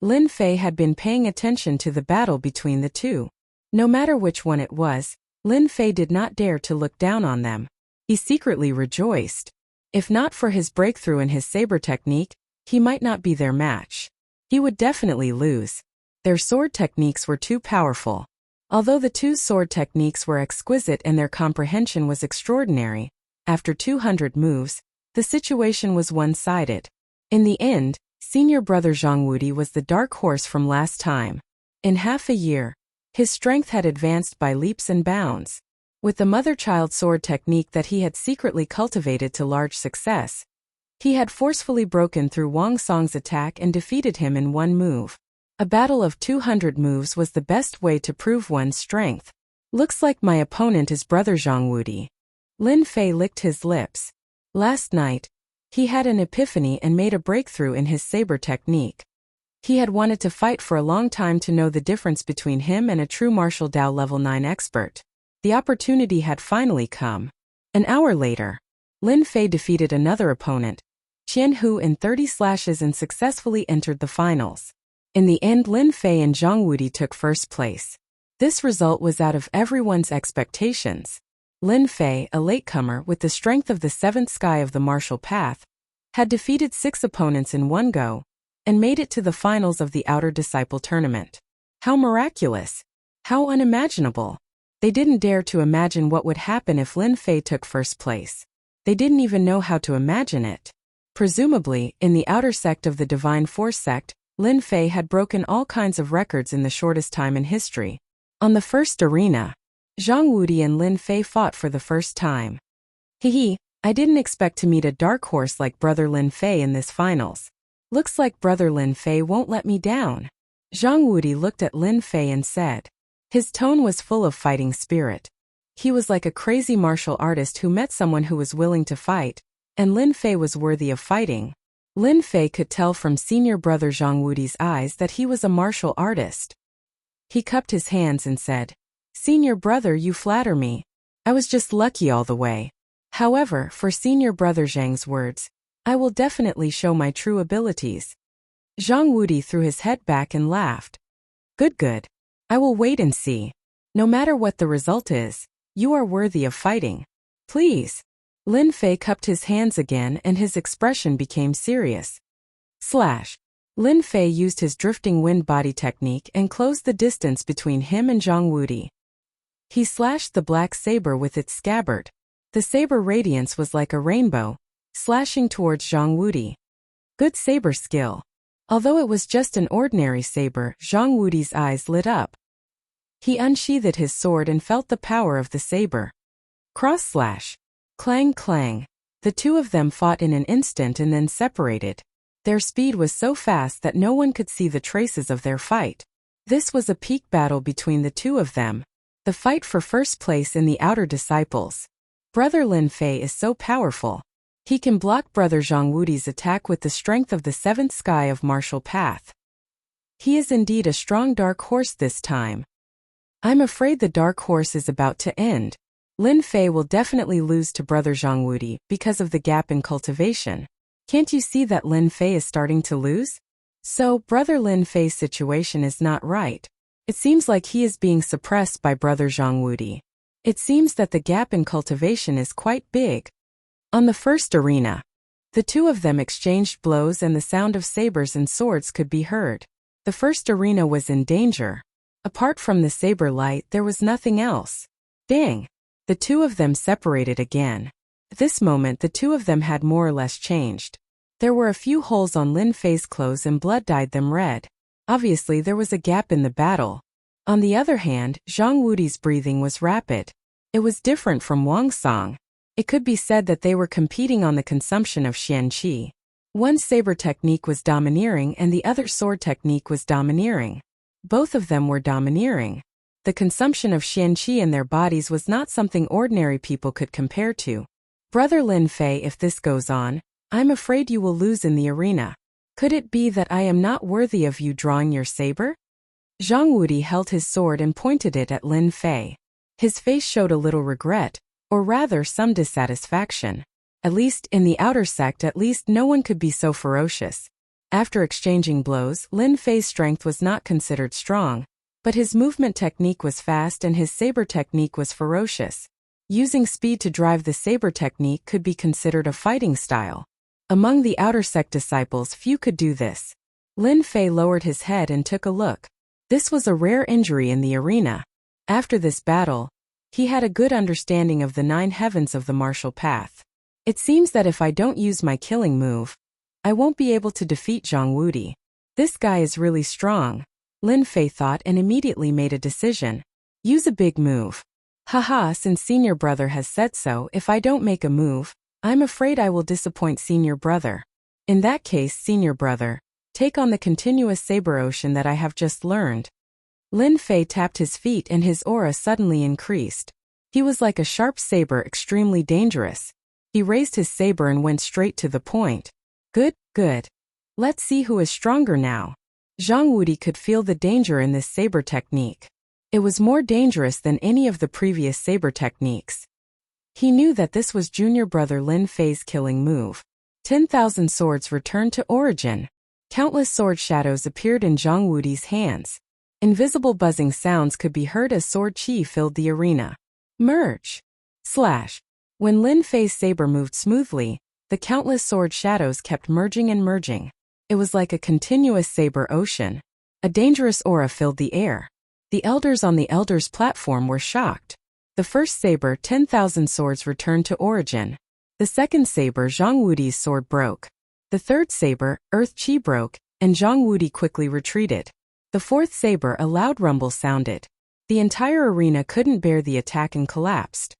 Lin Fei had been paying attention to the battle between the 2. No matter which one it was, Lin Fei did not dare to look down on them. He secretly rejoiced. If not for his breakthrough in his saber technique, he might not be their match. He would definitely lose. Their sword techniques were too powerful. Although the two sword techniques were exquisite and their comprehension was extraordinary, after 200 moves, the situation was one-sided. In the end, senior brother Zhang Wudi was the dark horse from last time. In half a year, his strength had advanced by leaps and bounds. With the mother-child sword technique that he had secretly cultivated to large success, he had forcefully broken through Wang Song's attack and defeated him in one move. A battle of 200 moves was the best way to prove one's strength. Looks like my opponent is brother Zhang Wudi. Lin Fei licked his lips. Last night, he had an epiphany and made a breakthrough in his saber technique. He had wanted to fight for a long time to know the difference between him and a true martial Dao level 9 expert. The opportunity had finally come. An hour later, Lin Fei defeated another opponent, Qian Hu, in 30 slashes and successfully entered the finals. In the end, Lin Fei and Zhang Wudi took first place. This result was out of everyone's expectations. Lin Fei, a latecomer with the strength of the seventh sky of the martial path, had defeated 6 opponents in one go, and made it to the finals of the Outer Disciple Tournament. How miraculous! How unimaginable! They didn't dare to imagine what would happen if Lin Fei took first place. They didn't even know how to imagine it. Presumably, in the outer sect of the Divine Force sect, Lin Fei had broken all kinds of records in the shortest time in history. On the first arena, Zhang Wudi and Lin Fei fought for the first time. Hehe, I didn't expect to meet a dark horse like brother Lin Fei in this finals. Looks like brother Lin Fei won't let me down. Zhang Wudi looked at Lin Fei and said. His tone was full of fighting spirit. He was like a crazy martial artist who met someone who was willing to fight, and Lin Fei was worthy of fighting. Lin Fei could tell from senior brother Zhang Wudi's eyes that he was a martial artist. He cupped his hands and said, "Senior brother, you flatter me. I was just lucky all the way. However, for senior brother Zhang's words, I will definitely show my true abilities." Zhang Wudi threw his head back and laughed. Good. I will wait and see. No matter what the result is, you are worthy of fighting. Please. Lin Fei cupped his hands again and his expression became serious. Slash. Lin Fei used his drifting wind body technique and closed the distance between him and Zhang Wudi. He slashed the black saber with its scabbard. The saber radiance was like a rainbow, slashing towards Zhang Wudi. Good saber skill. Although it was just an ordinary saber, Zhang Wudi's eyes lit up. He unsheathed his sword and felt the power of the saber. Cross slash. Clang clang. The two of them fought in an instant and then separated. Their speed was so fast that no one could see the traces of their fight. This was a peak battle between the two of them. The fight for first place in the Outer Disciples. Brother Lin Fei is so powerful. He can block brother Zhang Wudi's attack with the strength of the seventh sky of martial path. He is indeed a strong dark horse this time. I'm afraid the dark horse is about to end. Lin Fei will definitely lose to brother Zhang Wudi because of the gap in cultivation. Can't you see that Lin Fei is starting to lose? So, brother Lin Fei's situation is not right. It seems like he is being suppressed by brother Zhang Wudi. It seems that the gap in cultivation is quite big. On the first arena, the two of them exchanged blows and the sound of sabers and swords could be heard. The first arena was in danger. Apart from the saber light, there was nothing else. Dang! The two of them separated again. At this moment, the two of them had more or less changed. There were a few holes on Lin Fei's clothes and blood dyed them red. Obviously, there was a gap in the battle. On the other hand, Zhang Wudi's breathing was rapid. It was different from Wang Song. It could be said that they were competing on the consumption of Xian Qi. One saber technique was domineering and the other sword technique was domineering. Both of them were domineering. The consumption of Xian Qi in their bodies was not something ordinary people could compare to. Brother Lin Fei, if this goes on, I'm afraid you will lose in the arena. Could it be that I am not worthy of you drawing your saber? Zhang Wudi held his sword and pointed it at Lin Fei. His face showed a little regret, or rather some dissatisfaction. At least in the outer sect, at least no one could be so ferocious. After exchanging blows, Lin Fei's strength was not considered strong. But his movement technique was fast and his saber technique was ferocious. Using speed to drive the saber technique could be considered a fighting style. Among the outer sect disciples, few could do this. Lin Fei lowered his head and took a look. This was a rare injury in the arena. After this battle, he had a good understanding of the 9 heavens of the martial path. It seems that if I don't use my killing move, I won't be able to defeat Zhang Wudi. This guy is really strong, Lin Fei thought and immediately made a decision. Use a big move. Haha, since senior brother has said so, if I don't make a move, I'm afraid I will disappoint senior brother. In that case, senior brother, take on the continuous saber ocean that I have just learned. Lin Fei tapped his feet and his aura suddenly increased. He was like a sharp saber, extremely dangerous. He raised his saber and went straight to the point. Good, good. Let's see who is stronger now. Zhang Wudi could feel the danger in this saber technique. It was more dangerous than any of the previous saber techniques. He knew that this was junior brother Lin Fei's killing move. 10,000 swords returned to origin. Countless sword shadows appeared in Zhang Wudi's hands. Invisible buzzing sounds could be heard as sword chi filled the arena. Merge. Slash. When Lin Fei's saber moved smoothly, the countless sword shadows kept merging and merging. It was like a continuous saber ocean. A dangerous aura filled the air. The elders on the elders' platform were shocked. The first saber, 10,000 swords, returned to origin. The second saber, Zhang Wudi's sword, broke. The third saber, Earth Chi, broke, and Zhang Wudi quickly retreated. The fourth saber, a loud rumble sounded. The entire arena couldn't bear the attack and collapsed.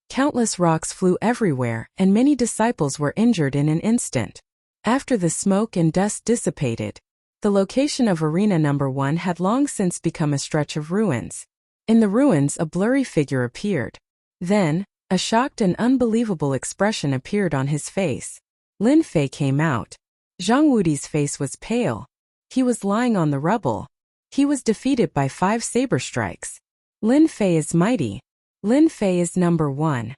Countless rocks flew everywhere, and many disciples were injured in an instant. After the smoke and dust dissipated, the location of Arena Number 1 had long since become a stretch of ruins. In the ruins, a blurry figure appeared. Then, a shocked and unbelievable expression appeared on his face. Lin Fei came out. Zhang Wudi's face was pale. He was lying on the rubble. He was defeated by 5 saber strikes. Lin Fei is mighty. Lin Fei is number 1.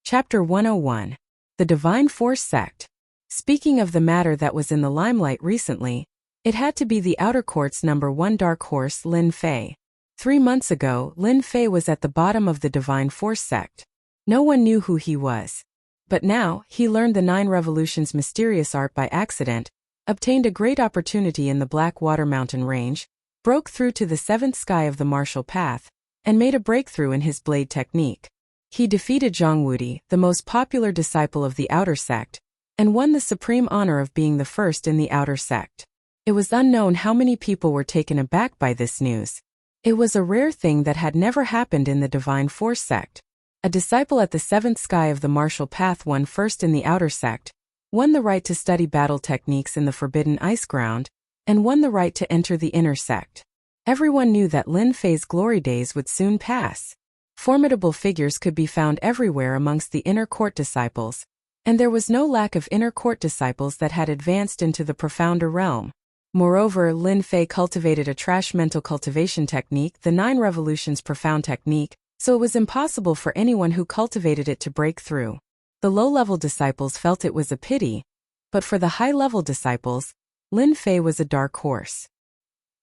Chapter 101. The Divine Force Sect. Speaking of the matter that was in the limelight recently, it had to be the Outer Court's number 1 dark horse, Lin Fei. 3 months ago, Lin Fei was at the bottom of the Divine Force Sect. No one knew who he was. But now, he learned the 9 Revolutions' mysterious art by accident, obtained a great opportunity in the Blackwater Mountain Range, broke through to the 7th sky of the martial path, and made a breakthrough in his blade technique. He defeated Zhang Wudi, the most popular disciple of the Outer Sect, and won the supreme honor of being the first in the Outer Sect. It was unknown how many people were taken aback by this news. It was a rare thing that had never happened in the Divine Force Sect. A disciple at the 7th sky of the martial path won first in the Outer Sect, won the right to study battle techniques in the Forbidden Ice Ground, and won the right to enter the Inner Sect. Everyone knew that Lin Fei's glory days would soon pass. Formidable figures could be found everywhere amongst the Inner Court disciples, and there was no lack of Inner Court disciples that had advanced into the profounder realm. Moreover, Lin Fei cultivated a trash mental cultivation technique, the 9 Revolutions profound technique, so it was impossible for anyone who cultivated it to break through. The low-level disciples felt it was a pity, but for the high-level disciples, Lin Fei was a dark horse.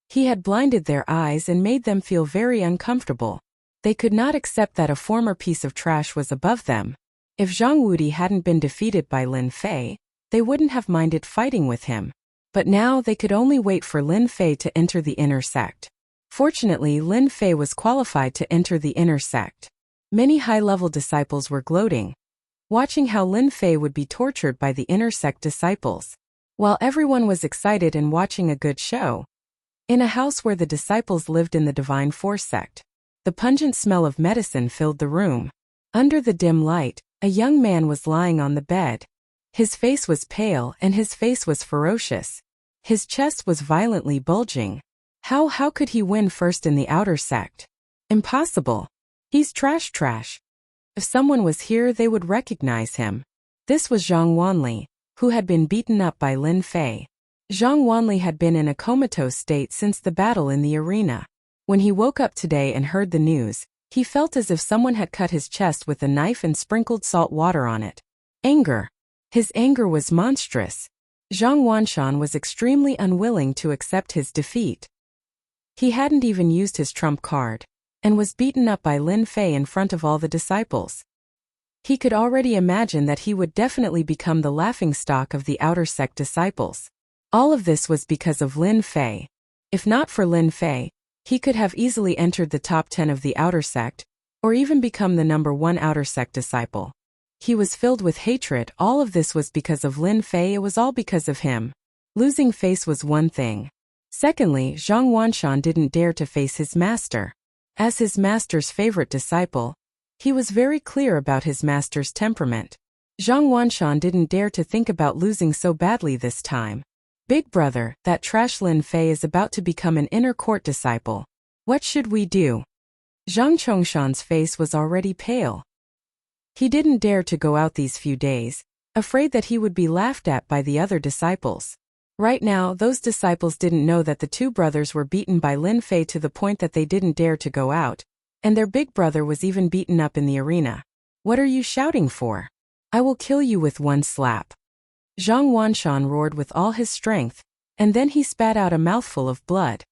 He had blinded their eyes and made them feel very uncomfortable. They could not accept that a former piece of trash was above them. If Zhang Wudi hadn't been defeated by Lin Fei, they wouldn't have minded fighting with him. But now they could only wait for Lin Fei to enter the Inner Sect. Fortunately, Lin Fei was qualified to enter the Inner Sect. Many high-level disciples were gloating, watching how Lin Fei would be tortured by the Inner Sect disciples. While everyone was excited and watching a good show, in a house where the disciples lived in the Divine Force Sect, the pungent smell of medicine filled the room. Under the dim light, a young man was lying on the bed. His face was pale and his face was ferocious. His chest was violently bulging. How could he win first in the Outer Sect? Impossible. He's trash. If someone was here, they would recognize him. This was Zhang Wanli, who had been beaten up by Lin Fei. Zhang Wanli had been in a comatose state since the battle in the arena. When he woke up today and heard the news, he felt as if someone had cut his chest with a knife and sprinkled salt water on it. Anger. His anger was monstrous. Zhang Wanshan was extremely unwilling to accept his defeat. He hadn't even used his trump card, and was beaten up by Lin Fei in front of all the disciples. He could already imagine that he would definitely become the laughingstock of the outer sect disciples. All of this was because of Lin Fei. If not for Lin Fei, he could have easily entered the top 10 of the outer sect, or even become the #1 outer sect disciple. He was filled with hatred. All of this was because of Lin Fei. It was all because of him. Losing face was one thing. Secondly, Zhang Wanshan didn't dare to face his master. As his master's favorite disciple, he was very clear about his master's temperament. Zhang Wanshan didn't dare to think about losing so badly this time. Big brother, that trash Lin Fei is about to become an inner court disciple. What should we do? Zhang Chongshan's face was already pale. He didn't dare to go out these few days, afraid that he would be laughed at by the other disciples. Right now, those disciples didn't know that the two brothers were beaten by Lin Fei to the point that they didn't dare to go out, and their big brother was even beaten up in the arena. What are you shouting for? I will kill you with one slap. Zhang Wanshan roared with all his strength, and then he spat out a mouthful of blood.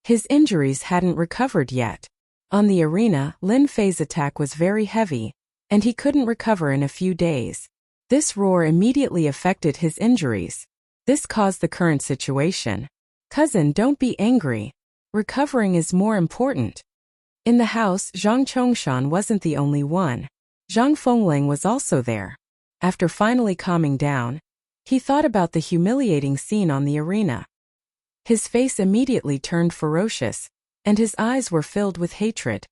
His injuries hadn't recovered yet. On the arena, Lin Fei's attack was very heavy, and he couldn't recover in a few days. This roar immediately affected his injuries. This caused the current situation. Cousin, don't be angry. Recovering is more important. In the house, Zhang Chongshan wasn't the only one. Zhang Fengling was also there. After finally calming down, he thought about the humiliating scene on the arena. His face immediately turned ferocious, and his eyes were filled with hatred.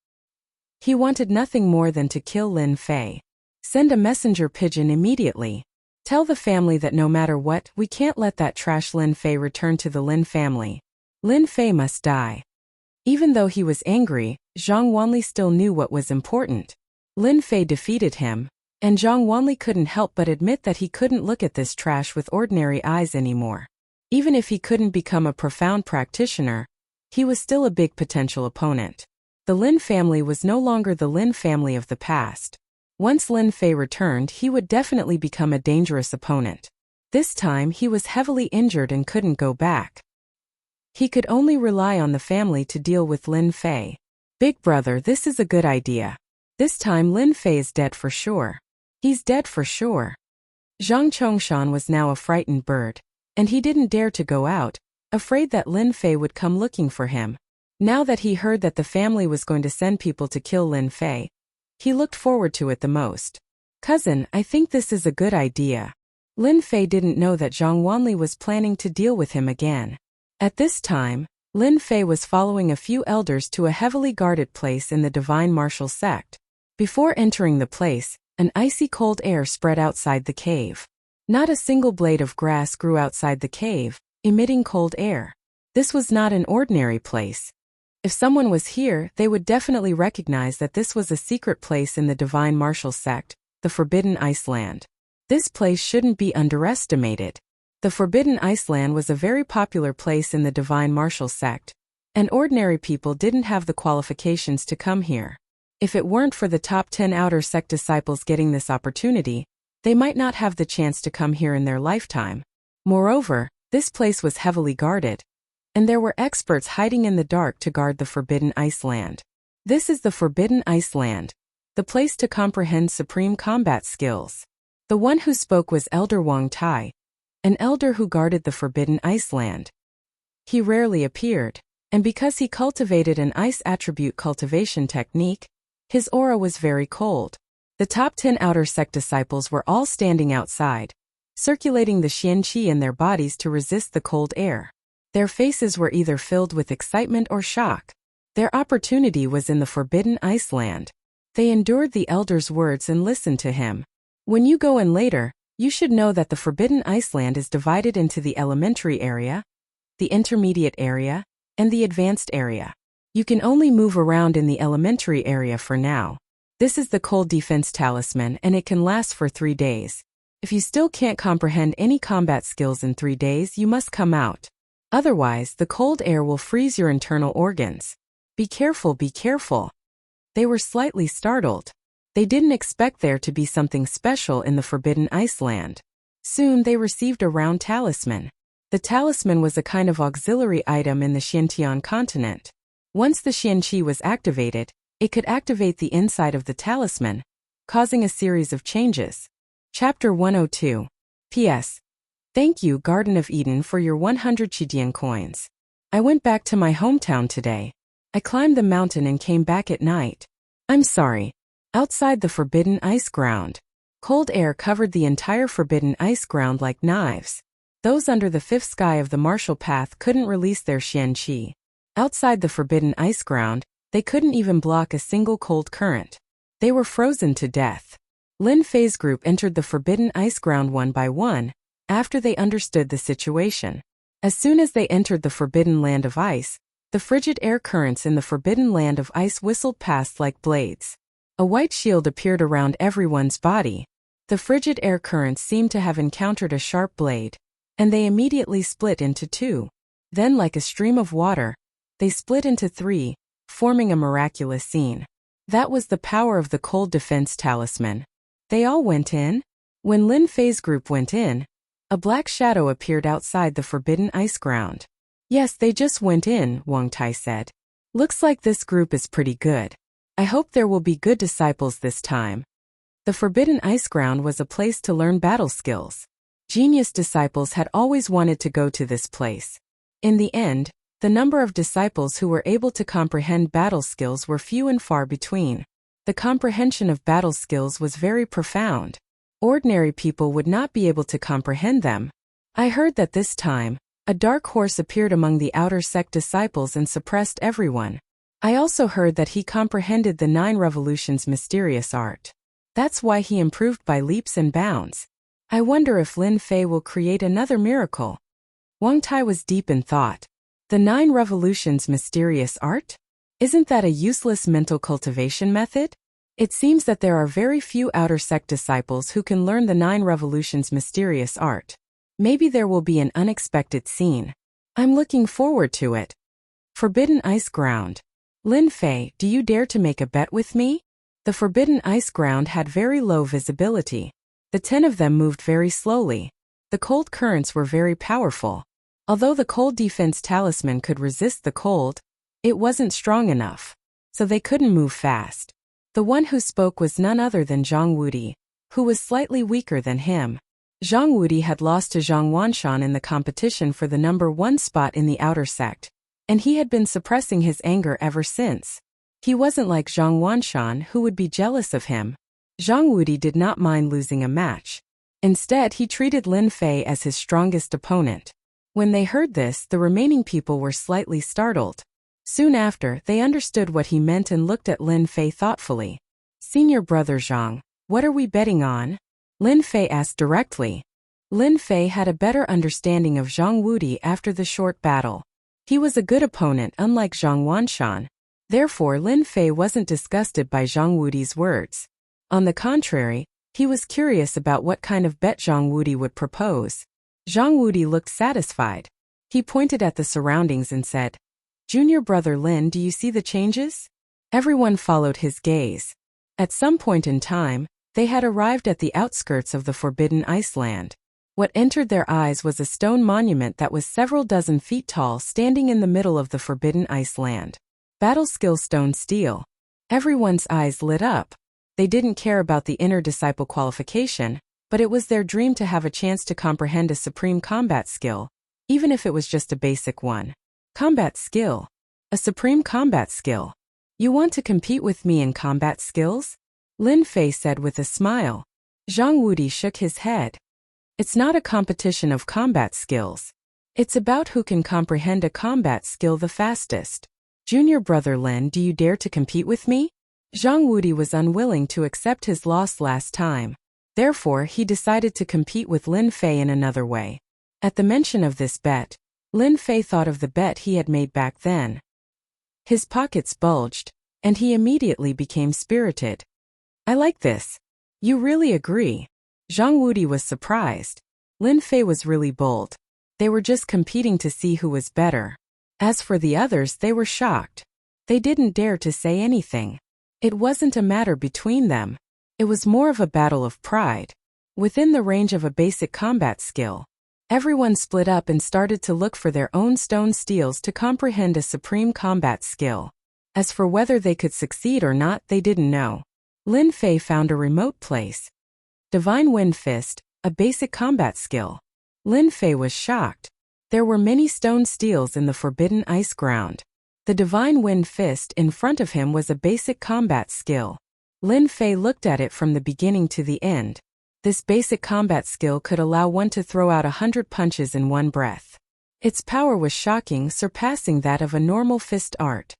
He wanted nothing more than to kill Lin Fei. Send a messenger pigeon immediately. Tell the family that no matter what, we can't let that trash Lin Fei return to the Lin family. Lin Fei must die. Even though he was angry, Zhang Wanli still knew what was important. Lin Fei defeated him, and Zhang Wanli couldn't help but admit that he couldn't look at this trash with ordinary eyes anymore. Even if he couldn't become a profound practitioner, he was still a big potential opponent. The Lin family was no longer the Lin family of the past. Once Lin Fei returned, he would definitely become a dangerous opponent. This time he was heavily injured and couldn't go back. He could only rely on the family to deal with Lin Fei. Big brother, this is a good idea. This time Lin Fei is dead for sure. He's dead for sure. Zhang Chongshan was now a frightened bird, and he didn't dare to go out, afraid that Lin Fei would come looking for him. Now that he heard that the family was going to send people to kill Lin Fei, he looked forward to it the most. Cousin, I think this is a good idea. Lin Fei didn't know that Zhang Wanli was planning to deal with him again. At this time, Lin Fei was following a few elders to a heavily guarded place in the Divine Martial Sect. Before entering the place, an icy cold air spread outside the cave. Not a single blade of grass grew outside the cave, emitting cold air. This was not an ordinary place. If someone was here, they would definitely recognize that this was a secret place in the Divine Martial Sect, the Forbidden Iceland. This place shouldn't be underestimated. The Forbidden Iceland was a very popular place in the Divine Martial Sect, and ordinary people didn't have the qualifications to come here. If it weren't for the top 10 outer sect disciples getting this opportunity, they might not have the chance to come here in their lifetime. Moreover, this place was heavily guarded, and there were experts hiding in the dark to guard the Forbidden Iceland. This is the Forbidden Iceland, the place to comprehend supreme combat skills. The one who spoke was Elder Wang Tai, an elder who guarded the Forbidden Iceland. He rarely appeared, and because he cultivated an ice attribute cultivation technique, his aura was very cold. The top 10 outer sect disciples were all standing outside, circulating the Xian Qi in their bodies to resist the cold air. Their faces were either filled with excitement or shock. Their opportunity was in the Forbidden Iceland. They endured the elder's words and listened to him. When you go in later, you should know that the Forbidden Iceland is divided into the elementary area, the intermediate area, and the advanced area. You can only move around in the elementary area for now. This is the Cold Defense Talisman, and it can last for 3 days. If you still can't comprehend any combat skills in 3 days, you must come out. Otherwise, the cold air will freeze your internal organs. Be careful, be careful. They were slightly startled. They didn't expect there to be something special in the Forbidden Iceland. Soon they received a round talisman. The talisman was a kind of auxiliary item in the Xiantian continent. Once the Xianqi was activated, it could activate the inside of the talisman, causing a series of changes. Chapter 102. P.S. Thank you, Garden of Eden, for your 100 Qidian coins. I went back to my hometown today. I climbed the mountain and came back at night. I'm sorry. Outside the forbidden ice ground. Cold air covered the entire forbidden ice ground like knives. Those under the fifth sky of the martial path couldn't release their Xianqi. Outside the forbidden ice ground, they couldn't even block a single cold current. They were frozen to death. Lin Fei's group entered the forbidden ice ground one by one, after they understood the situation. As soon as they entered the forbidden land of ice, the frigid air currents in the forbidden land of ice whistled past like blades. A white shield appeared around everyone's body. The frigid air currents seemed to have encountered a sharp blade, and they immediately split into two. Then, like a stream of water, they split into three, forming a miraculous scene. That was the power of the cold defense talisman. They all went in. When Lin Fei's group went in, a black shadow appeared outside the forbidden ice ground. Yes, they just went in, Wang Tai said. Looks like this group is pretty good. I hope there will be good disciples this time. The forbidden ice ground was a place to learn battle skills. Genius disciples had always wanted to go to this place. In the end, the number of disciples who were able to comprehend battle skills were few and far between. The comprehension of battle skills was very profound. Ordinary people would not be able to comprehend them. I heard that this time, a dark horse appeared among the outer sect disciples and suppressed everyone. I also heard that he comprehended the 9 revolutions' mysterious art. That's why he improved by leaps and bounds. I wonder if Lin Fei will create another miracle. Wang Tai was deep in thought. The 9 revolutions' mysterious art? Isn't that a useless mental cultivation method? It seems that there are very few outer sect disciples who can learn the 9 revolutions' mysterious art. Maybe there will be an unexpected scene. I'm looking forward to it. Forbidden Ice Ground. Lin Fei, do you dare to make a bet with me? The forbidden ice ground had very low visibility. The 10 of them moved very slowly. The cold currents were very powerful. Although the cold defense talisman could resist the cold, it wasn't strong enough. So they couldn't move fast. The one who spoke was none other than Zhang Wudi, who was slightly weaker than him. Zhang Wudi had lost to Zhang Wanshan in the competition for the number 1 spot in the outer sect, and he had been suppressing his anger ever since. He wasn't like Zhang Wanshan, who would be jealous of him. Zhang Wudi did not mind losing a match. Instead, he treated Lin Fei as his strongest opponent. When they heard this, the remaining people were slightly startled. Soon after, they understood what he meant and looked at Lin Fei thoughtfully. Senior brother Zhang, what are we betting on? Lin Fei asked directly. Lin Fei had a better understanding of Zhang Wudi after the short battle. He was a good opponent unlike Zhang Wanshan. Therefore, Lin Fei wasn't disgusted by Zhang Wudi's words. On the contrary, he was curious about what kind of bet Zhang Wudi would propose. Zhang Wudi looked satisfied. He pointed at the surroundings and said, Junior brother Lin, do you see the changes? Everyone followed his gaze. At some point in time, they had arrived at the outskirts of the forbidden iceland. What entered their eyes was a stone monument that was several dozen feet tall standing in the middle of the forbidden iceland. Battle skill stone steel. Everyone's eyes lit up. They didn't care about the inner disciple qualification, but it was their dream to have a chance to comprehend a supreme combat skill, even if it was just a basic one. Combat skill. A supreme combat skill. You want to compete with me in combat skills? Lin Fei said with a smile. Zhang Wudi shook his head. It's not a competition of combat skills. It's about who can comprehend a combat skill the fastest. Junior brother Lin, do you dare to compete with me? Zhang Wudi was unwilling to accept his loss last time. Therefore, he decided to compete with Lin Fei in another way. At the mention of this bet, Lin Fei thought of the bet he had made back then. His pockets bulged, and he immediately became spirited. I like this. You really agree? Zhang Wudi was surprised. Lin Fei was really bold. They were just competing to see who was better. As for the others, they were shocked. They didn't dare to say anything. It wasn't a matter between them. It was more of a battle of pride. Within the range of a basic combat skill, Everyone split up and started to look for their own stone steels to comprehend a supreme combat skill. As for whether they could succeed or not, they didn't know. Lin Fei found a remote place. Divine Wind Fist, a basic combat skill. Lin Fei was shocked. There were many stone steels in the forbidden ice ground. The Divine Wind Fist in front of him was a basic combat skill. Lin Fei looked at it from the beginning to the end. This basic combat skill could allow one to throw out 100 punches in one breath. Its power was shocking, surpassing that of a normal fist art.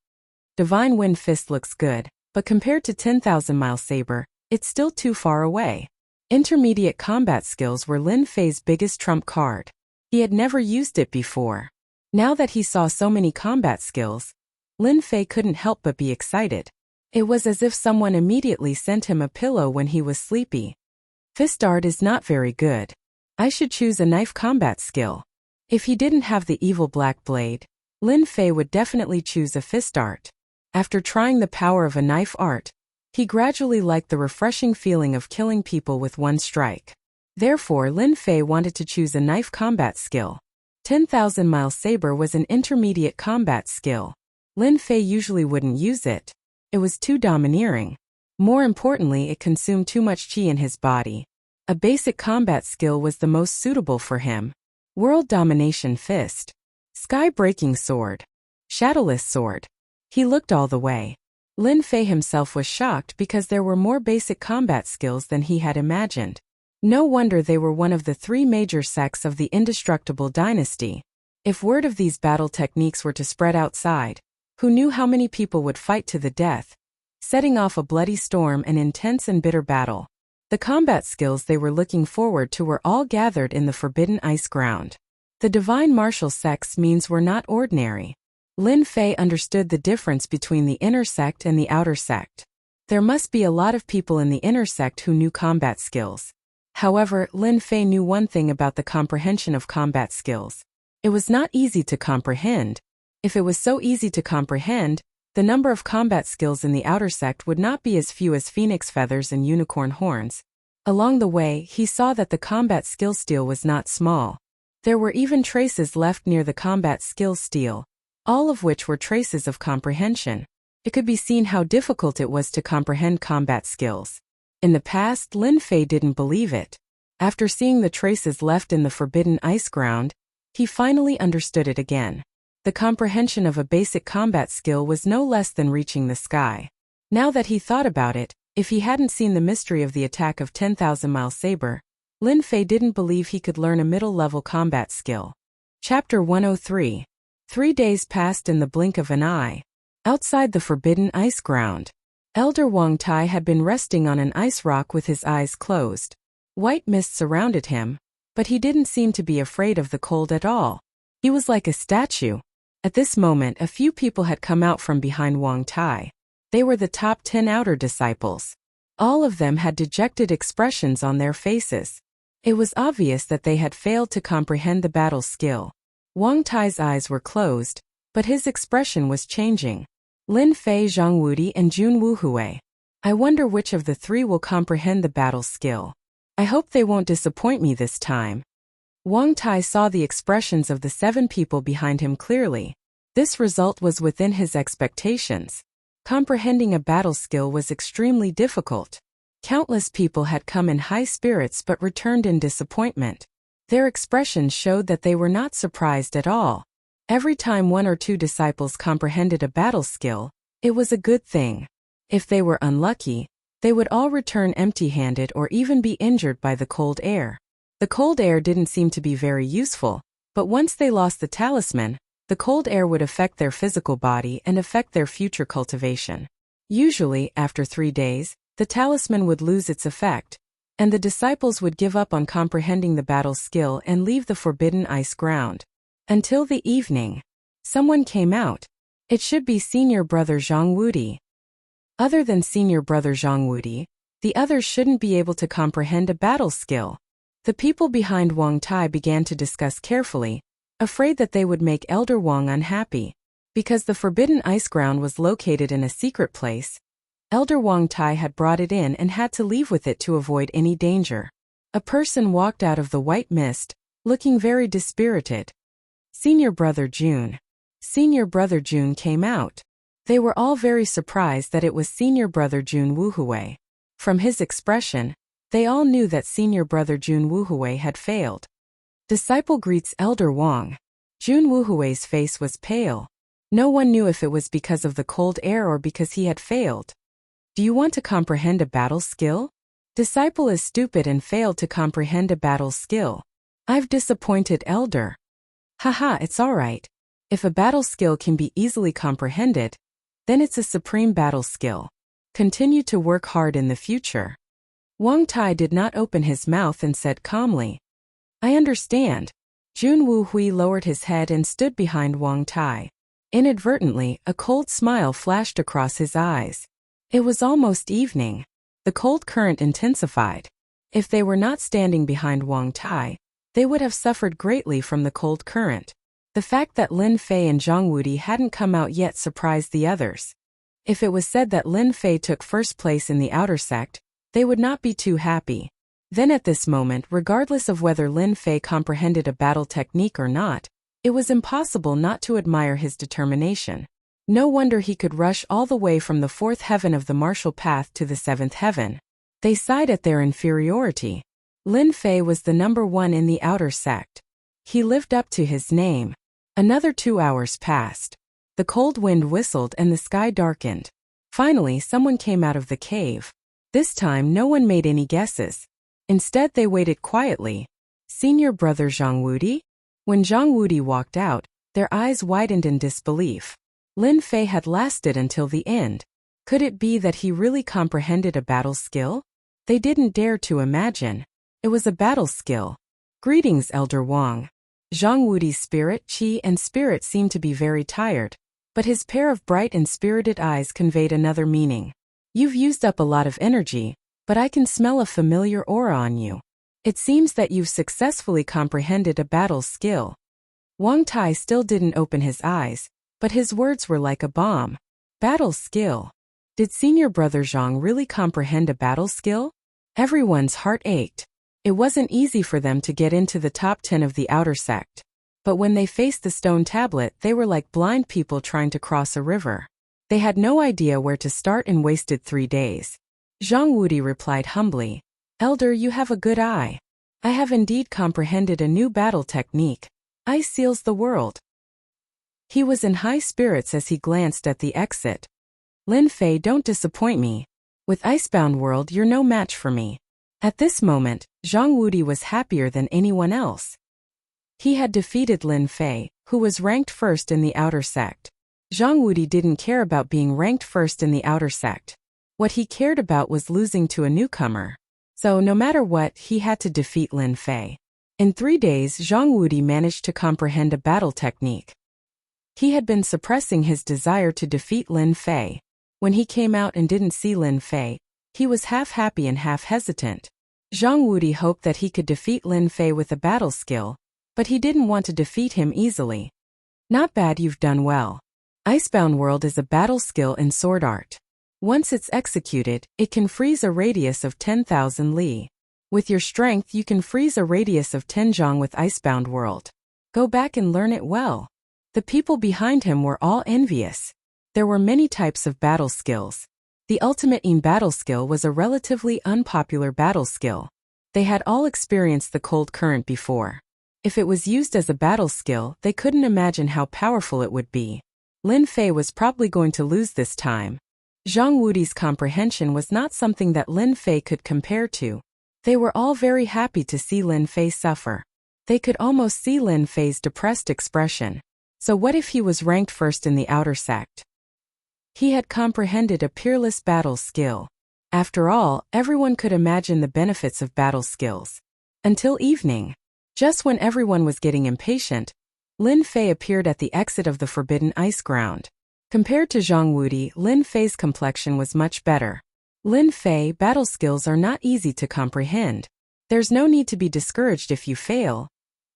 Divine Wind Fist looks good, but compared to 10,000-mile saber, it's still too far away. Intermediate combat skills were Lin Fei's biggest trump card. He had never used it before. Now that he saw so many combat skills, Lin Fei couldn't help but be excited. It was as if someone immediately sent him a pillow when he was sleepy. Fist art is not very good. I should choose a knife combat skill. If he didn't have the evil black blade, Lin Fei would definitely choose a fist art. After trying the power of a knife art, he gradually liked the refreshing feeling of killing people with one strike. Therefore, Lin Fei wanted to choose a knife combat skill. 10,000-mile saber was an intermediate combat skill. Lin Fei usually wouldn't use it. It was too domineering. More importantly, it consumed too much chi in his body. A basic combat skill was the most suitable for him. World Domination Fist. Sky-breaking sword. Shadowless sword. He looked all the way. Lin Fei himself was shocked because there were more basic combat skills than he had imagined. No wonder they were one of the 3 major sects of the indestructible dynasty. If word of these battle techniques were to spread outside, who knew how many people would fight to the death, setting off a bloody storm and intense and bitter battle. The combat skills they were looking forward to were all gathered in the forbidden ice ground. The divine martial sects means were not ordinary. Lin Fei understood the difference between the inner sect and the outer sect. There must be a lot of people in the inner sect who knew combat skills. However, Lin Fei knew one thing about the comprehension of combat skills. It was not easy to comprehend. If it was so easy to comprehend, the number of combat skills in the outer sect would not be as few as phoenix feathers and unicorn horns. Along the way, he saw that the combat skill steel was not small. There were even traces left near the combat skill steel, all of which were traces of comprehension. It could be seen how difficult it was to comprehend combat skills. In the past, Lin Fei didn't believe it. After seeing the traces left in the forbidden ice ground, he finally understood it again. The comprehension of a basic combat skill was no less than reaching the sky. Now that he thought about it, if he hadn't seen the mystery of the attack of 10,000-mile saber, Lin Fei didn't believe he could learn a middle-level combat skill. Chapter 103. 3 days passed in the blink of an eye. Outside the forbidden ice ground, Elder Wang Tai had been resting on an ice rock with his eyes closed. White mist surrounded him, but he didn't seem to be afraid of the cold at all. He was like a statue. At this moment, a few people had come out from behind Wang Tai. They were the top 10 outer disciples. All of them had dejected expressions on their faces. It was obvious that they had failed to comprehend the battle skill. Wang Tai's eyes were closed, but his expression was changing. Lin Fei, Zhang Wudi, and Jun Wuhui. I wonder which of the 3 will comprehend the battle skill. I hope they won't disappoint me this time. Wang Tai saw the expressions of the 7 people behind him clearly. This result was within his expectations. Comprehending a battle skill was extremely difficult. Countless people had come in high spirits but returned in disappointment. Their expressions showed that they were not surprised at all. Every time 1 or 2 disciples comprehended a battle skill, it was a good thing. If they were unlucky, they would all return empty-handed or even be injured by the cold air. The cold air didn't seem to be very useful, but once they lost the talisman, the cold air would affect their physical body and affect their future cultivation. Usually, after 3 days, the talisman would lose its effect, and the disciples would give up on comprehending the battle skill and leave the forbidden ice ground. Until the evening, someone came out. It should be senior brother Zhang Wudi. Other than senior brother Zhang Wudi, the others shouldn't be able to comprehend a battle skill. The people behind Wang Tai began to discuss carefully, afraid that they would make Elder Wang unhappy. Because the forbidden ice ground was located in a secret place, Elder Wang Tai had brought it in and had to leave with it to avoid any danger. A person walked out of the white mist, looking very dispirited. Senior brother June. Senior brother June came out. They were all very surprised that it was senior brother June Woohooey. From his expression, they all knew that senior brother June Woohooey had failed. Disciple greets Elder Wang. June Woohooey's face was pale. No one knew if it was because of the cold air or because he had failed. Do you want to comprehend a battle skill? Disciple is stupid and failed to comprehend a battle skill. I've disappointed Elder. Haha, it's alright. If a battle skill can be easily comprehended, then it's a supreme battle skill. Continue to work hard in the future. Wang Tai did not open his mouth and said calmly, I understand. Jun Woohui lowered his head and stood behind Wang Tai. Inadvertently, a cold smile flashed across his eyes. It was almost evening. The cold current intensified. If they were not standing behind Wang Tai, they would have suffered greatly from the cold current. The fact that Lin Fei and Zhang Wudi hadn't come out yet surprised the others. If it was said that Lin Fei took first place in the outer sect, they would not be too happy. Then at this moment, regardless of whether Lin Fei comprehended a battle technique or not, it was impossible not to admire his determination. No wonder he could rush all the way from the fourth heaven of the martial path to the seventh heaven. They sighed at their inferiority. Lin Fei was the number one in the outer sect. He lived up to his name. Another 2 hours passed. The cold wind whistled and the sky darkened. Finally, someone came out of the cave. This time, no one made any guesses. Instead, they waited quietly. Senior brother Zhang Wudi? When Zhang Wudi walked out, their eyes widened in disbelief. Lin Fei had lasted until the end. Could it be that he really comprehended a battle skill? They didn't dare to imagine. It was a battle skill. Greetings, Elder Wang. Zhang Wudi's spirit, qi, and spirit seemed to be very tired, but his pair of bright and spirited eyes conveyed another meaning. You've used up a lot of energy, but I can smell a familiar aura on you. It seems that you've successfully comprehended a battle skill. Wang Tai still didn't open his eyes, but his words were like a bomb. Battle skill. Did senior brother Zhang really comprehend a battle skill? Everyone's heart ached. It wasn't easy for them to get into the top 10 of the outer sect. But when they faced the stone tablet, they were like blind people trying to cross a river. They had no idea where to start and wasted 3 days. Zhang Wudi replied humbly, Elder, you have a good eye. I have indeed comprehended a new battle technique. Ice seals the world. He was in high spirits as he glanced at the exit. Lin Fei, don't disappoint me. With Icebound World, you're no match for me. At this moment, Zhang Wudi was happier than anyone else. He had defeated Lin Fei, who was ranked first in the outer sect. Zhang Wudi didn't care about being ranked first in the outer sect. What he cared about was losing to a newcomer. So no matter what, he had to defeat Lin Fei. In 3 days, Zhang Wudi managed to comprehend a battle technique. He had been suppressing his desire to defeat Lin Fei. When he came out and didn't see Lin Fei, he was half happy and half hesitant. Zhang Wudi hoped that he could defeat Lin Fei with a battle skill, but he didn't want to defeat him easily. Not bad, you've done well. Icebound World is a battle skill in sword art. Once it's executed, it can freeze a radius of 10,000 li. With your strength, you can freeze a radius of 10 zhang with Icebound World. Go back and learn it well. The people behind him were all envious. There were many types of battle skills. The ultimate battle skill was a relatively unpopular battle skill. They had all experienced the cold current before. If it was used as a battle skill, they couldn't imagine how powerful it would be. Lin Fei was probably going to lose this time. Zhang Wudi's comprehension was not something that Lin Fei could compare to. They were all very happy to see Lin Fei suffer. They could almost see Lin Fei's depressed expression. So what if he was ranked first in the outer sect? He had comprehended a peerless battle skill. After all, everyone could imagine the benefits of battle skills. Until evening. Just when everyone was getting impatient, Lin Fei appeared at the exit of the Forbidden Ice Ground. Compared to Zhang Wudi, Lin Fei's complexion was much better. Lin Fei, battle skills are not easy to comprehend. There's no need to be discouraged if you fail.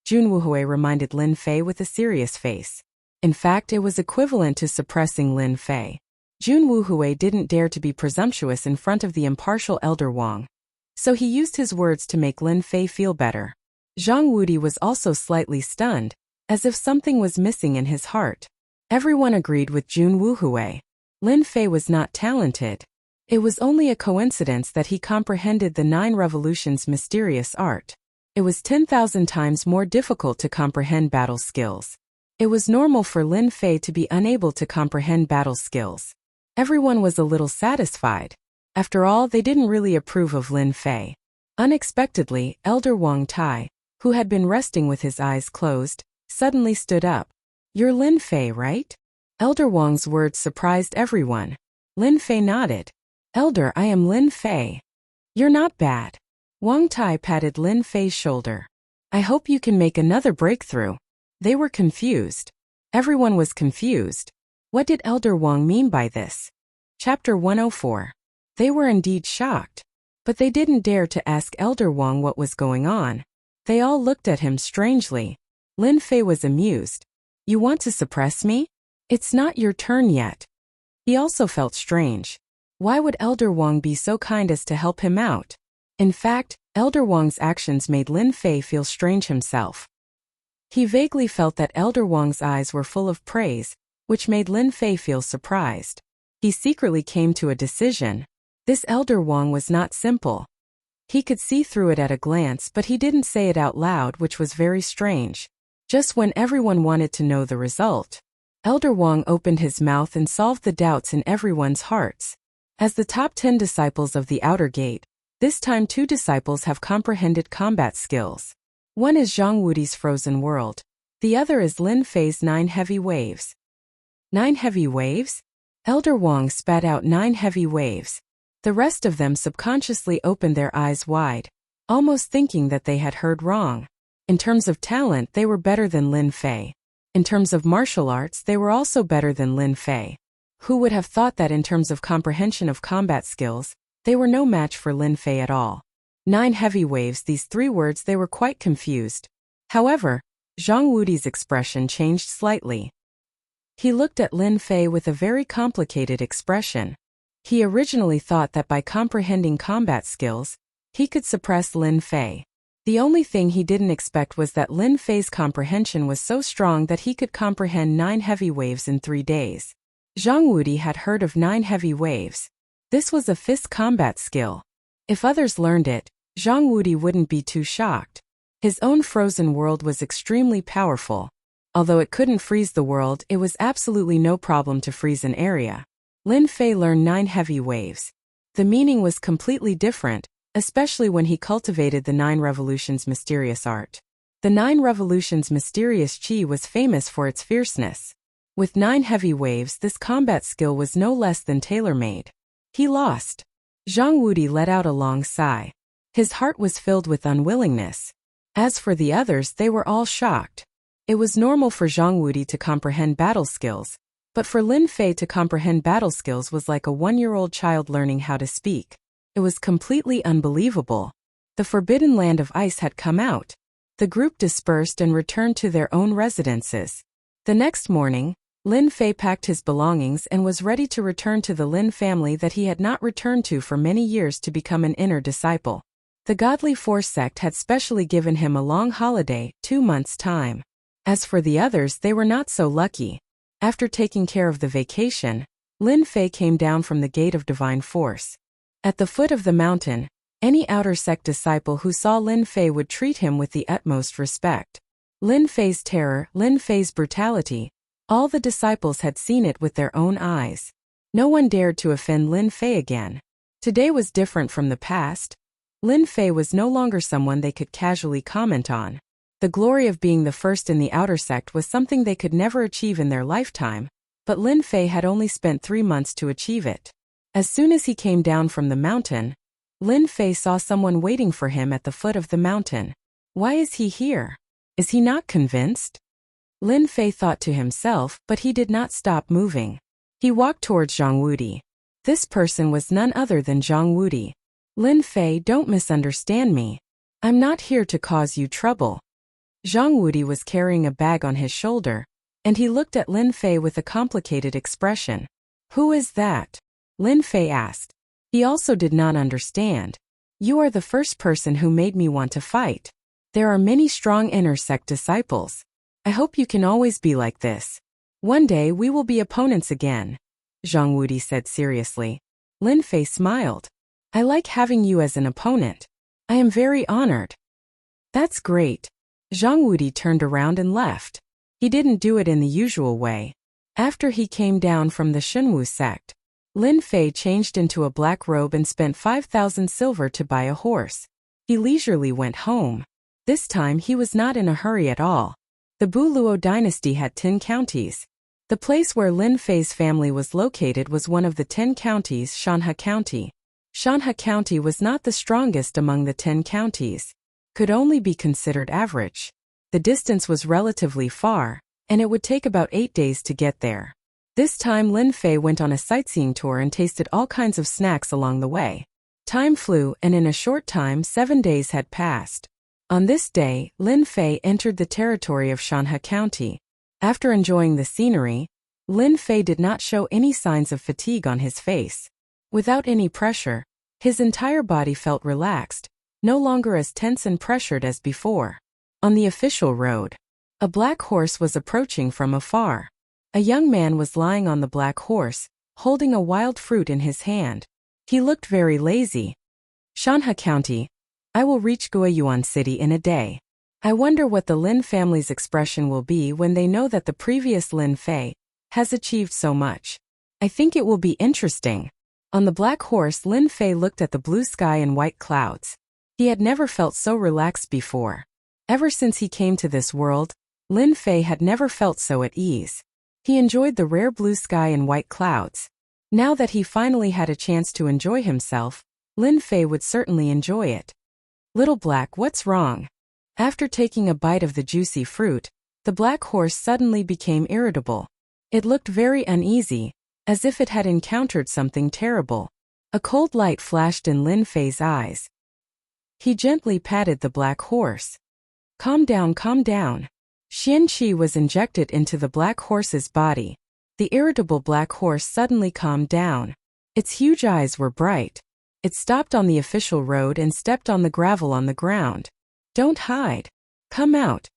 Jun Wuhui reminded Lin Fei with a serious face. In fact, it was equivalent to suppressing Lin Fei. Jun Wuhui didn't dare to be presumptuous in front of the impartial Elder Wang. So he used his words to make Lin Fei feel better. Zhang Wudi was also slightly stunned, as if something was missing in his heart. Everyone agreed with Jun Wuhui. Lin Fei was not talented. It was only a coincidence that he comprehended the 9 revolutions' mysterious art. It was 10,000 times more difficult to comprehend battle skills. It was normal for Lin Fei to be unable to comprehend battle skills. Everyone was a little satisfied. After all, they didn't really approve of Lin Fei. Unexpectedly, Elder Wang Tai, who had been resting with his eyes closed, suddenly stood up. "You're Lin Fei, right?" Elder Wang's words surprised everyone. Lin Fei nodded. "Elder, I am Lin Fei." "You're not bad." Wang Tai patted Lin Fei's shoulder. "I hope you can make another breakthrough." They were confused. Everyone was confused. What did Elder Wang mean by this? Chapter 104. They were indeed shocked. But they didn't dare to ask Elder Wang what was going on. They all looked at him strangely. Lin Fei was amused. "You want to suppress me? It's not your turn yet." He also felt strange. Why would Elder Wang be so kind as to help him out? In fact, Elder Wang's actions made Lin Fei feel strange himself. He vaguely felt that Elder Wang's eyes were full of praise, which made Lin Fei feel surprised. He secretly came to a decision. This Elder Wang was not simple. He could see through it at a glance, but he didn't say it out loud, which was very strange. Just when everyone wanted to know the result, Elder Wang opened his mouth and solved the doubts in everyone's hearts. As the top 10 disciples of the Outer Gate, this time 2 disciples have comprehended combat skills. One is Zhang Wudi's Frozen World. The other is Lin Fei's 9 Heavy Waves. 9 heavy waves? Elder Wang spat out 9 heavy waves. The rest of them subconsciously opened their eyes wide, almost thinking that they had heard wrong. In terms of talent, they were better than Lin Fei. In terms of martial arts, they were also better than Lin Fei. Who would have thought that in terms of comprehension of combat skills, they were no match for Lin Fei at all? 9 heavy waves, these 3 words, they were quite confused. However, Zhang Wudi's expression changed slightly. He looked at Lin Fei with a very complicated expression. He originally thought that by comprehending combat skills, he could suppress Lin Fei. The only thing he didn't expect was that Lin Fei's comprehension was so strong that he could comprehend 9 heavy waves in 3 days. Zhang Wudi had heard of 9 heavy waves. This was a fist combat skill. If others learned it, Zhang Wudi wouldn't be too shocked. His own frozen world was extremely powerful. Although it couldn't freeze the world, it was absolutely no problem to freeze an area. Lin Fei learned 9 heavy waves. The meaning was completely different, especially when he cultivated the 9 revolutions' mysterious art. The 9 revolutions' mysterious chi was famous for its fierceness. With 9 heavy waves, this combat skill was no less than tailor-made. He lost. Zhang Wudi let out a long sigh. His heart was filled with unwillingness. As for the others, they were all shocked. It was normal for Zhang Wudi to comprehend battle skills, but for Lin Fei to comprehend battle skills was like a 1-year-old child learning how to speak. It was completely unbelievable. The Forbidden Land of Ice had come out. The group dispersed and returned to their own residences. The next morning, Lin Fei packed his belongings and was ready to return to the Lin family that he had not returned to for many years to become an inner disciple. The Godly Force sect had specially given him a long holiday, 2 months' time. As for the others, they were not so lucky. After taking care of the vacation, Lin Fei came down from the Gate of Divine Force. At the foot of the mountain, any outer sect disciple who saw Lin Fei would treat him with the utmost respect. Lin Fei's terror, Lin Fei's brutality, all the disciples had seen it with their own eyes. No one dared to offend Lin Fei again. Today was different from the past. Lin Fei was no longer someone they could casually comment on. The glory of being the first in the outer sect was something they could never achieve in their lifetime, but Lin Fei had only spent 3 months to achieve it. As soon as he came down from the mountain, Lin Fei saw someone waiting for him at the foot of the mountain. Why is he here? Is he not convinced? Lin Fei thought to himself, but he did not stop moving. He walked towards Zhang Wudi. This person was none other than Zhang Wudi. Lin Fei, don't misunderstand me. I'm not here to cause you trouble. Zhang Wudi was carrying a bag on his shoulder, and he looked at Lin Fei with a complicated expression. Who is that? Lin Fei asked. He also did not understand. You are the first person who made me want to fight. There are many strong inner sect disciples. I hope you can always be like this. One day we will be opponents again, Zhang Wudi said seriously. Lin Fei smiled. I like having you as an opponent. I am very honored. That's great. Zhang Wudi turned around and left. He didn't do it in the usual way. After he came down from the Shunwu sect, Lin Fei changed into a black robe and spent 5,000 silver to buy a horse. He leisurely went home. This time he was not in a hurry at all. The Buluo dynasty had 10 counties. The place where Lin Fei's family was located was one of the 10 counties, Shanhe County. Shanhe County was not the strongest among the 10 counties. Could only be considered average. The distance was relatively far, and it would take about 8 days to get there. This time Lin Fei went on a sightseeing tour and tasted all kinds of snacks along the way. Time flew, and in a short time 7 days had passed. On this day, Lin Fei entered the territory of Shanhe County. After enjoying the scenery, Lin Fei did not show any signs of fatigue on his face. Without any pressure, his entire body felt relaxed, no longer as tense and pressured as before. On the official road, a black horse was approaching from afar. A young man was lying on the black horse, holding a wild fruit in his hand. He looked very lazy. Shanhe County. I will reach Guiyuan City in a day. I wonder what the Lin family's expression will be when they know that the previous Lin Fei has achieved so much. I think it will be interesting. On the black horse, Lin Fei looked at the blue sky and white clouds. He had never felt so relaxed before. Ever since he came to this world, Lin Fei had never felt so at ease. He enjoyed the rare blue sky and white clouds. Now that he finally had a chance to enjoy himself, Lin Fei would certainly enjoy it. Little Black, what's wrong? After taking a bite of the juicy fruit, the black horse suddenly became irritable. It looked very uneasy, as if it had encountered something terrible. A cold light flashed in Lin Fei's eyes. He gently patted the black horse. Calm down, calm down. Xian Qi was injected into the black horse's body. The irritable black horse suddenly calmed down. Its huge eyes were bright. It stopped on the official road and stepped on the gravel on the ground. Don't hide. Come out.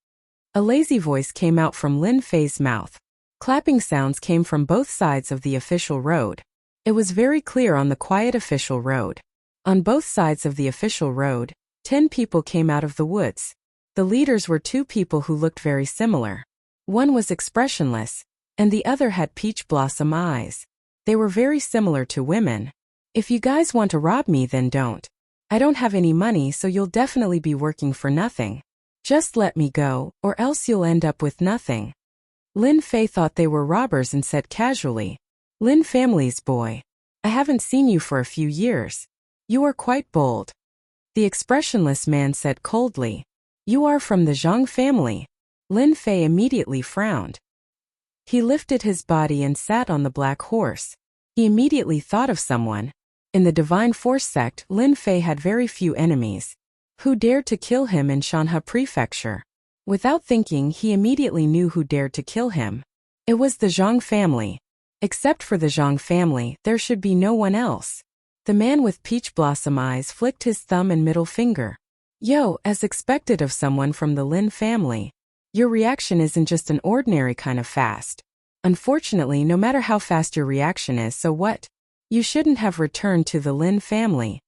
A lazy voice came out from Lin Fei's mouth. Clapping sounds came from both sides of the official road. It was very clear on the quiet official road. On both sides of the official road, 10 people came out of the woods. The leaders were 2 people who looked very similar. One was expressionless, and the other had peach blossom eyes. They were very similar to women. If you guys want to rob me, then don't. I don't have any money, so you'll definitely be working for nothing. Just let me go, or else you'll end up with nothing. Lin Fei thought they were robbers and said casually, Lin family's boy. I haven't seen you for a few years. You are quite bold. The expressionless man said coldly, You are from the Zhang family. Lin Fei immediately frowned. He lifted his body and sat on the black horse. He immediately thought of someone. In the Divine Force sect, Lin Fei had very few enemies. Who dared to kill him in Shanhe Prefecture? Without thinking, he immediately knew who dared to kill him. It was the Zhang family. Except for the Zhang family, there should be no one else. The man with peach blossom eyes flicked his thumb and middle finger. Yo, as expected of someone from the Lin family. Your reaction isn't just an ordinary kind of fast. Unfortunately, no matter how fast your reaction is, so what? You shouldn't have returned to the Lin family.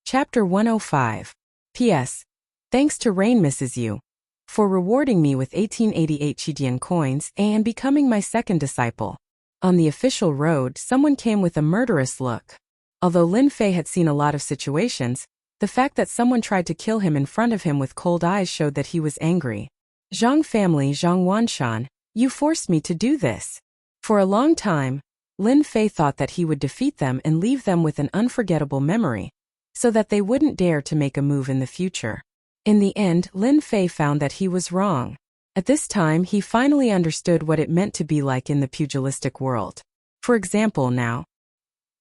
Chapter 105. P.S. Thanks to Rain Mrs. Yu for rewarding me with 1888 Qidian coins and becoming my second disciple. On the official road, someone came with a murderous look. Although Lin Fei had seen a lot of situations, the fact that someone tried to kill him in front of him with cold eyes showed that he was angry. Zhang family, Zhang Wanshan, you forced me to do this. For a long time, Lin Fei thought that he would defeat them and leave them with an unforgettable memory, so that they wouldn't dare to make a move in the future. In the end, Lin Fei found that he was wrong. At this time, he finally understood what it meant to be like in the pugilistic world. For example, now,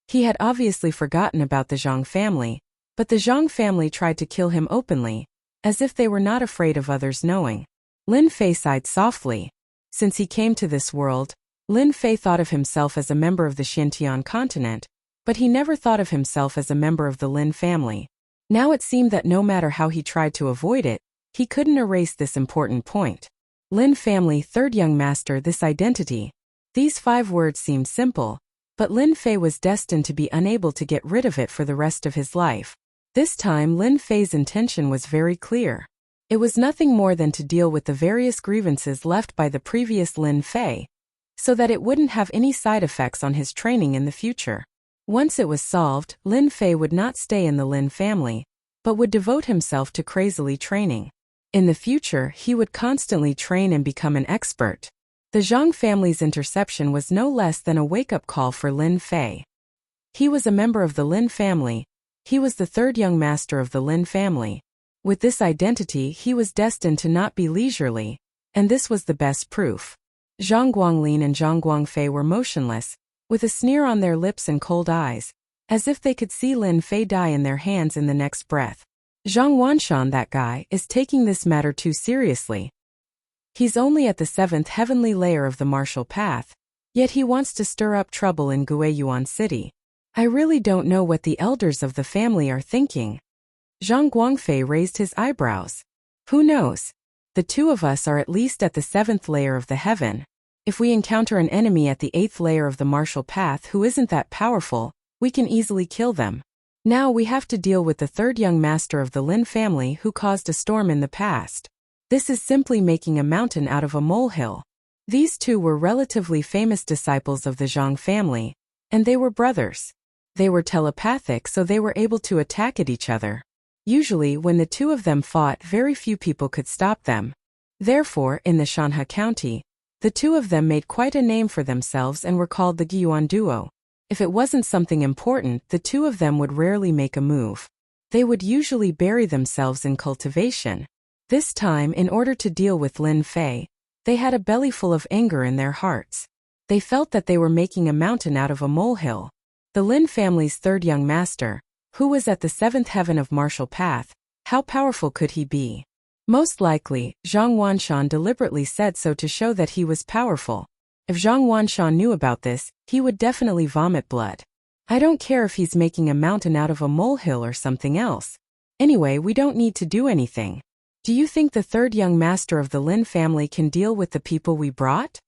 he had obviously forgotten about the Zhang family, but the Zhang family tried to kill him openly, as if they were not afraid of others knowing. Lin Fei sighed softly. Since he came to this world, Lin Fei thought of himself as a member of the Xintian continent, but he never thought of himself as a member of the Lin family. Now it seemed that no matter how he tried to avoid it, He couldn't erase this important point. Lin family third young master this identity. These 5 words seemed simple, but Lin Fei was destined to be unable to get rid of it for the rest of his life. This time Lin Fei's intention was very clear. It was nothing more than to deal with the various grievances left by the previous Lin Fei, so that it wouldn't have any side effects on his training in the future. Once it was solved, Lin Fei would not stay in the Lin family, but would devote himself to crazily training. In the future, he would constantly train and become an expert. The Zhang family's interception was no less than a wake-up call for Lin Fei. He was a member of the Lin family. He was the 3rd young master of the Lin family. With this identity, he was destined to not be leisurely, and this was the best proof. Zhang Guanglin and Zhang Guangfei were motionless, with a sneer on their lips and cold eyes, as if they could see Lin Fei die in their hands in the next breath. Zhang Wanshan, that guy, is taking this matter too seriously. He's only at the 7th heavenly layer of the martial path, yet he wants to stir up trouble in Guiyuan City. I really don't know what the elders of the family are thinking. Zhang Guangfei raised his eyebrows. Who knows? The 2 of us are at least at the 7th layer of the heaven. If we encounter an enemy at the 8th layer of the martial path who isn't that powerful, we can easily kill them. Now we have to deal with the 3rd young master of the Lin family who caused a storm in the past. This is simply making a mountain out of a molehill. These 2 were relatively famous disciples of the Zhang family, and they were brothers. They were telepathic, so they were able to attack at each other. Usually when the 2 of them fought, very few people could stop them. Therefore, in the Shanhe County, the 2 of them made quite a name for themselves and were called the Guiyuan Duo. If it wasn't something important, the 2 of them would rarely make a move. They would usually bury themselves in cultivation. This time, in order to deal with Lin Fei, they had a belly full of anger in their hearts. They felt that they were making a mountain out of a molehill. The Lin family's 3rd young master, who was at the 7th heaven of martial path, how powerful could he be? Most likely, Zhang Wanshan deliberately said so to show that he was powerful. If Zhang Wanshan knew about this, he would definitely vomit blood. I don't care if he's making a mountain out of a molehill or something else. Anyway, we don't need to do anything. Do you think the 3rd young master of the Lin family can deal with the people we brought?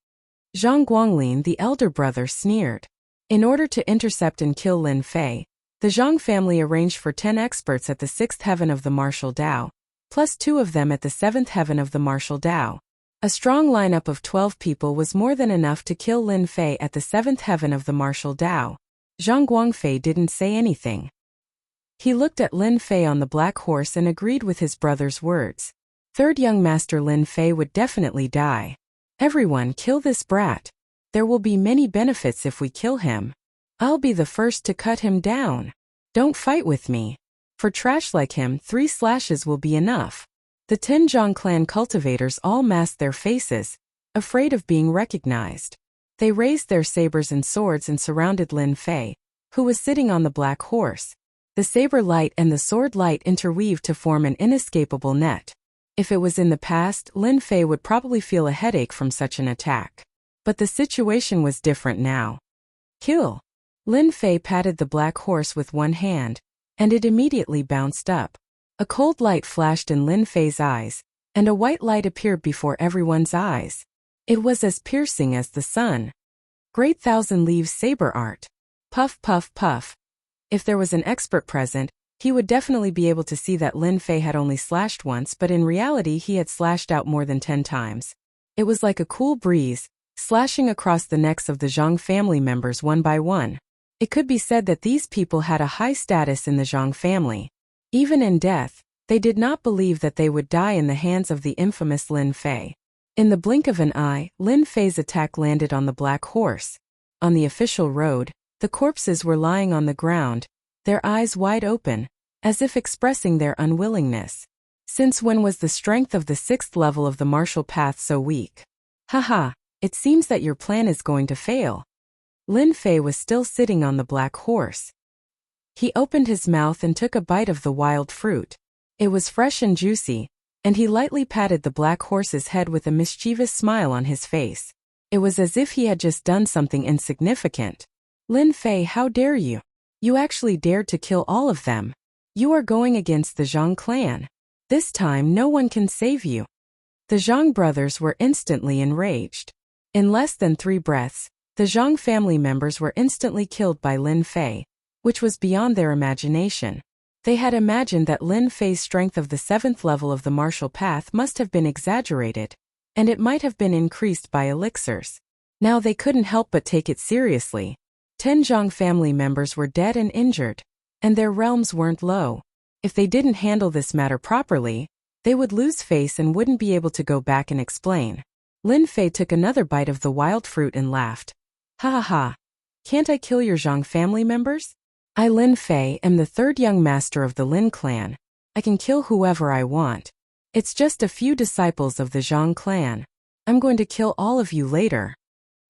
Zhang Guanglin, the elder brother, sneered. In order to intercept and kill Lin Fei, the Zhang family arranged for 10 experts at the 6th heaven of the martial Dao, plus 2 of them at the 7th heaven of the martial Dao. A strong lineup of 12 people was more than enough to kill Lin Fei at the 7th heaven of the martial Dao. Zhang Guangfei didn't say anything. He looked at Lin Fei on the black horse and agreed with his brother's words. 3rd young master Lin Fei would definitely die. Everyone, kill this brat. There will be many benefits if we kill him. I'll be the first to cut him down. Don't fight with me. For trash like him, 3 slashes will be enough. The 10 Zhang clan cultivators all masked their faces, afraid of being recognized. They raised their sabers and swords and surrounded Lin Fei, who was sitting on the black horse. The saber light and the sword light interweaved to form an inescapable net. If it was in the past, Lin Fei would probably feel a headache from such an attack. But the situation was different now. Kill! Lin Fei patted the black horse with one hand, and it immediately bounced up. A cold light flashed in Lin Fei's eyes, and a white light appeared before everyone's eyes. It was as piercing as the sun. Great Thousand Leaves saber art. Puff, puff, puff. If there was an expert present, he would definitely be able to see that Lin Fei had only slashed once, but in reality he had slashed out more than 10 times. It was like a cool breeze, slashing across the necks of the Zhang family members one by one. It could be said that these people had a high status in the Zhang family. Even in death, they did not believe that they would die in the hands of the infamous Lin Fei. In the blink of an eye, Lin Fei's attack landed on the black horse. On the official road, the corpses were lying on the ground, their eyes wide open, as if expressing their unwillingness. Since when was the strength of the 6th level of the martial path so weak? Haha, it seems that your plan is going to fail. Lin Fei was still sitting on the black horse. He opened his mouth and took a bite of the wild fruit. It was fresh and juicy, and he lightly patted the black horse's head with a mischievous smile on his face. It was as if he had just done something insignificant. Lin Fei, how dare you? You actually dared to kill all of them. You are going against the Zhang clan. This time no one can save you. The Zhang brothers were instantly enraged. In less than 3 breaths, the Zhang family members were instantly killed by Lin Fei, which was beyond their imagination. They had imagined that Lin Fei's strength of the 7th level of the martial path must have been exaggerated, and it might have been increased by elixirs. Now they couldn't help but take it seriously. 10 Zhang family members were dead and injured, and their realms weren't low. If they didn't handle this matter properly, they would lose face and wouldn't be able to go back and explain. Lin Fei took another bite of the wild fruit and laughed. Ha ha ha. Can't I kill your Zhang family members? I, Lin Fei, am the 3rd young master of the Lin clan. I can kill whoever I want. It's just a few disciples of the Zhang clan. I'm going to kill all of you later.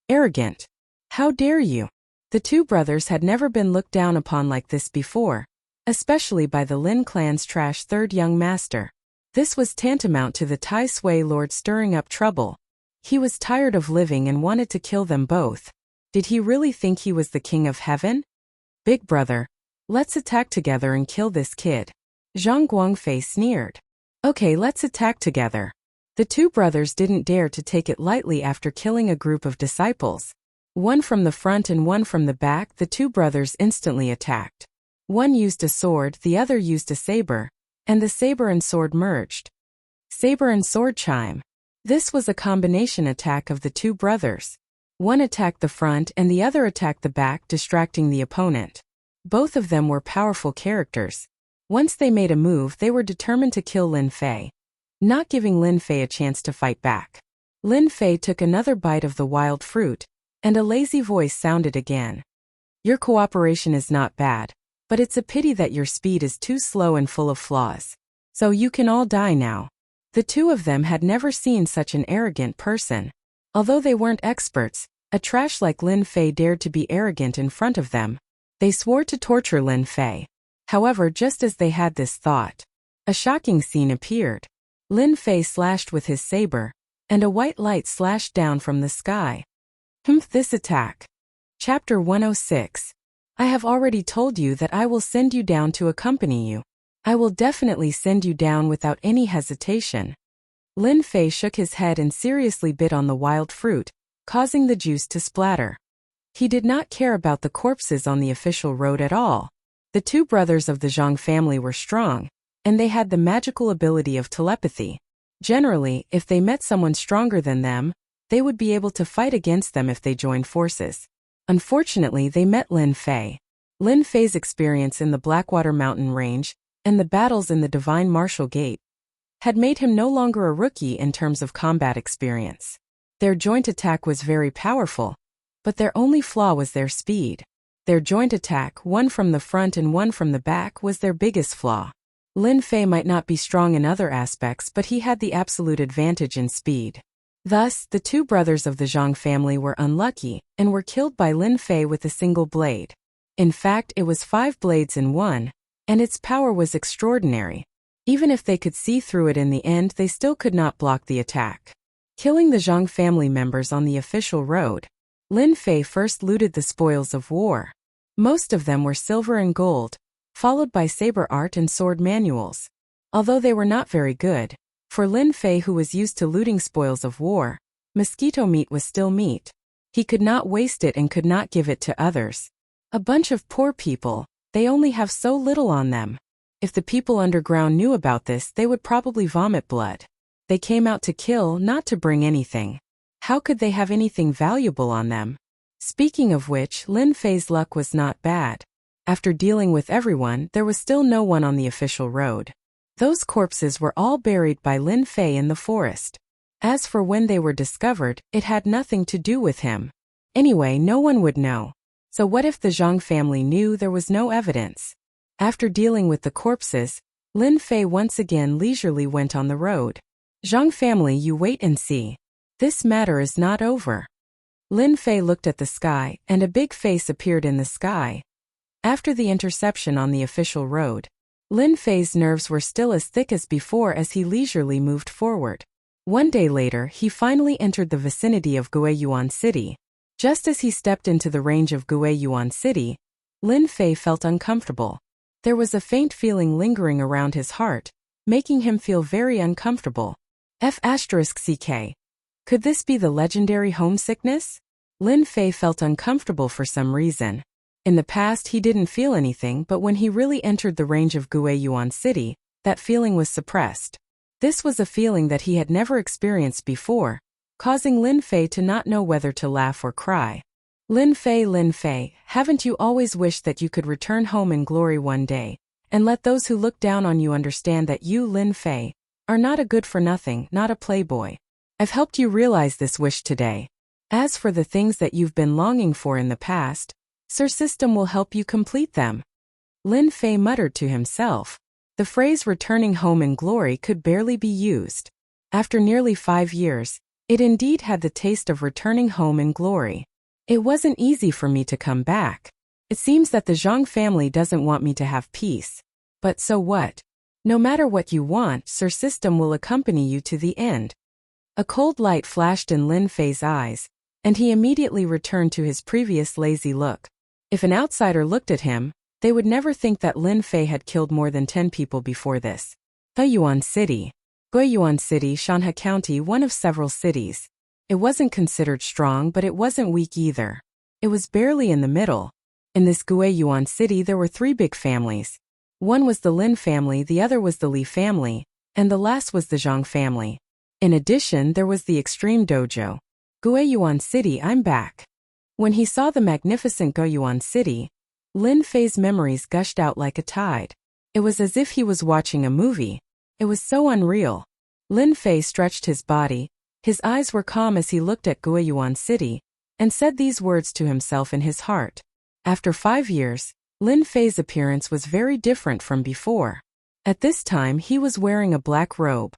Arrogant. How dare you? The 2 brothers had never been looked down upon like this before, especially by the Lin clan's trash 3rd young master. This was tantamount to the Tai Sui Lord stirring up trouble. He was tired of living and wanted to kill them both. Did he really think he was the king of heaven? Big brother, let's attack together and kill this kid. Zhang Guangfei sneered. Okay, let's attack together. The 2 brothers didn't dare to take it lightly after killing a group of disciples. One from the front and one from the back, the 2 brothers instantly attacked. One used a sword, the other used a saber, and the saber and sword merged. Saber and sword chime. This was a combination attack of the 2 brothers. One attacked the front and the other attacked the back, distracting the opponent. Both of them were powerful characters. Once they made a move, they were determined to kill Lin Fei, not giving Lin Fei a chance to fight back. Lin Fei took another bite of the wild fruit, and a lazy voice sounded again. Your cooperation is not bad, but it's a pity that your speed is too slow and full of flaws. So you can all die now. The 2 of them had never seen such an arrogant person. Although they weren't experts, a trash like Lin Fei dared to be arrogant in front of them. They swore to torture Lin Fei. However, just as they had this thought, a shocking scene appeared. Lin Fei slashed with his saber, and a white light slashed down from the sky. This attack. Chapter 106. I have already told you that I will send you down to accompany you. I will definitely send you down without any hesitation. Lin Fei shook his head and seriously bit on the wild fruit, causing the juice to splatter. He did not care about the corpses on the official road at all. The 2 brothers of the Zhang family were strong, and they had the magical ability of telepathy. Generally, if they met someone stronger than them, they would be able to fight against them if they joined forces. Unfortunately, they met Lin Fei. Lin Fei's experience in the Blackwater Mountain Range and the battles in the Divine Martial Gate had made him no longer a rookie in terms of combat experience. Their joint attack was very powerful, but their only flaw was their speed. Their joint attack, one from the front and one from the back, was their biggest flaw. Lin Fei might not be strong in other aspects, but he had the absolute advantage in speed. Thus, the 2 brothers of the Zhang family were unlucky and were killed by Lin Fei with a single blade. In fact, it was 5 blades in one, and its power was extraordinary. Even if they could see through it in the end, they still could not block the attack. Killing the Zhang family members on the official road, Lin Fei first looted the spoils of war. Most of them were silver and gold, followed by saber art and sword manuals. Although they were not very good, for Lin Fei, who was used to looting spoils of war, mosquito meat was still meat. He could not waste it and could not give it to others. A bunch of poor people, they only have so little on them. If the people underground knew about this, they would probably vomit blood. They came out to kill, not to bring anything. How could they have anything valuable on them? Speaking of which, Lin Fei's luck was not bad. After dealing with everyone, there was still no one on the official road. Those corpses were all buried by Lin Fei in the forest. As for when they were discovered, it had nothing to do with him. Anyway, no one would know. So what if the Zhang family knew there was no evidence? After dealing with the corpses, Lin Fei once again leisurely went on the road. Zhang family, you wait and see. This matter is not over. Lin Fei looked at the sky, and a big face appeared in the sky. After the interception on the official road, Lin Fei's nerves were still as thick as before as he leisurely moved forward. One day later, he finally entered the vicinity of Guiyuan City. Just as he stepped into the range of Guiyuan City, Lin Fei felt uncomfortable. There was a faint feeling lingering around his heart, making him feel very uncomfortable. F***ck. Could this be the legendary homesickness? Lin Fei felt uncomfortable for some reason. In the past he didn't feel anything, but when he really entered the range of Guiyuan City, that feeling was suppressed. This was a feeling that he had never experienced before, causing Lin Fei to not know whether to laugh or cry. Lin Fei, haven't you always wished that you could return home in glory one day, and let those who look down on you understand that you, Lin Fei, are not a good-for-nothing, not a playboy? I've helped you realize this wish today. As for the things that you've been longing for in the past, Sir System will help you complete them. Lin Fei muttered to himself. The phrase returning home in glory could barely be used. After nearly 5 years, it indeed had the taste of returning home in glory. It wasn't easy for me to come back. It seems that the Zhang family doesn't want me to have peace. But so what? No matter what you want, Sir System will accompany you to the end. A cold light flashed in Lin Fei's eyes, and he immediately returned to his previous lazy look. If an outsider looked at him, they would never think that Lin Fei had killed more than 10 people before this. Guiyuan City, Shanhe County, one of several cities. It wasn't considered strong, but it wasn't weak either. It was barely in the middle. In this Guiyuan City there were 3 big families. One was the Lin family, the other was the Li family, and the last was the Zhang family. In addition, there was the extreme dojo. Guiyuan City, I'm back. When he saw the magnificent Guiyuan City, Lin Fei's memories gushed out like a tide. It was as if he was watching a movie. It was so unreal. Lin Fei stretched his body. His eyes were calm as he looked at Guiyuan City, and said these words to himself in his heart. After 5 years, Lin Fei's appearance was very different from before. At this time he was wearing a black robe.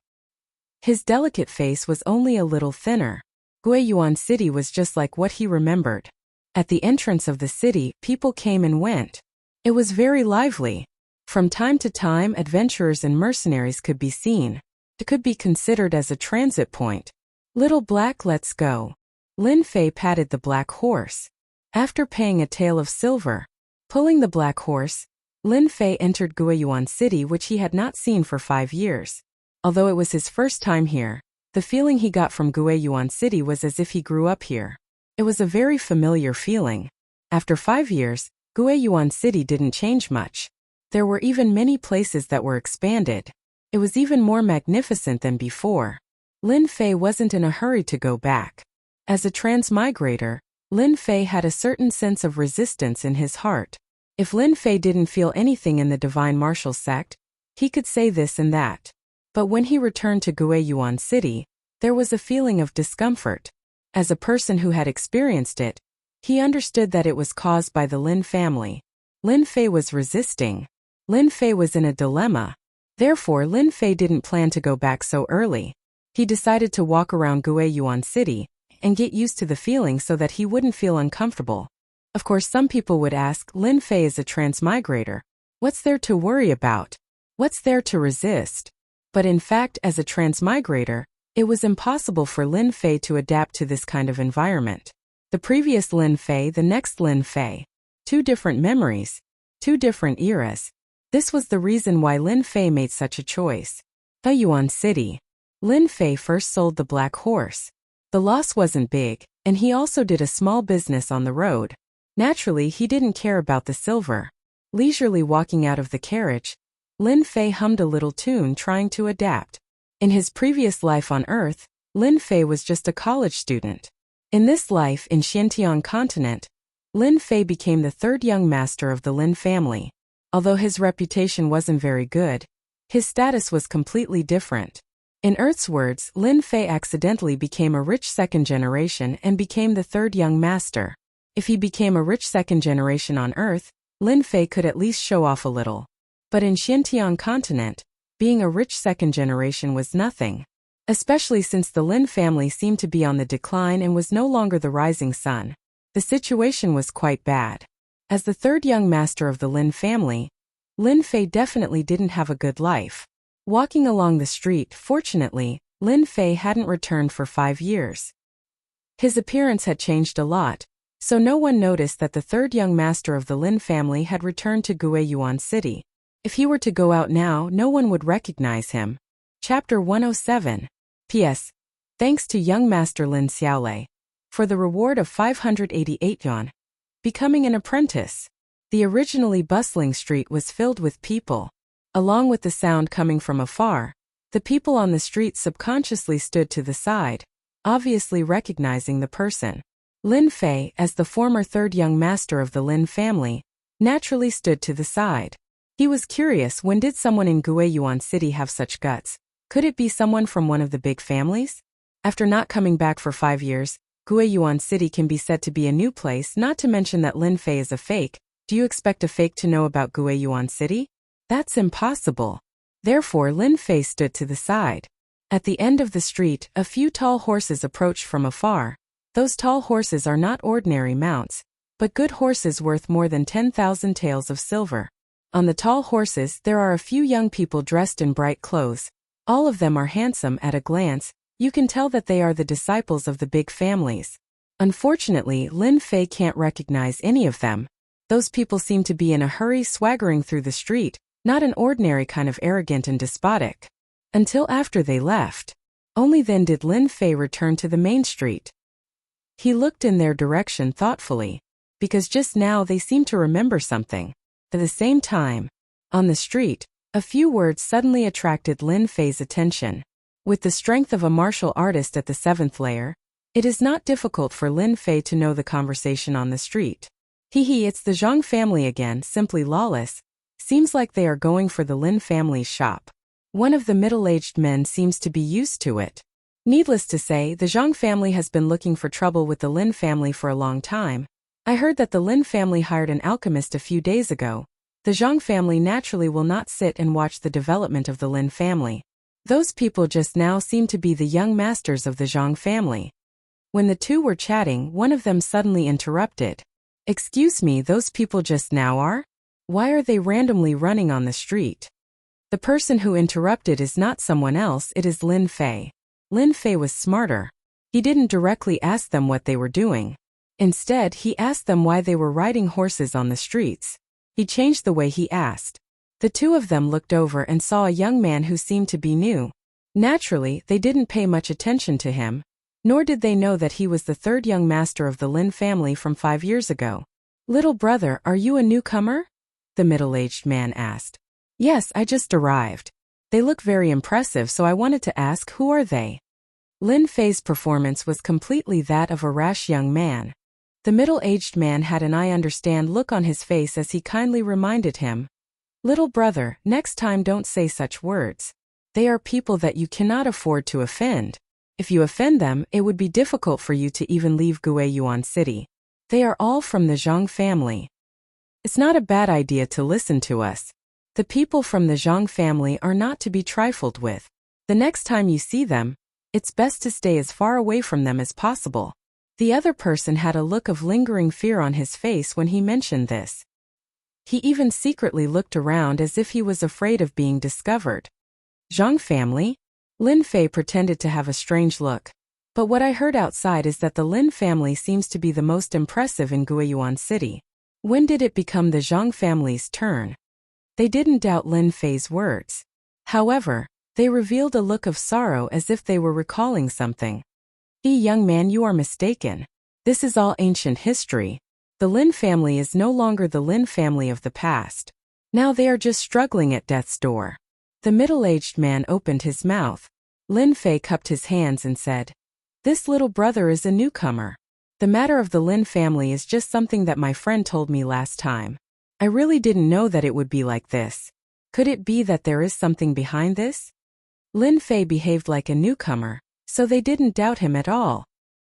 His delicate face was only a little thinner. Guiyuan City was just like what he remembered. At the entrance of the city, people came and went. It was very lively. From time to time, adventurers and mercenaries could be seen. It could be considered as a transit point. Little Black, let's go. Lin Fei patted the black horse. After paying a tael of silver, pulling the black horse, Lin Fei entered Guiyuan City, which he had not seen for 5 years. Although it was his first time here, the feeling he got from Guiyuan City was as if he grew up here. It was a very familiar feeling. After 5 years, Guiyuan City didn't change much. There were even many places that were expanded. It was even more magnificent than before. Lin Fei wasn't in a hurry to go back. As a transmigrator, Lin Fei had a certain sense of resistance in his heart. If Lin Fei didn't feel anything in the divine martial sect, he could say this and that. But when he returned to Guiyuan City, there was a feeling of discomfort. As a person who had experienced it, he understood that it was caused by the Lin family. Lin Fei was resisting. Lin Fei was in a dilemma. Therefore, Lin Fei didn't plan to go back so early. He decided to walk around Guiyuan City and get used to the feeling so that he wouldn't feel uncomfortable. Of course, some people would ask, Lin Fei is a transmigrator. What's there to worry about? What's there to resist? But in fact, as a transmigrator, it was impossible for Lin Fei to adapt to this kind of environment. The previous Lin Fei, the next Lin Fei. 2 different memories. 2 different eras. This was the reason why Lin Fei made such a choice. Guiyuan City. Lin Fei first sold the black horse. The loss wasn't big, and he also did a small business on the road. Naturally, he didn't care about the silver. Leisurely walking out of the carriage, Lin Fei hummed a little tune trying to adapt. In his previous life on Earth, Lin Fei was just a college student. In this life in Xinjiang continent, Lin Fei became the 3rd young master of the Lin family. Although his reputation wasn't very good, his status was completely different. In Earth's words, Lin Fei accidentally became a rich 2nd generation and became the 3rd young master. If he became a rich 2nd generation on Earth, Lin Fei could at least show off a little. But in Xinjiang continent, being a rich 2nd generation was nothing. Especially since the Lin family seemed to be on the decline and was no longer the rising sun. The situation was quite bad. As the 3rd young master of the Lin family, Lin Fei definitely didn't have a good life. Walking along the street, fortunately, Lin Fei hadn't returned for 5 years. His appearance had changed a lot, so no one noticed that the 3rd young master of the Lin family had returned to Guiyuan City. If he were to go out now, no one would recognize him. Chapter 107. P.S. Thanks to young Master Lin Xiaolei for the reward of 588 yuan. Becoming an apprentice. The originally bustling street was filled with people. Along with the sound coming from afar, the people on the street subconsciously stood to the side, obviously recognizing the person. Lin Fei, as the former third young master of the Lin family, naturally stood to the side. He was curious, when did someone in Guiyuan City have such guts? Could it be someone from one of the big families? After not coming back for 5 years, Guiyuan City can be said to be a new place, not to mention that Lin Fei is a fake. Do you expect a fake to know about Guiyuan City? That's impossible. Therefore, Lin Fei stood to the side. At the end of the street, a few tall horses approached from afar. Those tall horses are not ordinary mounts, but good horses worth more than 10,000 taels of silver. On the tall horses, there are a few young people dressed in bright clothes. All of them are handsome at a glance. You can tell that they are the disciples of the big families. Unfortunately, Lin Fei can't recognize any of them. Those people seem to be in a hurry, swaggering through the street, not an ordinary kind of arrogant and despotic. Until after they left. Only then did Lin Fei return to the main street. He looked in their direction thoughtfully, because just now they seemed to remember something. At the same time, on the street, a few words suddenly attracted Lin Fei's attention. With the strength of a martial artist at the 7th layer, it is not difficult for Lin Fei to know the conversation on the street. It's the Zhang family again, simply lawless. Seems like they are going for the Lin family's shop. One of the middle-aged men seems to be used to it. Needless to say, the Zhang family has been looking for trouble with the Lin family for a long time. I heard that the Lin family hired an alchemist a few days ago. The Zhang family naturally will not sit and watch the development of the Lin family. Those people just now seem to be the young masters of the Zhang family. When the two were chatting, one of them suddenly interrupted. Excuse me, those people just now are? Why are they randomly running on the street? The person who interrupted is not someone else, it is Lin Fei. Lin Fei was smarter. He didn't directly ask them what they were doing. Instead, he asked them why they were riding horses on the streets. He changed the way he asked. The two of them looked over and saw a young man who seemed to be new. Naturally, they didn't pay much attention to him, nor did they know that he was the third young master of the Lin family from 5 years ago. Little brother, are you a newcomer? The middle-aged man asked. Yes, I just arrived. They look very impressive, so I wanted to ask, who are they? Lin Fei's performance was completely that of a rash young man. The middle-aged man had an I understand look on his face as he kindly reminded him. Little brother, next time don't say such words. They are people that you cannot afford to offend. If you offend them, it would be difficult for you to even leave Guiyuan City. They are all from the Zhang family. It's not a bad idea to listen to us. The people from the Zhang family are not to be trifled with. The next time you see them, it's best to stay as far away from them as possible. The other person had a look of lingering fear on his face when he mentioned this. He even secretly looked around as if he was afraid of being discovered. Zhang family? Lin Fei pretended to have a strange look. But what I heard outside is that the Lin family seems to be the most impressive in Guiyuan City. When did it become the Zhang family's turn? They didn't doubt Lin Fei's words. However, they revealed a look of sorrow as if they were recalling something. Young man, you are mistaken. This is all ancient history. The Lin family is no longer the Lin family of the past. Now they are just struggling at death's door. The middle-aged man opened his mouth. Lin Fei cupped his hands and said, This little brother is a newcomer. The matter of the Lin family is just something that my friend told me last time. I really didn't know that it would be like this. Could it be that there is something behind this? Lin Fei behaved like a newcomer, so they didn't doubt him at all.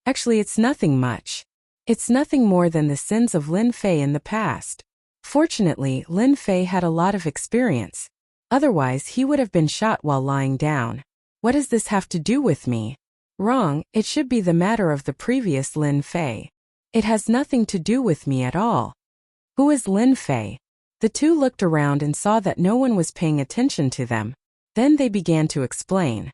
Actually, it's nothing much. It's nothing more than the sins of Lin Fei in the past. Fortunately, Lin Fei had a lot of experience. Otherwise, he would have been shot while lying down. What does this have to do with me? Wrong, it should be the matter of the previous Lin Fei. It has nothing to do with me at all. Who is Lin Fei? The two looked around and saw that no one was paying attention to them. Then they began to explain.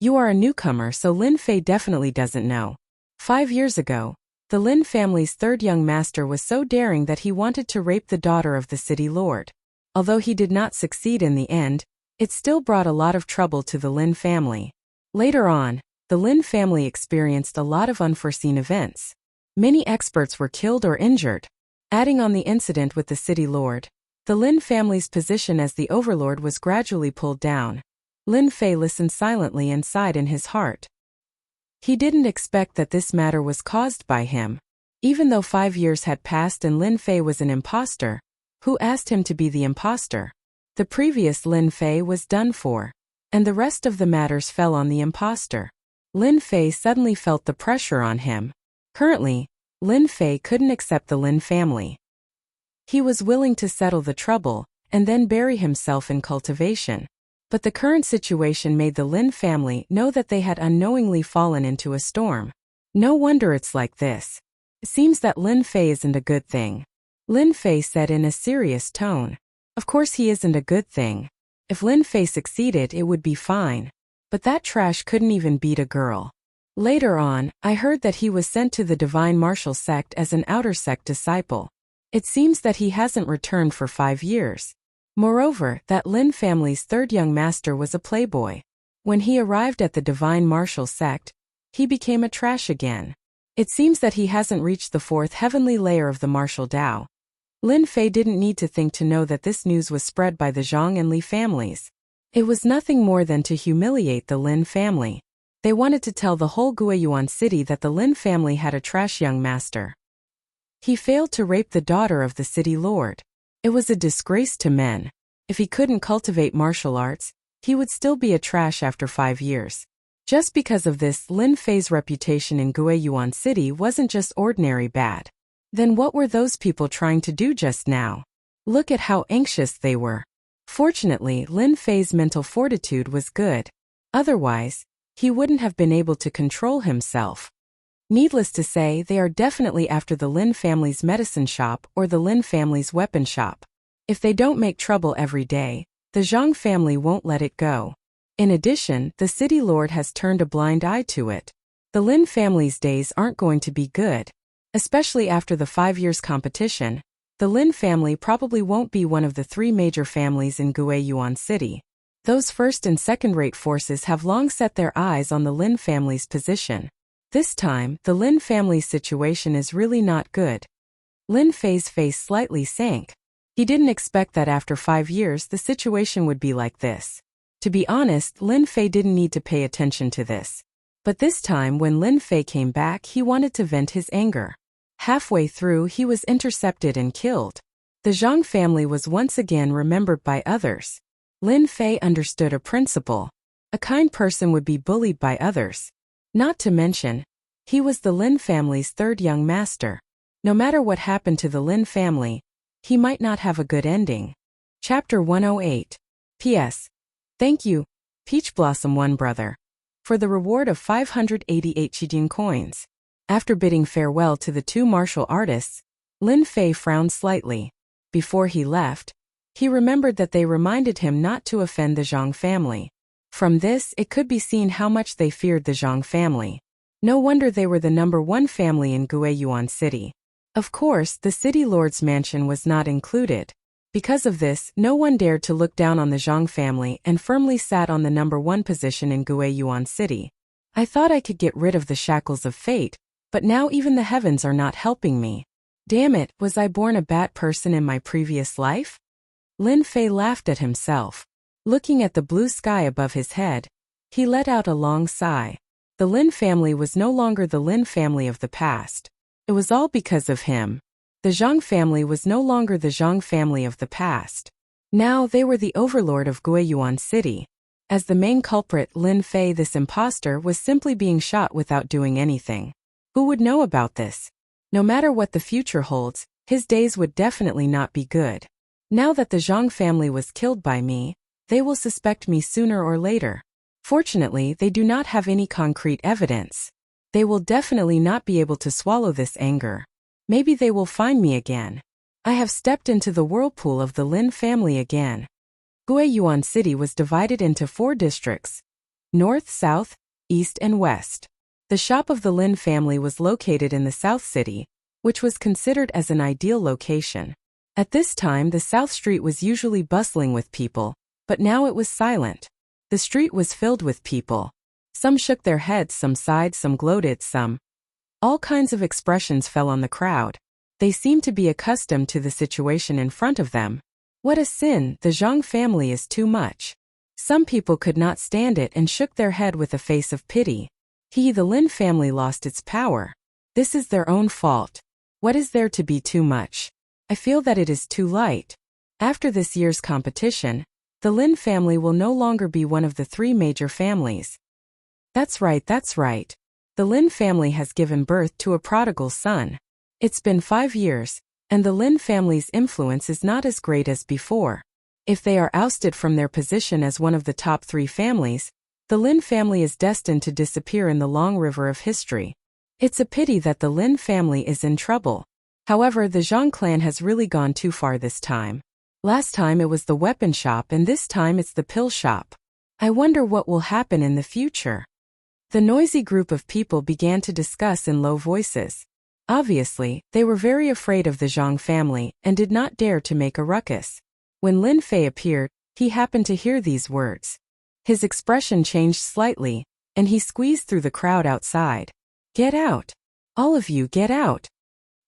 You are a newcomer, so Lin Fei definitely doesn't know. 5 years ago, the Lin family's third young master was so daring that he wanted to rape the daughter of the city lord. Although he did not succeed in the end, it still brought a lot of trouble to the Lin family. Later on, the Lin family experienced a lot of unforeseen events. Many experts were killed or injured. Adding on the incident with the city lord, the Lin family's position as the overlord was gradually pulled down. Lin Fei listened silently and sighed in his heart. He didn't expect that this matter was caused by him. Even though 5 years had passed and Lin Fei was an imposter, who asked him to be the imposter? The previous Lin Fei was done for, and the rest of the matters fell on the imposter. Lin Fei suddenly felt the pressure on him. Currently, Lin Fei couldn't accept the Lin family. He was willing to settle the trouble and then bury himself in cultivation. But the current situation made the Lin family know that they had unknowingly fallen into a storm. No wonder it's like this. It seems that Lin Fei isn't a good thing. Lin Fei said in a serious tone. Of course he isn't a good thing. If Lin Fei succeeded, it would be fine. But that trash couldn't even beat a girl. Later on, I heard that he was sent to the Divine Martial Sect as an outer sect disciple. It seems that he hasn't returned for 5 years. Moreover, that Lin family's third young master was a playboy. When he arrived at the Divine Martial Sect, he became a trash again. It seems that he hasn't reached the 4th heavenly layer of the martial Tao. Lin Fei didn't need to think to know that this news was spread by the Zhang and Li families. It was nothing more than to humiliate the Lin family. They wanted to tell the whole Guiyuan city that the Lin family had a trash young master. He failed to rape the daughter of the city lord. It was a disgrace to men. If he couldn't cultivate martial arts, he would still be a trash after 5 years. Just because of this, Lin Fei's reputation in Guiyuan City wasn't just ordinary bad. Then what were those people trying to do just now? Look at how anxious they were. Fortunately, Lin Fei's mental fortitude was good. Otherwise, he wouldn't have been able to control himself. Needless to say, they are definitely after the Lin family's medicine shop or the Lin family's weapon shop. If they don't make trouble every day, the Zhang family won't let it go. In addition, the city lord has turned a blind eye to it. The Lin family's days aren't going to be good. Especially after the 5 years competition, the Lin family probably won't be one of the 3 major families in Guiyuan City. Those first and second-rate forces have long set their eyes on the Lin family's position. This time, the Lin family's situation is really not good. Lin Fei's face slightly sank. He didn't expect that after 5 years the situation would be like this. To be honest, Lin Fei didn't need to pay attention to this. But this time when Lin Fei came back, he wanted to vent his anger. Halfway through, he was intercepted and killed. The Zhang family was once again remembered by others. Lin Fei understood a principle. A kind person would be bullied by others. Not to mention, he was the Lin family's 3rd young master. No matter what happened to the Lin family, he might not have a good ending. Chapter 108. P.S. Thank you, Peach Blossom 1 brother, for the reward of 588 Qijin coins. After bidding farewell to the 2 martial artists, Lin Fei frowned slightly. Before he left, he remembered that they reminded him not to offend the Zhang family. From this, it could be seen how much they feared the Zhang family. No wonder they were the #1 family in Guiyuan City. Of course, the city lord's mansion was not included. Because of this, no one dared to look down on the Zhang family and firmly sat on the #1 position in Guiyuan City. I thought I could get rid of the shackles of fate, but now even the heavens are not helping me. Damn it, was I born a bad person in my previous life? Lin Fei laughed at himself. Looking at the blue sky above his head, he let out a long sigh. The Lin family was no longer the Lin family of the past. It was all because of him. The Zhang family was no longer the Zhang family of the past. Now they were the overlord of Guiyuan City. As the main culprit, Lin Fei, this imposter, was simply being shot without doing anything. Who would know about this? No matter what the future holds, his days would definitely not be good. Now that the Zhang family was killed by me, they will suspect me sooner or later. Fortunately, they do not have any concrete evidence. They will definitely not be able to swallow this anger. Maybe they will find me again. I have stepped into the whirlpool of the Lin family again. Guiyuan City was divided into 4 districts: North, South, East and West. The shop of the Lin family was located in the South City, which was considered as an ideal location. At this time the South Street was usually bustling with people, but now it was silent. The street was filled with people. Some shook their heads, some sighed, some gloated, some. All kinds of expressions fell on the crowd. They seemed to be accustomed to the situation in front of them. What a sin, the Zhang family is too much. Some people could not stand it and shook their head with a face of pity. The Lin family lost its power. This is their own fault. What is there to be too much? I feel that it is too light. After this year's competition, the Lin family will no longer be one of the three major families. That's right, that's right. The Lin family has given birth to a prodigal son. It's been 5 years, and the Lin family's influence is not as great as before. If they are ousted from their position as one of the top 3 families, the Lin family is destined to disappear in the long river of history. It's a pity that the Lin family is in trouble. However, the Zhang clan has really gone too far this time. Last time it was the weapon shop and this time it's the pill shop. I wonder what will happen in the future. The noisy group of people began to discuss in low voices. Obviously, they were very afraid of the Zhang family and did not dare to make a ruckus. When Lin Fei appeared, he happened to hear these words. His expression changed slightly, and he squeezed through the crowd outside. Get out! All of you, get out!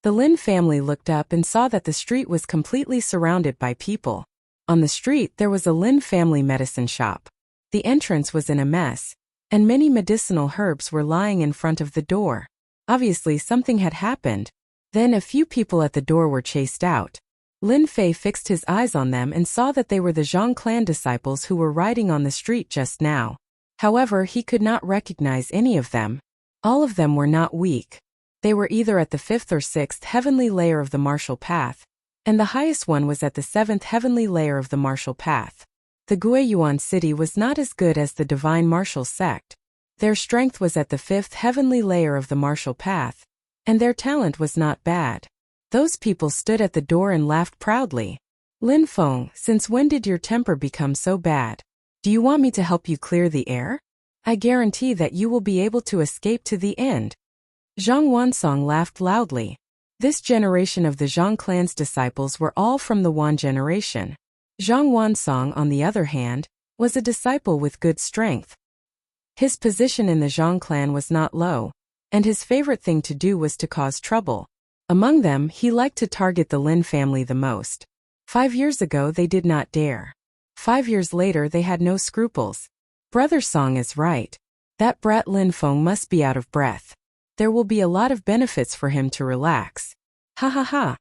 The Lin family looked up and saw that the street was completely surrounded by people. On the street there was a Lin family medicine shop. The entrance was in a mess, and many medicinal herbs were lying in front of the door. Obviously something had happened. Then a few people at the door were chased out. Lin Fei fixed his eyes on them and saw that they were the Zhang clan disciples who were riding on the street just now. However, he could not recognize any of them. All of them were not weak. They were either at the 5th or 6th heavenly layer of the martial path, and the highest one was at the 7th heavenly layer of the martial path. The Guiyuan city was not as good as the divine martial sect. Their strength was at the 5th heavenly layer of the martial path, and their talent was not bad. Those people stood at the door and laughed proudly. Lin Feng, since when did your temper become so bad? Do you want me to help you clear the air? I guarantee that you will be able to escape to the end. Zhang Wansong laughed loudly. This generation of the Zhang clan's disciples were all from the Wan generation. Zhang Wansong, on the other hand, was a disciple with good strength. His position in the Zhang clan was not low, and his favorite thing to do was to cause trouble. Among them, he liked to target the Lin family the most. 5 years ago they did not dare. 5 years later they had no scruples. Brother Song is right. That brat Lin Feng must be out of breath. There will be a lot of benefits for him to relax. Ha ha ha.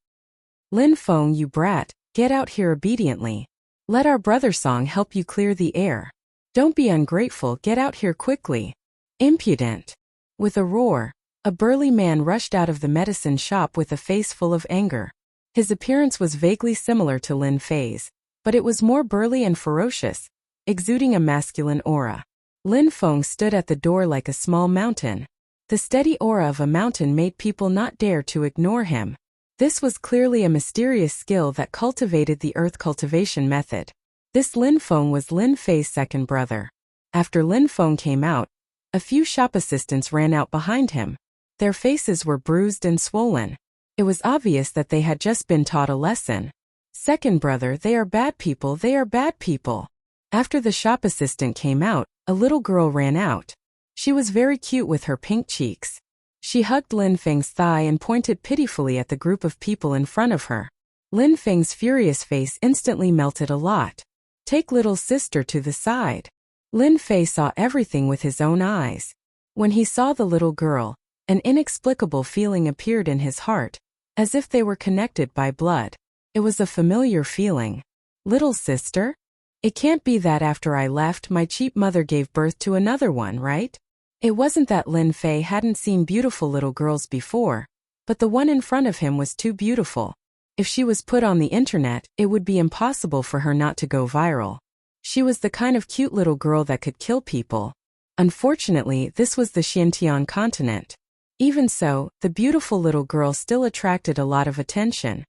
Lin Feng, you brat, get out here obediently. Let our brother Song help you clear the air. Don't be ungrateful, get out here quickly. Impudent. With a roar, a burly man rushed out of the medicine shop with a face full of anger. His appearance was vaguely similar to Lin Fei's, but it was more burly and ferocious, exuding a masculine aura. Lin Feng stood at the door like a small mountain. The steady aura of a mountain made people not dare to ignore him. This was clearly a mysterious skill that cultivated the earth cultivation method. This Lin Feng was Lin Fei's second brother. After Lin Feng came out, a few shop assistants ran out behind him. Their faces were bruised and swollen. It was obvious that they had just been taught a lesson. Second brother, they are bad people, they are bad people. After the shop assistant came out, a little girl ran out. She was very cute with her pink cheeks. She hugged Lin Feng's thigh and pointed pitifully at the group of people in front of her. Lin Feng's furious face instantly melted a lot. Take little sister to the side. Lin Fei saw everything with his own eyes. When he saw the little girl, an inexplicable feeling appeared in his heart, as if they were connected by blood. It was a familiar feeling. Little sister? It can't be that after I left my cheap mother gave birth to another one, right? It wasn't that Lin Fei hadn't seen beautiful little girls before, but the one in front of him was too beautiful. If she was put on the internet, it would be impossible for her not to go viral. She was the kind of cute little girl that could kill people. Unfortunately, this was the Xinjiang continent. Even so, the beautiful little girl still attracted a lot of attention.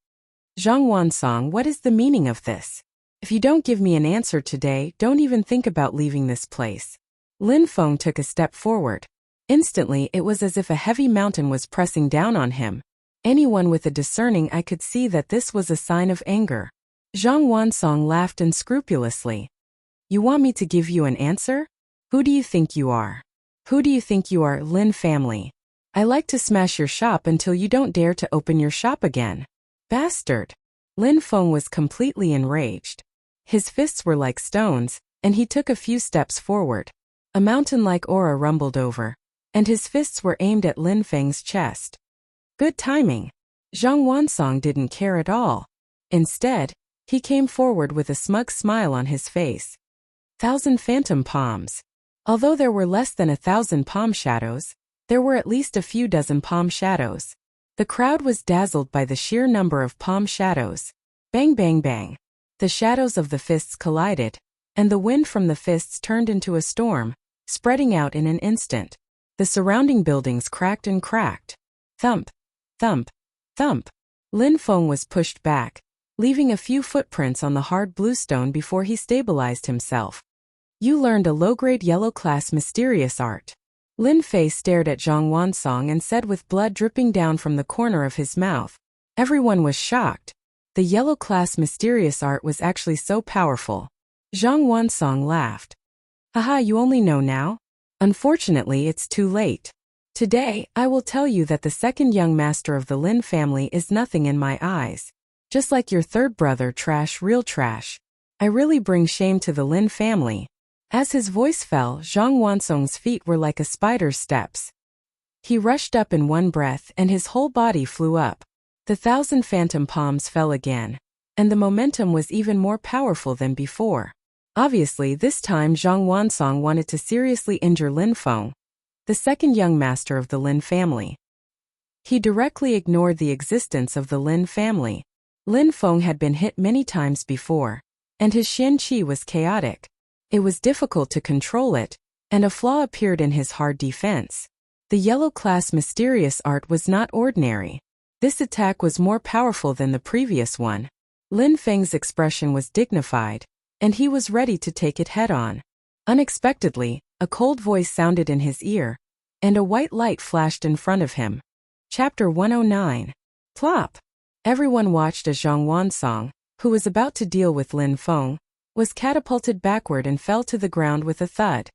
Zhang Wansong, what is the meaning of this? If you don't give me an answer today, don't even think about leaving this place. Lin Feng took a step forward. Instantly, it was as if a heavy mountain was pressing down on him. Anyone with a discerning eye could see that this was a sign of anger. Zhang Wansong laughed unscrupulously. You want me to give you an answer? Who do you think you are? Who do you think you are, Lin family? I like to smash your shop until you don't dare to open your shop again. Bastard! Lin Feng was completely enraged. His fists were like stones, and he took a few steps forward. A mountain-like aura rumbled over, and his fists were aimed at Lin Feng's chest. Good timing. Zhang Wansong didn't care at all. Instead, he came forward with a smug smile on his face. 1,000 phantom palms. Although there were less than 1,000 palm shadows, there were at least a few dozen palm shadows. The crowd was dazzled by the sheer number of palm shadows. Bang bang bang. The shadows of the fists collided, and the wind from the fists turned into a storm, spreading out in an instant. The surrounding buildings cracked and cracked. Thump, thump, thump. Lin Feng was pushed back, leaving a few footprints on the hard bluestone before he stabilized himself. You learned a low-grade yellow-class mysterious art. Lin Fei stared at Zhang Wansong and said with blood dripping down from the corner of his mouth. Everyone was shocked. The yellow-class mysterious art was actually so powerful. Zhang Wansong laughed. Haha, you only know now? Unfortunately, it's too late. Today, I will tell you that the second young master of the Lin family is nothing in my eyes. Just like your third brother, trash, real trash. I really bring shame to the Lin family. As his voice fell, Zhang Wansong's feet were like a spider's steps. He rushed up in one breath and his whole body flew up. The 1,000 phantom palms fell again, and the momentum was even more powerful than before. Obviously, this time Zhang Wansong wanted to seriously injure Lin Feng, the second young master of the Lin family. He directly ignored the existence of the Lin family. Lin Feng had been hit many times before, and his Xian Qi was chaotic. It was difficult to control it, and a flaw appeared in his hard defense. The yellow-class mysterious art was not ordinary. This attack was more powerful than the previous one. Lin Feng's expression was dignified, and he was ready to take it head-on. Unexpectedly, a cold voice sounded in his ear, and a white light flashed in front of him. Chapter 109. Plop! Everyone watched as Zhang Wansong, who was about to deal with Lin Feng, was catapulted backward and fell to the ground with a thud.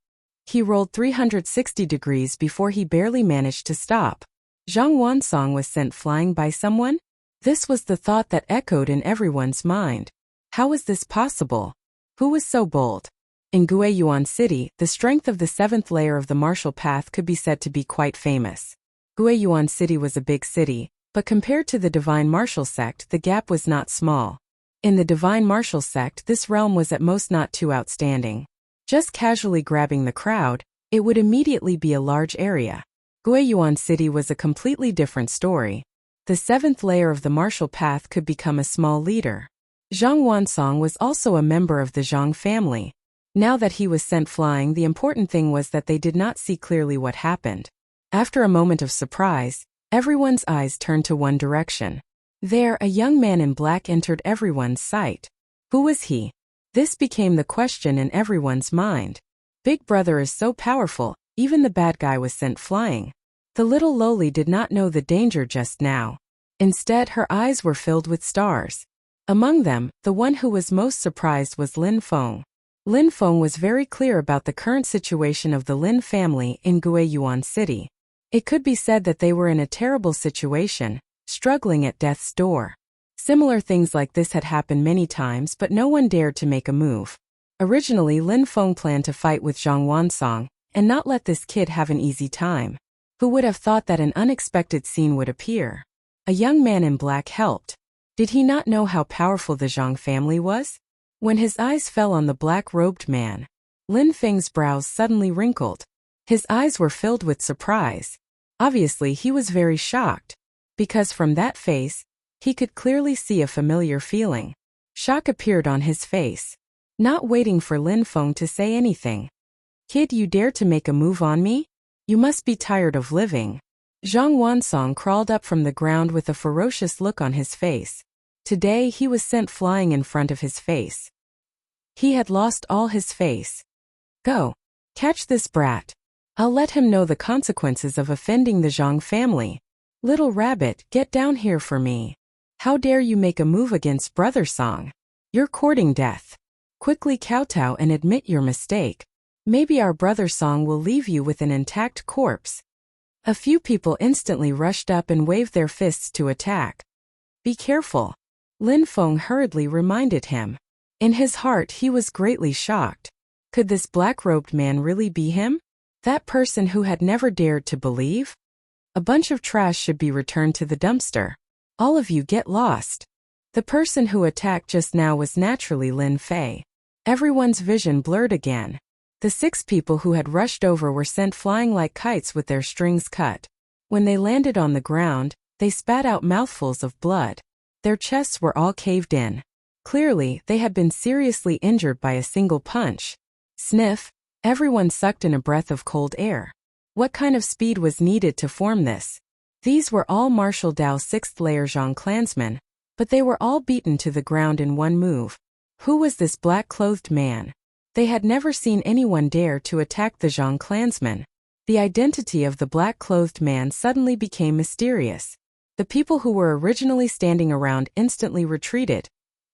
He rolled 360 degrees before he barely managed to stop. Zhang Wansong was sent flying by someone? This was the thought that echoed in everyone's mind. How was this possible? Who was so bold? In Guiyuan City, the strength of the seventh layer of the martial path could be said to be quite famous. Guiyuan City was a big city, but compared to the divine martial sect, the gap was not small. In the divine martial sect, this realm was at most not too outstanding. Just casually grabbing the crowd, it would immediately be a large area. Guiyuan City was a completely different story. The seventh layer of the martial path could become a small leader. Zhang Wansong was also a member of the Zhang family. Now that he was sent flying, the important thing was that they did not see clearly what happened. After a moment of surprise, everyone's eyes turned to one direction. There, a young man in black entered everyone's sight. Who was he? This became the question in everyone's mind. Big Brother is so powerful, even the bad guy was sent flying. The little lowly did not know the danger just now. Instead, her eyes were filled with stars. Among them, the one who was most surprised was Lin Feng. Lin Feng was very clear about the current situation of the Lin family in Guiyuan City. It could be said that they were in a terrible situation, struggling at death's door. Similar things like this had happened many times, but no one dared to make a move. Originally, Lin Feng planned to fight with Zhang Wansong and not let this kid have an easy time. Who would have thought that an unexpected scene would appear? A young man in black helped. Did he not know how powerful the Zhang family was? When his eyes fell on the black-robed man, Lin Feng's brows suddenly wrinkled. His eyes were filled with surprise. Obviously, he was very shocked, because from that face, he could clearly see a familiar feeling. Shock appeared on his face. Not waiting for Lin Feng to say anything. Kid, you dare to make a move on me? You must be tired of living. Zhang Wansong crawled up from the ground with a ferocious look on his face. Today he was sent flying in front of his face. He had lost all his face. Go. Catch this brat. I'll let him know the consequences of offending the Zhang family. Little rabbit, get down here for me. How dare you make a move against Brother Song? You're courting death. Quickly kowtow and admit your mistake. Maybe our Brother Song will leave you with an intact corpse. A few people instantly rushed up and waved their fists to attack. Be careful, Lin Feng hurriedly reminded him. In his heart he was greatly shocked. Could this black-robed man really be him? That person who had never dared to believe? A bunch of trash should be returned to the dumpster. All of you get lost. The person who attacked just now was naturally Lin Fei. Everyone's vision blurred again. The 6 people who had rushed over were sent flying like kites with their strings cut. When they landed on the ground, they spat out mouthfuls of blood. Their chests were all caved in. Clearly, they had been seriously injured by a single punch. Sniff, everyone sucked in a breath of cold air. What kind of speed was needed to form this? These were all Marshal Dao's 6th layer Zhang clansmen, but they were all beaten to the ground in one move. Who was this black-clothed man? They had never seen anyone dare to attack the Zhang clansmen. The identity of the black-clothed man suddenly became mysterious. The people who were originally standing around instantly retreated,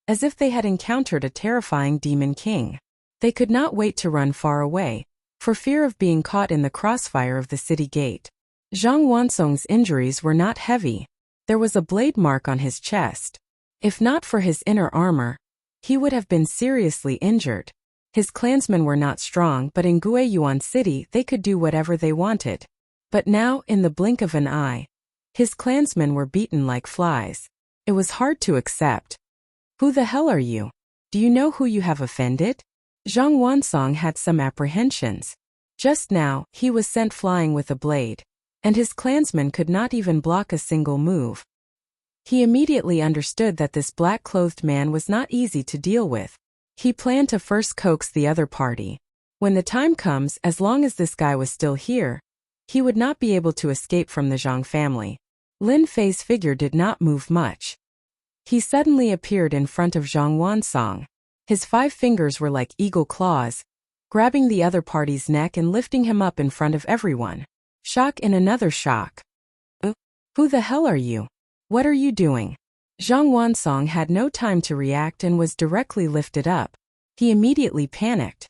as if they had encountered a terrifying demon king. They could not wait to run far away, for fear of being caught in the crossfire of the city gate. Zhang Wansong's injuries were not heavy. There was a blade mark on his chest. If not for his inner armor, he would have been seriously injured. His clansmen were not strong, but in Guiyuan City they could do whatever they wanted. But now, in the blink of an eye, his clansmen were beaten like flies. It was hard to accept. Who the hell are you? Do you know who you have offended? Zhang Wansong had some apprehensions. Just now, he was sent flying with a blade, and his clansmen could not even block a single move. He immediately understood that this black-clothed man was not easy to deal with. He planned to first coax the other party. When the time comes, as long as this guy was still here, he would not be able to escape from the Zhang family. Lin Fei's figure did not move much. He suddenly appeared in front of Zhang Wansong. His 5 fingers were like eagle claws, grabbing the other party's neck and lifting him up in front of everyone. Shock in another shock. Who the hell are you? What are you doing? Zhang Wansong had no time to react and was directly lifted up. He immediately panicked.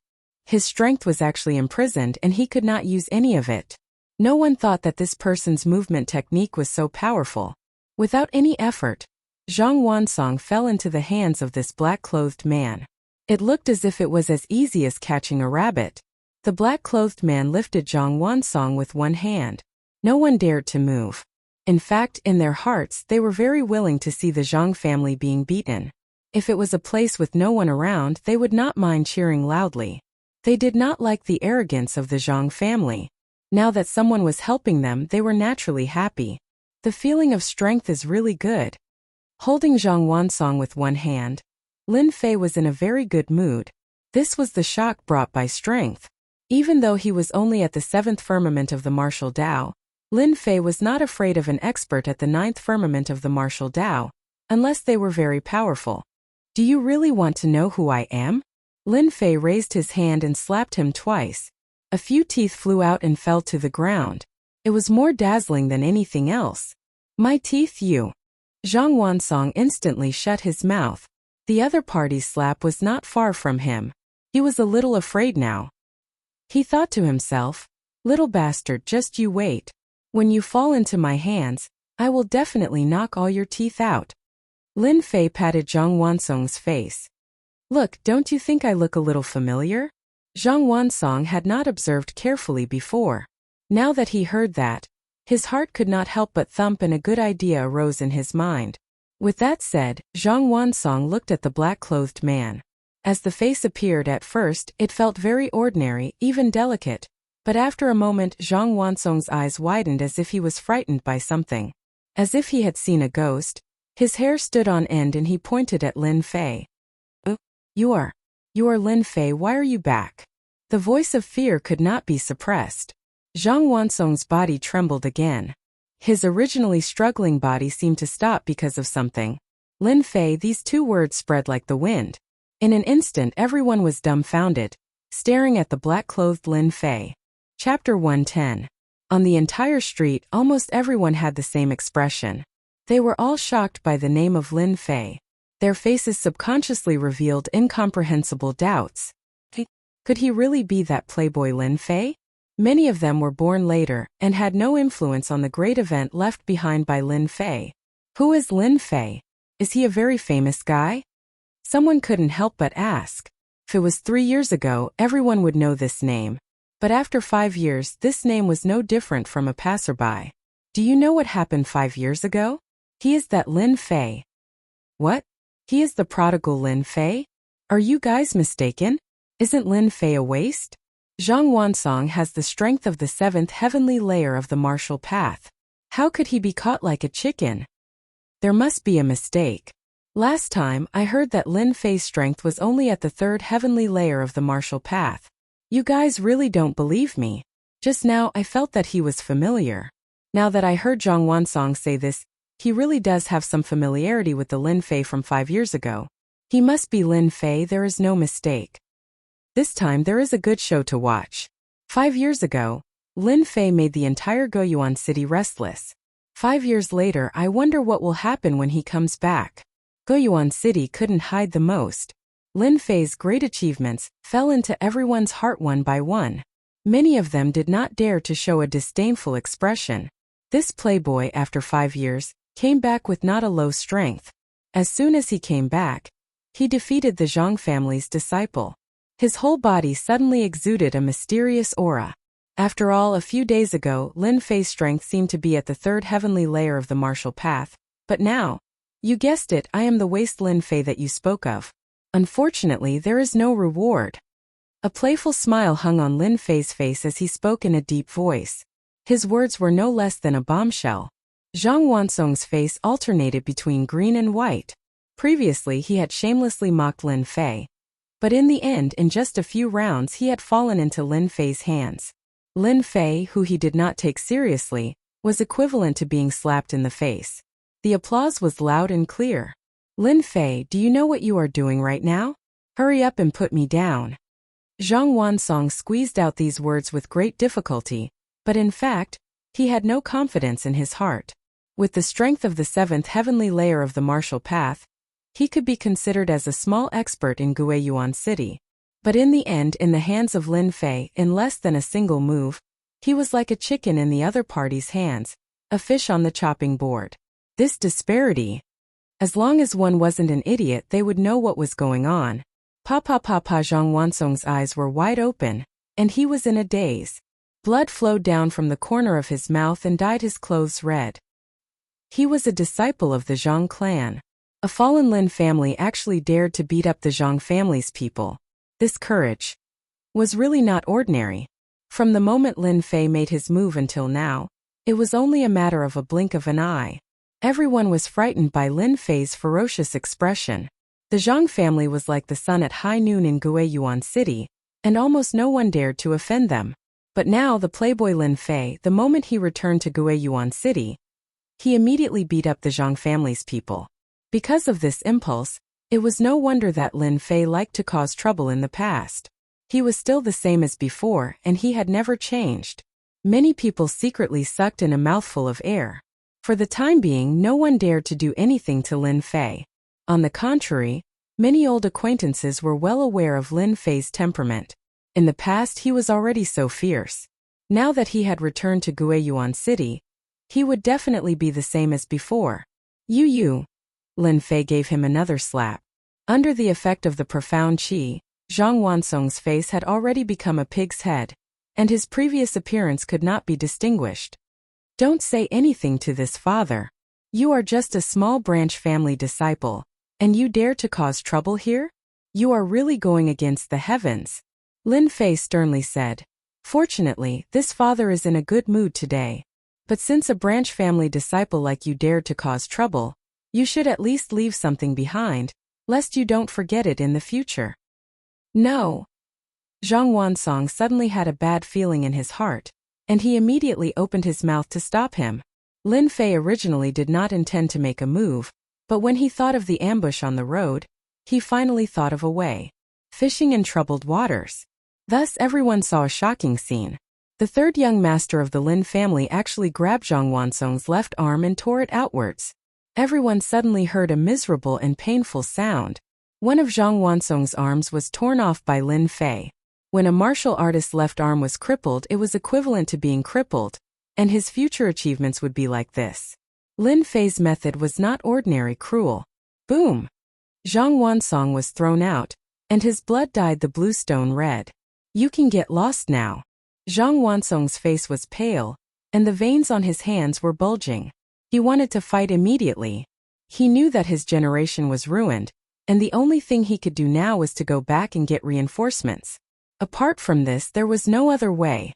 His strength was actually imprisoned and he could not use any of it. No one thought that this person's movement technique was so powerful. Without any effort, Zhang Wansong fell into the hands of this black-clothed man. It looked as if it was as easy as catching a rabbit. The black-clothed man lifted Zhang Wansong with one hand. No one dared to move. In fact, in their hearts, they were very willing to see the Zhang family being beaten. If it was a place with no one around, they would not mind cheering loudly. They did not like the arrogance of the Zhang family. Now that someone was helping them, they were naturally happy. The feeling of strength is really good. Holding Zhang Wansong with one hand, Lin Fei was in a very good mood. This was the shock brought by strength. Even though he was only at the 7th firmament of the Martial Dao, Lin Fei was not afraid of an expert at the 9th firmament of the Martial Dao, unless they were very powerful. Do you really want to know who I am? Lin Fei raised his hand and slapped him twice. A few teeth flew out and fell to the ground. It was more dazzling than anything else. My teeth, you. Zhang Wansong instantly shut his mouth. The other party's slap was not far from him. He was a little afraid now. He thought to himself, little bastard, just you wait. When you fall into my hands, I will definitely knock all your teeth out. Lin Fei patted Zhang Wansong's face. Look, don't you think I look a little familiar? Zhang Wansong had not observed carefully before. Now that he heard that, his heart could not help but thump and a good idea arose in his mind. With that said, Zhang Wansong looked at the black-clothed man. As the face appeared at first, it felt very ordinary, even delicate. But after a moment, Zhang Wansong's eyes widened as if he was frightened by something. As if he had seen a ghost. His hair stood on end and he pointed at Lin Fei. You are Lin Fei, why are you back? The voice of fear could not be suppressed. Zhang Wansong's body trembled again. His originally struggling body seemed to stop because of something. Lin Fei, these 2 words spread like the wind. In an instant everyone was dumbfounded, staring at the black-clothed Lin Fei. Chapter 110. On the entire street, almost everyone had the same expression. They were all shocked by the name of Lin Fei. Their faces subconsciously revealed incomprehensible doubts. Could he really be that playboy Lin Fei? Many of them were born later and had no influence on the great event left behind by Lin Fei. Who is Lin Fei? Is he a very famous guy? Someone couldn't help but ask. If it was 3 years ago, everyone would know this name. But after 5 years, this name was no different from a passerby. Do you know what happened 5 years ago? He is that Lin Fei. What? He is the prodigal Lin Fei? Are you guys mistaken? Isn't Lin Fei a waste? Zhang Wansong has the strength of the 7th heavenly layer of the martial path. How could he be caught like a chicken? There must be a mistake. Last time, I heard that Lin Fei's strength was only at the 3rd heavenly layer of the martial path. You guys really don't believe me. Just now I felt that he was familiar. Now that I heard Zhang Wansong say this, he really does have some familiarity with the Lin Fei from 5 years ago. He must be Lin Fei, there is no mistake. This time there is a good show to watch. 5 years ago, Lin Fei made the entire Guoyuan city restless. 5 years later, I wonder what will happen when he comes back. Guoyuan city couldn't hide the most. Lin Fei's great achievements fell into everyone's heart one by one. Many of them did not dare to show a disdainful expression. This playboy, after 5 years, came back with not a low strength. As soon as he came back, he defeated the Zhang family's disciple. His whole body suddenly exuded a mysterious aura. After all, a few days ago, Lin Fei's strength seemed to be at the 3rd heavenly layer of the martial path, but now, you guessed it, I am the waste Lin Fei that you spoke of. Unfortunately, there is no reward. A playful smile hung on Lin Fei's face as he spoke in a deep voice. His words were no less than a bombshell. Zhang Wansong's face alternated between green and white. Previously, he had shamelessly mocked Lin Fei. But in the end, in just a few rounds, he had fallen into Lin Fei's hands. Lin Fei, who he did not take seriously, was equivalent to being slapped in the face. The applause was loud and clear. Lin Fei, do you know what you are doing right now? Hurry up and put me down. Zhang Wansong squeezed out these words with great difficulty, but in fact, he had no confidence in his heart. With the strength of the 7th heavenly layer of the martial path, he could be considered as a small expert in Guoyuan city. But in the end, in the hands of Lin Fei, in less than a single move, he was like a chicken in the other party's hands, a fish on the chopping board. This disparity. As long as one wasn't an idiot, they would know what was going on. Zhang Wansong's eyes were wide open, and he was in a daze. Blood flowed down from the corner of his mouth and dyed his clothes red. He was a disciple of the Zhang clan. A fallen Lin family actually dared to beat up the Zhang family's people. This courage was really not ordinary. From the moment Lin Fei made his move until now, it was only a matter of a blink of an eye. Everyone was frightened by Lin Fei's ferocious expression. The Zhang family was like the sun at high noon in Guoyuan city, and almost no one dared to offend them. But now the playboy Lin Fei, the moment he returned to Guoyuan city, he immediately beat up the Zhang family's people. Because of this impulse, it was no wonder that Lin Fei liked to cause trouble in the past. He was still the same as before, and he had never changed. Many people secretly sucked in a mouthful of air. For the time being, no one dared to do anything to Lin Fei. On the contrary, many old acquaintances were well aware of Lin Fei's temperament. In the past, he was already so fierce. Now that he had returned to Guoyuan city, he would definitely be the same as before. You. Lin Fei gave him another slap. Under the effect of the profound qi, Zhang Wansong's face had already become a pig's head, and his previous appearance could not be distinguished. Don't say anything to this, father. You are just a small branch family disciple, and you dare to cause trouble here? You are really going against the heavens. Lin Fei sternly said. Fortunately, this father is in a good mood today. But since a branch family disciple like you dared to cause trouble, you should at least leave something behind, lest you don't forget it in the future. No. Zhang Wansong suddenly had a bad feeling in his heart, and he immediately opened his mouth to stop him. Lin Fei originally did not intend to make a move, but when he thought of the ambush on the road, he finally thought of a way. Fishing in troubled waters. Thus everyone saw a shocking scene. The third young master of the Lin family actually grabbed Zhang Wansong's left arm and tore it outwards. Everyone suddenly heard a miserable and painful sound. One of Zhang Wansong's arms was torn off by Lin Fei. When a martial artist's left arm was crippled, it was equivalent to being crippled, and his future achievements would be like this. Lin Fei's method was not ordinary cruel. Boom! Zhang Wansong was thrown out, and his blood dyed the blue stone red. You can get lost now. Zhang Wansong's face was pale, and the veins on his hands were bulging. He wanted to fight immediately. He knew that his generation was ruined, and the only thing he could do now was to go back and get reinforcements. Apart from this, there was no other way.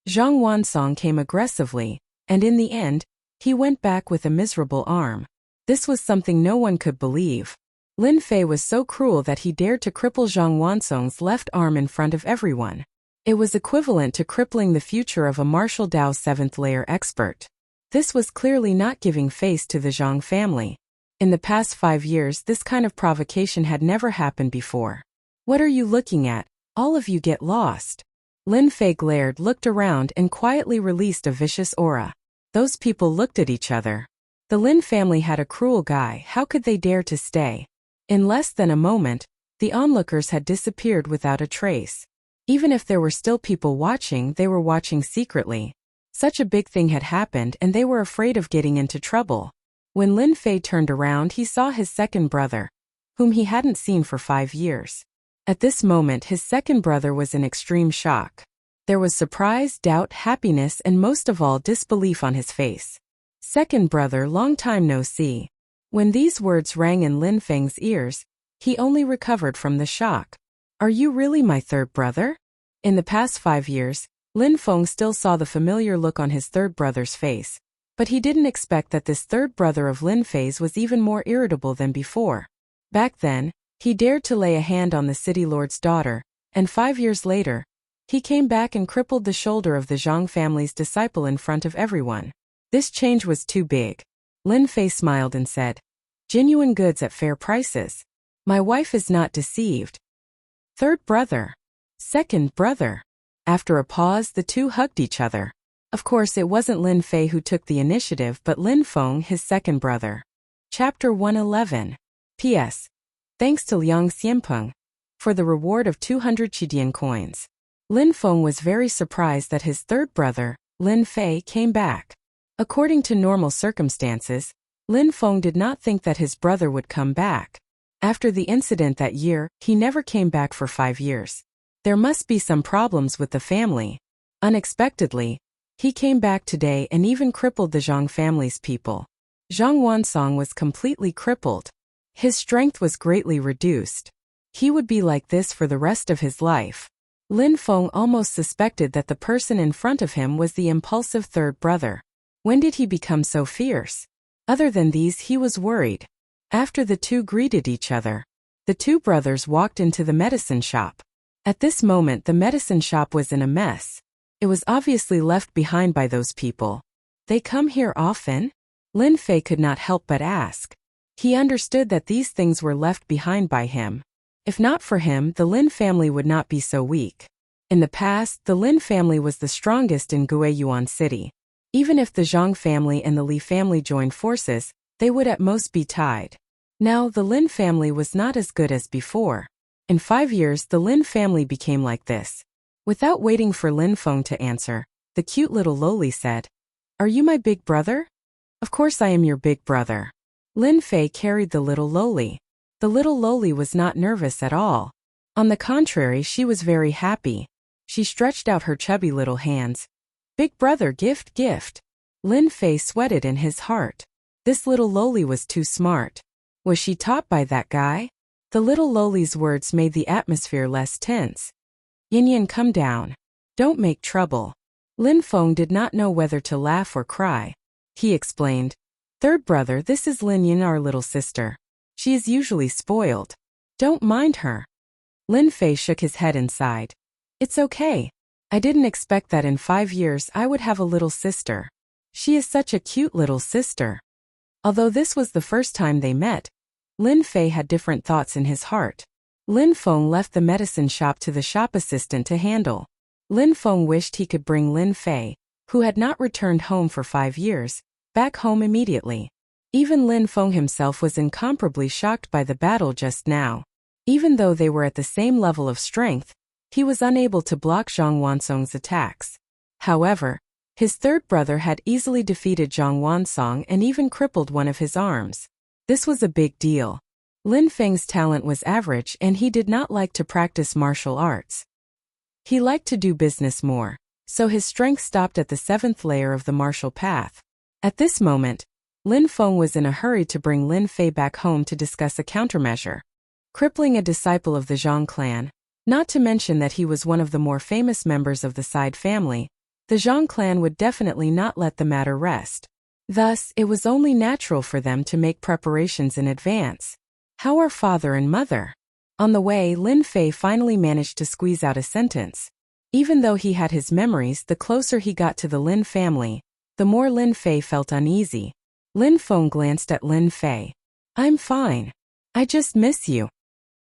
Zhang Wansong came aggressively, and in the end, he went back with a miserable arm. This was something no one could believe. Lin Fei was so cruel that he dared to cripple Zhang Wansong's left arm in front of everyone. It was equivalent to crippling the future of a martial Dao 7th layer expert. This was clearly not giving face to the Zhang family. In the past 5 years, this kind of provocation had never happened before. What are you looking at? All of you get lost. Lin Fei glared, looked around, and quietly released a vicious aura. Those people looked at each other. The Lin family had a cruel guy. How could they dare to stay? In less than a moment, the onlookers had disappeared without a trace. Even if there were still people watching, they were watching secretly. Such a big thing had happened, and they were afraid of getting into trouble. When Lin Fei turned around, he saw his second brother, whom he hadn't seen for 5 years. At this moment, his second brother was in extreme shock. There was surprise, doubt, happiness, and most of all, disbelief on his face. Second brother, long time no see. When these words rang in Lin Feng's ears, he only recovered from the shock. Are you really my third brother? In the past 5 years, Lin Feng still saw the familiar look on his third brother's face, but he didn't expect that this third brother of Lin Fei's was even more irritable than before. Back then, he dared to lay a hand on the city lord's daughter, and 5 years later, he came back and crippled the shoulder of the Zhang family's disciple in front of everyone. This change was too big. Lin Fei smiled and said, "Genuine goods at fair prices. My wife is not deceived." Third brother. Second brother. After a pause, the two hugged each other. Of course, it wasn't Lin Fei who took the initiative, but Lin Feng, his second brother. Chapter 111. P.S. Thanks to Liang Xianpeng for the reward of 200 Qidian coins. Lin Feng was very surprised that his third brother, Lin Fei, came back. According to normal circumstances, Lin Feng did not think that his brother would come back. After the incident that year, he never came back for 5 years. There must be some problems with the family. Unexpectedly, he came back today and even crippled the Zhang family's people. Zhang Wansong was completely crippled. His strength was greatly reduced. He would be like this for the rest of his life. Lin Feng almost suspected that the person in front of him was the impulsive third brother. When did he become so fierce? Other than these, he was worried. After the two greeted each other, the two brothers walked into the medicine shop. At this moment, the medicine shop was in a mess. It was obviously left behind by those people. They come here often? Lin Fei could not help but ask. He understood that these things were left behind by him. If not for him, the Lin family would not be so weak. In the past, the Lin family was the strongest in Guiyuan City. Even if the Zhang family and the Li family joined forces, they would at most be tied. Now, the Lin family was not as good as before. In 5 years, the Lin family became like this. Without waiting for Lin Feng to answer, the cute little loli said, "Are you my big brother?" "Of course I am your big brother." Lin Fei carried the little loli. The little loli was not nervous at all. On the contrary, she was very happy. She stretched out her chubby little hands. "Big brother, gift, gift." Lin Fei sweated in his heart. This little loli was too smart. Was she taught by that guy? The little loli's words made the atmosphere less tense. "Yin Yin, come down. Don't make trouble." Lin Feng did not know whether to laugh or cry. He explained, "Third brother, this is Lin Yin, our little sister. She is usually spoiled. Don't mind her." Lin Fei shook his head and sighed. "It's okay. I didn't expect that in 5 years I would have a little sister. She is such a cute little sister." Although this was the first time they met, Lin Fei had different thoughts in his heart. Lin Feng left the medicine shop to the shop assistant to handle. Lin Feng wished he could bring Lin Fei, who had not returned home for 5 years, back home immediately. Even Lin Feng himself was incomparably shocked by the battle just now. Even though they were at the same level of strength, he was unable to block Zhang Wansong's attacks. However, his third brother had easily defeated Zhang Wansong and even crippled one of his arms. This was a big deal. Lin Feng's talent was average and he did not like to practice martial arts. He liked to do business more, so his strength stopped at the 7th layer of the martial path. At this moment, Lin Feng was in a hurry to bring Lin Fei back home to discuss a countermeasure. Crippling a disciple of the Zhang clan, not to mention that he was one of the more famous members of the Side family, the Zhang clan would definitely not let the matter rest. Thus, it was only natural for them to make preparations in advance. How are father and mother? On the way, Lin Fei finally managed to squeeze out a sentence. Even though he had his memories, the closer he got to the Lin family, the more Lin Fei felt uneasy. Lin Feng glanced at Lin Fei. "I'm fine. I just miss you."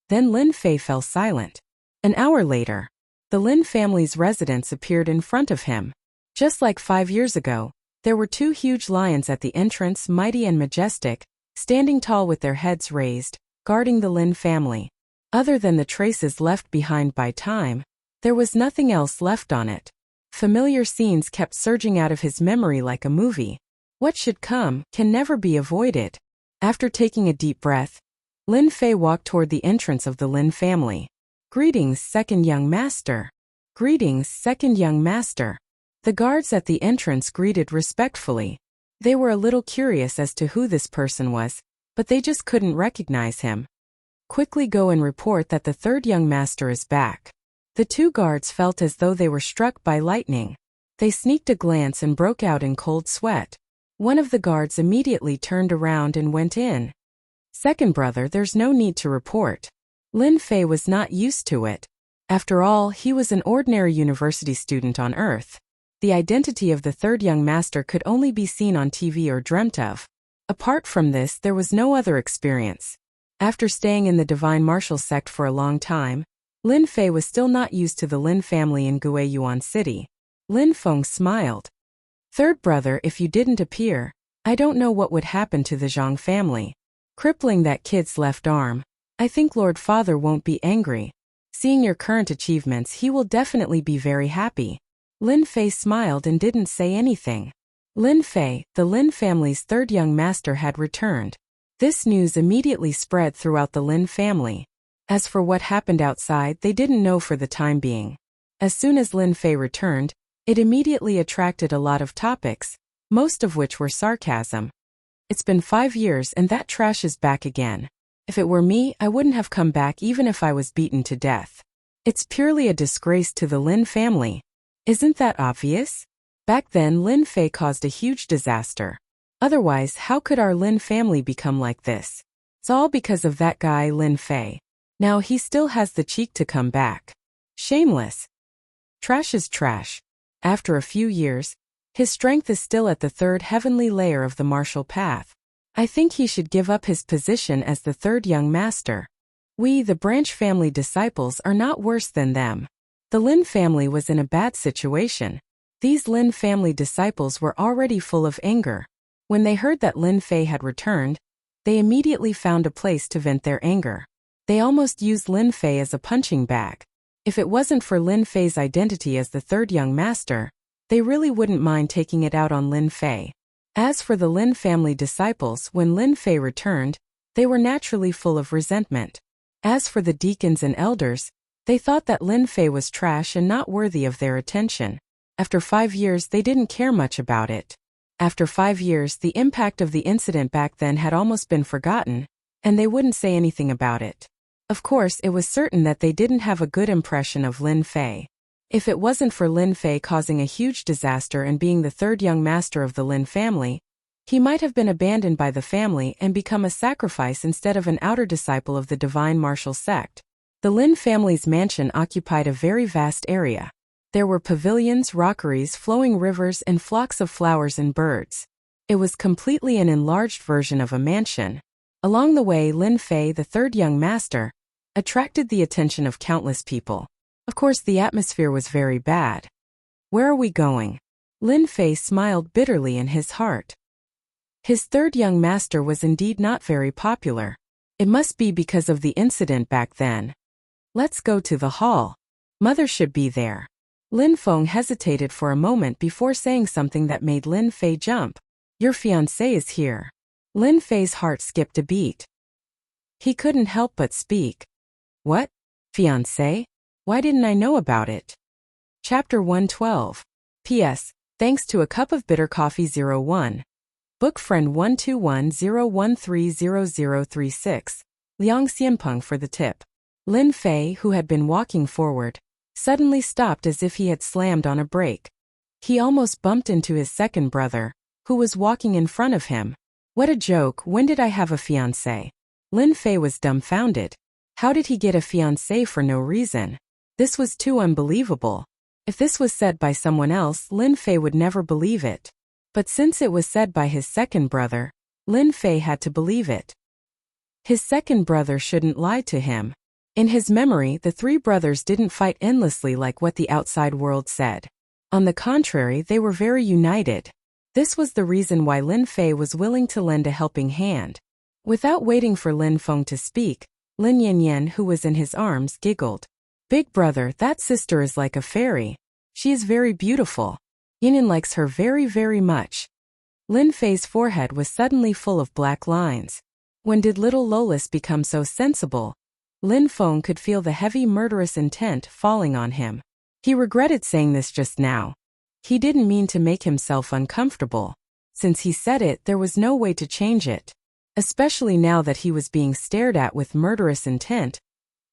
Then Lin Fei fell silent. An hour later, the Lin family's residence appeared in front of him. Just like 5 years ago, there were 2 huge lions at the entrance, mighty and majestic, standing tall with their heads raised, guarding the Lin family. Other than the traces left behind by time, there was nothing else left on it. Familiar scenes kept surging out of his memory like a movie. What should come can never be avoided. After taking a deep breath, Lin Fei walked toward the entrance of the Lin family. "Greetings, second young master." "Greetings, second young master." The guards at the entrance greeted respectfully. They were a little curious as to who this person was, but they just couldn't recognize him. "Quickly go and report that the third young master is back." The 2 guards felt as though they were struck by lightning. They sneaked a glance and broke out in cold sweat. One of the guards immediately turned around and went in. "Second brother, there's no need to report." Lin Fei was not used to it. After all, he was an ordinary university student on Earth. The identity of the third young master could only be seen on TV or dreamt of. Apart from this, there was no other experience. After staying in the Divine Martial Sect for a long time, Lin Fei was still not used to the Lin family in Guiyuan City. Lin Feng smiled. "Third brother, if you didn't appear, I don't know what would happen to the Zhang family. Crippling that kid's left arm. I think Lord Father won't be angry. Seeing your current achievements, he will definitely be very happy." Lin Fei smiled and didn't say anything. Lin Fei, the Lin family's third young master, had returned. This news immediately spread throughout the Lin family. As for what happened outside, they didn't know for the time being. As soon as Lin Fei returned, it immediately attracted a lot of topics, most of which were sarcasm. "It's been 5 years and that trash is back again. If it were me, I wouldn't have come back even if I was beaten to death. It's purely a disgrace to the Lin family. Isn't that obvious? Back then, Lin Fei caused a huge disaster. Otherwise, how could our Lin family become like this? It's all because of that guy Lin Fei. Now he still has the cheek to come back. Shameless. Trash is trash. After a few years, his strength is still at the 3rd heavenly layer of the martial path. I think he should give up his position as the 3rd young master. We, the branch family disciples, are not worse than them." The Lin family was in a bad situation. These Lin family disciples were already full of anger. When they heard that Lin Fei had returned, they immediately found a place to vent their anger. They almost used Lin Fei as a punching bag. If it wasn't for Lin Fei's identity as the 3rd young master, they really wouldn't mind taking it out on Lin Fei. As for the Lin family disciples, when Lin Fei returned, they were naturally full of resentment. As for the deacons and elders, they thought that Lin Fei was trash and not worthy of their attention. After 5 years, they didn't care much about it. After 5 years, the impact of the incident back then had almost been forgotten, and they wouldn't say anything about it. Of course, it was certain that they didn't have a good impression of Lin Fei. If it wasn't for Lin Fei causing a huge disaster and being the 3rd young master of the Lin family, he might have been abandoned by the family and become a sacrifice instead of an outer disciple of the Divine Martial Sect. The Lin family's mansion occupied a very vast area. There were pavilions, rockeries, flowing rivers, and flocks of flowers and birds. It was completely an enlarged version of a mansion. Along the way, Lin Fei, the 3rd young master, attracted the attention of countless people. Of course, the atmosphere was very bad. Where are we going? Lin Fei smiled bitterly in his heart. His third young master was indeed not very popular. It must be because of the incident back then. Let's go to the hall. Mother should be there. Lin Feng hesitated for a moment before saying something that made Lin Fei jump. Your fiancé is here. Lin Fei's heart skipped a beat. He couldn't help but speak. What? Fiancé? Why didn't I know about it? Chapter 112. P.S. Thanks to a cup of bitter coffee 01. Book friend 121-013-0036. Liang Xianpeng for the tip. Lin Fei, who had been walking forward, suddenly stopped as if he had slammed on a brake. He almost bumped into his second brother, who was walking in front of him. What a joke, when did I have a fiancé? Lin Fei was dumbfounded. How did he get a fiancé for no reason? This was too unbelievable. If this was said by someone else, Lin Fei would never believe it. But since it was said by his second brother, Lin Fei had to believe it. His second brother shouldn't lie to him. In his memory, the three brothers didn't fight endlessly like what the outside world said. On the contrary, they were very united. This was the reason why Lin Fei was willing to lend a helping hand. Without waiting for Lin Feng to speak, Lin Yanyan, who was in his arms, giggled. Big brother, that sister is like a fairy. She is very beautiful. Yanyan likes her very, very much. Lin Fei's forehead was suddenly full of black lines. When did little Lolis become so sensible? Lin Feng could feel the heavy murderous intent falling on him. He regretted saying this just now. He didn't mean to make himself uncomfortable. Since he said it, there was no way to change it. Especially now that he was being stared at with murderous intent.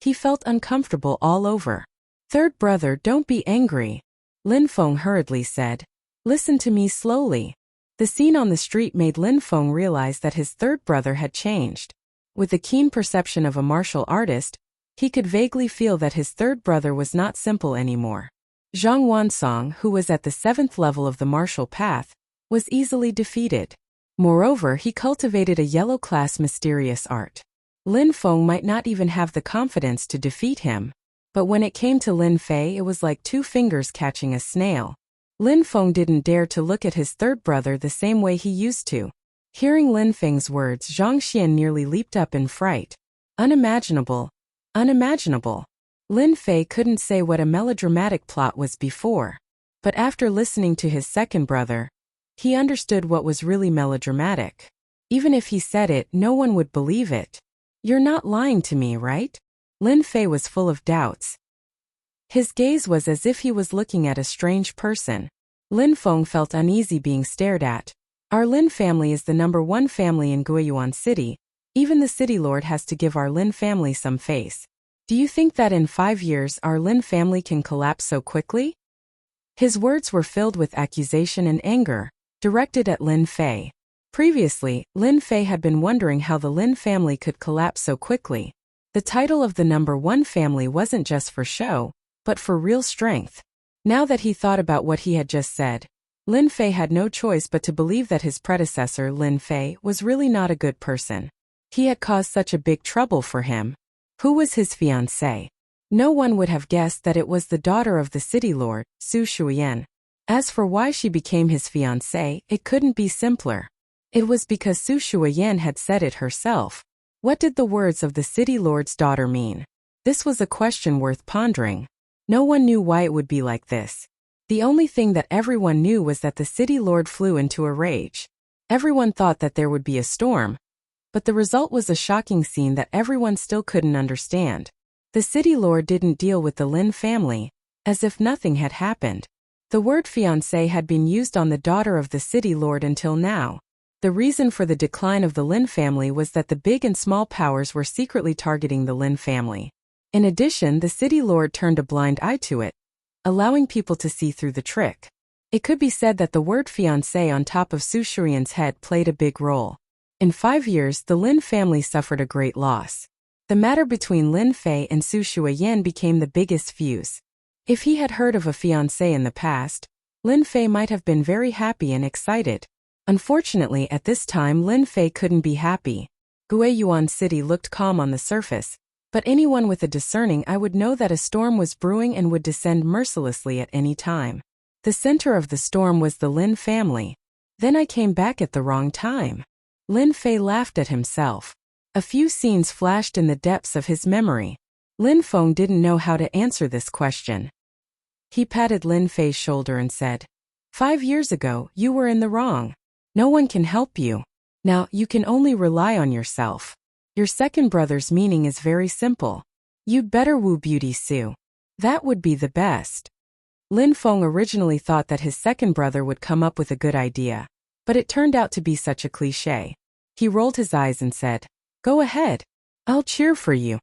He felt uncomfortable all over. Third brother, don't be angry. Lin Feng hurriedly said. Listen to me slowly. The scene on the street made Lin Feng realize that his third brother had changed. With the keen perception of a martial artist, he could vaguely feel that his third brother was not simple anymore. Zhang Wansong, who was at the 7th level of the martial path, was easily defeated. Moreover, he cultivated a yellow-class mysterious art. Lin Feng might not even have the confidence to defeat him. But when it came to Lin Fei, it was like 2 fingers catching a snail. Lin Feng didn't dare to look at his third brother the same way he used to. Hearing Lin Feng's words, Zhang Xian nearly leaped up in fright. Unimaginable. Unimaginable. Lin Fei couldn't say what a melodramatic plot was before. But after listening to his second brother, he understood what was really melodramatic. Even if he said it, no one would believe it. You're not lying to me, right? Lin Fei was full of doubts. His gaze was as if he was looking at a strange person. Lin Feng felt uneasy being stared at. Our Lin family is the #1 family in Guiyuan City. Even the city lord has to give our Lin family some face. Do you think that in 5 years our Lin family can collapse so quickly? His words were filled with accusation and anger, directed at Lin Fei. Previously, Lin Fei had been wondering how the Lin family could collapse so quickly. The title of the #1 family wasn't just for show, but for real strength. Now that he thought about what he had just said, Lin Fei had no choice but to believe that his predecessor, Lin Fei, was really not a good person. He had caused such a big trouble for him. Who was his fiancée? No one would have guessed that it was the daughter of the city lord, Su Shuyan. As for why she became his fiancée, it couldn't be simpler. It was because Su Shuyan had said it herself. What did the words of the city lord's daughter mean? This was a question worth pondering. No one knew why it would be like this. The only thing that everyone knew was that the city lord flew into a rage. Everyone thought that there would be a storm, but the result was a shocking scene that everyone still couldn't understand. The city lord didn't deal with the Lin family, as if nothing had happened. The word fiancé had been used on the daughter of the city lord until now. The reason for the decline of the Lin family was that the big and small powers were secretly targeting the Lin family. In addition, the city lord turned a blind eye to it, allowing people to see through the trick. It could be said that the word fiancé on top of Su Shuyan's head played a big role. In 5 years, the Lin family suffered a great loss. The matter between Lin Fei and Su Shuyan became the biggest fuse. If he had heard of a fiancé in the past, Lin Fei might have been very happy and excited. Unfortunately, at this time Lin Fei couldn't be happy. Guiyuan City looked calm on the surface, But anyone with a discerning eye would know that a storm was brewing and would descend mercilessly at any time. The center of the storm was the Lin family. Then I came back at the wrong time. Lin Fei laughed at himself. A few scenes flashed in the depths of his memory. Lin Feng didn't know how to answer this question. He patted Lin Fei's shoulder and said, 5 years ago, you were in the wrong. No one can help you. Now, you can only rely on yourself. Your second brother's meaning is very simple. You'd better woo Beauty Sue. That would be the best. Lin Feng originally thought that his second brother would come up with a good idea, but it turned out to be such a cliché. He rolled his eyes and said, Go ahead. I'll cheer for you.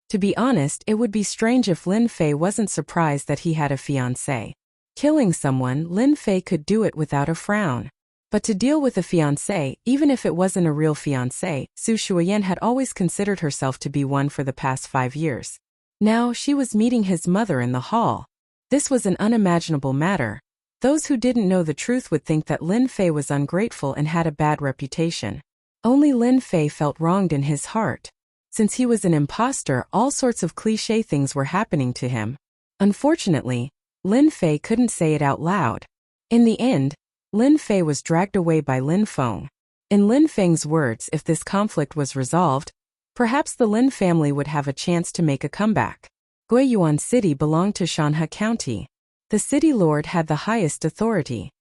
To be honest, it would be strange if Lin Fei wasn't surprised that he had a fiancé. Killing someone, Lin Fei could do it without a frown. But to deal with a fiancé, even if it wasn't a real fiancé, Su Shuoyan had always considered herself to be one for the past 5 years. Now she was meeting his mother in the hall. This was an unimaginable matter. Those who didn't know the truth would think that Lin Fei was ungrateful and had a bad reputation. Only Lin Fei felt wronged in his heart. Since he was an imposter, all sorts of cliché things were happening to him. Unfortunately, Lin Fei couldn't say it out loud. In the end, Lin Fei was dragged away by Lin Feng. In Lin Feng's words, if this conflict was resolved, perhaps the Lin family would have a chance to make a comeback. Guiyuan City belonged to Shanhe County. The city lord had the highest authority.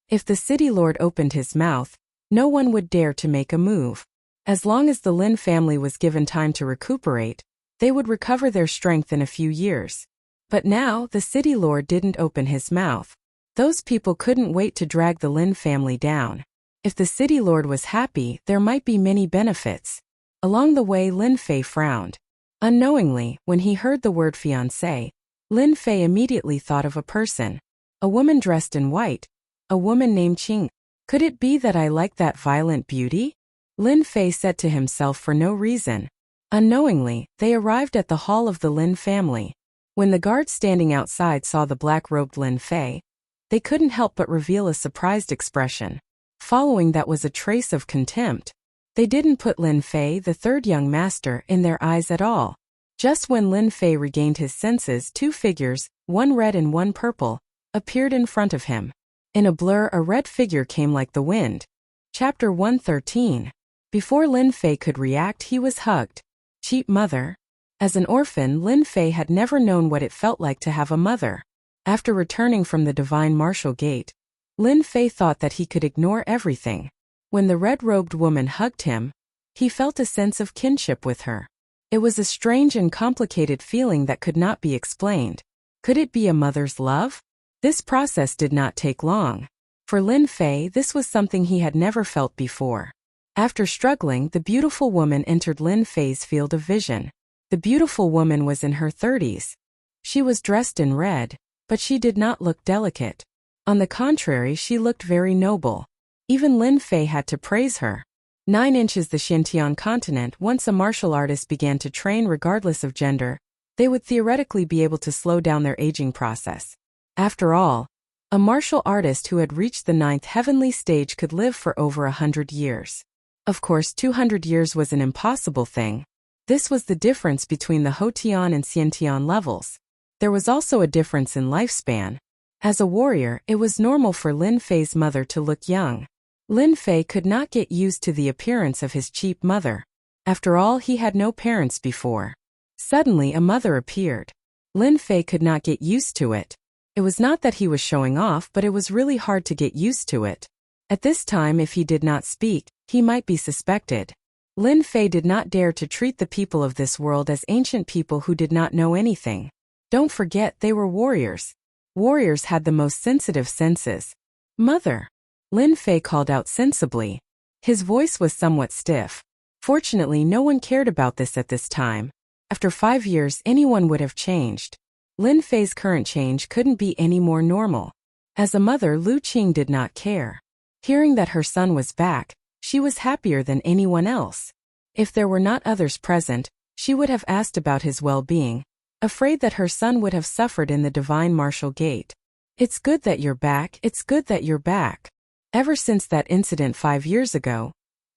If the city lord opened his mouth, no one would dare to make a move. As long as the Lin family was given time to recuperate, they would recover their strength in a few years. But now, the city lord didn't open his mouth. Those people couldn't wait to drag the Lin family down. If the city lord was happy, there might be many benefits. Along the way, Lin Fei frowned. Unknowingly, when he heard the word fiancé, Lin Fei immediately thought of a person. A woman dressed in white. A woman named Qing. Could it be that I like that violent beauty? Lin Fei said to himself for no reason. Unknowingly, they arrived at the hall of the Lin family. When the guards standing outside saw the black-robed Lin Fei, they couldn't help but reveal a surprised expression. Following that was a trace of contempt. They didn't put Lin Fei, the third young master, in their eyes at all. Just when Lin Fei regained his senses, 2 figures, one red and one purple, appeared in front of him. In a blur, a red figure came like the wind. Chapter 113. Before Lin Fei could react, he was hugged. Cheap mother. As an orphan, Lin Fei had never known what it felt like to have a mother. After returning from the Divine Martial Gate, Lin Fei thought that he could ignore everything. When the red-robed woman hugged him, he felt a sense of kinship with her. It was a strange and complicated feeling that could not be explained. Could it be a mother's love? This process did not take long. For Lin Fei, this was something he had never felt before. After struggling, the beautiful woman entered Lin Fei's field of vision. The beautiful woman was in her 30s. She was dressed in red, but she did not look delicate. On the contrary, she looked very noble. Even Lin Fei had to praise her. 9 inches. The Xinjiang continent. Once a martial artist began to train regardless of gender, they would theoretically be able to slow down their aging process. After all, a martial artist who had reached the 9th heavenly stage could live for over 100 years. Of course, 200 years was an impossible thing. This was the difference between the Hotian and Xiantian levels. There was also a difference in lifespan. As a warrior, it was normal for Lin Fei's mother to look young. Lin Fei could not get used to the appearance of his cheap mother. After all, he had no parents before. Suddenly, a mother appeared. Lin Fei could not get used to it. It was not that he was showing off, but it was really hard to get used to it. At this time, if he did not speak, he might be suspected. Lin Fei did not dare to treat the people of this world as ancient people who did not know anything. Don't forget, they were warriors. Warriors had the most sensitive senses. Mother. Lin Fei called out sensibly. His voice was somewhat stiff. Fortunately, no one cared about this at this time. After 5 years, anyone would have changed. Lin Fei's current change couldn't be any more normal. As a mother, Lu Qing did not care. Hearing that her son was back, she was happier than anyone else. If there were not others present, she would have asked about his well-being, afraid that her son would have suffered in the Divine Martial Gate. It's good that you're back, it's good that you're back. Ever since that incident 5 years ago,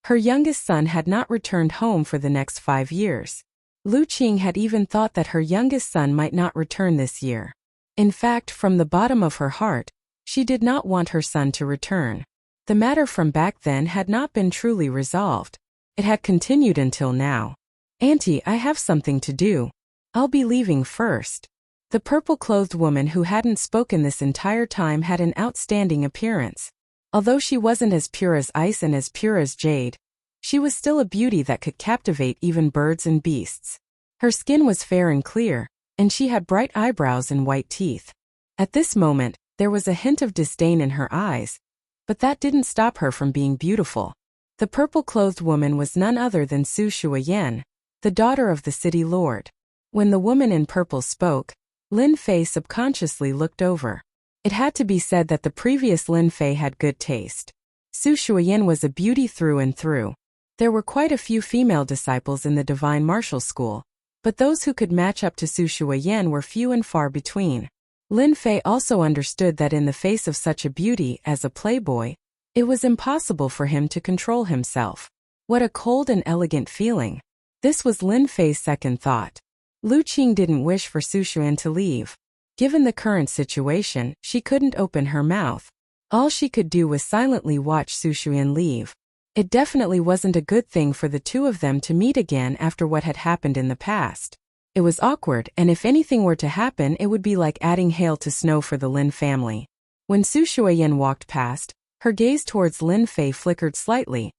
her youngest son had not returned home for the next 5 years. Lu Qing had even thought that her youngest son might not return this year. In fact, from the bottom of her heart, she did not want her son to return. The matter from back then had not been truly resolved. It had continued until now. "Auntie, I have something to do. I'll be leaving first." The purple-clothed woman who hadn't spoken this entire time had an outstanding appearance. Although she wasn't as pure as ice and as pure as jade, she was still a beauty that could captivate even birds and beasts. Her skin was fair and clear, and she had bright eyebrows and white teeth. At this moment, there was a hint of disdain in her eyes, but that didn't stop her from being beautiful. The purple-clothed woman was none other than Su Shuoyan, the daughter of the city lord. When the woman in purple spoke, Lin Fei subconsciously looked over. It had to be said that the previous Lin Fei had good taste. Su Shuoyan was a beauty through and through. There were quite a few female disciples in the divine martial school, but those who could match up to Su Shuoyan were few and far between. Lin Fei also understood that in the face of such a beauty as a playboy, it was impossible for him to control himself. What a cold and elegant feeling. This was Lin Fei's second thought. Lu Qing didn't wish for Su Shuoyan to leave. Given the current situation, she couldn't open her mouth. All she could do was silently watch Su Shuoyan leave. It definitely wasn't a good thing for the two of them to meet again after what had happened in the past. It was awkward, and if anything were to happen, it would be like adding hail to snow for the Lin family. When Su Shuoyan walked past, her gaze towards Lin Fei flickered slightly,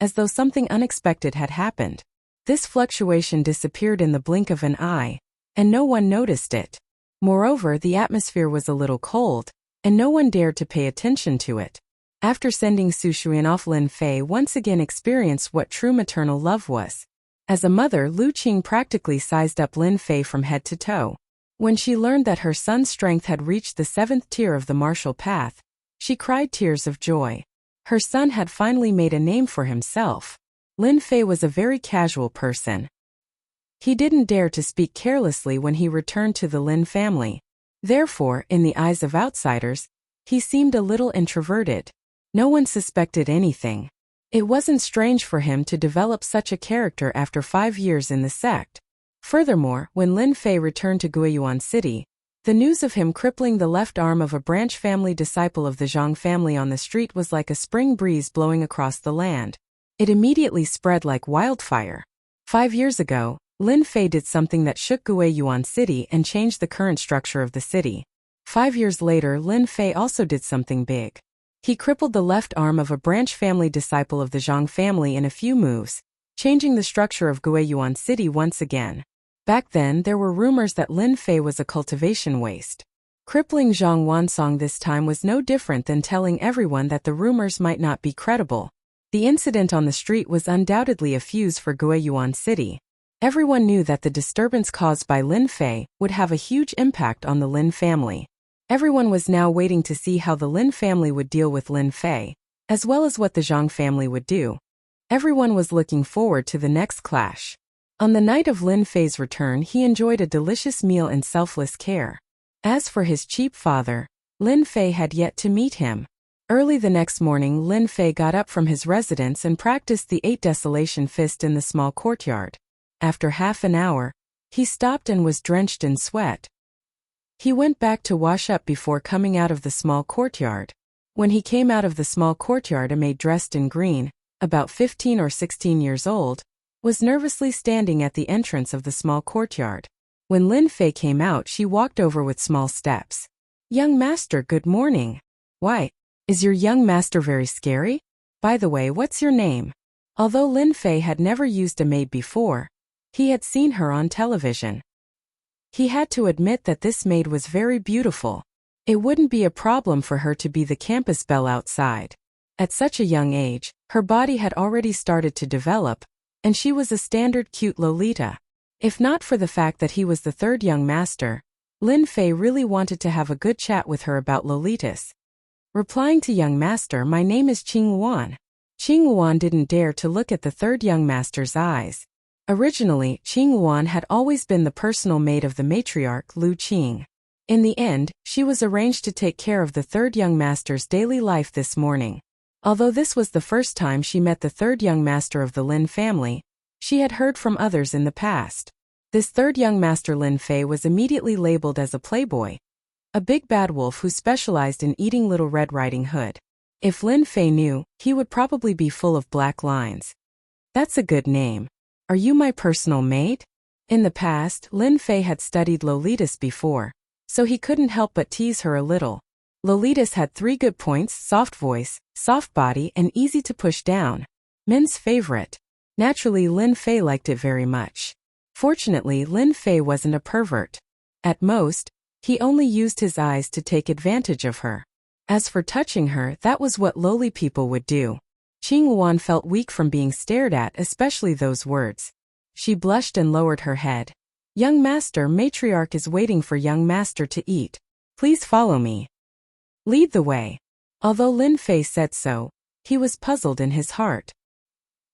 as though something unexpected had happened. This fluctuation disappeared in the blink of an eye, and no one noticed it. Moreover, the atmosphere was a little cold, and no one dared to pay attention to it. After sending Su Shuoyan off, Lin Fei once again experienced what true maternal love was. As a mother, Lu Qing practically sized up Lin Fei from head to toe. When she learned that her son's strength had reached the 7th tier of the martial path, she cried tears of joy. Her son had finally made a name for himself. Lin Fei was a very casual person. He didn't dare to speak carelessly when he returned to the Lin family. Therefore, in the eyes of outsiders, he seemed a little introverted. No one suspected anything. It wasn't strange for him to develop such a character after 5 years in the sect. Furthermore, when Lin Fei returned to Guiyuan City, the news of him crippling the left arm of a branch family disciple of the Zhang family on the street was like a spring breeze blowing across the land. It immediately spread like wildfire. 5 years ago, Lin Fei did something that shook Guiyuan City and changed the current structure of the city. 5 years later, Lin Fei also did something big. He crippled the left arm of a branch family disciple of the Zhang family in a few moves, changing the structure of Guiyuan City once again. Back then, there were rumors that Lin Fei was a cultivation waste. Crippling Zhang Wansong this time was no different than telling everyone that the rumors might not be credible. The incident on the street was undoubtedly a fuse for Guiyuan City. Everyone knew that the disturbance caused by Lin Fei would have a huge impact on the Lin family. Everyone was now waiting to see how the Lin family would deal with Lin Fei, as well as what the Zhang family would do. Everyone was looking forward to the next clash. On the night of Lin Fei's return, he enjoyed a delicious meal and selfless care. As for his cheap father, Lin Fei had yet to meet him. Early the next morning, Lin Fei got up from his residence and practiced the 8 Desolation Fist in the small courtyard. After half an hour, he stopped and was drenched in sweat. He went back to wash up before coming out of the small courtyard. When he came out of the small courtyard, a maid dressed in green, about 15 or 16 years old, was nervously standing at the entrance of the small courtyard. When Lin Fei came out, she walked over with small steps. "Young master, good morning." "Why, is your young master very scary? By the way, what's your name?" Although Lin Fei had never used a maid before, he had seen her on television. He had to admit that this maid was very beautiful. It wouldn't be a problem for her to be the campus belle outside. At such a young age, her body had already started to develop, and she was a standard cute Lolita. If not for the fact that he was the 3rd young master, Lin Fei really wanted to have a good chat with her about Lolitas. Replying to young master, "My name is Qing Luan." Qing Luan didn't dare to look at the 3rd young master's eyes. Originally, Qing Luan had always been the personal maid of the matriarch Lu Qing. In the end, she was arranged to take care of the 3rd young master's daily life this morning. Although this was the first time she met the 3rd young master of the Lin family, she had heard from others in the past. This third young master Lin Fei was immediately labeled as a playboy, a big bad wolf who specialized in eating Little Red Riding Hood. If Lin Fei knew, he would probably be full of black lines. That's a good name. Are you my personal mate? In the past, Lin Fei had studied Lolitas before, so he couldn't help but tease her a little. Lolitas had 3 good points: soft voice, soft body, and easy to push down. Men's favorite. Naturally, Lin Fei liked it very much. Fortunately, Lin Fei wasn't a pervert. At most, he only used his eyes to take advantage of her. As for touching her, that was what lowly people would do. Qing Luan felt weak from being stared at, especially those words. She blushed and lowered her head. Young master, matriarch is waiting for young master to eat. Please follow me. Lead the way. Although Lin Fei said so, he was puzzled in his heart.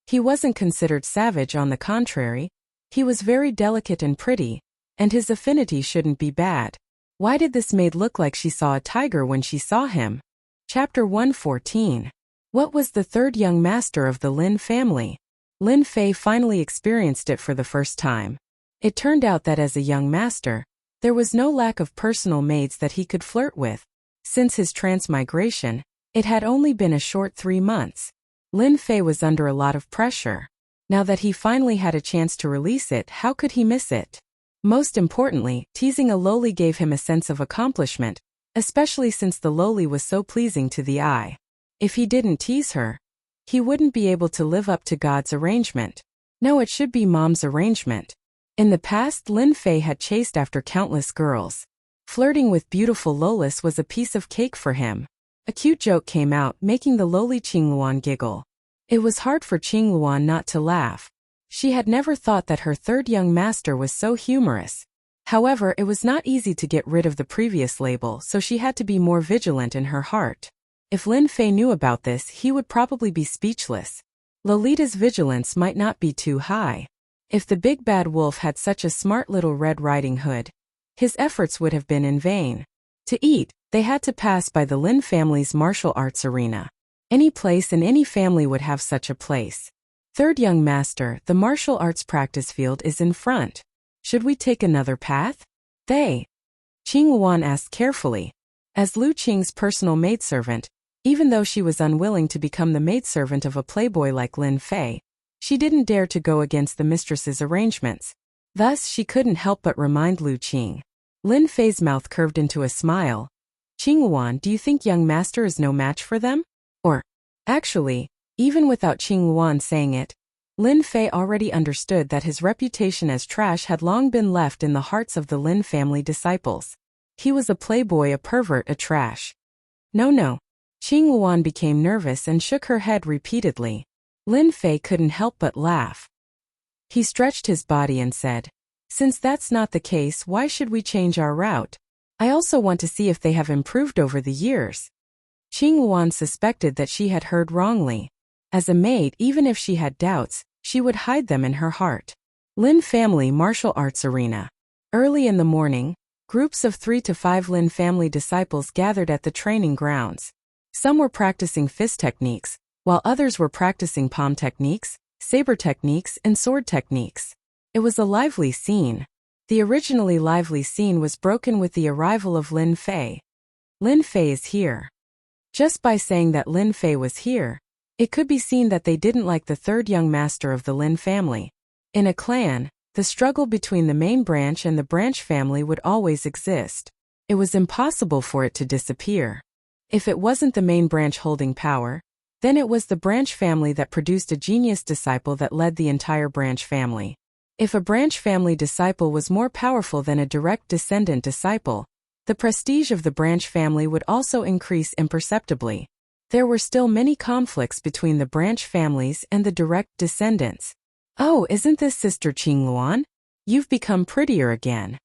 He wasn't considered savage, on the contrary. He was very delicate and pretty, and his affinity shouldn't be bad. Why did this maid look like she saw a tiger when she saw him? Chapter 114. What was the third young master of the Lin family? Lin Fei finally experienced it for the first time. It turned out that as a young master, there was no lack of personal maids that he could flirt with. Since his transmigration, it had only been a short 3 months. Lin Fei was under a lot of pressure. Now that he finally had a chance to release it, how could he miss it? Most importantly, teasing a lowly gave him a sense of accomplishment, especially since the lowly was so pleasing to the eye. If he didn't tease her, he wouldn't be able to live up to God's arrangement. No, it should be Mom's arrangement. In the past, Lin Fei had chased after countless girls. Flirting with beautiful lolis was a piece of cake for him. A cute joke came out, making the lowly Qing Luan giggle. It was hard for Qing Luan not to laugh. She had never thought that her third young master was so humorous. However, it was not easy to get rid of the previous label, so she had to be more vigilant in her heart. If Lin Fei knew about this, he would probably be speechless. Lolita's vigilance might not be too high. If the big bad wolf had such a smart Little Red Riding Hood, his efforts would have been in vain. To eat, they had to pass by the Lin family's martial arts arena. Any place in any family would have such a place. Third young master, the martial arts practice field is in front. Should we take another path? Qing Luan asked carefully. As Lu Qing's personal maidservant, even though she was unwilling to become the maidservant of a playboy like Lin Fei, she didn't dare to go against the mistress's arrangements. Thus, she couldn't help but remind Lu Qing. Lin Fei's mouth curved into a smile. Qing Luan, do you think young master is no match for them? Actually, even without Qing Luan saying it, Lin Fei already understood that his reputation as trash had long been left in the hearts of the Lin family disciples. He was a playboy, a pervert, a trash. No. Qing Luan became nervous and shook her head repeatedly. Lin Fei couldn't help but laugh. He stretched his body and said, "Since that's not the case, why should we change our route? I also want to see if they have improved over the years." Qing Luan suspected that she had heard wrongly. As a maid, even if she had doubts, she would hide them in her heart. Lin family martial arts arena. Early in the morning, groups of 3 to 5 Lin family disciples gathered at the training grounds. Some were practicing fist techniques, while others were practicing palm techniques, saber techniques, and sword techniques. It was a lively scene. The originally lively scene was broken with the arrival of Lin Fei. Lin Fei is here. Just by saying that Lin Fei was here, it could be seen that they didn't like the third young master of the Lin family. In a clan, the struggle between the main branch and the branch family would always exist. It was impossible for it to disappear. If it wasn't the main branch holding power, then it was the branch family that produced a genius disciple that led the entire branch family. If a branch family disciple was more powerful than a direct descendant disciple, the prestige of the branch family would also increase imperceptibly. There were still many conflicts between the branch families and the direct descendants. "Oh, isn't this Sister Qing Luan? You've become prettier again."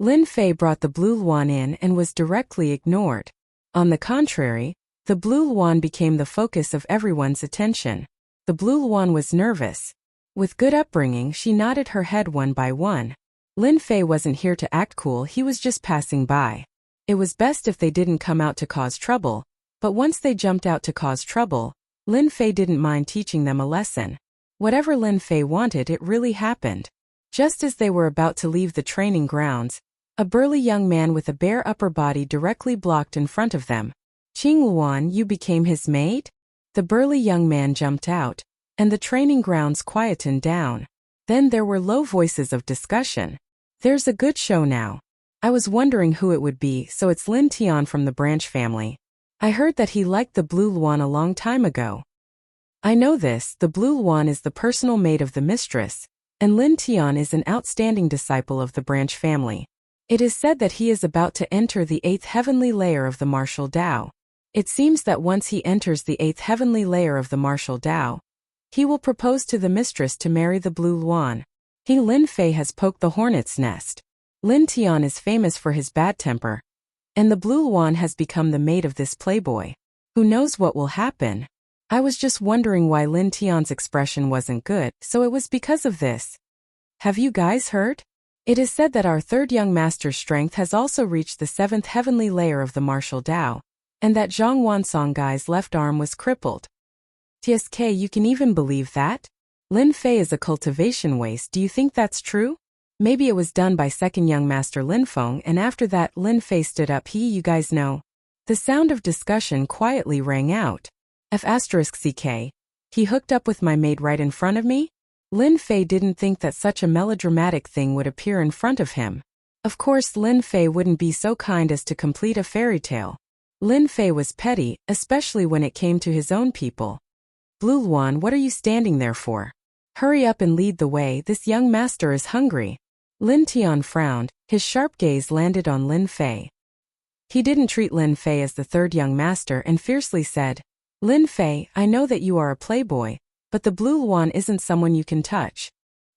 Lin Fei brought the blue Luan in and was directly ignored. On the contrary, the blue Luan became the focus of everyone's attention. The blue Luan was nervous. With good upbringing, she nodded her head one by one. Lin Fei wasn't here to act cool, he was just passing by. It was best if they didn't come out to cause trouble, but once they jumped out to cause trouble, Lin Fei didn't mind teaching them a lesson. Whatever Lin Fei wanted, it really happened. Just as they were about to leave the training grounds, a burly young man with a bare upper body directly blocked in front of them. Qing Luan, you became his maid? The burly young man jumped out, and the training grounds quietened down. Then there were low voices of discussion. There's a good show now. I was wondering who it would be, so it's Lin Tian from the Branch family. I heard that he liked the Blue Luan a long time ago. I know this, the Blue Luan is the personal maid of the mistress, and Lin Tian is an outstanding disciple of the Branch family. It is said that he is about to enter the 8th heavenly layer of the martial Tao. It seems that once he enters the 8th heavenly layer of the martial Tao, he will propose to the mistress to marry the Blue Luan. He Lin Fei has poked the hornet's nest. Lin Tian is famous for his bad temper, and the Blue Luan has become the maid of this playboy. Who knows what will happen? I was just wondering why Lin Tian's expression wasn't good, so it was because of this. Have you guys heard? It is said that our third young master's strength has also reached the 7th heavenly layer of the martial Tao, and that Zhang Wansong guy's left arm was crippled. TSK, you can even believe that? Lin Fei is a cultivation waste, do you think that's true? Maybe it was done by second young master Lin Feng, and after that Lin Fei stood up. You guys know. The sound of discussion quietly rang out. F***ck. He hooked up with my maid right in front of me? Lin Fei didn't think that such a melodramatic thing would appear in front of him. Of course Lin Fei wouldn't be so kind as to complete a fairy tale. Lin Fei was petty, especially when it came to his own people. Blue Luan, what are you standing there for? Hurry up and lead the way, this young master is hungry. Lin Tian frowned, his sharp gaze landed on Lin Fei. He didn't treat Lin Fei as the third young master and fiercely said, Lin Fei, I know that you are a playboy, but the Blue Luan isn't someone you can touch.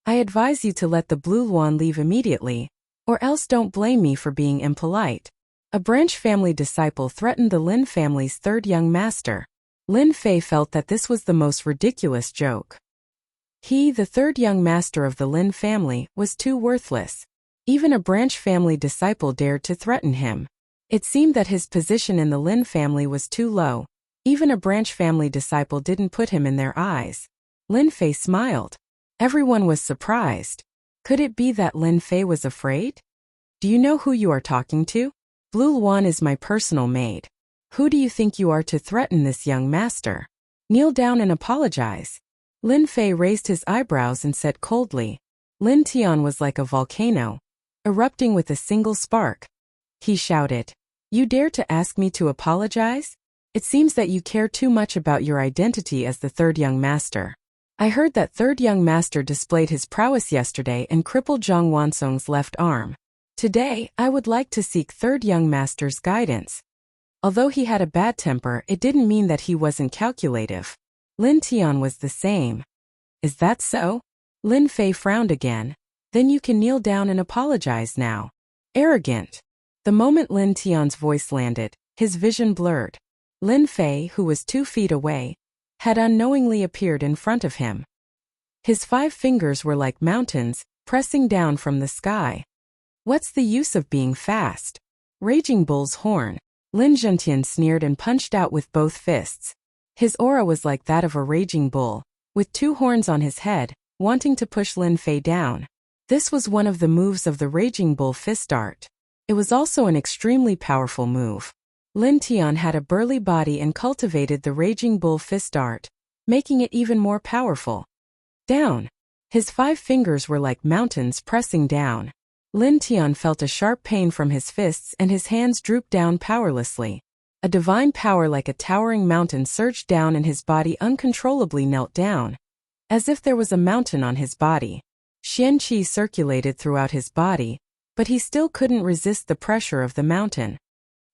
I advise you to let the Blue Luan leave immediately, or else don't blame me for being impolite. A Branch family disciple threatened the Lin family's third young master. Lin Fei felt that this was the most ridiculous joke. He, the third young master of the Lin family, was too worthless. Even a Branch family disciple dared to threaten him. It seemed that his position in the Lin family was too low. Even a Branch family disciple didn't put him in their eyes. Lin Fei smiled. Everyone was surprised. Could it be that Lin Fei was afraid? Do you know who you are talking to? Blue Luan is my personal maid. Who do you think you are to threaten this young master? Kneel down and apologize. Lin Fei raised his eyebrows and said coldly. Lin Tian was like a volcano, erupting with a single spark. He shouted, You dare to ask me to apologize? It seems that you care too much about your identity as the third young master. I heard that third young master displayed his prowess yesterday and crippled Zhang Wansong's left arm. Today, I would like to seek third young master's guidance. Although he had a bad temper, it didn't mean that he wasn't calculative. Lin Tian was the same. Is that so? Lin Fei frowned again. Then you can kneel down and apologize now. Arrogant. The moment Lin Tian's voice landed, his vision blurred. Lin Fei, who was 2 feet away, had unknowingly appeared in front of him. His 5 fingers were like mountains, pressing down from the sky. What's the use of being fast? Raging Bull's horn. Lin Zhentian sneered and punched out with both fists. His aura was like that of a raging bull, with 2 horns on his head, wanting to push Lin Fei down. This was one of the moves of the Raging Bull fist art. It was also an extremely powerful move. Lin Tian had a burly body and cultivated the Raging Bull fist art, making it even more powerful. Down. His 5 fingers were like mountains pressing down. Lin Tian felt a sharp pain from his fists and his hands drooped down powerlessly. A divine power like a towering mountain surged down and his body uncontrollably knelt down. As if there was a mountain on his body. Xian Qi circulated throughout his body, but he still couldn't resist the pressure of the mountain.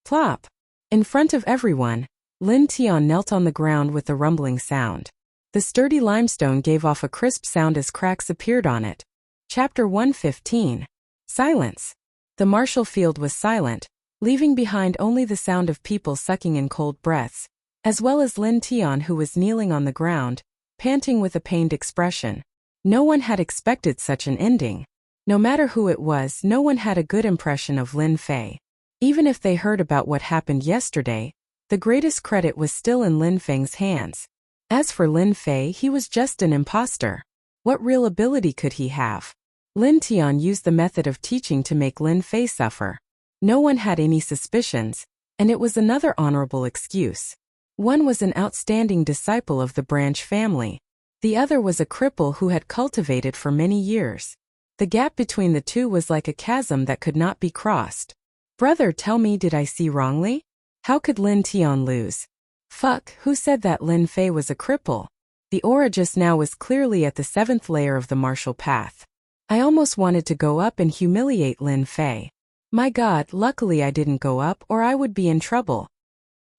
Plop! In front of everyone, Lin Tian knelt on the ground with a rumbling sound. The sturdy limestone gave off a crisp sound as cracks appeared on it. Chapter 115. Silence. The martial field was silent, leaving behind only the sound of people sucking in cold breaths, as well as Lin Tian who was kneeling on the ground, panting with a pained expression. No one had expected such an ending. No matter who it was, no one had a good impression of Lin Fei. Even if they heard about what happened yesterday, the greatest credit was still in Lin Feng's hands. As for Lin Fei, he was just an imposter. What real ability could he have? Lin Tian used the method of teaching to make Lin Fei suffer. No one had any suspicions, and it was another honorable excuse. One was an outstanding disciple of the branch family. The other was a cripple who had cultivated for many years. The gap between the two was like a chasm that could not be crossed. Brother, tell me, did I see wrongly? How could Lin Tian lose? Fuck, who said that Lin Fei was a cripple? The aura just now was clearly at the 7th layer of the martial path. I almost wanted to go up and humiliate Lin Fei. My God, luckily I didn't go up or I would be in trouble.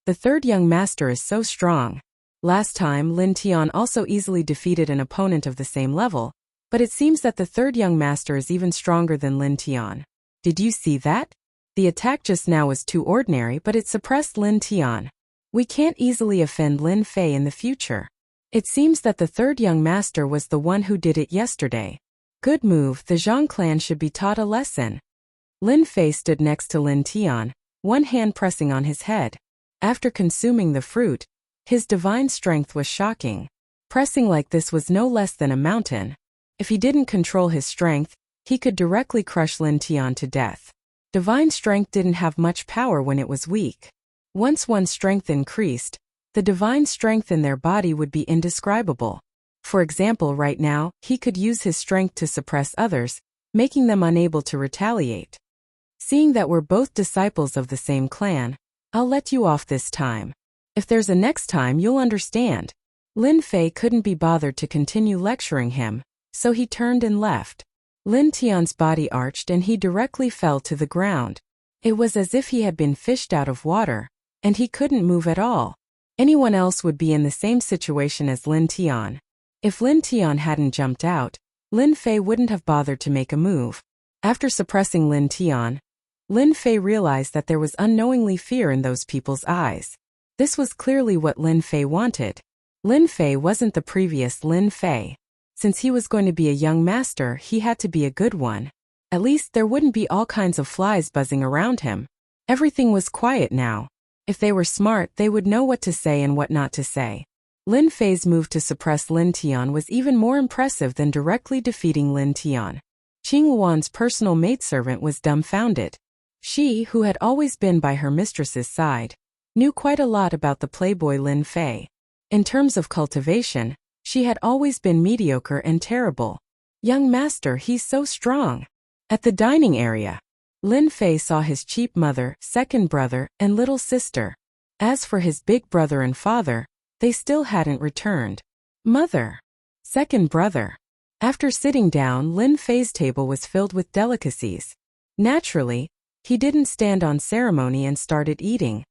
The third young master is so strong. Last time Lin Tian also easily defeated an opponent of the same level, but it seems that the third young master is even stronger than Lin Tian. Did you see that? The attack just now was too ordinary, but it suppressed Lin Tian. We can't easily offend Lin Fei in the future. It seems that the third young master was the one who did it yesterday. Good move, the Zhang clan should be taught a lesson. Lin Fei stood next to Lin Tian, one hand pressing on his head. After consuming the fruit, his divine strength was shocking. Pressing like this was no less than a mountain. If he didn't control his strength, he could directly crush Lin Tian to death. Divine strength didn't have much power when it was weak. Once one's strength increased, the divine strength in their body would be indescribable. For example, right now, he could use his strength to suppress others, making them unable to retaliate. Seeing that we're both disciples of the same clan, I'll let you off this time. If there's a next time, you'll understand. Lin Fei couldn't be bothered to continue lecturing him, so he turned and left. Lin Tian's body arched and he directly fell to the ground. It was as if he had been fished out of water, and he couldn't move at all. Anyone else would be in the same situation as Lin Tian. If Lin Tian hadn't jumped out, Lin Fei wouldn't have bothered to make a move. After suppressing Lin Tian, Lin Fei realized that there was unknowingly fear in those people's eyes. This was clearly what Lin Fei wanted. Lin Fei wasn't the previous Lin Fei. Since he was going to be a young master, he had to be a good one. At least there wouldn't be all kinds of flies buzzing around him. Everything was quiet now. If they were smart, they would know what to say and what not to say. Lin Fei's move to suppress Lin Tian was even more impressive than directly defeating Lin Tian. Qing Luan's personal maidservant was dumbfounded. She, who had always been by her mistress's side, knew quite a lot about the playboy Lin Fei. In terms of cultivation, she had always been mediocre and terrible. Young master, he's so strong. At the dining area, Lin Fei saw his cheap mother, second brother, and little sister. As for his big brother and father, they still hadn't returned. Mother. Second brother. After sitting down, Lin Fei's table was filled with delicacies. Naturally, he didn't stand on ceremony and started eating.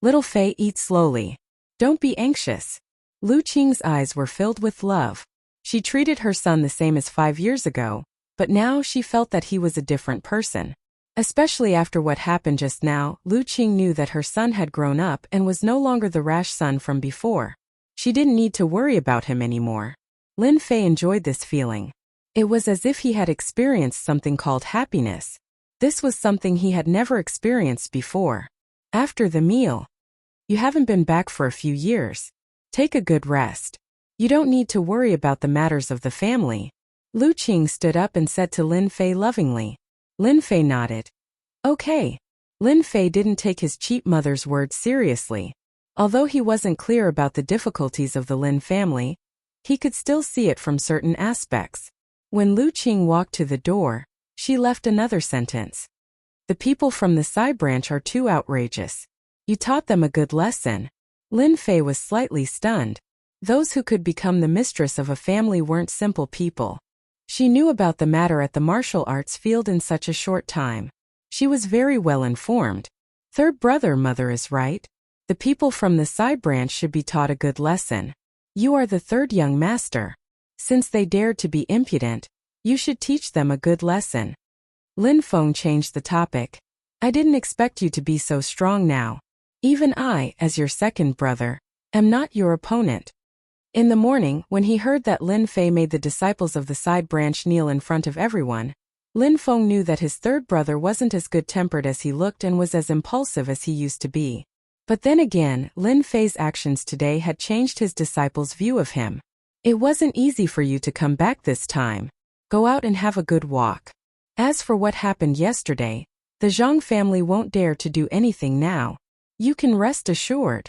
Little Fei, eat slowly. Don't be anxious. Lu Qing's eyes were filled with love. She treated her son the same as 5 years ago, but now she felt that he was a different person. Especially after what happened just now, Lu Qing knew that her son had grown up and was no longer the rash son from before. She didn't need to worry about him anymore. Lin Fei enjoyed this feeling. It was as if he had experienced something called happiness. This was something he had never experienced before. After the meal, you haven't been back for a few years. Take a good rest. You don't need to worry about the matters of the family. Lu Qing stood up and said to Lin Fei lovingly. Lin Fei nodded. Okay. Lin Fei didn't take his cheap mother's words seriously. Although he wasn't clear about the difficulties of the Lin family, he could still see it from certain aspects. When Lu Qing walked to the door, she left another sentence. The people from the side branch are too outrageous. You taught them a good lesson. Lin Fei was slightly stunned. Those who could become the mistress of a family weren't simple people. She knew about the matter at the martial arts field in such a short time. She was very well informed. Third brother, mother is right. The people from the side branch should be taught a good lesson. You are the third young master. Since they dared to be impudent, you should teach them a good lesson. Lin Feng changed the topic. I didn't expect you to be so strong now. Even I, as your second brother, am not your opponent. In the morning, when he heard that Lin Fei made the disciples of the side branch kneel in front of everyone, Lin Feng knew that his third brother wasn't as good-tempered as he looked and was as impulsive as he used to be. But then again, Lin Fei's actions today had changed his disciples' view of him. It wasn't easy for you to come back this time. Go out and have a good walk. As for what happened yesterday, the Zhang family won't dare to do anything now. You can rest assured.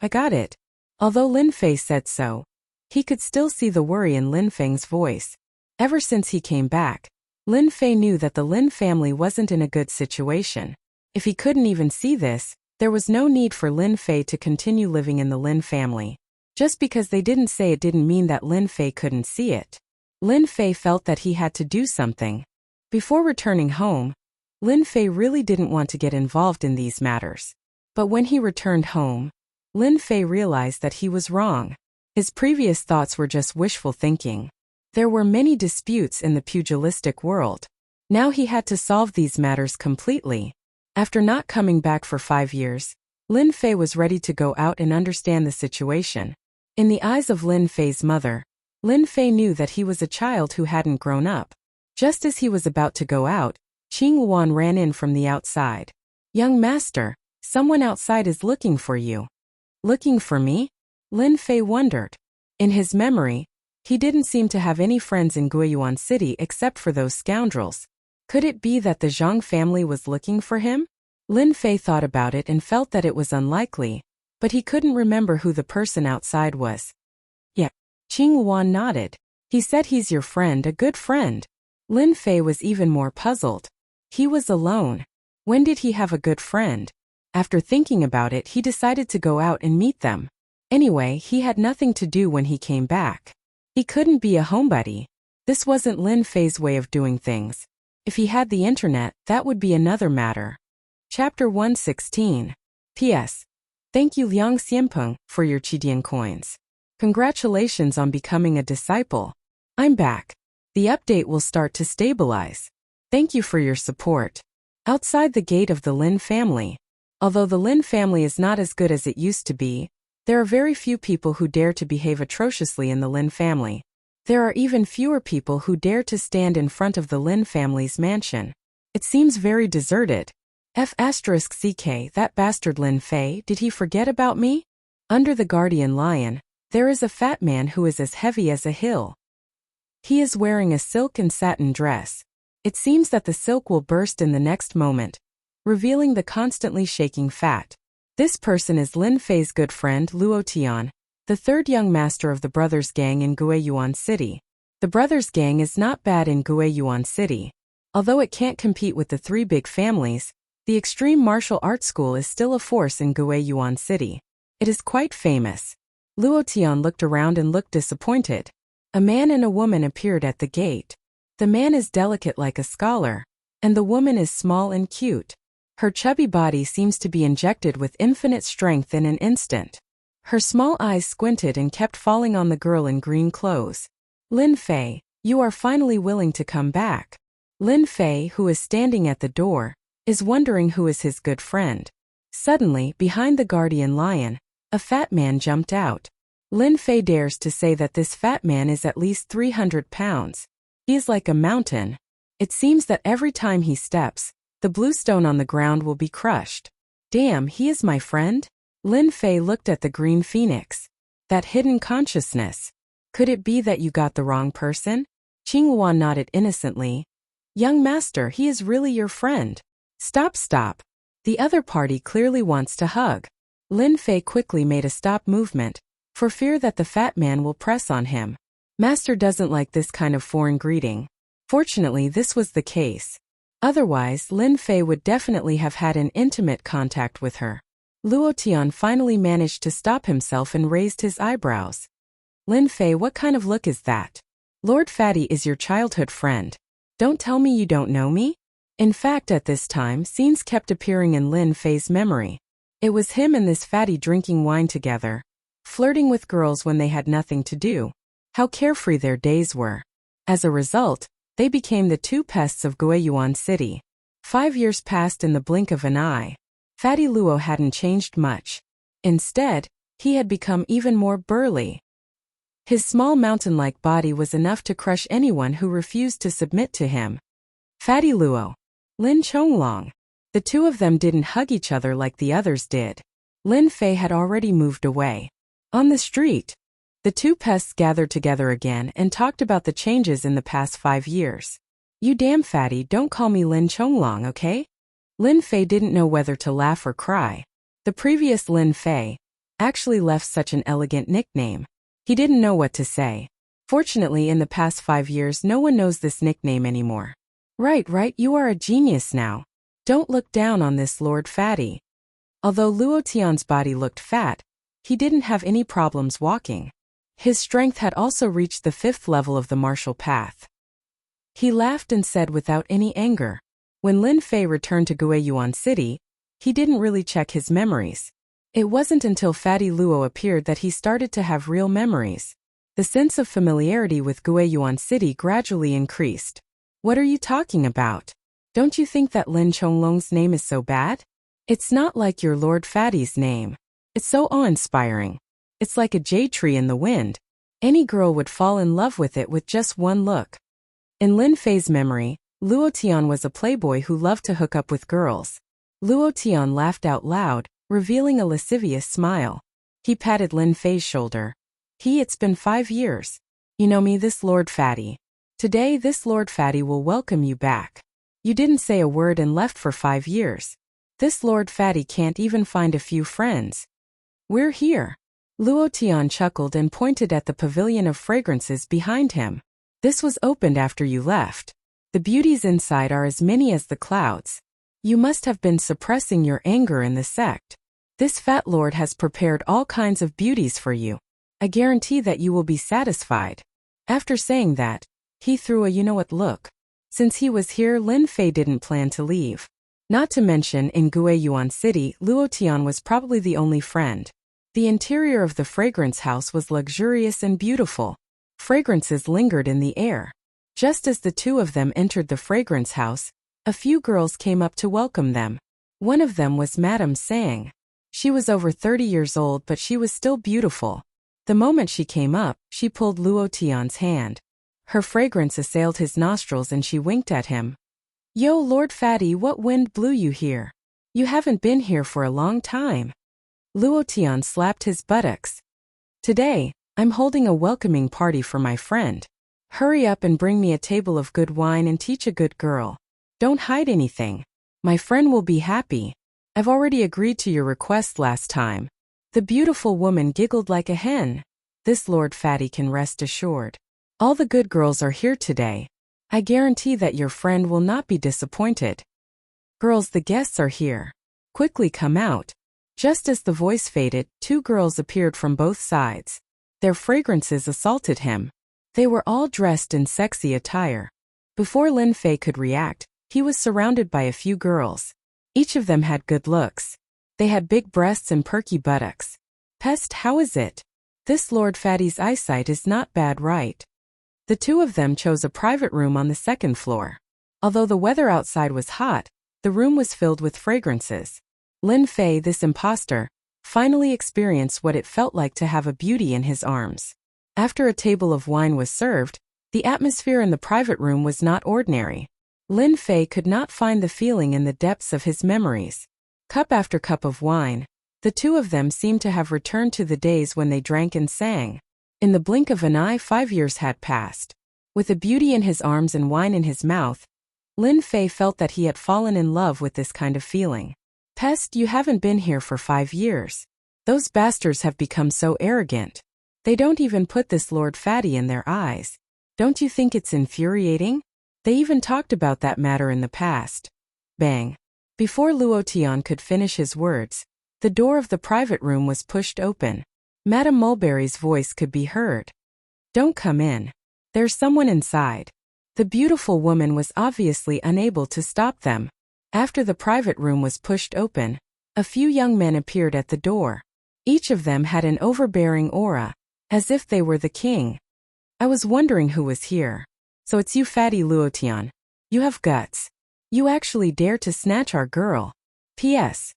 I got it. Although Lin Fei said so, he could still see the worry in Lin Feng's voice. Ever since he came back, Lin Fei knew that the Lin family wasn't in a good situation. If he couldn't even see this, there was no need for Lin Fei to continue living in the Lin family. Just because they didn't say it didn't mean that Lin Fei couldn't see it. Lin Fei felt that he had to do something. Before returning home, Lin Fei really didn't want to get involved in these matters. But when he returned home, Lin Fei realized that he was wrong. His previous thoughts were just wishful thinking. There were many disputes in the pugilistic world. Now he had to solve these matters completely. After not coming back for 5 years, Lin Fei was ready to go out and understand the situation. In the eyes of Lin Fei's mother, Lin Fei knew that he was a child who hadn't grown up. Just as he was about to go out, Qing Luan ran in from the outside. Young master, someone outside is looking for you. Looking for me? Lin Fei wondered. In his memory, he didn't seem to have any friends in Guiyuan City except for those scoundrels. Could it be that the Zhang family was looking for him? Lin Fei thought about it and felt that it was unlikely, but he couldn't remember who the person outside was. Yeah. Qing Luan nodded. He said he's your friend, a good friend. Lin Fei was even more puzzled. He was alone. When did he have a good friend? After thinking about it, he decided to go out and meet them. Anyway, he had nothing to do when he came back. He couldn't be a homebody. This wasn't Lin Fei's way of doing things. If he had the internet, that would be another matter. Chapter 116. P.S. Thank you Liang Xianpeng for your Qidian coins. Congratulations on becoming a disciple. I'm back. The update will start to stabilize. Thank you for your support. Outside the gate of the Lin family. Although the Lin family is not as good as it used to be, there are very few people who dare to behave atrociously in the Lin family. There are even fewer people who dare to stand in front of the Lin family's mansion. It seems very deserted. F***ck, that bastard Lin Fei, did he forget about me? Under the guardian lion, there is a fat man who is as heavy as a hill. He is wearing a silk and satin dress. It seems that the silk will burst in the next moment, revealing the constantly shaking fat. This person is Lin Fei's good friend Luo Tian, the third young master of the brothers gang in Guiyuan City. The brothers gang is not bad in Guiyuan City. Although it can't compete with the three big families, the extreme martial arts school is still a force in Guiyuan City. It is quite famous. Luo Tian looked around and looked disappointed. A man and a woman appeared at the gate. The man is delicate like a scholar, and the woman is small and cute. Her chubby body seems to be injected with infinite strength in an instant. Her small eyes squinted and kept falling on the girl in green clothes. Lin Fei, you are finally willing to come back. Lin Fei, who is standing at the door, is wondering who is his good friend. Suddenly, behind the guardian lion, a fat man jumped out. Lin Fei dares to say that this fat man is at least 300 pounds. He is like a mountain. It seems that every time he steps, the blue stone on the ground will be crushed. Damn, he is my friend? Lin Fei looked at the green phoenix. That hidden consciousness. Could it be that you got the wrong person? Qing Luan nodded innocently. Young master, he is really your friend. Stop. The other party clearly wants to hug. Lin Fei quickly made a stop movement, for fear that the fat man will press on him. Master doesn't like this kind of foreign greeting. Fortunately, this was the case. Otherwise, Lin Fei would definitely have had an intimate contact with her. Luo Tian finally managed to stop himself and raised his eyebrows. Lin Fei, what kind of look is that? Lord Fatty is your childhood friend. Don't tell me you don't know me? In fact, at this time, scenes kept appearing in Lin Fei's memory. It was him and this fatty drinking wine together, flirting with girls when they had nothing to do. How carefree their days were. As a result, they became the two pests of Guiyuan City. 5 years passed in the blink of an eye. Fatty Luo hadn't changed much. Instead, he had become even more burly. His small mountain-like body was enough to crush anyone who refused to submit to him. Fatty Luo. Lin Chonglong. The two of them didn't hug each other like the others did. Lin Fei had already moved away. On the street, The two pests gathered together again and talked about the changes in the past 5 years. You damn fatty, don't call me Lin Chonglong, okay? Lin Fei didn't know whether to laugh or cry. The previous Lin Fei actually left such an elegant nickname. He didn't know what to say. Fortunately, in the past 5 years, no one knows this nickname anymore. Right, you are a genius now. Don't look down on this Lord Fatty. Although Luo Tian's body looked fat, he didn't have any problems walking. His strength had also reached the 5th level of the martial path. He laughed and said without any anger. When Lin Fei returned to Guiyuan City, he didn't really check his memories. It wasn't until Fatty Luo appeared that he started to have real memories. The sense of familiarity with Guiyuan City gradually increased. What are you talking about? Don't you think that Lin Chonglong's name is so bad? It's not like your Lord Fatty's name. It's so awe-inspiring. It's like a jade tree in the wind. Any girl would fall in love with it with just one look. In Lin Fei's memory, Luo Tian was a playboy who loved to hook up with girls. Luo Tian laughed out loud, revealing a lascivious smile. He patted Lin Fei's shoulder. It's been 5 years. You know me, this Lord Fatty. Today this Lord Fatty will welcome you back. You didn't say a word and left for 5 years. This Lord Fatty can't even find a few friends. We're here. Luo Tian chuckled and pointed at the pavilion of fragrances behind him. This was opened after you left. The beauties inside are as many as the clouds. You must have been suppressing your anger in the sect. This fat lord has prepared all kinds of beauties for you. I guarantee that you will be satisfied. After saying that, he threw a you-know-what look. Since he was here, Lin Fei didn't plan to leave. Not to mention, in Guiyuan City, Luo Tian was probably the only friend. The interior of the fragrance house was luxurious and beautiful. Fragrances lingered in the air. Just as the two of them entered the fragrance house, a few girls came up to welcome them. One of them was Madame Sang. She was over 30 years old, but she was still beautiful. The moment she came up, she pulled Luo Tian's hand. Her fragrance assailed his nostrils and she winked at him. Yo, Lord Fatty, what wind blew you here? You haven't been here for a long time. Luo Tian slapped his buttocks. Today, I'm holding a welcoming party for my friend. Hurry up and bring me a table of good wine and teach a good girl. Don't hide anything. My friend will be happy. I've already agreed to your request last time. The beautiful woman giggled like a hen. This Lord Fatty can rest assured. All the good girls are here today. I guarantee that your friend will not be disappointed. Girls, the guests are here. Quickly come out. Just as the voice faded, 2 girls appeared from both sides. Their fragrances assaulted him. They were all dressed in sexy attire. Before Lin Fei could react, he was surrounded by a few girls. Each of them had good looks. They had big breasts and perky buttocks. Pest, how is it? This Lord Fatty's eyesight is not bad, right? The 2 of them chose a private room on the 2nd floor. Although the weather outside was hot, the room was filled with fragrances. Lin Fei, this imposter, finally experienced what it felt like to have a beauty in his arms. After a table of wine was served, the atmosphere in the private room was not ordinary. Lin Fei could not find the feeling in the depths of his memories. Cup after cup of wine, the 2 of them seemed to have returned to the days when they drank and sang. In the blink of an eye, 5 years had passed. With a beauty in his arms and wine in his mouth, Lin Fei felt that he had fallen in love with this kind of feeling. Pest, you haven't been here for 5 years. Those bastards have become so arrogant. They don't even put this Lord Fatty in their eyes. Don't you think it's infuriating? They even talked about that matter in the past. Bang. Before Luo Tian could finish his words, the door of the private room was pushed open. Madame Mulberry's voice could be heard. Don't come in. There's someone inside. The beautiful woman was obviously unable to stop them. After the private room was pushed open, a few young men appeared at the door. Each of them had an overbearing aura, as if they were the king. I was wondering who was here. So it's you, Fatty Luo Tian. You have guts. You actually dare to snatch our girl. P.S.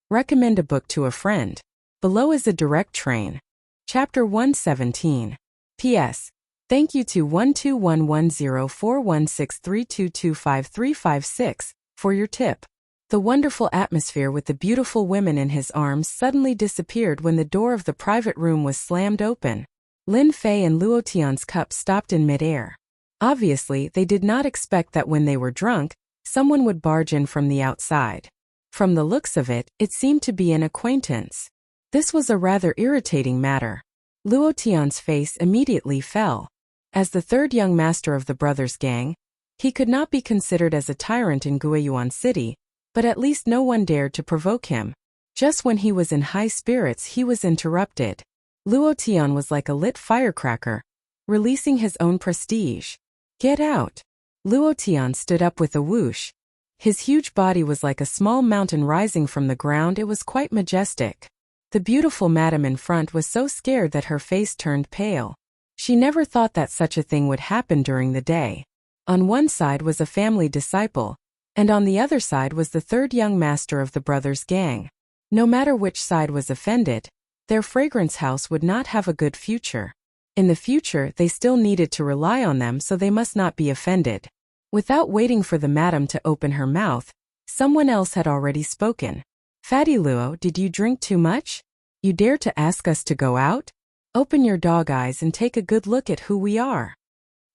Recommend a book to a friend. Below is a direct train. Chapter 117. P.S. Thank you to 121104163225356 for your tip. The wonderful atmosphere with the beautiful women in his arms suddenly disappeared when the door of the private room was slammed open. Lin Fei and Luo Tian's cup stopped in midair. Obviously, they did not expect that when they were drunk, someone would barge in from the outside. From the looks of it, it seemed to be an acquaintance. This was a rather irritating matter. Luo Tian's face immediately fell. As the third young master of the brothers' gang, he could not be considered as a tyrant in Guiyuan City, but at least no one dared to provoke him. Just when he was in high spirits, he was interrupted. Luo Tian was like a lit firecracker, releasing his own prestige. "Get out!" Luo Tian stood up with a whoosh. His huge body was like a small mountain rising from the ground. It was quite majestic. The beautiful madam in front was so scared that her face turned pale. She never thought that such a thing would happen during the day. On one side was a family disciple, and on the other side was the third young master of the brothers' gang. No matter which side was offended, their fragrance house would not have a good future. In the future, they still needed to rely on them, so they must not be offended. Without waiting for the madam to open her mouth, someone else had already spoken. "Fatty Luo, did you drink too much? You dare to ask us to go out? Open your dog eyes and take a good look at who we are."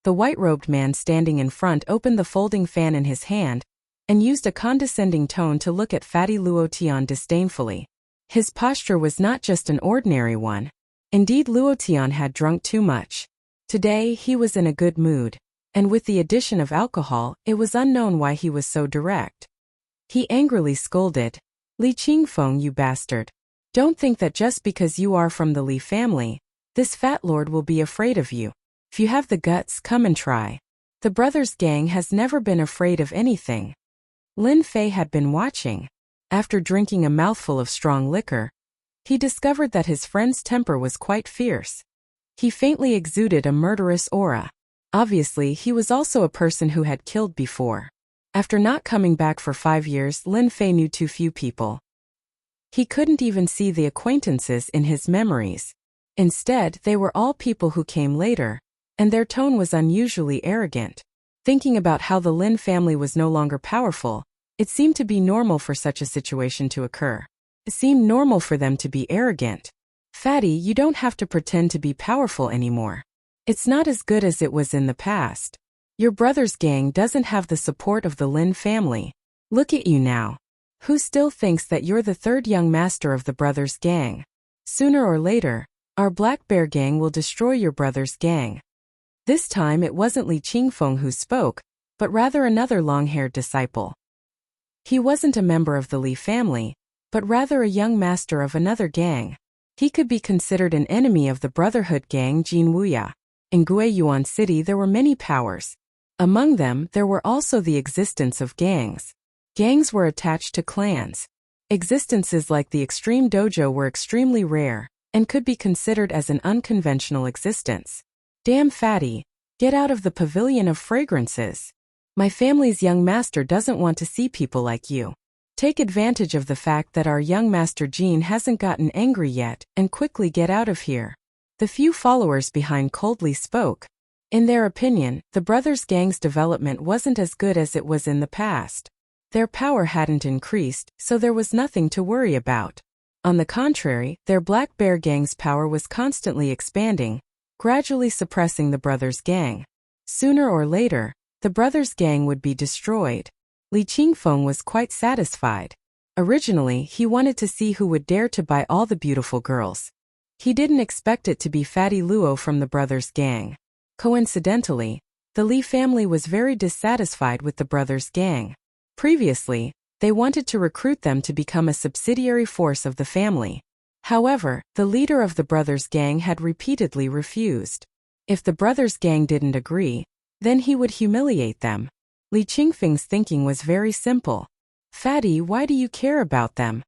The white-robed man standing in front opened the folding fan in his hand and used a condescending tone to look at Fatty Luo Tian disdainfully. His posture was not just an ordinary one. Indeed, Luo Tian had drunk too much. Today, he was in a good mood, and with the addition of alcohol, it was unknown why he was so direct. He angrily scolded, "Li Qingfeng, you bastard. Don't think that just because you are from the Li family, this fat lord will be afraid of you. If you have the guts, come and try." The brothers' gang has never been afraid of anything. Lin Fei had been watching. After drinking a mouthful of strong liquor, he discovered that his friend's temper was quite fierce. He faintly exuded a murderous aura. Obviously, he was also a person who had killed before. After not coming back for 5 years, Lin Fei knew too few people. He couldn't even see the acquaintances in his memories. Instead, they were all people who came later, and their tone was unusually arrogant. Thinking about how the Lin family was no longer powerful, it seemed to be normal for such a situation to occur. It seemed normal for them to be arrogant. "Fatty, you don't have to pretend to be powerful anymore. It's not as good as it was in the past. Your brother's gang doesn't have the support of the Lin family. Look at you now. Who still thinks that you're the third young master of the brothers' gang? Sooner or later, our Black Bear gang will destroy your brother's gang." This time it wasn't Li Qingfeng who spoke, but rather another long-haired disciple. He wasn't a member of the Li family, but rather a young master of another gang. He could be considered an enemy of the Brotherhood gang Jin Wuya. In Guiyuan City there were many powers. Among them, there were also the existence of gangs. Gangs were attached to clans. Existences like the Extreme Dojo were extremely rare, and could be considered as an unconventional existence. "Damn Fatty, get out of the pavilion of fragrances. My family's young master doesn't want to see people like you. Take advantage of the fact that our young master Jean hasn't gotten angry yet, and quickly get out of here." The few followers behind coldly spoke. In their opinion, the brothers' gang's development wasn't as good as it was in the past. Their power hadn't increased, so there was nothing to worry about. On the contrary, their Black Bear gang's power was constantly expanding, gradually suppressing the brothers' gang. Sooner or later, the brothers' gang would be destroyed. Li Qingfeng was quite satisfied. Originally, he wanted to see who would dare to buy all the beautiful girls. He didn't expect it to be Fatty Luo from the brothers' gang. Coincidentally, the Li family was very dissatisfied with the brothers' gang. Previously, they wanted to recruit them to become a subsidiary force of the family. However, the leader of the brothers' gang had repeatedly refused. If the brothers' gang didn't agree, then he would humiliate them. Li Qingfeng's thinking was very simple. "Fatty, why do you care about them?"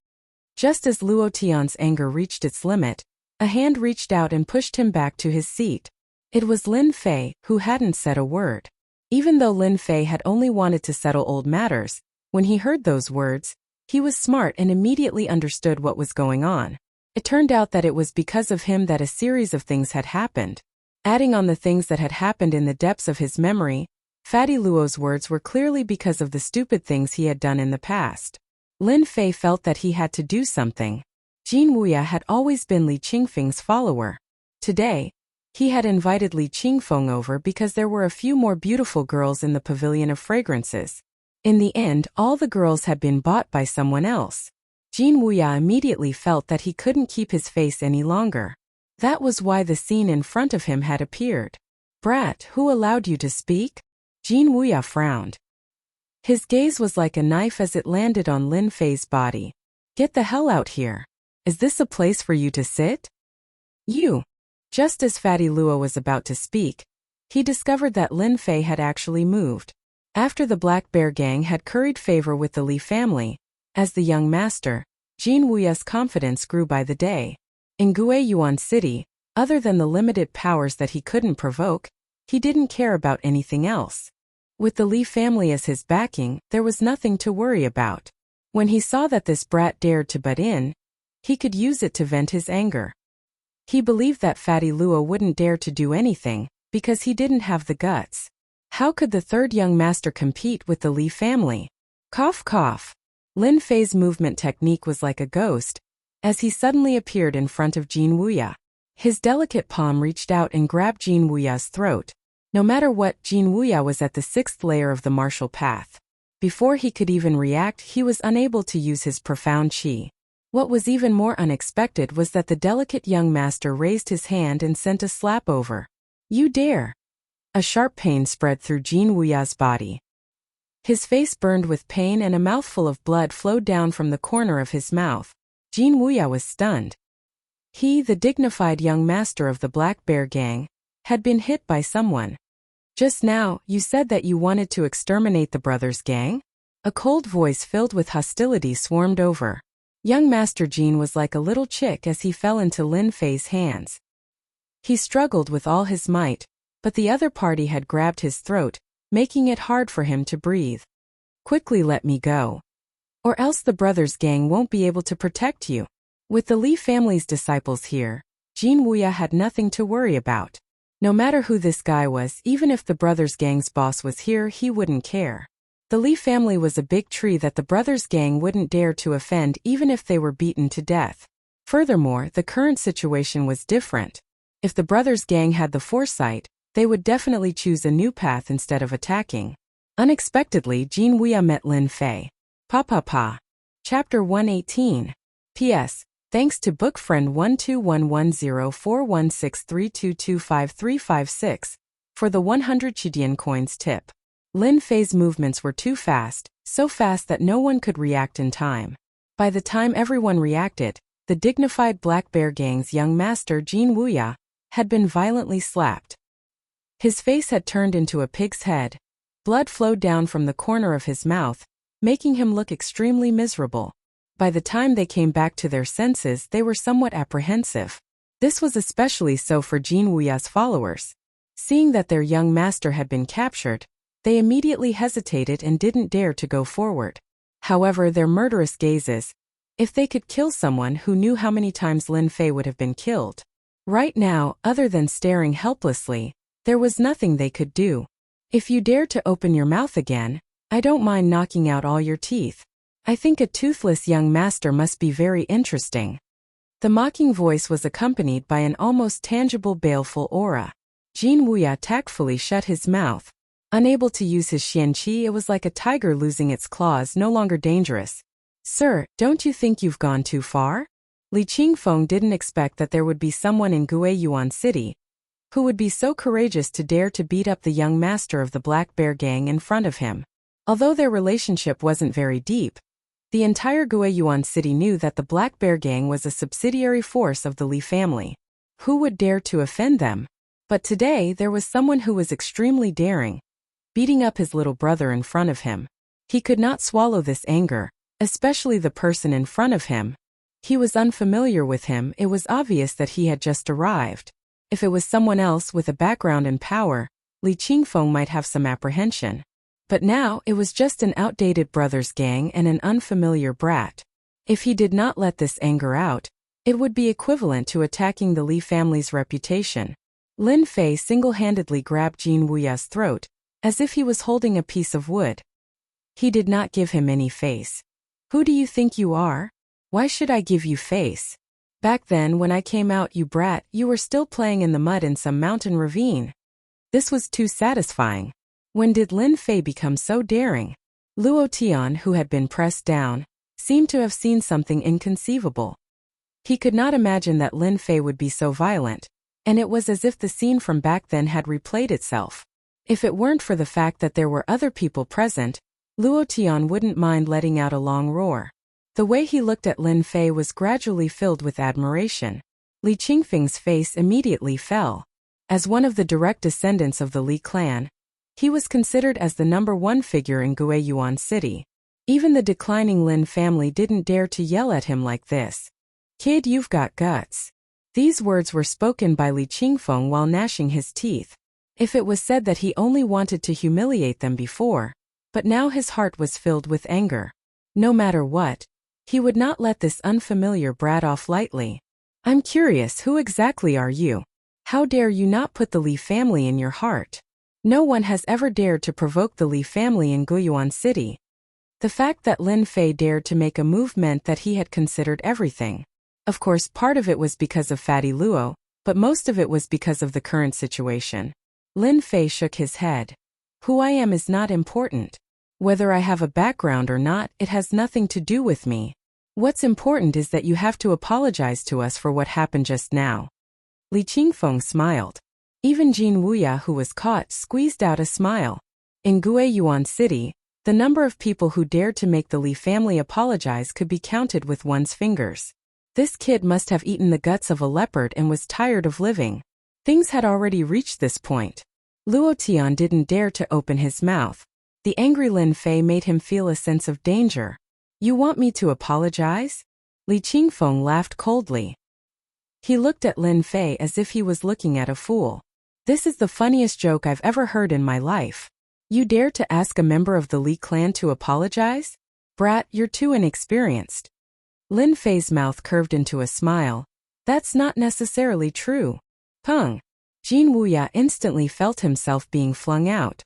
Just as Luo Tian's anger reached its limit, a hand reached out and pushed him back to his seat. It was Lin Fei, who hadn't said a word. Even though Lin Fei had only wanted to settle old matters, when he heard those words, he was smart and immediately understood what was going on. It turned out that it was because of him that a series of things had happened. Adding on the things that had happened in the depths of his memory, Fatty Luo's words were clearly because of the stupid things he had done in the past. Lin Fei felt that he had to do something. Jin Wuya had always been Li Qingfeng's follower. Today, He had invited Li Qingfeng over because there were a few more beautiful girls in the pavilion of fragrances. In the end, all the girls had been bought by someone else. Jin Wuya immediately felt that he couldn't keep his face any longer. That was why the scene in front of him had appeared. "Brat, who allowed you to speak?" Jin Wuya frowned. His gaze was like a knife as it landed on Lin Fei's body. "Get the hell out here. Is this a place for you to sit?" "You." Just as Fatty Luo was about to speak, he discovered that Lin Fei had actually moved. After the Black Bear Gang had curried favor with the Li family, as the young master, Jin Wuya's confidence grew by the day. In Guiyuan City, other than the limited powers that he couldn't provoke, he didn't care about anything else. With the Li family as his backing, there was nothing to worry about. When he saw that this brat dared to butt in, he could use it to vent his anger. He believed that Fatty Luo wouldn't dare to do anything, because he didn't have the guts. How could the third young master compete with the Li family? Cough cough. Lin Fei's movement technique was like a ghost, as he suddenly appeared in front of Jin Wuya. His delicate palm reached out and grabbed Jin Wuya's throat. No matter what, Jin Wuya was at the 6th layer of the martial path. Before he could even react, he was unable to use his profound qi. What was even more unexpected was that the delicate young master raised his hand and sent a slap over. "You dare!" A sharp pain spread through Jin Wuya's body. His face burned with pain and a mouthful of blood flowed down from the corner of his mouth. Jin Wuya was stunned. He, the dignified young master of the Black Bear Gang, had been hit by someone. "Just now, you said that you wanted to exterminate the brothers' gang?" A cold voice filled with hostility swarmed over. Young Master Jin was like a little chick as he fell into Lin Fei's hands. He struggled with all his might, but the other party had grabbed his throat, making it hard for him to breathe. "Quickly let me go. Or else the brothers' gang won't be able to protect you." With the Li family's disciples here, Jin Wuya had nothing to worry about. No matter who this guy was, even if the brothers' gang's boss was here, he wouldn't care. The Li family was a big tree that the brothers' gang wouldn't dare to offend even if they were beaten to death. Furthermore, the current situation was different. If the brothers' gang had the foresight, they would definitely choose a new path instead of attacking. Unexpectedly, Jin Wuya met Lin Fei. Pa. Chapter 118. P.S. Thanks to book friend 121104163225356 for the 100 Chidian coins tip. Lin Fei's movements were too fast, so fast that no one could react in time. By the time everyone reacted, the dignified Black Bear Gang's young master Jin Wuya had been violently slapped. His face had turned into a pig's head. Blood flowed down from the corner of his mouth, making him look extremely miserable. By the time they came back to their senses, they were somewhat apprehensive. This was especially so for Jin Wuya's followers. Seeing that their young master had been captured, they immediately hesitated and didn't dare to go forward. However, their murderous gazes, if they could kill someone who knew how many times Lin Fei would have been killed. Right now, other than staring helplessly, there was nothing they could do. "If you dare to open your mouth again, I don't mind knocking out all your teeth. I think a toothless young master must be very interesting." The mocking voice was accompanied by an almost tangible baleful aura. Jin Wuya tactfully shut his mouth. Unable to use his xianqi, it was like a tiger losing its claws, no longer dangerous. "Sir, don't you think you've gone too far?" Li Qingfeng didn't expect that there would be someone in Guiyuan City who would be so courageous to dare to beat up the young master of the Black Bear Gang in front of him. Although their relationship wasn't very deep, the entire Guiyuan City knew that the Black Bear Gang was a subsidiary force of the Li family. Who would dare to offend them? But today there was someone who was extremely daring, beating up his little brother in front of him. He could not swallow this anger, especially the person in front of him. He was unfamiliar with him. It was obvious that he had just arrived. If it was someone else with a background in power, Li Qingfeng might have some apprehension. But now it was just an outdated brothers gang and an unfamiliar brat. If he did not let this anger out, it would be equivalent to attacking the Li family's reputation. Lin Fei single-handedly grabbed Jin Wuya's throat, as if he was holding a piece of wood. He did not give him any face. "Who do you think you are? Why should I give you face?" Back then when I came out, you brat, you were still playing in the mud in some mountain ravine. This was too satisfying. When did Lin Fei become so daring? Luo Tian, who had been pressed down, seemed to have seen something inconceivable. He could not imagine that Lin Fei would be so violent, and it was as if the scene from back then had replayed itself. If it weren't for the fact that there were other people present, Luo Tian wouldn't mind letting out a long roar. The way he looked at Lin Fei was gradually filled with admiration. Li Qingfeng's face immediately fell. As one of the direct descendants of the Li clan, he was considered as the #1 figure in Guiyuan City. Even the declining Lin family didn't dare to yell at him like this. "Kid, you've got guts." These words were spoken by Li Qingfeng while gnashing his teeth. If it was said that he only wanted to humiliate them before, but now his heart was filled with anger. No matter what, he would not let this unfamiliar brat off lightly. "I'm curious, who exactly are you? How dare you not put the Li family in your heart? No one has ever dared to provoke the Li family in Guiyuan City." The fact that Lin Fei dared to make a move meant that he had considered everything. Of course, part of it was because of Fatty Luo, but most of it was because of the current situation. Lin Fei shook his head. "Who I am is not important. Whether I have a background or not, it has nothing to do with me. What's important is that you have to apologize to us for what happened just now." Li Qingfeng smiled. Even Jin Wuya, who was caught, squeezed out a smile. In Guiyuan City, the number of people who dared to make the Li family apologize could be counted with one's fingers. This kid must have eaten the guts of a leopard and was tired of living. Things had already reached this point. Luo Tian didn't dare to open his mouth. The angry Lin Fei made him feel a sense of danger. "You want me to apologize?" Li Qingfeng laughed coldly. He looked at Lin Fei as if he was looking at a fool. "This is the funniest joke I've ever heard in my life. You dare to ask a member of the Li clan to apologize? Brat, you're too inexperienced." Lin Fei's mouth curved into a smile. "That's not necessarily true." Peng. Jin Wuya instantly felt himself being flung out.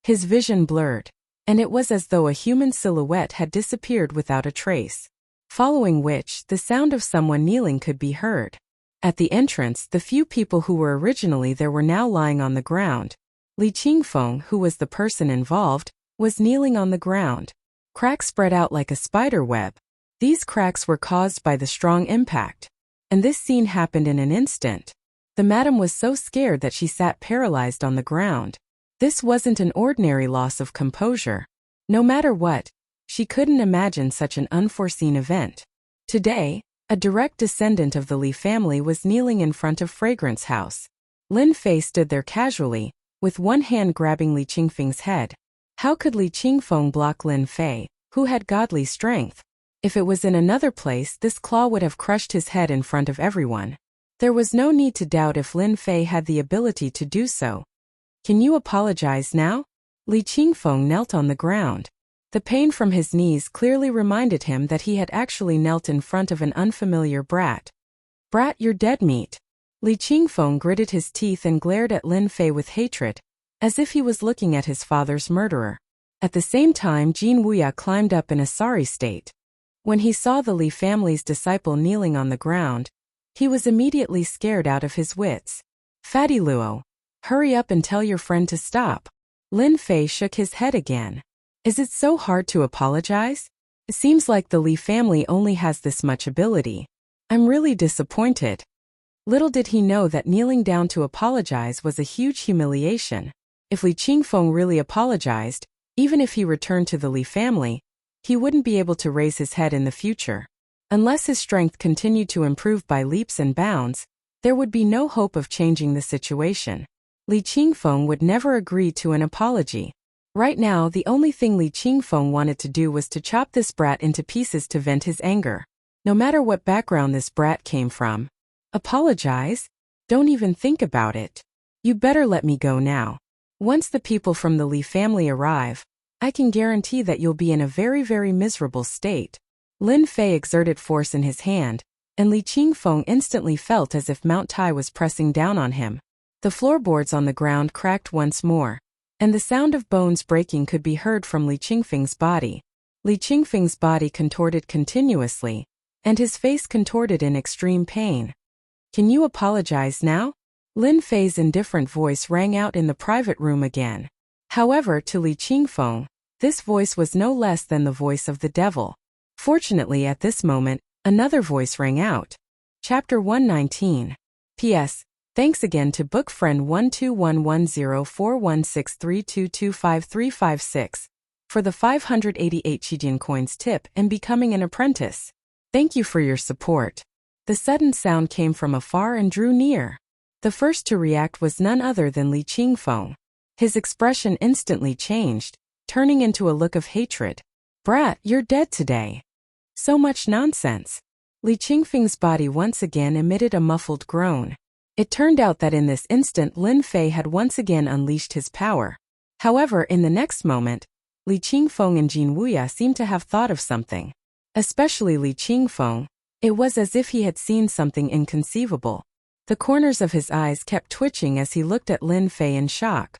His vision blurred, and it was as though a human silhouette had disappeared without a trace. Following which, the sound of someone kneeling could be heard. At the entrance, the few people who were originally there were now lying on the ground. Li Qingfeng, who was the person involved, was kneeling on the ground. Cracks spread out like a spider web. These cracks were caused by the strong impact. And this scene happened in an instant. The madam was so scared that she sat paralyzed on the ground. This wasn't an ordinary loss of composure. No matter what, she couldn't imagine such an unforeseen event. Today, a direct descendant of the Li family was kneeling in front of Fragrance House. Lin Fei stood there casually, with one hand grabbing Li Qingfeng's head. How could Li Qingfeng block Lin Fei, who had godly strength? If it was in another place, this claw would have crushed his head in front of everyone. There was no need to doubt if Lin Fei had the ability to do so. "Can you apologize now?" Li Qingfeng knelt on the ground. The pain from his knees clearly reminded him that he had actually knelt in front of an unfamiliar brat. "Brat, you're dead meat." Li Qingfeng gritted his teeth and glared at Lin Fei with hatred, as if he was looking at his father's murderer. At the same time, Jin Wuya climbed up in a sorry state. When he saw the Li family's disciple kneeling on the ground, he was immediately scared out of his wits. "Fatty Luo, hurry up and tell your friend to stop." Lin Fei shook his head again. "Is it so hard to apologize? It seems like the Li family only has this much ability. I'm really disappointed." Little did he know that kneeling down to apologize was a huge humiliation. If Li Qingfeng really apologized, even if he returned to the Li family, he wouldn't be able to raise his head in the future. Unless his strength continued to improve by leaps and bounds, there would be no hope of changing the situation. Li Qingfeng would never agree to an apology. Right now, the only thing Li Qingfeng wanted to do was to chop this brat into pieces to vent his anger. No matter what background this brat came from. "Apologize? Don't even think about it. You better let me go now. Once the people from the Li family arrive, I can guarantee that you'll be in a very, very miserable state." Lin Fei exerted force in his hand, and Li Qingfeng instantly felt as if Mount Tai was pressing down on him. The floorboards on the ground cracked once more, and the sound of bones breaking could be heard from Li Qingfeng's body. Li Qingfeng's body contorted continuously, and his face contorted in extreme pain. "Can you apologize now?" Lin Fei's indifferent voice rang out in the private room again. However, to Li Qingfeng, this voice was no less than the voice of the devil. Fortunately, at this moment, another voice rang out. Chapter 119. P.S. Thanks again to book friend 121104163225356 for the 588 Qidian coins tip and becoming an apprentice. Thank you for your support. The sudden sound came from afar and drew near. The first to react was none other than Li Qingfeng. His expression instantly changed, turning into a look of hatred. "Brat, you're dead today." So much nonsense. Li Qingfeng's body once again emitted a muffled groan. It turned out that in this instant Lin Fei had once again unleashed his power. However, in the next moment, Li Qingfeng and Jin Wuya seemed to have thought of something. Especially Li Qingfeng, it was as if he had seen something inconceivable. The corners of his eyes kept twitching as he looked at Lin Fei in shock.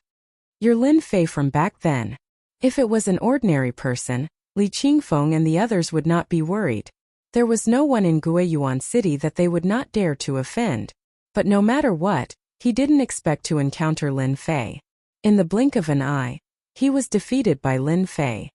"You're Lin Fei from back then." If it was an ordinary person, Li Qingfeng and the others would not be worried. There was no one in Guiyuan City that they would not dare to offend. But no matter what, he didn't expect to encounter Lin Fei. In the blink of an eye, he was defeated by Lin Fei.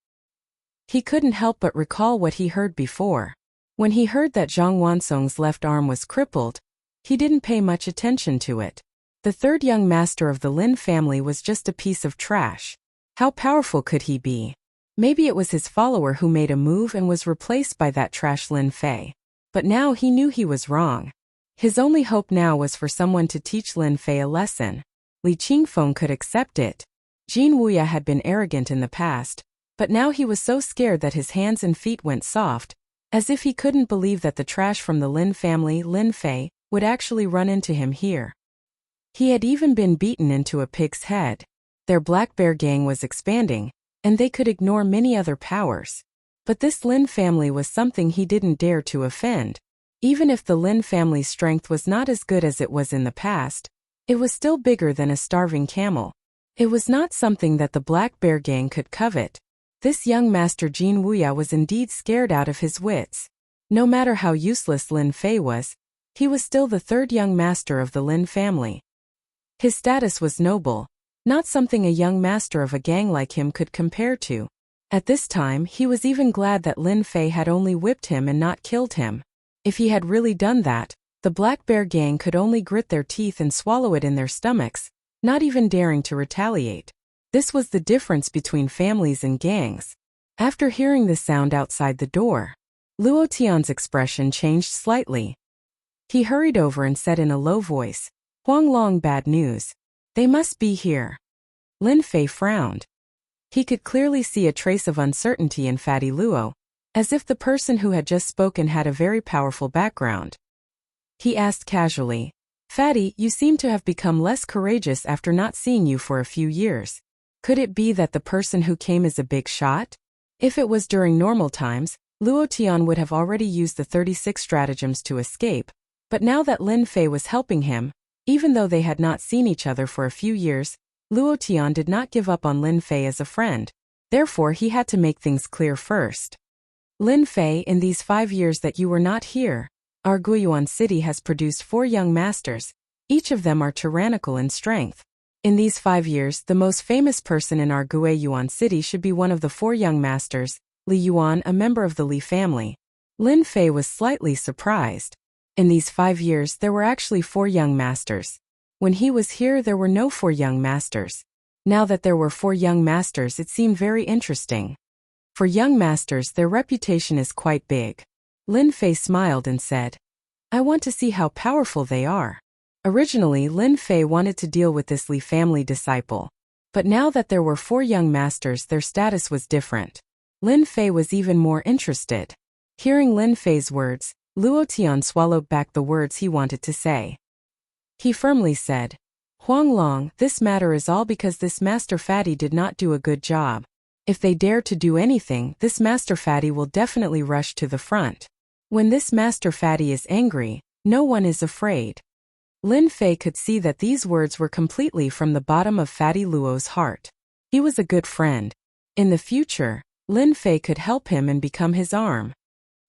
He couldn't help but recall what he heard before. When he heard that Zhang Wansong's left arm was crippled, he didn't pay much attention to it. The third young master of the Lin family was just a piece of trash. How powerful could he be? Maybe it was his follower who made a move and was replaced by that trash Lin Fei. But now he knew he was wrong. His only hope now was for someone to teach Lin Fei a lesson. Li Qingfeng could accept it. Jin Wuya had been arrogant in the past, but now he was so scared that his hands and feet went soft, as if he couldn't believe that the trash from the Lin family, Lin Fei, would actually run into him here. He had even been beaten into a pig's head. Their Black Bear gang was expanding, and they could ignore many other powers. But this Lin family was something he didn't dare to offend. Even if the Lin family's strength was not as good as it was in the past, it was still bigger than a starving camel. It was not something that the Black Bear gang could covet. This young master Jin Wuya was indeed scared out of his wits. No matter how useless Lin Fei was, he was still the third young master of the Lin family. His status was noble, not something a young master of a gang like him could compare to. At this time, he was even glad that Lin Fei had only whipped him and not killed him. If he had really done that, the Black Bear gang could only grit their teeth and swallow it in their stomachs, not even daring to retaliate. This was the difference between families and gangs. After hearing the sound outside the door, Luo Tian's expression changed slightly. He hurried over and said in a low voice, "Huang Long, bad news. They must be here." Lin Fei frowned. He could clearly see a trace of uncertainty in Fatty Luo, as if the person who had just spoken had a very powerful background. He asked casually, "Fatty, you seem to have become less courageous after not seeing you for a few years. Could it be that the person who came is a big shot?" If it was during normal times, Luo Tian would have already used the 36 stratagems to escape, but now that Lin Fei was helping him, even though they had not seen each other for a few years, Luo Tian did not give up on Lin Fei as a friend. Therefore, he had to make things clear first. "Lin Fei, in these 5 years that you were not here, our Guiyuan city has produced 4 young masters. Each of them are tyrannical in strength. In these 5 years, the most famous person in our Guiyuan city should be one of the 4 young masters, Li Yuan, a member of the Li family." Lin Fei was slightly surprised. In these 5 years, there were actually 4 young masters. When he was here, there were no 4 young masters. Now that there were 4 young masters, it seemed very interesting. For young masters, their reputation is quite big. Lin Fei smiled and said, "I want to see how powerful they are." Originally, Lin Fei wanted to deal with this Li family disciple. But now that there were 4 young masters, their status was different. Lin Fei was even more interested. Hearing Lin Fei's words, Luo Tian swallowed back the words he wanted to say. He firmly said, "Huang Long, this matter is all because this Master Fatty did not do a good job. If they dare to do anything, this Master Fatty will definitely rush to the front. When this Master Fatty is angry, no one is afraid." Lin Fei could see that these words were completely from the bottom of Fatty Luo's heart. He was a good friend. In the future, Lin Fei could help him and become his arm.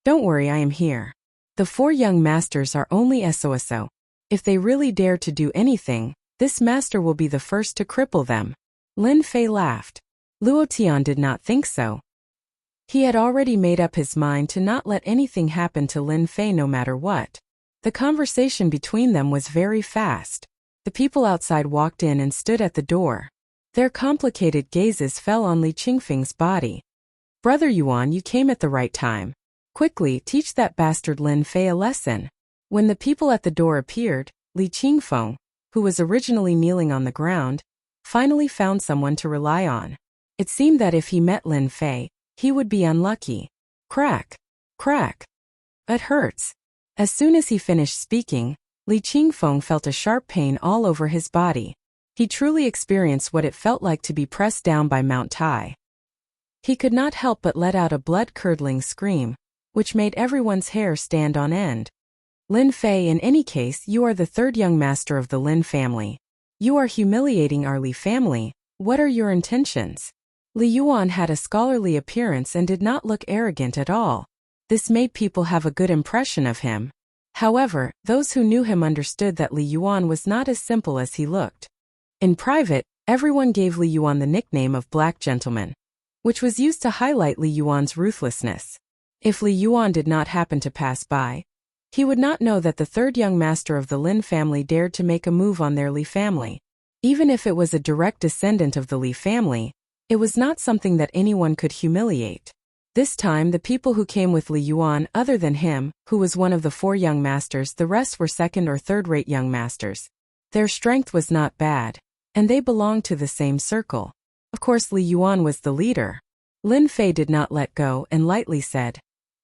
"Don't worry, I am here." The four young masters are only SOSO. If they really dare to do anything, this master will be the first to cripple them. Lin Fei laughed. Luo Tian did not think so. He had already made up his mind to not let anything happen to Lin Fei no matter what. The conversation between them was very fast. The people outside walked in and stood at the door. Their complicated gazes fell on Li Qingfeng's body. Brother Yuan, you came at the right time. Quickly, teach that bastard Lin Fei a lesson. When the people at the door appeared, Li Qingfeng, who was originally kneeling on the ground, finally found someone to rely on. It seemed that if he met Lin Fei, he would be unlucky. Crack. Crack. It hurts. As soon as he finished speaking, Li Qingfeng felt a sharp pain all over his body. He truly experienced what it felt like to be pressed down by Mount Tai. He could not help but let out a blood-curdling scream, which made everyone's hair stand on end. Lin Fei, in any case, you are the third young master of the Lin family. You are humiliating our Li family. What are your intentions? Li Yuan had a scholarly appearance and did not look arrogant at all. This made people have a good impression of him. However, those who knew him understood that Li Yuan was not as simple as he looked. In private, everyone gave Li Yuan the nickname of Black Gentleman, which was used to highlight Li Yuan's ruthlessness. If Li Yuan did not happen to pass by, he would not know that the third young master of the Lin family dared to make a move on their Li family. Even if it was a direct descendant of the Li family, it was not something that anyone could humiliate. This time the people who came with Li Yuan other than him, who was one of the four young masters, the rest were second or third-rate young masters. Their strength was not bad, and they belonged to the same circle. Of course Li Yuan was the leader. Lin Fei did not let go and lightly said,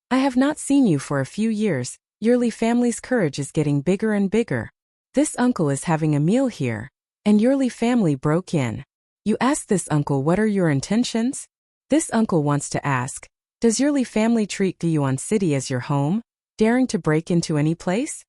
I have not seen you for a few years. Your Li family's courage is getting bigger and bigger. This uncle is having a meal here, and your Li family broke in. You ask this uncle what are your intentions? This uncle wants to ask, does your Li family treat Guiyuan City as your home, daring to break into any place?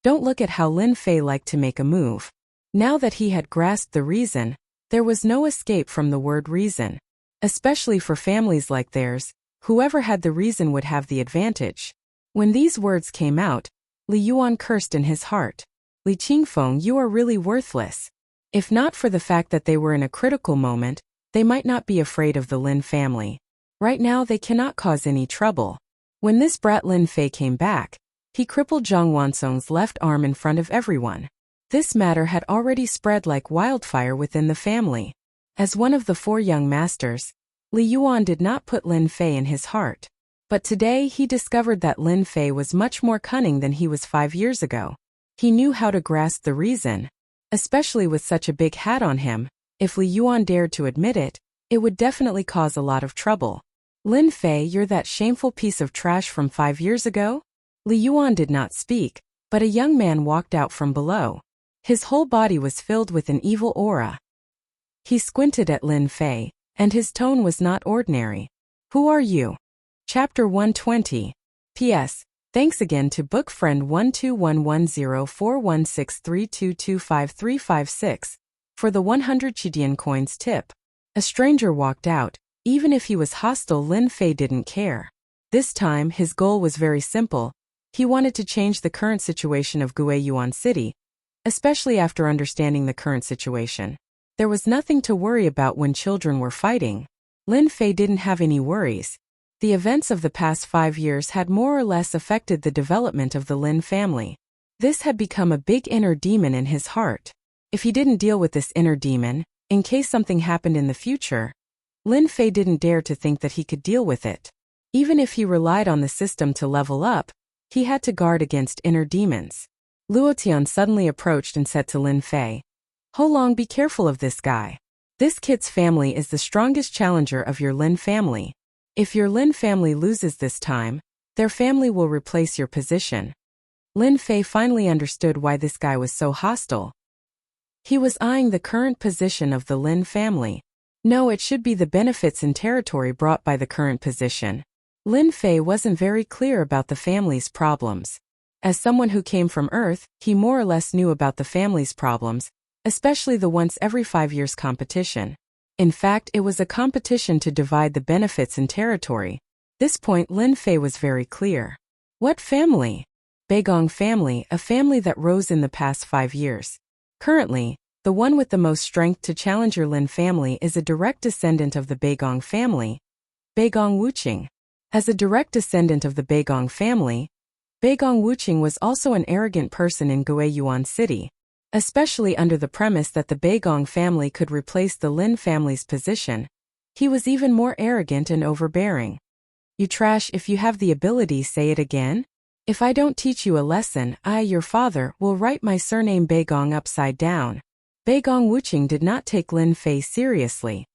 Don't look at how Lin Fei liked to make a move. Now that he had grasped the reason, there was no escape from the word reason. Especially for families like theirs, whoever had the reason would have the advantage. When these words came out, Li Yuan cursed in his heart. Li Qingfeng, you are really worthless. If not for the fact that they were in a critical moment, they might not be afraid of the Lin family. Right now they cannot cause any trouble. When this brat Lin Fei came back, he crippled Zhang Wansong's left arm in front of everyone. This matter had already spread like wildfire within the family. As one of the four young masters, Li Yuan did not put Lin Fei in his heart. But today he discovered that Lin Fei was much more cunning than he was 5 years ago. He knew how to grasp the reason. Especially with such a big hat on him, if Li Yuan dared to admit it, it would definitely cause a lot of trouble. Lin Fei, you're that shameful piece of trash from 5 years ago? Li Yuan did not speak, but a young man walked out from below. His whole body was filled with an evil aura. He squinted at Lin Fei, and his tone was not ordinary. Who are you? Chapter 120. P.S. Thanks again to book friend 121104163225356 for the 100 Chidian coins tip. A stranger walked out. Even if he was hostile, Lin Fei didn't care. This time, his goal was very simple. He wanted to change the current situation of Guiyuan City, especially after understanding the current situation. There was nothing to worry about when children were fighting. Lin Fei didn't have any worries. The events of the past 5 years had more or less affected the development of the Lin family. This had become a big inner demon in his heart. If he didn't deal with this inner demon, in case something happened in the future, Lin Fei didn't dare to think that he could deal with it. Even if he relied on the system to level up, he had to guard against inner demons. Luo Tian suddenly approached and said to Lin Fei, Ho Long, be careful of this guy. This kid's family is the strongest challenger of your Lin family. If your Lin family loses this time, their family will replace your position. Lin Fei finally understood why this guy was so hostile. He was eyeing the current position of the Lin family. No, it should be the benefits and territory brought by the current position. Lin Fei wasn't very clear about the family's problems. As someone who came from Earth, he more or less knew about the family's problems, especially the once every 5 years competition. In fact, it was a competition to divide the benefits and territory. This point Lin Fei was very clear. What family? Beigong family, a family that rose in the past 5 years. Currently, the one with the most strength to challenge your Lin family is a direct descendant of the Beigong family, Beigong Wuqing. As a direct descendant of the Beigong family, Beigong Wuqing was also an arrogant person in Guiyuan City, especially under the premise that the Beigong family could replace the Lin family's position. He was even more arrogant and overbearing. You trash, if you have the ability, say it again. If I don't teach you a lesson, I, your father, will write my surname Beigong upside down. Beigong Wuqing did not take Lin Fei seriously.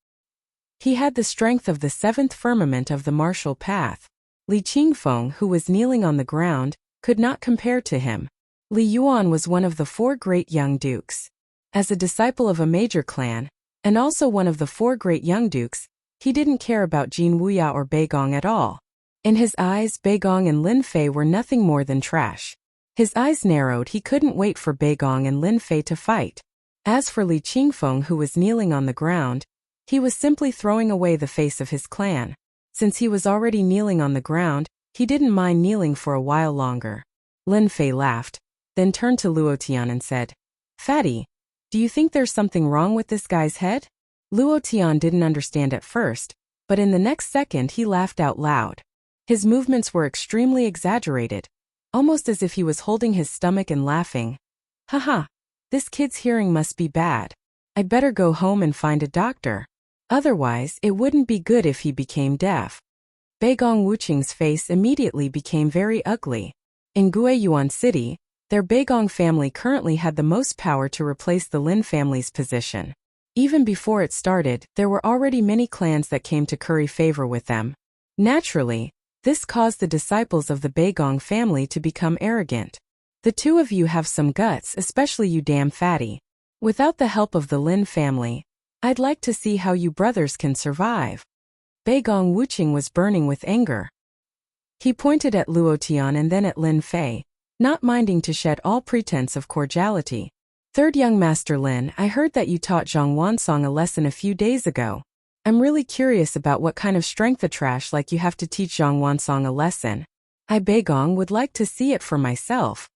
He had the strength of the seventh firmament of the martial path. Li Qingfeng, who was kneeling on the ground, could not compare to him. Li Yuan was one of the 4 great young dukes. As a disciple of a major clan, and also one of the 4 great young dukes, he didn't care about Jin Wuya or Beigong at all. In his eyes, Beigong and Lin Fei were nothing more than trash. His eyes narrowed. He couldn't wait for Beigong and Lin Fei to fight. As for Li Qingfeng, who was kneeling on the ground, he was simply throwing away the face of his clan. Since he was already kneeling on the ground, he didn't mind kneeling for a while longer. Lin Fei laughed, then turned to Luo Tian and said, "Fatty, do you think there's something wrong with this guy's head?" Luo Tian didn't understand at first, but in the next second he laughed out loud. His movements were extremely exaggerated, almost as if he was holding his stomach and laughing. Haha, this kid's hearing must be bad. I'd better go home and find a doctor. Otherwise, it wouldn't be good if he became deaf. Beigong Wuqing's face immediately became very ugly. In Guiyuan City, their Beigong family currently had the most power to replace the Lin family's position. Even before it started, there were already many clans that came to curry favor with them. Naturally, this caused the disciples of the Beigong family to become arrogant. The two of you have some guts, especially you damn fatty. Without the help of the Lin family, I'd like to see how you brothers can survive. Beigong Wuqing was burning with anger. He pointed at Luo Tian and then at Lin Fei, not minding to shed all pretense of cordiality. "Third young Master Lin, I heard that you taught Zhang Wansong a lesson a few days ago. I'm really curious about what kind of strength a trash like you have to teach Zhang Wansong a lesson. I, Beigong, would like to see it for myself."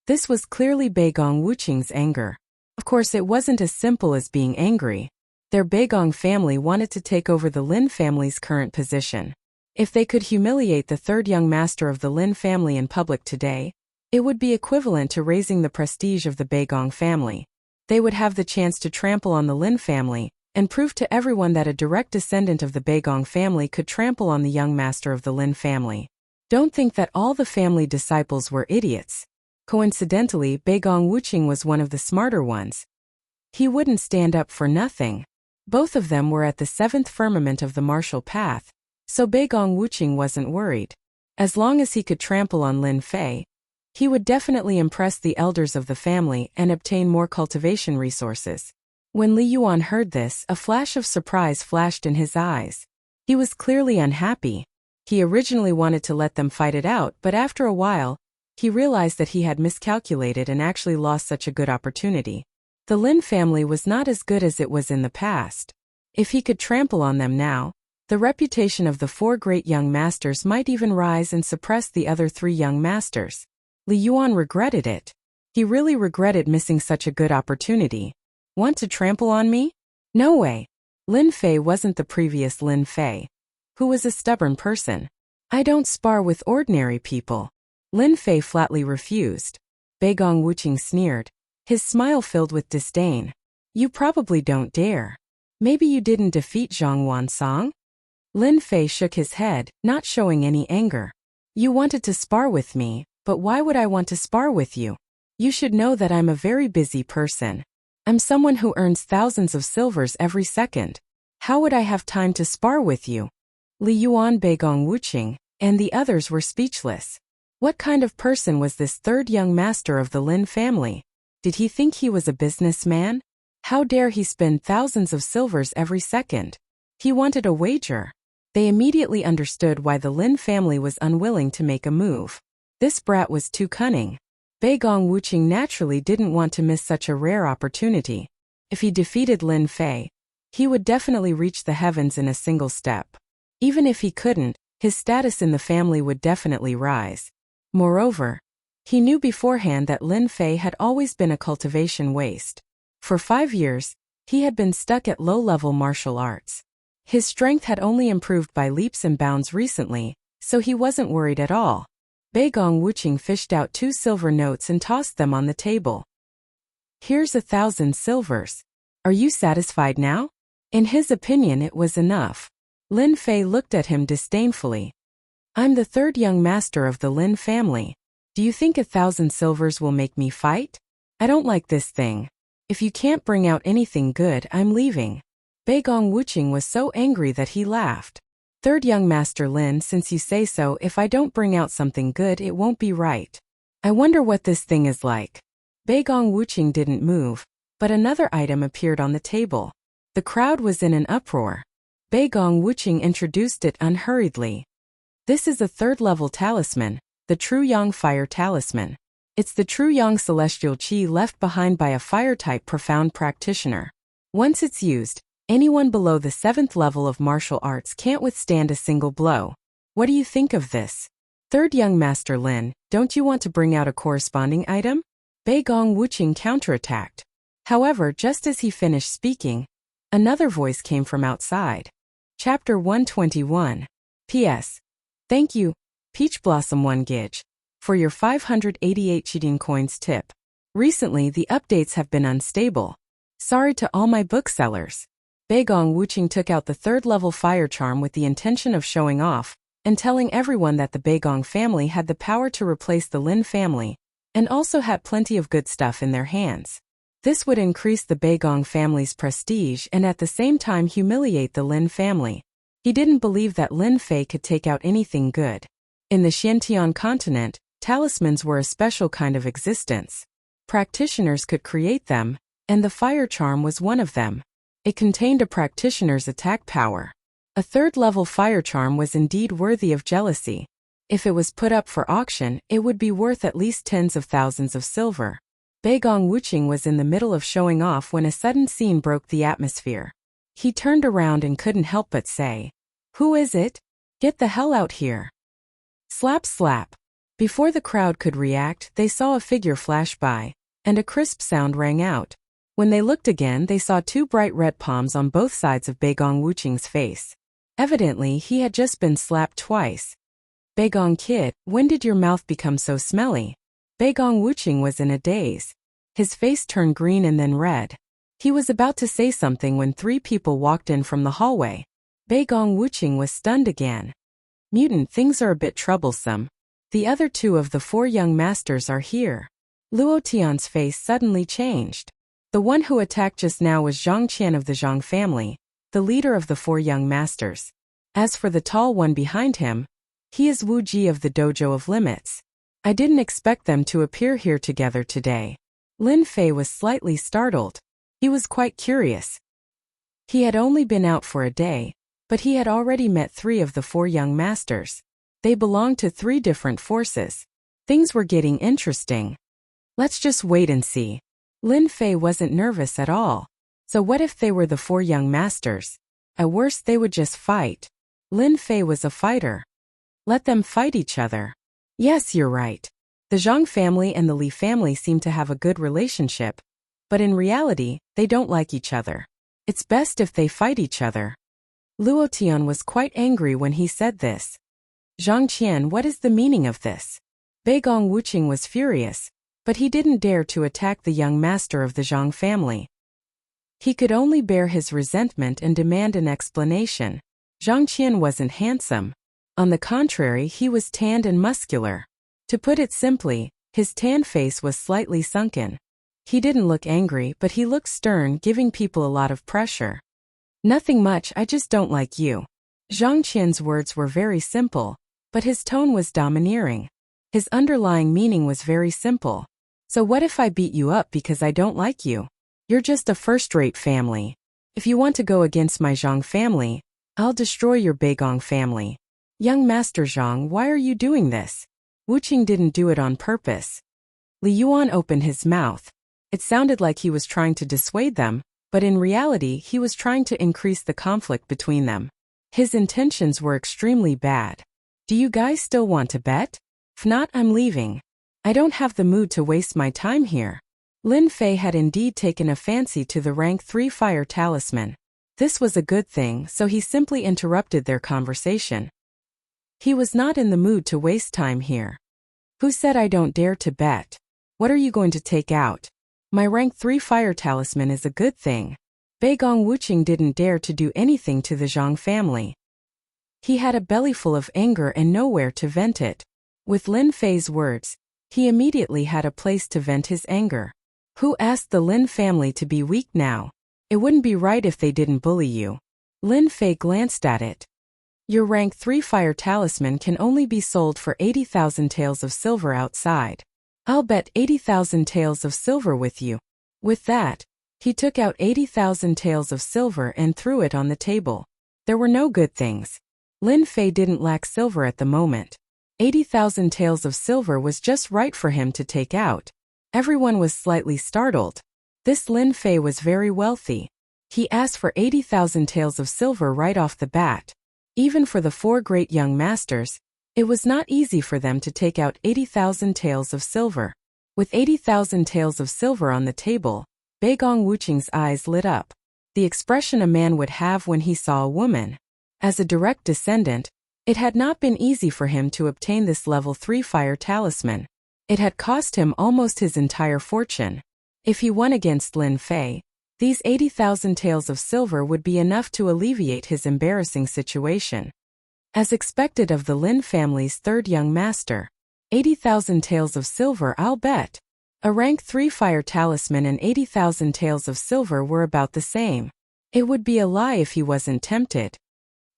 This was clearly Beigong Wuqing's anger. Of course, it wasn't as simple as being angry. Their Beigong family wanted to take over the Lin family's current position. If they could humiliate the 3rd young master of the Lin family in public today, it would be equivalent to raising the prestige of the Beigong family. They would have the chance to trample on the Lin family, and prove to everyone that a direct descendant of the Beigong family could trample on the young master of the Lin family. Don't think that all the family disciples were idiots. Coincidentally, Beigong Wuqing was one of the smarter ones. He wouldn't stand up for nothing. Both of them were at the 7th firmament of the martial path, so Beigong Wuqing wasn't worried. As long as he could trample on Lin Fei, he would definitely impress the elders of the family and obtain more cultivation resources. When Li Yuan heard this, a flash of surprise flashed in his eyes. He was clearly unhappy. He originally wanted to let them fight it out, but after a while, he realized that he had miscalculated and actually lost such a good opportunity. The Lin family was not as good as it was in the past. If he could trample on them now, the reputation of the 4 great young masters might even rise and suppress the other 3 young masters. Li Yuan regretted it. He really regretted missing such a good opportunity. Want to trample on me? No way. Lin Fei wasn't the previous Lin Fei, who was a stubborn person. I don't spar with ordinary people. Lin Fei flatly refused. Beigong Wuqing sneered, his smile filled with disdain. You probably don't dare. Maybe you didn't defeat Zhang Wansong? Lin Fei shook his head, not showing any anger. You wanted to spar with me, but why would I want to spar with you? You should know that I'm a very busy person. I'm someone who earns thousands of silvers every second. How would I have time to spar with you? Li Yuan, Beigong Wuqing, and the others were speechless. What kind of person was this 3rd young master of the Lin family? Did he think he was a businessman? How dare he spend thousands of silvers every second? He wanted a wager. They immediately understood why the Lin family was unwilling to make a move. This brat was too cunning. Beigong Wuqing naturally didn't want to miss such a rare opportunity. If he defeated Lin Fei, he would definitely reach the heavens in a single step. Even if he couldn't, his status in the family would definitely rise. Moreover, He knew beforehand that Lin Fei had always been a cultivation waste. For 5 years, he had been stuck at low-level martial arts. His strength had only improved by leaps and bounds recently, so he wasn't worried at all. Beigong Wuqing fished out 2 silver notes and tossed them on the table. "Here's 1,000 silvers. Are you satisfied now?" In his opinion, it was enough. Lin Fei looked at him disdainfully. "I'm the 3rd young master of the Lin family. Do you think 1,000 silvers will make me fight? I don't like this thing. If you can't bring out anything good, I'm leaving." Beigong Wuqing was so angry that he laughed. "3rd young master Lin, since you say so, if I don't bring out something good, it won't be right. I wonder what this thing is like." Beigong Wuqing didn't move, but another item appeared on the table. The crowd was in an uproar. Beigong Wuqing introduced it unhurriedly. "This is a 3rd-level talisman, the True Yang Fire Talisman. It's the True Yang celestial qi left behind by a fire-type profound practitioner. Once it's used, anyone below the 7th level of martial arts can't withstand a single blow. What do you think of this? 3rd young master Lin, don't you want to bring out a corresponding item?" Beigong Wuqing counterattacked. However, just as he finished speaking, another voice came from outside. Chapter 121. P.S. Thank you, Peach Blossom 1 Gij, for your 588 cheating coins tip. Recently, the updates have been unstable. Sorry to all my booksellers. Beigong Wuqing took out the 3rd-level fire charm with the intention of showing off and telling everyone that the Beigong family had the power to replace the Lin family and also had plenty of good stuff in their hands. This would increase the Beigong family's prestige and at the same time humiliate the Lin family. He didn't believe that Lin Fei could take out anything good. In the Xiantian continent, talismans were a special kind of existence. Practitioners could create them, and the fire charm was one of them. It contained a practitioner's attack power. A 3rd-level fire charm was indeed worthy of jealousy. If it was put up for auction, it would be worth at least tens of thousands of silver. Beigong Wuqing was in the middle of showing off when a sudden scene broke the atmosphere. He turned around and couldn't help but say, "Who is it? Get the hell out here." Slap slap. Before the crowd could react, they saw a figure flash by, and a crisp sound rang out. When they looked again, they saw 2 bright red palms on both sides of Beigong Wuqing's face. Evidently, he had just been slapped twice. "Beigong kid, when did your mouth become so smelly?" Beigong Wuqing was in a daze. His face turned green and then red. He was about to say something when 3 people walked in from the hallway. Beigong Wuqing was stunned again. "Mutant, things are a bit troublesome. The other 2 of the 4 young masters are here." Luo Tian's face suddenly changed. The one who attacked just now was Zhang Qian of the Zhang family, the leader of the 4 young masters. As for the tall one behind him, he is Wu Ji of the Dojo of Limits. I didn't expect them to appear here together today. Lin Fei was slightly startled. He was quite curious. He had only been out for a day, but he had already met 3 of the 4 young masters. They belonged to 3 different forces. Things were getting interesting. Let's just wait and see. Lin Fei wasn't nervous at all. So what if they were the 4 young masters? At worst, they would just fight. Lin Fei was a fighter. Let them fight each other. Yes, you're right. The Zhang family and the Li family seem to have a good relationship, but in reality, they don't like each other. It's best if they fight each other. Luo Tian was quite angry when he said this. "Zhang Qian, what is the meaning of this?" Beigong Wuqing was furious, but he didn't dare to attack the young master of the Zhang family. He could only bear his resentment and demand an explanation. Zhang Qian wasn't handsome. On the contrary, he was tanned and muscular. To put it simply, his tan face was slightly sunken. He didn't look angry, but he looked stern, giving people a lot of pressure. "Nothing much, I just don't like you." Zhang Qian's words were very simple, but his tone was domineering. His underlying meaning was very simple. "So what if I beat you up because I don't like you? You're just a first-rate family. If you want to go against my Zhang family, I'll destroy your Beigong family." "Young Master Zhang, why are you doing this?" Wuqing didn't do it on purpose. Li Yuan opened his mouth. It sounded like he was trying to dissuade them, but in reality he was trying to increase the conflict between them. His intentions were extremely bad. "Do you guys still want to bet? If not, I'm leaving." I don't have the mood to waste my time here. Lin Fei had indeed taken a fancy to the rank 3 fire talisman. This was a good thing, so he simply interrupted their conversation. He was not in the mood to waste time here. Who said I don't dare to bet? What are you going to take out? My rank 3 fire talisman is a good thing. Beigong Wuqing didn't dare to do anything to the Zhang family. He had a bellyful of anger and nowhere to vent it. With Lin Fei's words, he immediately had a place to vent his anger. Who asked the Lin family to be weak now? It wouldn't be right if they didn't bully you. Lin Fei glanced at it. Your rank 3 fire talisman can only be sold for 80,000 taels of silver outside. I'll bet 80,000 taels of silver with you. With that, he took out 80,000 taels of silver and threw it on the table. There were no good things. Lin Fei didn't lack silver at the moment. 80,000 taels of silver was just right for him to take out. Everyone was slightly startled. This Lin Fei was very wealthy. He asked for 80,000 taels of silver right off the bat. Even for the 4 great young masters, it was not easy for them to take out 80,000 taels of silver. With 80,000 taels of silver on the table, Beigong Wuqing's eyes lit up. The expression a man would have when he saw a woman. As a direct descendant, it had not been easy for him to obtain this level 3 fire talisman. It had cost him almost his entire fortune. If he won against Lin Fei, these 80,000 taels of silver would be enough to alleviate his embarrassing situation. As expected of the Lin family's 3rd young master, 80,000 taels of silver I'll bet. A rank 3 fire talisman and 80,000 taels of silver were about the same. It would be a lie if he wasn't tempted.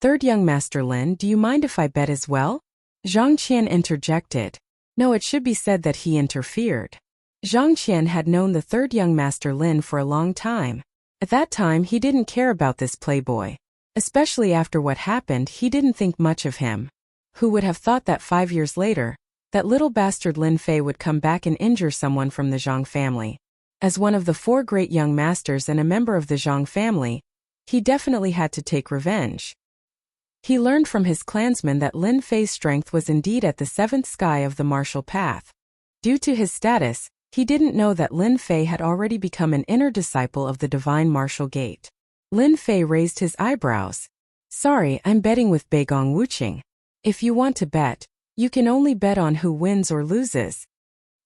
3rd young master Lin, do you mind if I bet as well? Zhang Qian interjected. No, it should be said that he interfered. Zhang Qian had known the 3rd young master Lin for a long time. At that time he didn't care about this playboy. Especially after what happened, he didn't think much of him. Who would have thought that 5 years later, that little bastard Lin Fei would come back and injure someone from the Zhang family? As one of the 4 great young masters and a member of the Zhang family, he definitely had to take revenge. He learned from his clansmen that Lin Fei's strength was indeed at the 7th sky of the martial path. Due to his status, he didn't know that Lin Fei had already become an inner disciple of the divine martial gate. Lin Fei raised his eyebrows. Sorry, I'm betting with Beigong Wuqing. If you want to bet, you can only bet on who wins or loses.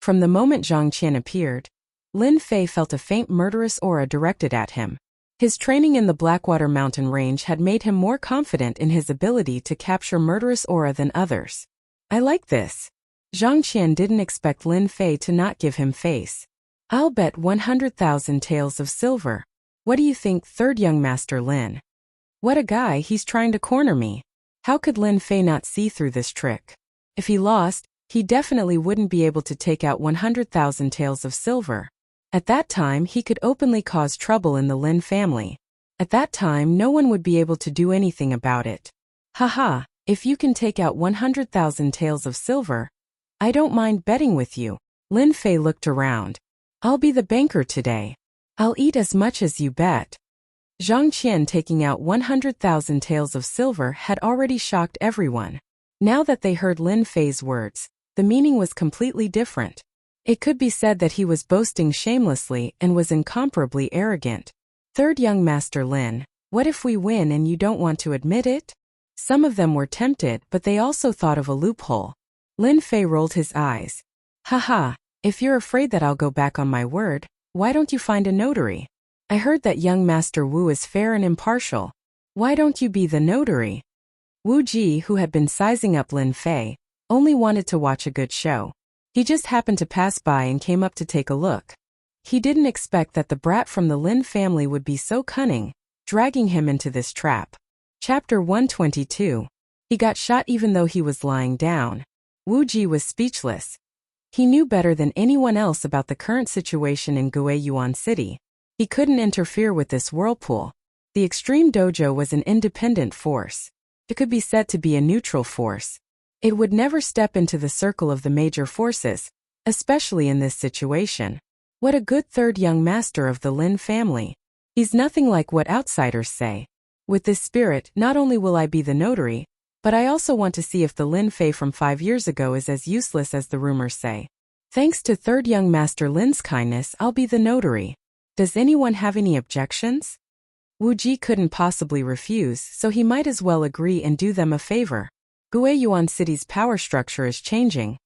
From the moment Zhang Qian appeared, Lin Fei felt a faint murderous aura directed at him. His training in the Blackwater Mountain Range had made him more confident in his ability to capture murderous aura than others. I like this. Zhang Qian didn't expect Lin Fei to not give him face. I'll bet 100,000 taels of silver. What do you think, 3rd young master Lin? What a guy, he's trying to corner me. How could Lin Fei not see through this trick? If he lost, he definitely wouldn't be able to take out 100,000 taels of silver. At that time, he could openly cause trouble in the Lin family. At that time, no one would be able to do anything about it. Haha, if you can take out 100,000 taels of silver, I don't mind betting with you. Lin Fei looked around. I'll be the banker today. I'll eat as much as you bet. Zhang Qian taking out 100,000 taels of silver had already shocked everyone. Now that they heard Lin Fei's words, the meaning was completely different. It could be said that he was boasting shamelessly and was incomparably arrogant. 3rd young master Lin, what if we win and you don't want to admit it? Some of them were tempted, but they also thought of a loophole. Lin Fei rolled his eyes. Haha, if you're afraid that I'll go back on my word, why don't you find a notary? I heard that young master Wu is fair and impartial. Why don't you be the notary? Wu Ji, who had been sizing up Lin Fei, only wanted to watch a good show. He just happened to pass by and came up to take a look. He didn't expect that the brat from the Lin family would be so cunning, dragging him into this trap. Chapter 122. He got shot even though he was lying down. Wu Ji was speechless. He knew better than anyone else about the current situation in Guiyuan City. He couldn't interfere with this whirlpool. The Extreme Dojo was an independent force. It could be said to be a neutral force. It would never step into the circle of the major forces, especially in this situation. What a good 3rd young master of the Lin family. He's nothing like what outsiders say. With this spirit, not only will I be the notary, but I also want to see if the Lin Fei from 5 years ago is as useless as the rumors say. Thanks to third young master Lin's kindness, I'll be the notary. Does anyone have any objections? Wu Ji couldn't possibly refuse, so he might as well agree and do them a favor. Guiyuan City's power structure is changing.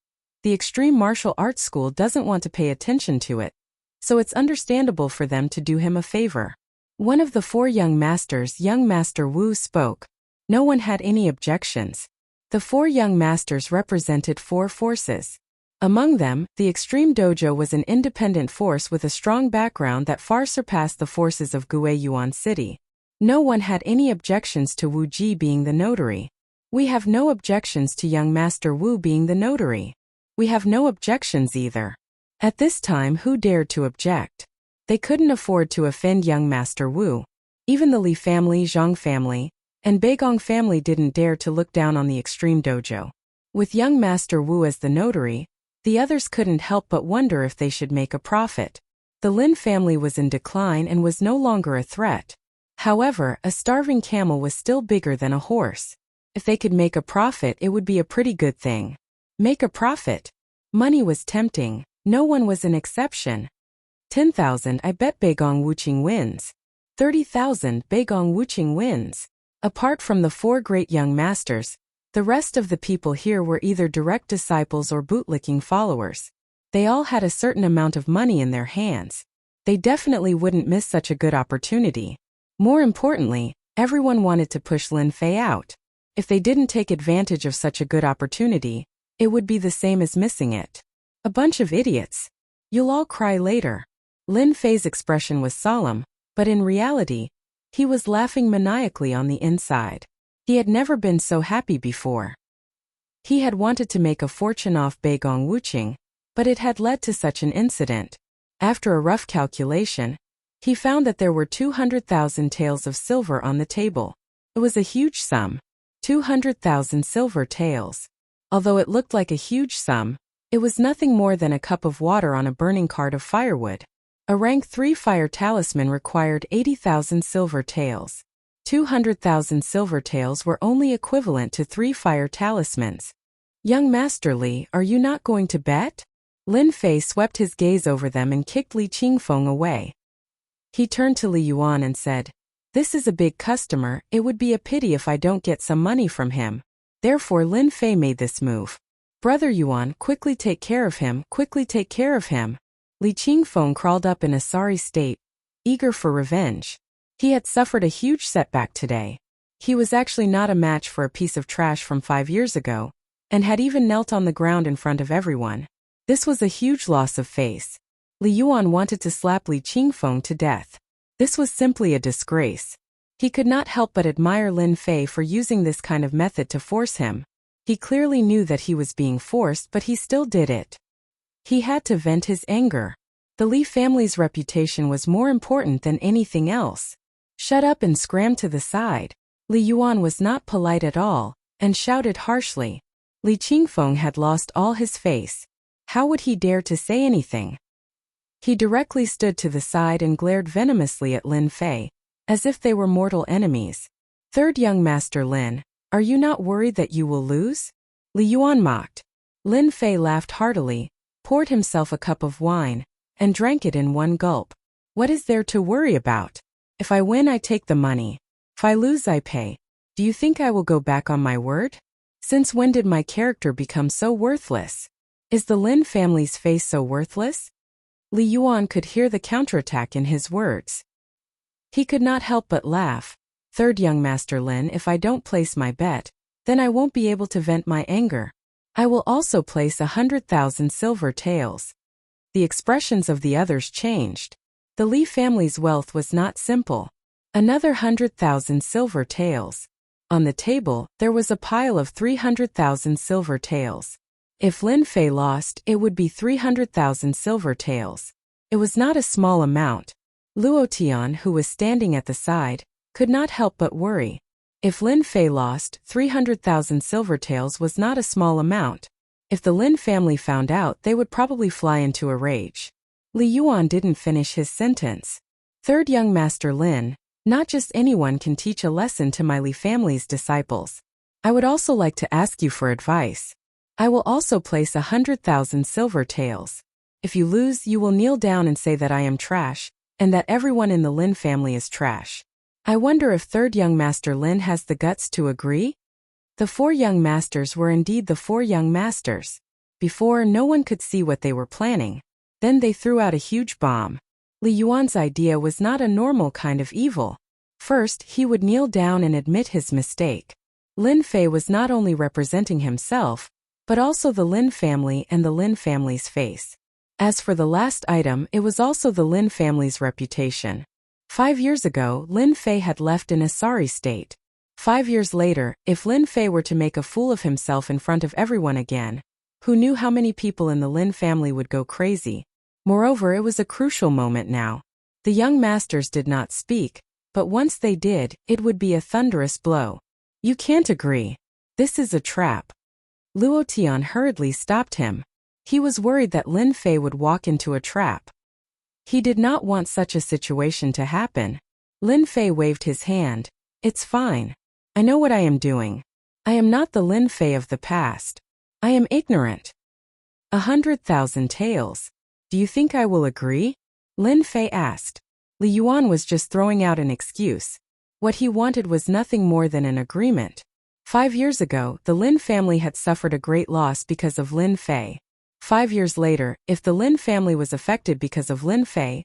The extreme martial arts school doesn't want to pay attention to it, so it's understandable for them to do him a favor. One of the four young masters, young master Wu, spoke. No one had any objections. The four young masters represented four forces. Among them, the Extreme Dojo was an independent force with a strong background that far surpassed the forces of Guiyuan City. No one had any objections to Wu Ji being the notary. We have no objections to young master Wu being the notary. We have no objections either. At this time, who dared to object? They couldn't afford to offend young master Wu. Even the Li family, Zhang family, and Beigong family didn't dare to look down on the Extreme Dojo. With young master Wu as the notary, the others couldn't help but wonder if they should make a profit. The Lin family was in decline and was no longer a threat. However, a starving camel was still bigger than a horse. If they could make a profit, it would be a pretty good thing. Make a profit. Money was tempting. No one was an exception. 10,000, I bet Beigong Wuqing wins. 30,000, Beigong Wuqing wins. Apart from the four great young masters, the rest of the people here were either direct disciples or bootlicking followers. They all had a certain amount of money in their hands. They definitely wouldn't miss such a good opportunity. More importantly, everyone wanted to push Lin Fei out. If they didn't take advantage of such a good opportunity, it would be the same as missing it. A bunch of idiots. You'll all cry later. Lin Fei's expression was solemn, but in reality, he was laughing maniacally on the inside. He had never been so happy before. He had wanted to make a fortune off Beigong Wuqing, but it had led to such an incident. After a rough calculation, he found that there were 200,000 taels of silver on the table. It was a huge sum. 200,000 silver taels. Although it looked like a huge sum, it was nothing more than a cup of water on a burning cart of firewood. A rank 3 fire talisman required 80,000 silver taels. 200,000 silver taels were only equivalent to 3 fire talismans. Young Master Li, are you not going to bet? Lin Fei swept his gaze over them and kicked Li Qingfeng away. He turned to Li Yuan and said, "This is a big customer, it would be a pity if I don't get some money from him." Therefore Lin Fei made this move. "Brother Yuan, quickly take care of him, quickly take care of him." Li Qingfeng crawled up in a sorry state, eager for revenge. He had suffered a huge setback today. He was actually not a match for a piece of trash from 5 years ago, and had even knelt on the ground in front of everyone. This was a huge loss of face. Li Yuan wanted to slap Li Qingfeng to death. This was simply a disgrace. He could not help but admire Lin Fei for using this kind of method to force him. He clearly knew that he was being forced, but he still did it. He had to vent his anger. The Li family's reputation was more important than anything else. "Shut up and scram to the side." Li Yuan was not polite at all, and shouted harshly. Li Qingfeng had lost all his face. How would he dare to say anything? He directly stood to the side and glared venomously at Lin Fei, as if they were mortal enemies. "Third young master Lin, are you not worried that you will lose?" Li Yuan mocked. Lin Fei laughed heartily, poured himself a cup of wine, and drank it in one gulp. "What is there to worry about? If I win, I take the money. If I lose, I pay. Do you think I will go back on my word? Since when did my character become so worthless? Is the Lin family's face so worthless?" Li Yuan could hear the counterattack in his words. He could not help but laugh. "Third young master Lin, if I don't place my bet, then I won't be able to vent my anger. I will also place 100,000 silver taels." The expressions of the others changed. The Li family's wealth was not simple. Another 100,000 silver taels. On the table, there was a pile of 300,000 silver taels. If Lin Fei lost, it would be 300,000 silver taels. It was not a small amount. Luo Tian, who was standing at the side, could not help but worry. If Lin Fei lost, 300,000 silver taels was not a small amount. If the Lin family found out, they would probably fly into a rage. Li Yuan didn't finish his sentence. "Third young master Lin, not just anyone can teach a lesson to my Li family's disciples. I would also like to ask you for advice. I will also place 100,000 silver taels. If you lose, you will kneel down and say that I am trash, and that everyone in the Lin family is trash. I wonder if third young master Lin has the guts to agree? The 4 young masters were indeed the 4 young masters. Before, no one could see what they were planning. Then they threw out a huge bomb. Li Yuan's idea was not a normal kind of evil. First, he would kneel down and admit his mistake. Lin Fei was not only representing himself, but also the Lin family and the Lin family's face. As for the last item, it was also the Lin family's reputation. 5 years ago, Lin Fei had left in a sorry state. 5 years later, if Lin Fei were to make a fool of himself in front of everyone again, who knew how many people in the Lin family would go crazy? Moreover, it was a crucial moment now. The young masters did not speak, but once they did, it would be a thunderous blow. You can't agree. This is a trap. Luo Tian hurriedly stopped him. He was worried that Lin Fei would walk into a trap. He did not want such a situation to happen. Lin Fei waved his hand. It's fine. I know what I am doing. I am not the Lin Fei of the past. I am ignorant. 100,000 taels. Do you think I will agree? Lin Fei asked. Li Yuan was just throwing out an excuse. What he wanted was nothing more than an agreement. 5 years ago, the Lin family had suffered a great loss because of Lin Fei. 5 years later, if the Lin family was affected because of Lin Fei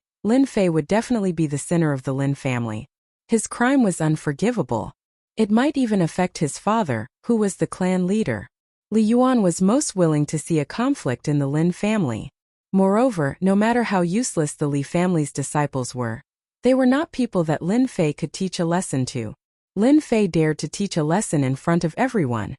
would definitely be the sinner of the Lin family. His crime was unforgivable. It might even affect his father, who was the clan leader. Li Yuan was most willing to see a conflict in the Lin family. Moreover, no matter how useless the Li family's disciples were, they were not people that Lin Fei could teach a lesson to. Lin Fei dared to teach a lesson in front of everyone,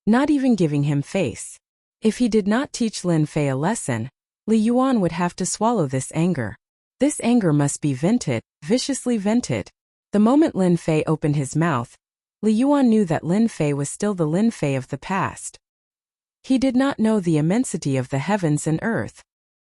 not even giving him face. If he did not teach Lin Fei a lesson, Li Yuan would have to swallow this anger. This anger must be vented, viciously vented. The moment Lin Fei opened his mouth, Li Yuan knew that Lin Fei was still the Lin Fei of the past. He did not know the immensity of the heavens and earth.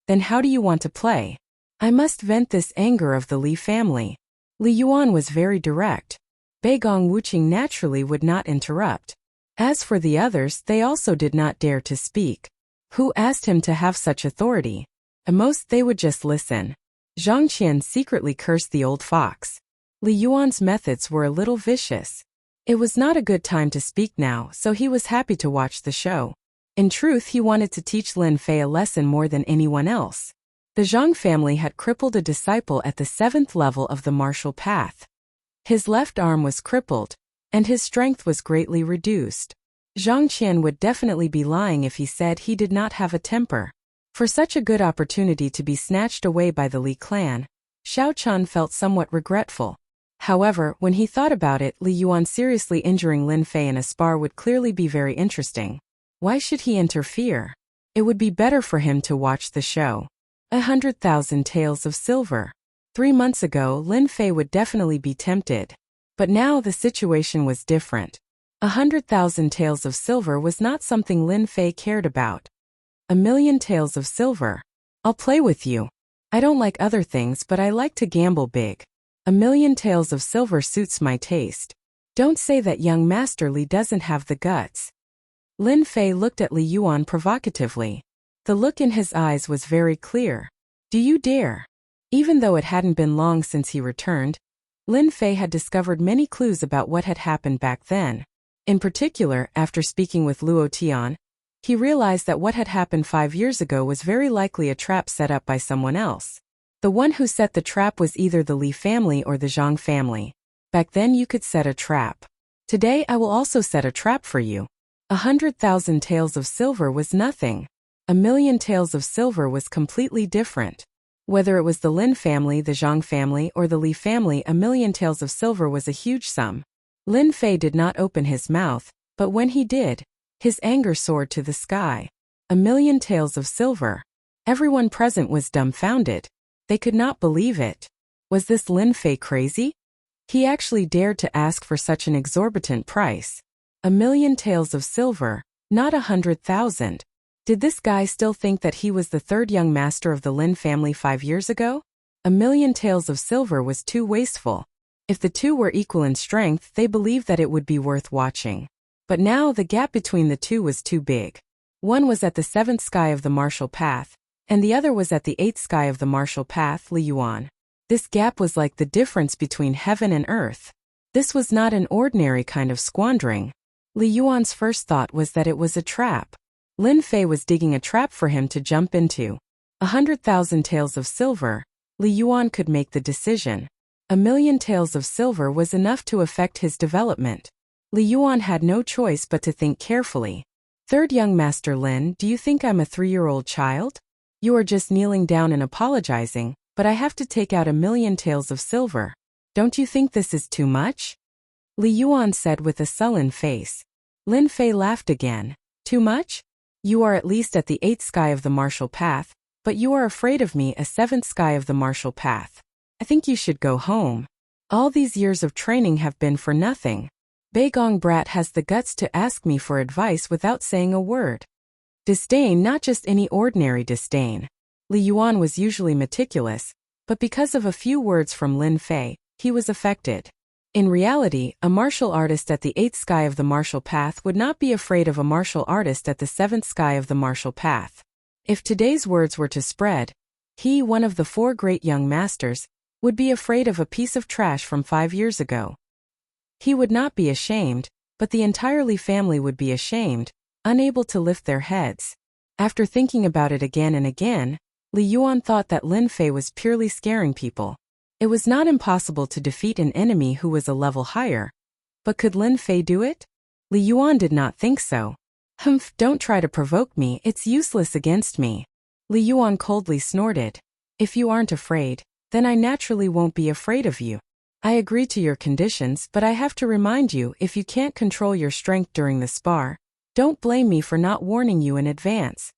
Then how do you want to play? I must vent this anger of the Li family. Li Yuan was very direct. Beigong Wuqing naturally would not interrupt. As for the others, they also did not dare to speak. Who asked him to have such authority? At most they would just listen. Zhang Qian secretly cursed the old fox. Li Yuan's methods were a little vicious. It was not a good time to speak now, so he was happy to watch the show. In truth, he wanted to teach Lin Fei a lesson more than anyone else. The Zhang family had crippled a disciple at the 7th level of the martial path. His left arm was crippled, and his strength was greatly reduced. Zhang Qian would definitely be lying if he said he did not have a temper. For such a good opportunity to be snatched away by the Li clan, Xiao Chun felt somewhat regretful. However, when he thought about it, Li Yuan seriously injuring Lin Fei in a spar would clearly be very interesting. Why should he interfere? It would be better for him to watch the show. 100,000 taels of silver. 3 months ago, Lin Fei would definitely be tempted. But now the situation was different. 100,000 taels of silver was not something Lin Fei cared about. 1,000,000 taels of silver. I'll play with you. I don't like other things, but I like to gamble big. 1,000,000 taels of silver suits my taste. Don't say that young Master Li doesn't have the guts. Lin Fei looked at Li Yuan provocatively. The look in his eyes was very clear. Do you dare? Even though it hadn't been long since he returned, Lin Fei had discovered many clues about what had happened back then. In particular, after speaking with Luo Tian, he realized that what had happened 5 years ago was very likely a trap set up by someone else. The one who set the trap was either the Li family or the Zhang family. Back then you could set a trap. Today I will also set a trap for you. 100,000 taels of silver was nothing. 1,000,000 taels of silver was completely different. Whether it was the Lin family, the Zhang family, or the Li family, 1,000,000 taels of silver was a huge sum. Lin Fei did not open his mouth, but when he did, his anger soared to the sky. 1,000,000 taels of silver. Everyone present was dumbfounded. They could not believe it. Was this Lin Fei crazy? He actually dared to ask for such an exorbitant price. 1,000,000 taels of silver, not 100,000. Did this guy still think that he was the third young master of the Lin family 5 years ago? 1,000,000 taels of silver was too wasteful. If the two were equal in strength, they believed that it would be worth watching. But now the gap between the two was too big. One was at the 7th sky of the martial path, and the other was at the 8th sky of the martial path, Li Yuan. This gap was like the difference between heaven and earth. This was not an ordinary kind of squandering. Li Yuan's first thought was that it was a trap. Lin Fei was digging a trap for him to jump into. 100,000 taels of silver, Li Yuan could make the decision. 1,000,000 taels of silver was enough to affect his development. Li Yuan had no choice but to think carefully. Third young Master Lin, do you think I'm a 3-year-old child? You are just kneeling down and apologizing, but I have to take out 1,000,000 taels of silver. Don't you think this is too much? Li Yuan said with a sullen face. Lin Fei laughed again. Too much? You are at least at the 8th sky of the martial path, but you are afraid of me a 7th sky of the martial path. I think you should go home. All these years of training have been for nothing. Beigong brat has the guts to ask me for advice without saying a word. Disdain, not just any ordinary disdain. Li Yuan was usually meticulous, but because of a few words from Lin Fei, he was affected. In reality, a martial artist at the 8th sky of the martial path would not be afraid of a martial artist at the 7th sky of the martial path. If today's words were to spread, he, one of the 4 great young masters, would be afraid of a piece of trash from 5 years ago. He would not be ashamed, but the entire Li family would be ashamed, unable to lift their heads. After thinking about it again and again, Li Yuan thought that Lin Fei was purely scaring people. It was not impossible to defeat an enemy who was a level higher. But could Lin Fei do it? Li Yuan did not think so. Humph, don't try to provoke me, it's useless against me. Li Yuan coldly snorted. If you aren't afraid, then I naturally won't be afraid of you. I agree to your conditions, but I have to remind you, if you can't control your strength during the spar, don't blame me for not warning you in advance.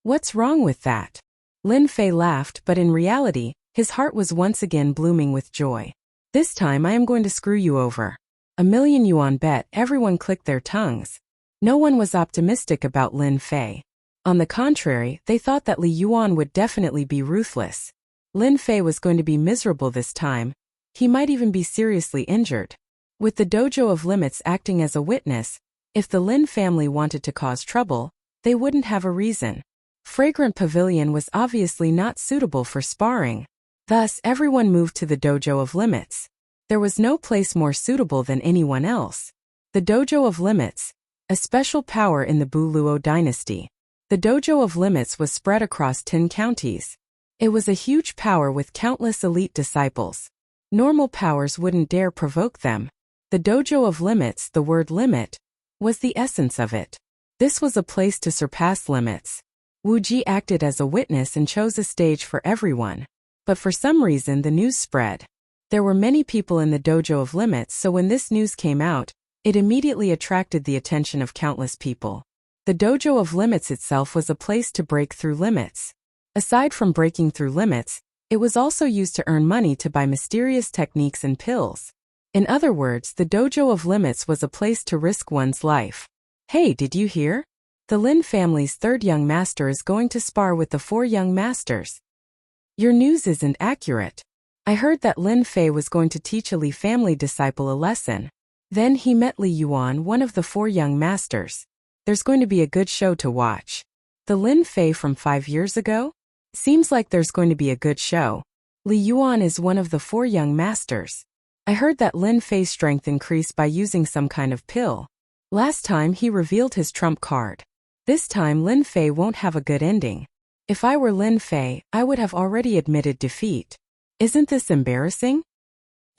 What's wrong with that? Lin Fei laughed, but in reality, his heart was once again blooming with joy. This time I am going to screw you over. 1,000,000 yuan bet. Everyone clicked their tongues. No one was optimistic about Lin Fei. On the contrary, they thought that Li Yuan would definitely be ruthless. Lin Fei was going to be miserable this time. He might even be seriously injured. With the Dojo of Limits acting as a witness, if the Lin family wanted to cause trouble, they wouldn't have a reason. Fragrant Pavilion was obviously not suitable for sparring. Thus, everyone moved to the Dojo of Limits. There was no place more suitable than anyone else. The Dojo of Limits, a special power in the Bu-Luo dynasty. The Dojo of Limits was spread across 10 counties. It was a huge power with countless elite disciples. Normal powers wouldn't dare provoke them. The Dojo of Limits, the word limit, was the essence of it. This was a place to surpass limits. Wu Ji acted as a witness and chose a stage for everyone. But for some reason the news spread. There were many people in the Dojo of Limits, so when this news came out, it immediately attracted the attention of countless people. The Dojo of Limits itself was a place to break through limits. Aside from breaking through limits, it was also used to earn money to buy mysterious techniques and pills. In other words, the Dojo of Limits was a place to risk one's life. Hey, did you hear? The Lin family's 3rd young master is going to spar with the 4 young masters. Your news isn't accurate. I heard that Lin Fei was going to teach a Li family disciple a lesson. Then he met Li Yuan, one of the 4 young masters. There's going to be a good show to watch. The Lin Fei from 5 years ago? Seems like there's going to be a good show. Li Yuan is one of the 4 young masters. I heard that Lin Fei's strength increased by using some kind of pill. Last time he revealed his trump card. This time Lin Fei won't have a good ending. If I were Lin Fei, I would have already admitted defeat. Isn't this embarrassing?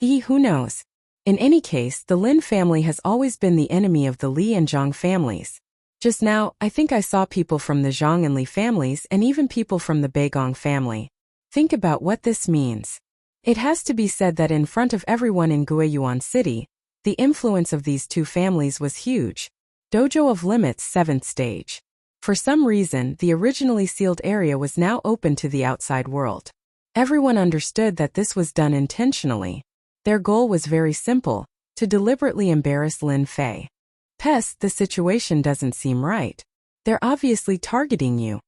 Who knows? In any case, the Lin family has always been the enemy of the Li and Zhang families. Just now, I think I saw people from the Zhang and Li families and even people from the Beigong family. Think about what this means. It has to be said that in front of everyone in Guiyuan City, the influence of these 2 families was huge. Dojo of Limits 7th stage. For some reason, the originally sealed area was now open to the outside world. Everyone understood that this was done intentionally. Their goal was very simple, to deliberately embarrass Lin Fei. Pest, the situation doesn't seem right. They're obviously targeting you.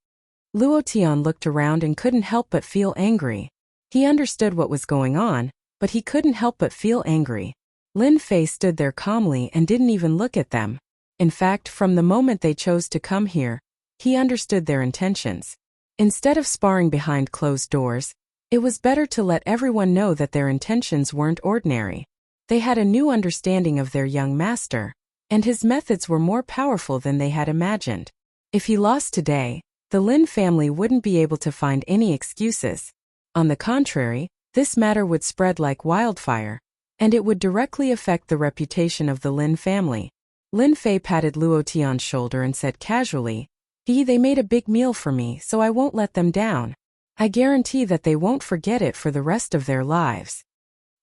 Luo Tian looked around and couldn't help but feel angry. He understood what was going on, but he couldn't help but feel angry. Lin Fei stood there calmly and didn't even look at them. In fact, from the moment they chose to come here, He understood their intentions. Instead of sparring behind closed doors, it was better to let everyone know that their intentions weren't ordinary. They had a new understanding of their young master, and his methods were more powerful than they had imagined. If he lost today, the Lin family wouldn't be able to find any excuses. On the contrary, this matter would spread like wildfire, and it would directly affect the reputation of the Lin family. Lin Fei patted Luo Tian's shoulder and said casually, They made a big meal for me, so I won't let them down. I guarantee that they won't forget it for the rest of their lives.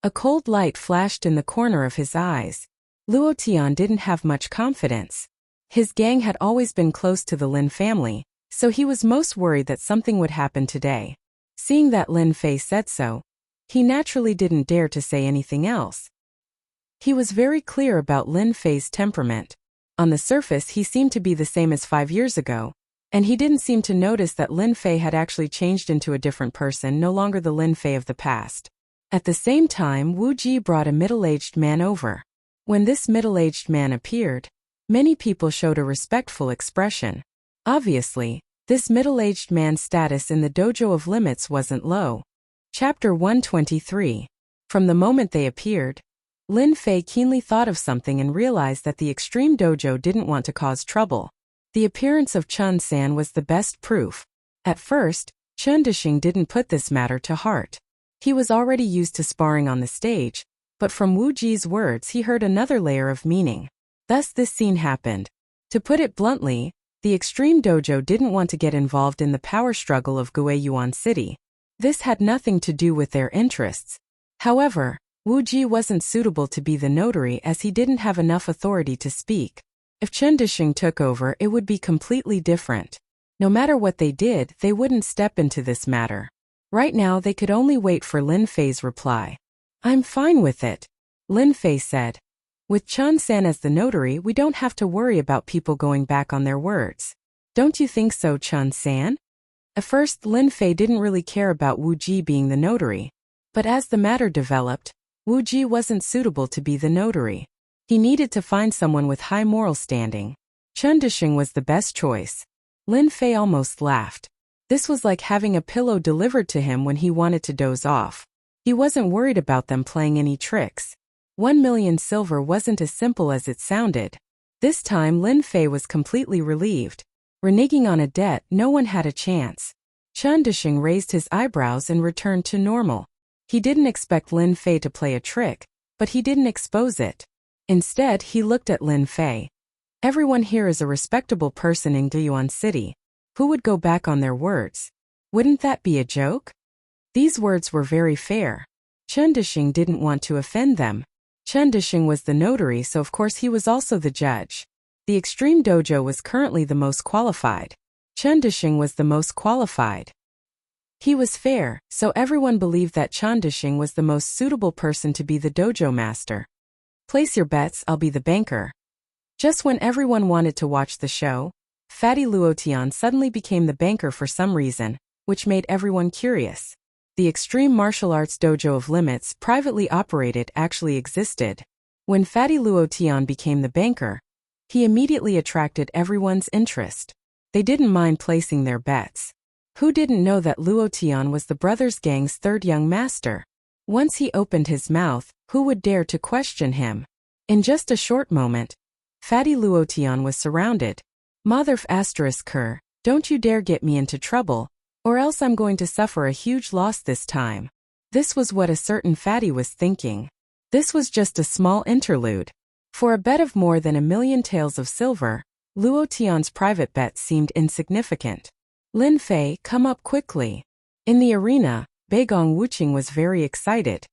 A cold light flashed in the corner of his eyes. Luo Tian didn't have much confidence. His gang had always been close to the Lin family, so he was most worried that something would happen today. Seeing that Lin Fei said so, he naturally didn't dare to say anything else. He was very clear about Lin Fei's temperament. On the surface he seemed to be the same as 5 years ago, and he didn't seem to notice that Lin Fei had actually changed into a different person, no longer the Lin Fei of the past. At the same time, Wu Ji brought a middle-aged man over. When this middle-aged man appeared, many people showed a respectful expression. Obviously, this middle-aged man's status in the dojo of limits wasn't low. Chapter 123. From the moment they appeared, Lin Fei keenly thought of something and realized that the extreme dojo didn't want to cause trouble. The appearance of Chun San was the best proof. At first, Chun Dishing didn't put this matter to heart. He was already used to sparring on the stage, but from Wu Ji's words he heard another layer of meaning. Thus this scene happened. To put it bluntly, the extreme dojo didn't want to get involved in the power struggle of Guiyuan City. This had nothing to do with their interests. However, Wu Ji wasn't suitable to be the notary as he didn't have enough authority to speak. If Chen Dishing took over, it would be completely different. No matter what they did, they wouldn't step into this matter. Right now they could only wait for Lin Fei's reply. I'm fine with it, Lin Fei said. With Chun San as the notary, we don't have to worry about people going back on their words. Don't you think so, Chun San? At first, Lin Fei didn't really care about Wu Ji being the notary. But as the matter developed, Wu Ji wasn't suitable to be the notary. He needed to find someone with high moral standing. Chun Dishing was the best choice. Lin Fei almost laughed. This was like having a pillow delivered to him when he wanted to doze off. He wasn't worried about them playing any tricks. 1 million silver wasn't as simple as it sounded. This time Lin Fei was completely relieved. Reneging on a debt, no one had a chance. Chun Dishing raised his eyebrows and returned to normal. He didn't expect Lin Fei to play a trick, but he didn't expose it. Instead, he looked at Lin Fei. Everyone here is a respectable person in Guiyuan City. Who would go back on their words? Wouldn't that be a joke? These words were very fair. Chun Dishing didn't want to offend them. Chun Dishing was the notary, so of course he was also the judge. The Extreme Dojo was currently the most qualified. Chun Dishing was the most qualified. He was fair, so everyone believed that Chun Dishing was the most suitable person to be the dojo master. Place your bets, I'll be the banker. Just when everyone wanted to watch the show, Fatty Luotian suddenly became the banker for some reason, which made everyone curious. The Extreme Martial Arts Dojo of Limits, privately operated, actually existed. When Fatty Luotian became the banker, he immediately attracted everyone's interest. They didn't mind placing their bets. Who didn't know that Luotian was the brothers gang's third young master? Once he opened his mouth, who would dare to question him? In just a short moment, Fatty Luotian was surrounded. Motherf **Ker, don't you dare get me into trouble, or else I'm going to suffer a huge loss this time. This was what a certain Fatty was thinking. This was just a small interlude. For a bet of more than 1 million taels of silver, Luotian's private bet seemed insignificant. Lin Fei, come up quickly. In the arena, Beigong Wuqing was very excited.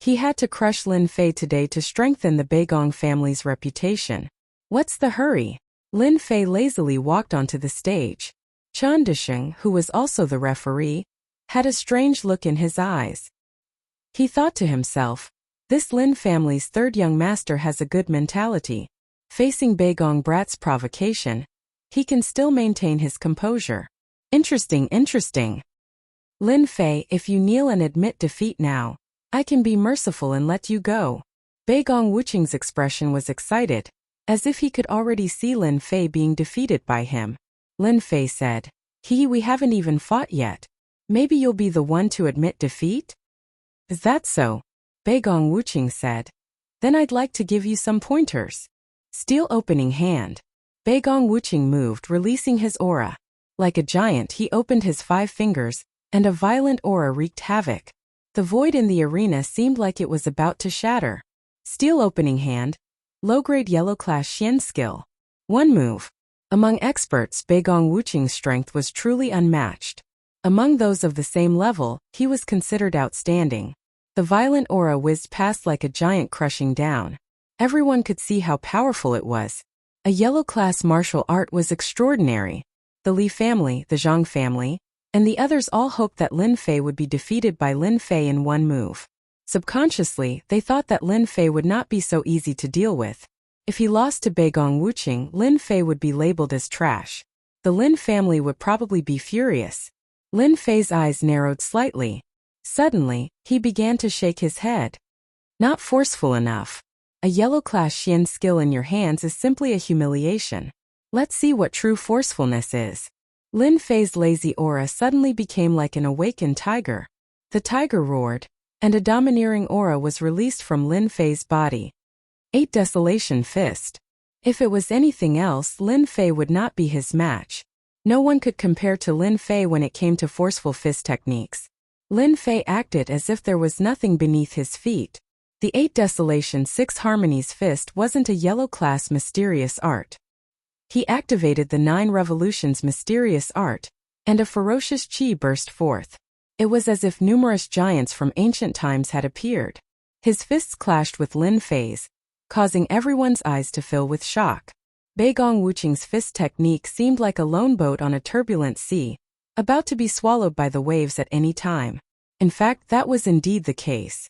He had to crush Lin Fei today to strengthen the Beigong family's reputation. What's the hurry? Lin Fei lazily walked onto the stage. Chun Dishing, who was also the referee, had a strange look in his eyes. He thought to himself, this Lin family's third young master has a good mentality. Facing Beigong Brat's provocation, he can still maintain his composure. Interesting. Lin Fei, if you kneel and admit defeat now, I can be merciful and let you go. Beigong Wuqing's expression was excited, as if he could already see Lin Fei being defeated by him. Lin Fei said. We haven't even fought yet. Maybe you'll be the one to admit defeat? Is that so? Beigong Wuqing said. Then I'd like to give you some pointers. Steel opening hand. Beigong Wuqing moved, releasing his aura. Like a giant, he opened his 5 fingers, and a violent aura wreaked havoc. The void in the arena seemed like it was about to shatter. Steel opening hand. Low-grade yellow class Xian skill. 1 move. Among experts, Beigong Wuqing's strength was truly unmatched. Among those of the same level, he was considered outstanding. The violent aura whizzed past like a giant, crushing down. Everyone could see how powerful it was. A yellow-class martial art was extraordinary. The Li family, the Zhang family, and the others all hoped that Lin Fei would be defeated by Lin Fei in 1 move. Subconsciously, they thought that Lin Fei would not be so easy to deal with. If he lost to Beigong Wuqing, Lin Fei would be labeled as trash. The Lin family would probably be furious. Lin Fei's eyes narrowed slightly. Suddenly, he began to shake his head. Not forceful enough. A yellow-class Xian skill in your hands is simply a humiliation. Let's see what true forcefulness is. Lin Fei's lazy aura suddenly became like an awakened tiger. The tiger roared, and a domineering aura was released from Lin Fei's body. 8 Desolation Fist. If it was anything else, Lin Fei would not be his match. No one could compare to Lin Fei when it came to forceful fist techniques. Lin Fei acted as if there was nothing beneath his feet. The 8 Desolation 6 Harmonies Fist wasn't a yellow-class mysterious art. He activated the 9 Revolutions mysterious art, and a ferocious qi burst forth. It was as if numerous giants from ancient times had appeared. His fists clashed with Lin Fei's, causing everyone's eyes to fill with shock. Beigong Wuqing's fist technique seemed like a lone boat on a turbulent sea, about to be swallowed by the waves at any time. In fact, that was indeed the case.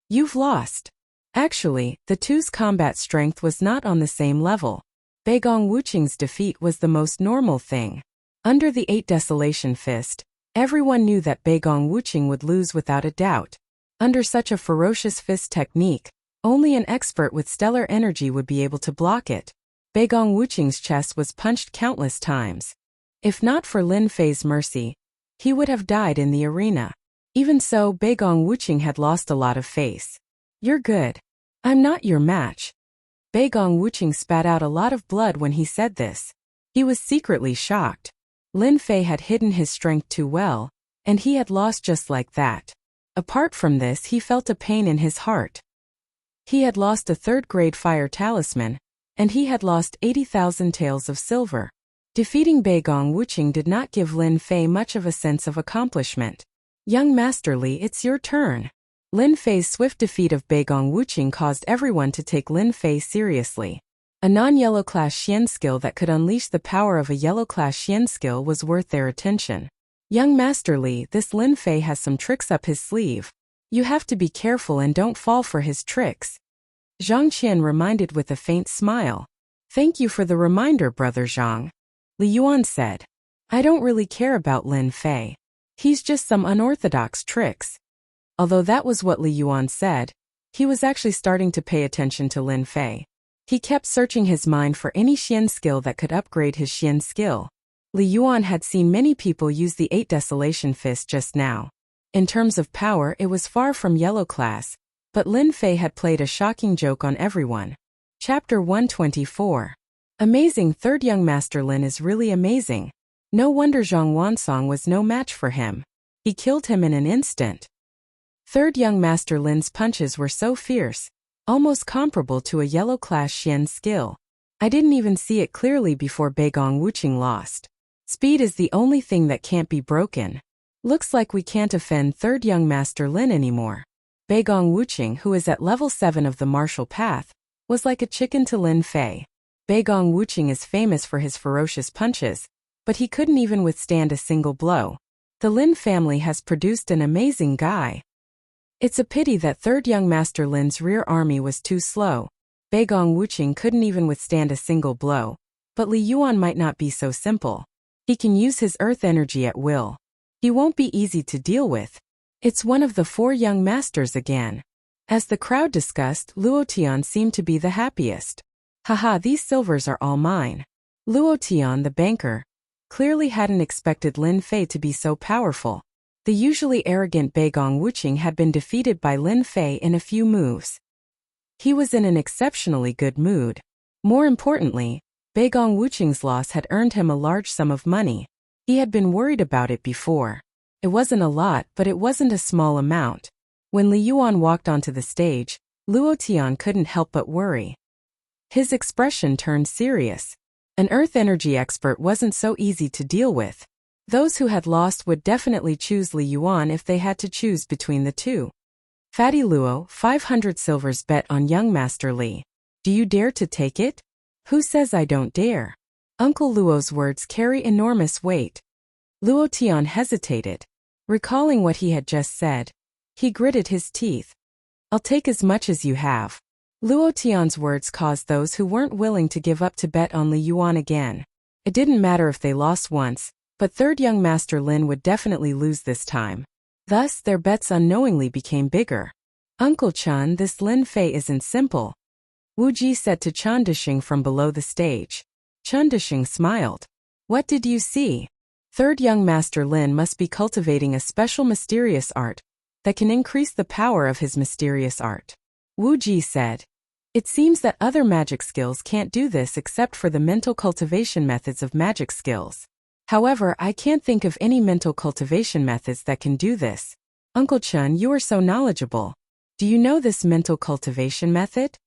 You've lost. Actually, the two's combat strength was not on the same level. Beigong Wuqing's defeat was the most normal thing. Under the 8 Desolation Fist, everyone knew that Beigong Wuqing would lose without a doubt. Under such a ferocious fist technique, only an expert with stellar energy would be able to block it. Beigong Wuqing's chest was punched countless times. If not for Lin Fei's mercy, he would have died in the arena. Even so, Beigong Wuqing had lost a lot of face. You're good. I'm not your match. Beigong Wuqing spat out a lot of blood when he said this. He was secretly shocked. Lin Fei had hidden his strength too well, and he had lost just like that. Apart from this, he felt a pain in his heart. He had lost a 3rd-grade fire talisman, and he had lost 80,000 taels of silver. Defeating Beigong Wuqing did not give Lin Fei much of a sense of accomplishment. Young Master Li, it's your turn. Lin Fei's swift defeat of Beigong Wuqing caused everyone to take Lin Fei seriously. A non-yellow class Xian skill that could unleash the power of a yellow class Xian skill was worth their attention. Young Master Li, this Lin Fei has some tricks up his sleeve. You have to be careful and don't fall for his tricks. Zhang Qian reminded with a faint smile. Thank you for the reminder, Brother Zhang. Li Yuan said. I don't really care about Lin Fei. He's just some unorthodox tricks. Although that was what Li Yuan said, he was actually starting to pay attention to Lin Fei. He kept searching his mind for any Xian skill that could upgrade his Xian skill. Li Yuan had seen many people use the 8 Desolation Fist just now. In terms of power, it was far from yellow class, but Lin Fei had played a shocking joke on everyone. Chapter 124. Amazing. 3rd Young Master Lin is really amazing. No wonder Zhang Wansong was no match for him. He killed him in an instant. 3rd Young Master Lin's punches were so fierce, almost comparable to a yellow class Xian skill. I didn't even see it clearly before Beigong Wuqing lost. Speed is the only thing that can't be broken. Looks like we can't offend 3rd Young Master Lin anymore. Beigong Wuqing, who is at level 7 of the martial path, was like a chicken to Lin Fei. Beigong Wuqing is famous for his ferocious punches, but he couldn't even withstand a single blow. The Lin family has produced an amazing guy. It's a pity that 3rd Young Master Lin's rear army was too slow. Beigong Wuqing couldn't even withstand a single blow, but Li Yuan might not be so simple. He can use his earth energy at will. He won't be easy to deal with. It's one of the 4 young masters again. As the crowd discussed, Luo Tian seemed to be the happiest. Haha, these silvers are all mine. Luo Tian, the banker, clearly hadn't expected Lin Fei to be so powerful. The usually arrogant Beigong Wuqing had been defeated by Lin Fei in a few moves. He was in an exceptionally good mood. More importantly, Beigong Wuqing's loss had earned him a large sum of money. He had been worried about it before. It wasn't a lot, but it wasn't a small amount. When Li Yuan walked onto the stage, Luo Tian couldn't help but worry. His expression turned serious. An earth energy expert wasn't so easy to deal with. Those who had lost would definitely choose Li Yuan if they had to choose between the two. Fatty Luo, 500 silvers bet on young Master Li. Do you dare to take it? Who says I don't dare? Uncle Luo's words carry enormous weight. Luo Tian hesitated. Recalling what he had just said, he gritted his teeth. I'll take as much as you have. Luo Tian's words caused those who weren't willing to give up to bet on Li Yuan again. It didn't matter if they lost once, but third young Master Lin would definitely lose this time. Thus, their bets unknowingly became bigger. Uncle Chun, this Lin Fei isn't simple, Wu Ji said to Chen Dishing from below the stage. Chen Dishing smiled. What did you see? Third young Master Lin must be cultivating a special mysterious art that can increase the power of his mysterious art. Wu Ji said. It seems that other magic skills can't do this except for the mental cultivation methods of magic skills. However, I can't think of any mental cultivation methods that can do this. Uncle Chun, you are so knowledgeable. Do you know this mental cultivation method?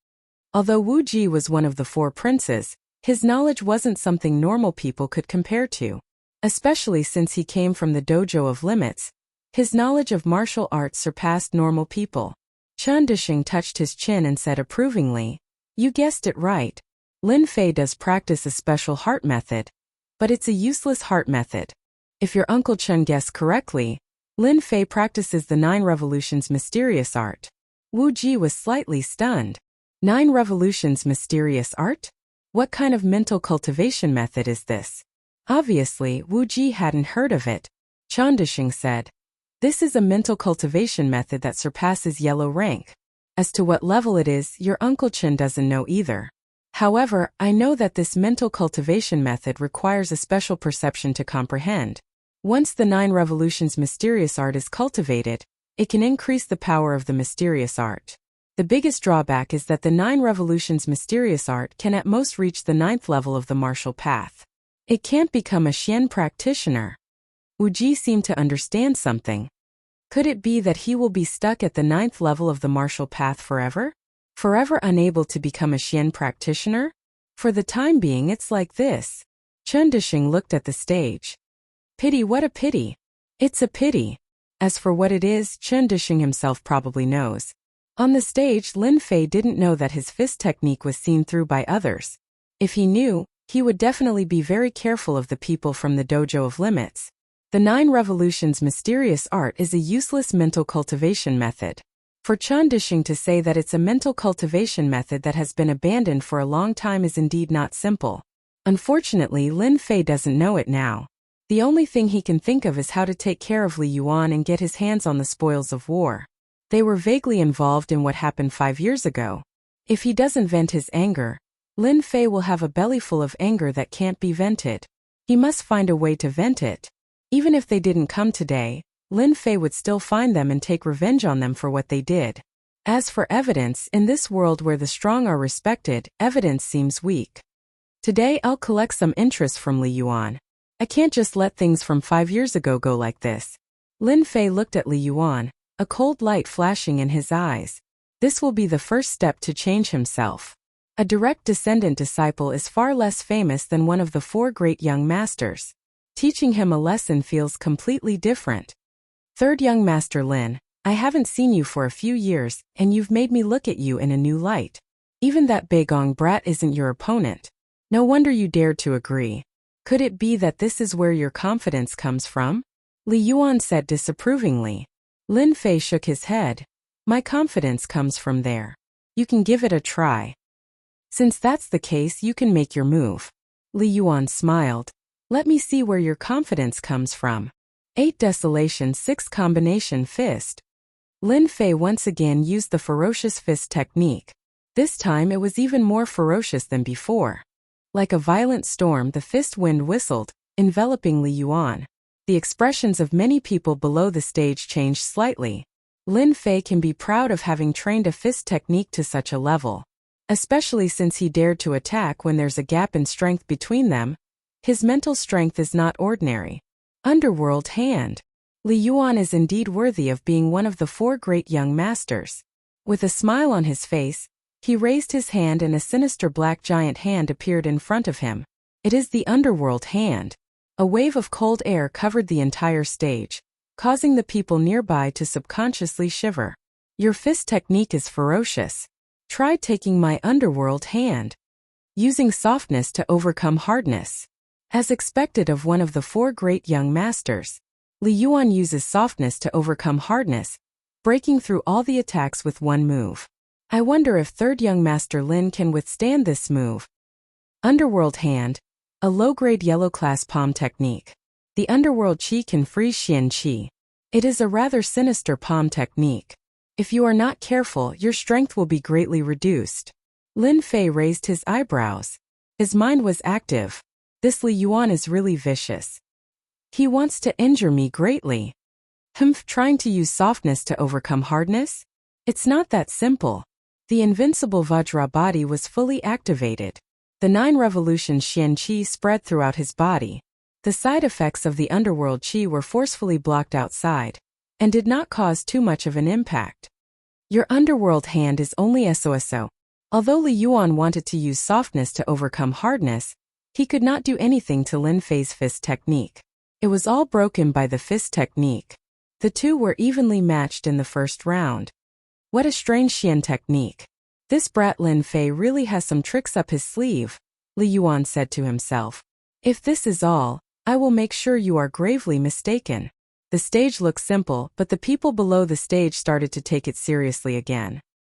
Although Wu Ji was one of the four princes, his knowledge wasn't something normal people could compare to. Especially since he came from the dojo of limits, his knowledge of martial arts surpassed normal people. Chen Dishing touched his chin and said approvingly, You guessed it right. Lin Fei does practice a special heart method. But it's a useless heart method. If your Uncle Chen guessed correctly, Lin Fei practices the 9 Revolutions mysterious art. Wu Ji was slightly stunned. 9 Revolutions mysterious art? What kind of mental cultivation method is this? Obviously, Wu Ji hadn't heard of it. Chen Dishing said. This is a mental cultivation method that surpasses yellow rank. As to what level it is, your Uncle Chen doesn't know either. However, I know that this mental cultivation method requires a special perception to comprehend. Once the 9 Revolutions mysterious art is cultivated, it can increase the power of the mysterious art. The biggest drawback is that the 9 Revolutions mysterious art can at most reach the 9th level of the martial path. It can't become a Xian practitioner. Wu Ji seemed to understand something. Could it be that he will be stuck at the 9th level of the martial path forever? Forever unable to become a Xian practitioner? For the time being it's like this. Chen Dishing looked at the stage. Pity, what a pity. It's a pity. As for what it is, Chen Dishing himself probably knows. On the stage, Lin Fei didn't know that his fist technique was seen through by others. If he knew, he would definitely be very careful of the people from the dojo of limits. The 9 Revolutions mysterious art is a useless mental cultivation method. For Chen Dishing to say that it's a mental cultivation method that has been abandoned for a long time is indeed not simple. Unfortunately, Lin Fei doesn't know it now. The only thing he can think of is how to take care of Li Yuan and get his hands on the spoils of war. They were vaguely involved in what happened 5 years ago. If he doesn't vent his anger, Lin Fei will have a belly full of anger that can't be vented. He must find a way to vent it. Even if they didn't come today, Lin Fei would still find them and take revenge on them for what they did. As for evidence, in this world where the strong are respected, evidence seems weak. Today I'll collect some interest from Li Yuan. I can't just let things from 5 years ago go like this. Lin Fei looked at Li Yuan, a cold light flashing in his eyes. This will be the first step to change himself. A direct descendant disciple is far less famous than one of the 4 great young masters. Teaching him a lesson feels completely different. Third young Master Lin, I haven't seen you for a few years, and you've made me look at you in a new light. Even that Beigong brat isn't your opponent. No wonder you dared to agree. Could it be that this is where your confidence comes from? Li Yuan said disapprovingly. Lin Fei shook his head. My confidence comes from there. You can give it a try. Since that's the case, you can make your move. Li Yuan smiled. Let me see where your confidence comes from. 8 Desolation 6 Combination Fist. Lin Fei once again used the ferocious fist technique. This time it was even more ferocious than before. Like a violent storm, the fist wind whistled, enveloping Li Yuan. The expressions of many people below the stage changed slightly. Lin Fei can be proud of having trained a fist technique to such a level, especially since he dared to attack when there's a gap in strength between them. His mental strength is not ordinary. Underworld hand. Li Yuan is indeed worthy of being one of the 4 great young masters. With a smile on his face, he raised his hand and a sinister black giant hand appeared in front of him. It is the Underworld hand. A wave of cold air covered the entire stage, causing the people nearby to subconsciously shiver. Your fist technique is ferocious. Try taking my Underworld hand. Using softness to overcome hardness. As expected of one of the 4 great young masters, Li Yuan uses softness to overcome hardness, breaking through all the attacks with one move. I wonder if 3rd young master Lin can withstand this move. Underworld hand, a low-grade yellow class palm technique. The Underworld Qi can freeze Xian Qi. It is a rather sinister palm technique. If you are not careful, your strength will be greatly reduced. Lin Fei raised his eyebrows. His mind was active. This Li Yuan is really vicious. He wants to injure me greatly. Trying to use softness to overcome hardness? It's not that simple. The invincible Vajra body was fully activated. The 9 revolution Xian Qi spread throughout his body. The side effects of the Underworld Qi were forcefully blocked outside, and did not cause too much of an impact. Your Underworld hand is only SOSO. Although Li Yuan wanted to use softness to overcome hardness, he could not do anything to Lin Fei's fist technique. It was all broken by the fist technique. The 2 were evenly matched in the first round. What a strange Xian technique. This brat Lin Fei really has some tricks up his sleeve, Li Yuan said to himself. If this is all, I will make sure you are gravely mistaken. The stage looked simple, but the people below the stage started to take it seriously again.